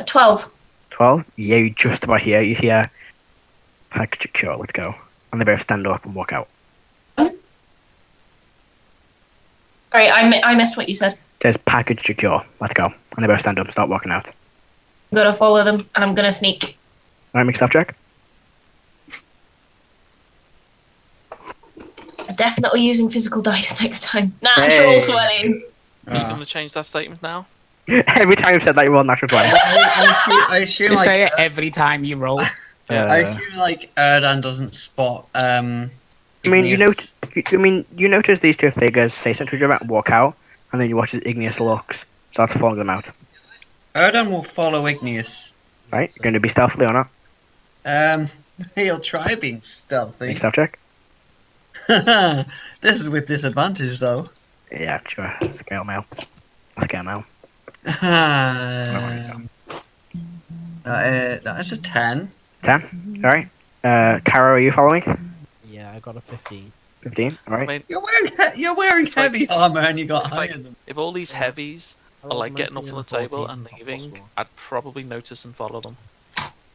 12. 12? Yeah, you just about hear. You hear, sure, let's go. And they both stand up and walk out. Sorry, I missed what you said. It says package secure. Let's go. And they both stand up and start walking out. I'm gonna follow them, and I'm gonna sneak. Alright, make stuff check. Definitely using physical dice next time. Natural 20. Are you going to change that statement now? Every time you've said that, you roll natural 20. I assume Just like, say it every time you roll. I assume like Erdan doesn't spot. I mean, you notice these two figures say something to each other and walk out, and then you watch as Igneous looks, starts following them out. Erdan will follow Igneous. Right, going to be stealthily or not? He'll try being stealthy. Make stuff check. This is with disadvantage though. Yeah, sure. Scale mail. That is a 10. 10. Alright. Karo, are you following? Yeah, I got a 15. 15. I Alright. mean, You're wearing heavy armor and you got higher than. if all these heavies are like getting up 19 from the and table 14, and not leaving, possible. I'd probably notice and follow them.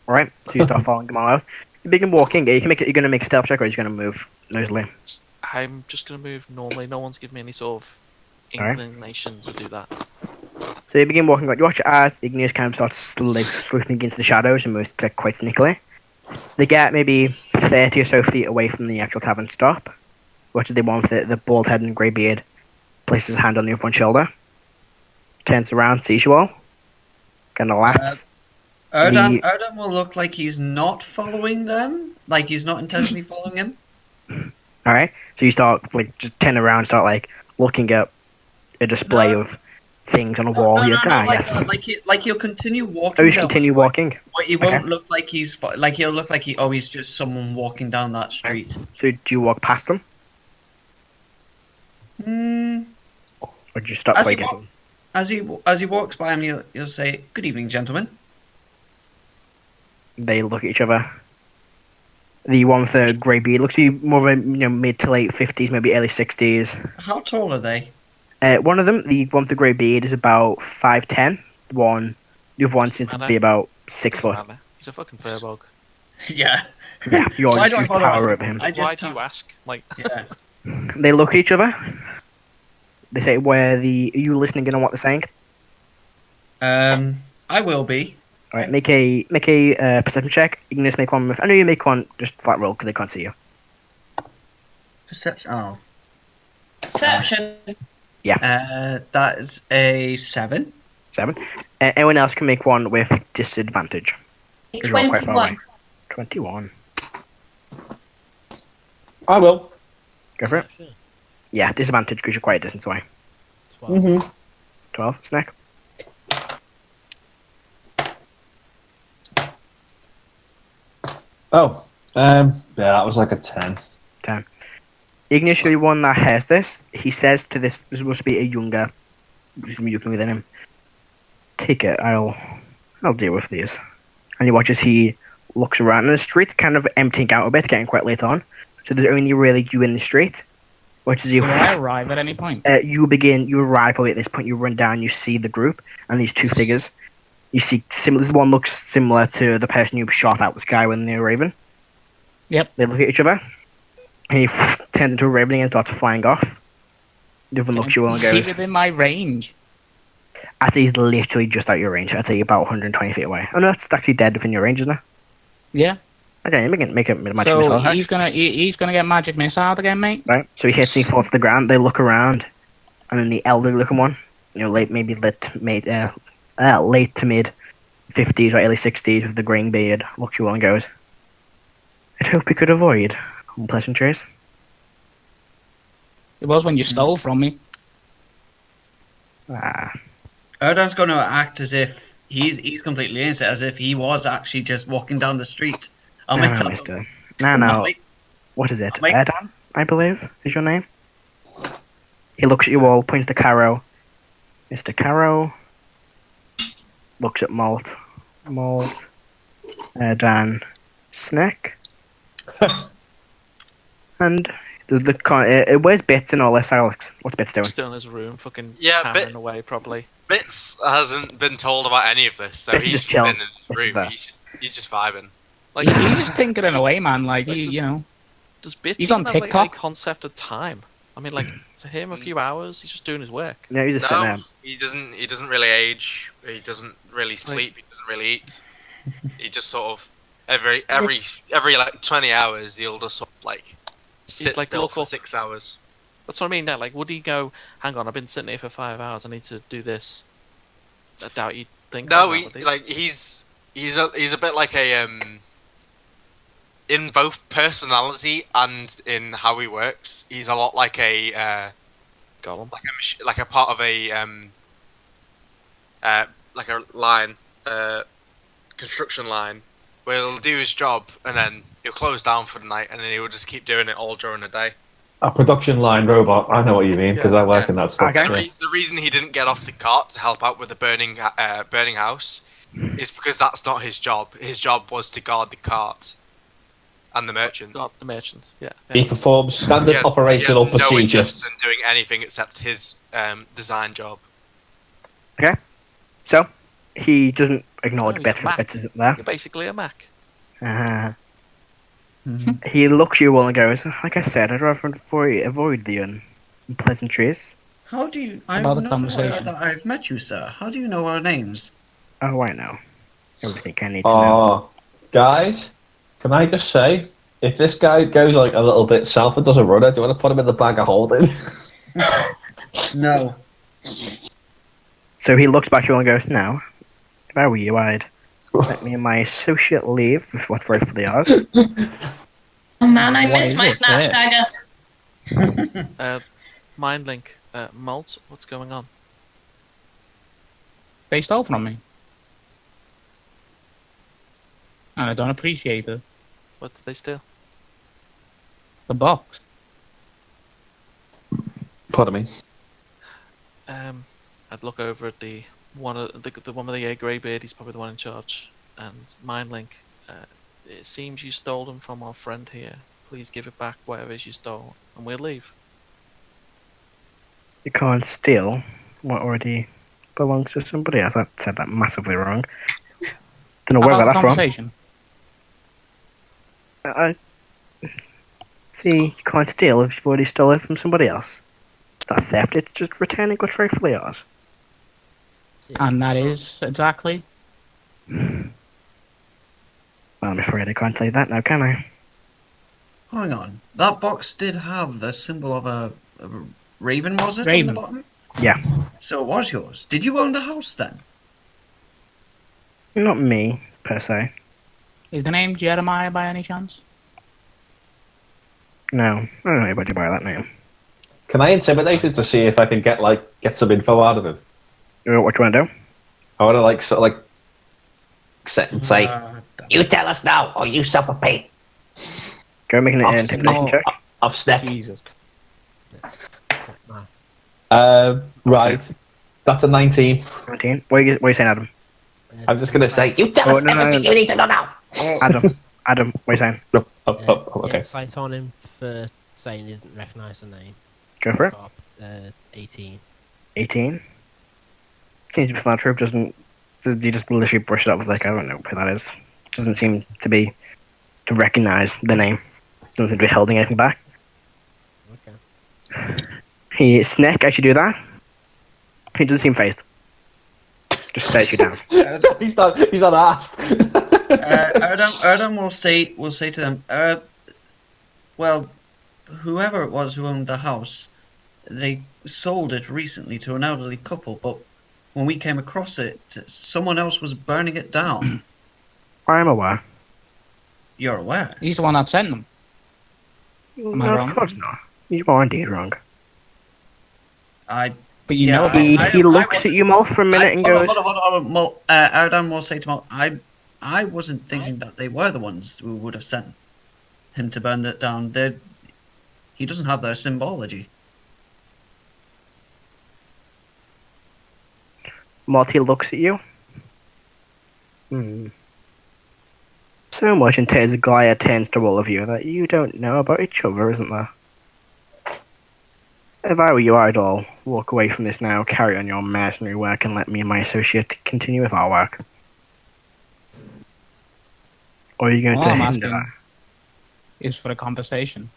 Alright. So you start following them all out. You begin walking. You're going to make a stealth check or are you going to move nosily? I'm just going to move normally. No one's given me any sort of Alright. inclination to do that. So you begin walking. You watch as Igneous kind of starts sleuthing into the shadows and moves like, quite sneakily. They get maybe 30 or so feet away from the actual tavern stop. What do they want? The bald head and grey beard places his hand on the other one's shoulder. Turns around, sees you all. Kind of laughs. Erdan will look like he's not following them. Like he's not intentionally following him. Alright. So you start, like, just turn around, start, like, looking at a display of things on a wall. Like he'll continue walking. Oh, you continue walking? But he won't look like he's like he'll look like he's just someone walking down that street. So do you walk past them? Or do you stop As before he you get wa- them? As he walks by him, he'll say, "Good evening, gentlemen." They look at each other. The one with the grey beard looks to be more of a mid to late 50s, maybe early 60s. How tall are they? One of them, the one with the grey beard, is about 5'10". The other one seems to be about 6 foot. He's a fucking Firblog. Yeah. Yeah, you Why do I bother tower asking? over him. I just Why do you ask? Like, Yeah. They look at each other. They say, are you listening in on what they're saying? I will be. Alright, make a perception check. You can just make one I know you make one just flat roll because they can't see you. Perception. Oh. Perception. That is a 7. 7. Anyone else can make one with disadvantage. 'Cause you're all quite far away. 21. 21. I will. Go for it. Yeah, disadvantage because you're quite a distance away. 12. 12. Snek. Oh, yeah, that was like a 10. 10. Igneous, the one that has this, he says to this must be a younger than him. Take it, I'll deal with these. And you watch as he looks around, and the street's kind of emptying out a bit, getting quite late on. So there's only really you in the street. Which is you. Do I arrive at any point? You arrive probably at this point, you run down, you see the group, and these two figures. You see, this one looks similar to the person you shot out the sky when they were raven. Yep. They look at each other, and he turns into a raven and starts flying off. The other one looks at you and Is he goes, within my range? I'd say he's literally just out your range. I'd say about 120 feet away. Oh no, that's actually dead within your range, isn't it? Yeah. Okay, make a magic So missile. he's gonna get magic missile again, mate. Right. So he hits and he falls to the ground. They look around, and then the elderly looking one, late to mid 50s or early 60s with the green beard, looks you all and goes, I'd hope we could avoid unpleasantries. It was when you stole from me. Erdan's going to act as if he's completely innocent, as if he was actually just walking down the street. I'll make that. Mister. No. What is it? Erdan, I believe, is your name? He looks at you all, points to Karo. Mr. Karo looks at Molt. Erdan, Snek. And where's Bits and all this, Alex? What's Bits doing? Still in his room, fucking Yeah, hammering away, probably. Bits hasn't been told about any of this, so Bits is he's just just been chilling. in his Bits is room. there. He's just vibing. Like, He's just tinkering away, man. Like, Does Bits he's on even have, like, TikTok. any concept of time? I mean, like, to him, a few hours, he's just doing his work. Yeah, he's just sitting there. No, he doesn't really age. He doesn't really sleep. He doesn't really eat. He just sort of every like 20 hours, he'll just sort of like sit like, still for 6 hours. That's what I mean. Now, like, would he go? Hang on, I've been sitting here for 5 hours. I need to do this. I doubt you'd think. No, like that, would he? like he's a bit like a in both personality and in how he works. He's a lot like a Golem. like a part of a like a line construction line where he'll do his job and then he'll close down for the night and then he'll just keep doing it all during the day. A production line robot. I know what you mean because I work in that stuff. Okay. The reason he didn't get off the cart to help out with the burning house is because that's not his job. His job was to guard the cart and the merchant. Not the merchant. Yeah. He performs standard operational he has no procedure. interest in doing anything except his design job. Okay. So, he doesn't acknowledge he's Beth's a Mac. isn't there. You're basically a Mac. He looks at you all and goes, like I said, I'd rather avoid the unpleasantries. How do you? About I'm the not conversation. aware that I've met you, sir. How do you know our names? Oh, I know. Everything I need to know. Oh, guys, can I just say, if this guy goes like a little bit south and does a runner, do you want to put him in the bag of holding? No. So he looks back at you and goes, no, if I were you, I'd let me and my associate leave with what's rightfully ours. Oh man, I Why missed is my it snatch there? dagger. Mind link. Molt, what's going on? They stole from me. And I don't appreciate it. What did they steal? The box. Pardon me. I'd look over at the one with the grey beard. He's probably the one in charge. And mind link. It seems you stole them from our friend here. Please give it back, whatever it is you stole, and we'll leave. You can't steal what already belongs to somebody else. I said that massively wrong. Don't know where I got that from. Conversation. See, you can't steal if you've already stolen it from somebody else. It's not theft, it's just returning what's rightfully yours. And that is exactly. Well, I'm afraid I can't tell you that now, can I? Hang on. That box did have the symbol of a raven, was it, Raven. on the bottom? Yeah. So it was yours. Did you own the house then? Not me, per se. Is the name Jeremiah by any chance? No, I don't know anybody by that name. Can I intimidate him to see if I can get some info out of him? What do you want to do? I want to sort of sit and say, You tell us now, or you suffer pain. Go make an intimidation check. Of Snek. Jesus. Right. That's a 19. 19. What are you saying, Adam? I'm just going to say, You tell us no, everything you need to know now. Adam, what are you saying? okay. Insight on him for saying he didn't recognise the name. Go for it. 18. 18. Seems to be that true. You just literally brush it up with like, I don't know who that is. Doesn't seem to be to recognise the name. Doesn't seem to be holding anything back. Okay. Snek, as you do that, he doesn't seem phased. Just stares you down. He's not asked. Erdan will say to them, well, whoever it was who owned the house, they sold it recently to an elderly couple, but when we came across it, someone else was burning it down. I'm aware. You're aware? He's the one that sent them. Am I wrong? Of course not. You are indeed wrong. But you Yeah, know He looks at you, Molt, for a minute and goes... Hold on. Molt, Erdan will say to Molt, I wasn't thinking that they were the ones who would have sent him to burn it down. He doesn't have their symbology. Molt, he looks at you. So much in terms of Gaia turns to all of you that you don't know about each other, isn't there? If I were you, I'd all walk away from this now, carry on your mercenary work, and let me and my associate continue with our work. Or are you going All to I'm hinder asking that? is for a conversation.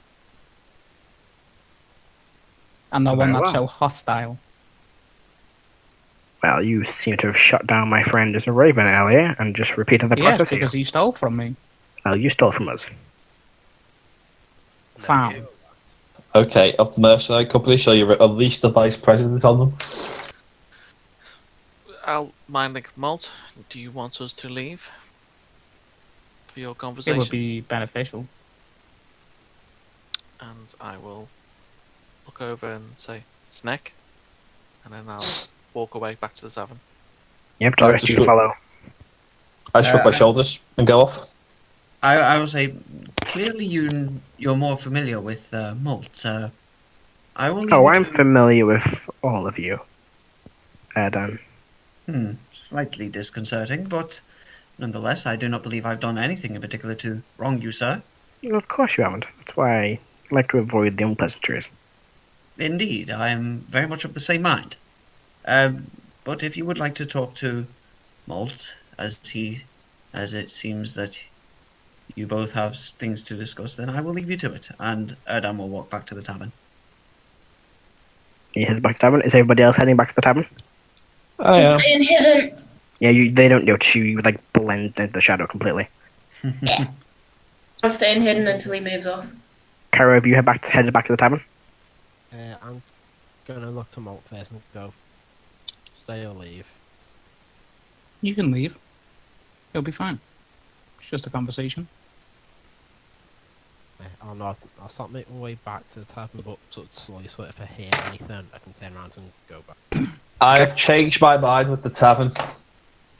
and the one Very that's well. so hostile. Well, you seem to have shut down my friend as a raven earlier and just repeated the Yes, process here. because he stole from me. Well, you stole from us. Found. Okay, of the mercenary company, so you're at least the vice president on them. I'll mind the Molt. Do you want us to leave for your It conversation? would be beneficial. And I will look over and say Snek, and then I'll walk away back to the tavern. Yep, the rest of you follow. I shrug my shoulders and go off. I will say, clearly you're more familiar with Molt. I will leave Oh, you I'm to... familiar with all of you. Erdan. Slightly disconcerting, but nonetheless, I do not believe I've done anything in particular to wrong you, sir. Well, of course you haven't. That's why I like to avoid the unpleasantries. Indeed, I am very much of the same mind. But if you would like to talk to Molt, as it seems that you both have things to discuss, then I will leave you to it, and Erdan will walk back to the tavern. He heads back to the tavern. Is everybody else heading back to the tavern? I am. Staying hidden. Yeah, they don't notice you. You like blend into the shadow completely. I'm staying hidden until he moves off. Karo, have you headed back to the tavern? I'm gonna look to Molt first and go. Stay or leave. You can leave. It'll be fine. It's just a conversation. I'll start making my way back to the tavern, but sort of slowly, so if I hear anything, I can turn around and go back. I've changed my mind with the tavern.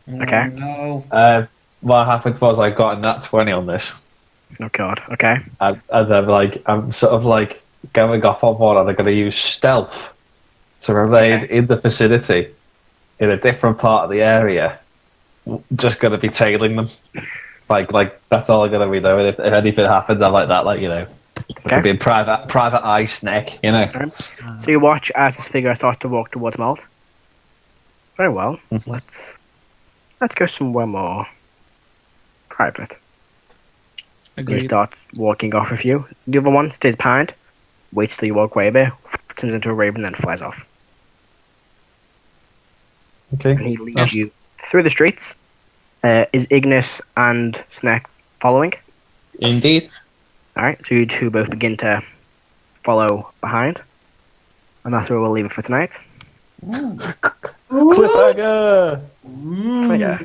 Okay. Oh, no. What happened was I got a nat 20 on this. Oh god. Okay. And I'm sort of like going off on one, and I'm going to use stealth to remain in the vicinity in a different part of the area. Just going to be tailing them. Like that's all I'm going to be doing. If anything happens, I'm like that, Okay. being private eye Snek, So you watch as this figure starts to walk towards Molt. Very well. Mhm. Let's go somewhere more private. He Agreed. starts walking off with you. The other one stays behind, waits till you walk away a bit, turns into a raven, then flies off. Okay. And he leads you through the streets. Is Igneous and Snek following? Indeed. Alright, so you two both begin to follow behind. And that's where we'll leave it for tonight. Cliffhanger! So yeah.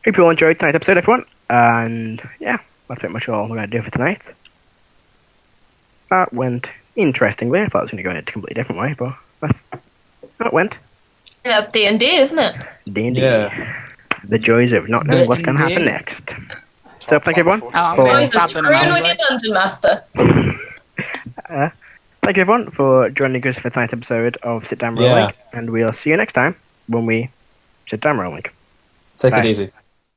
Hope you all enjoyed tonight's episode, everyone. And yeah, that's pretty much all we're going to do for tonight. That went interestingly. I thought it was going to go in a completely different way, but that's how it went. Yeah, that's D&D, isn't it? D&D. Yeah. The joys of not knowing what's going to happen next. So thank you, everyone. I'm for- getting Always a stabbed in the screwing with alleyway. your dungeon master. Thank you, everyone, for joining us for tonight's episode of Sit Down Rolling. Yeah. And we'll see you next time when we sit down rolling. Take Bye. it easy.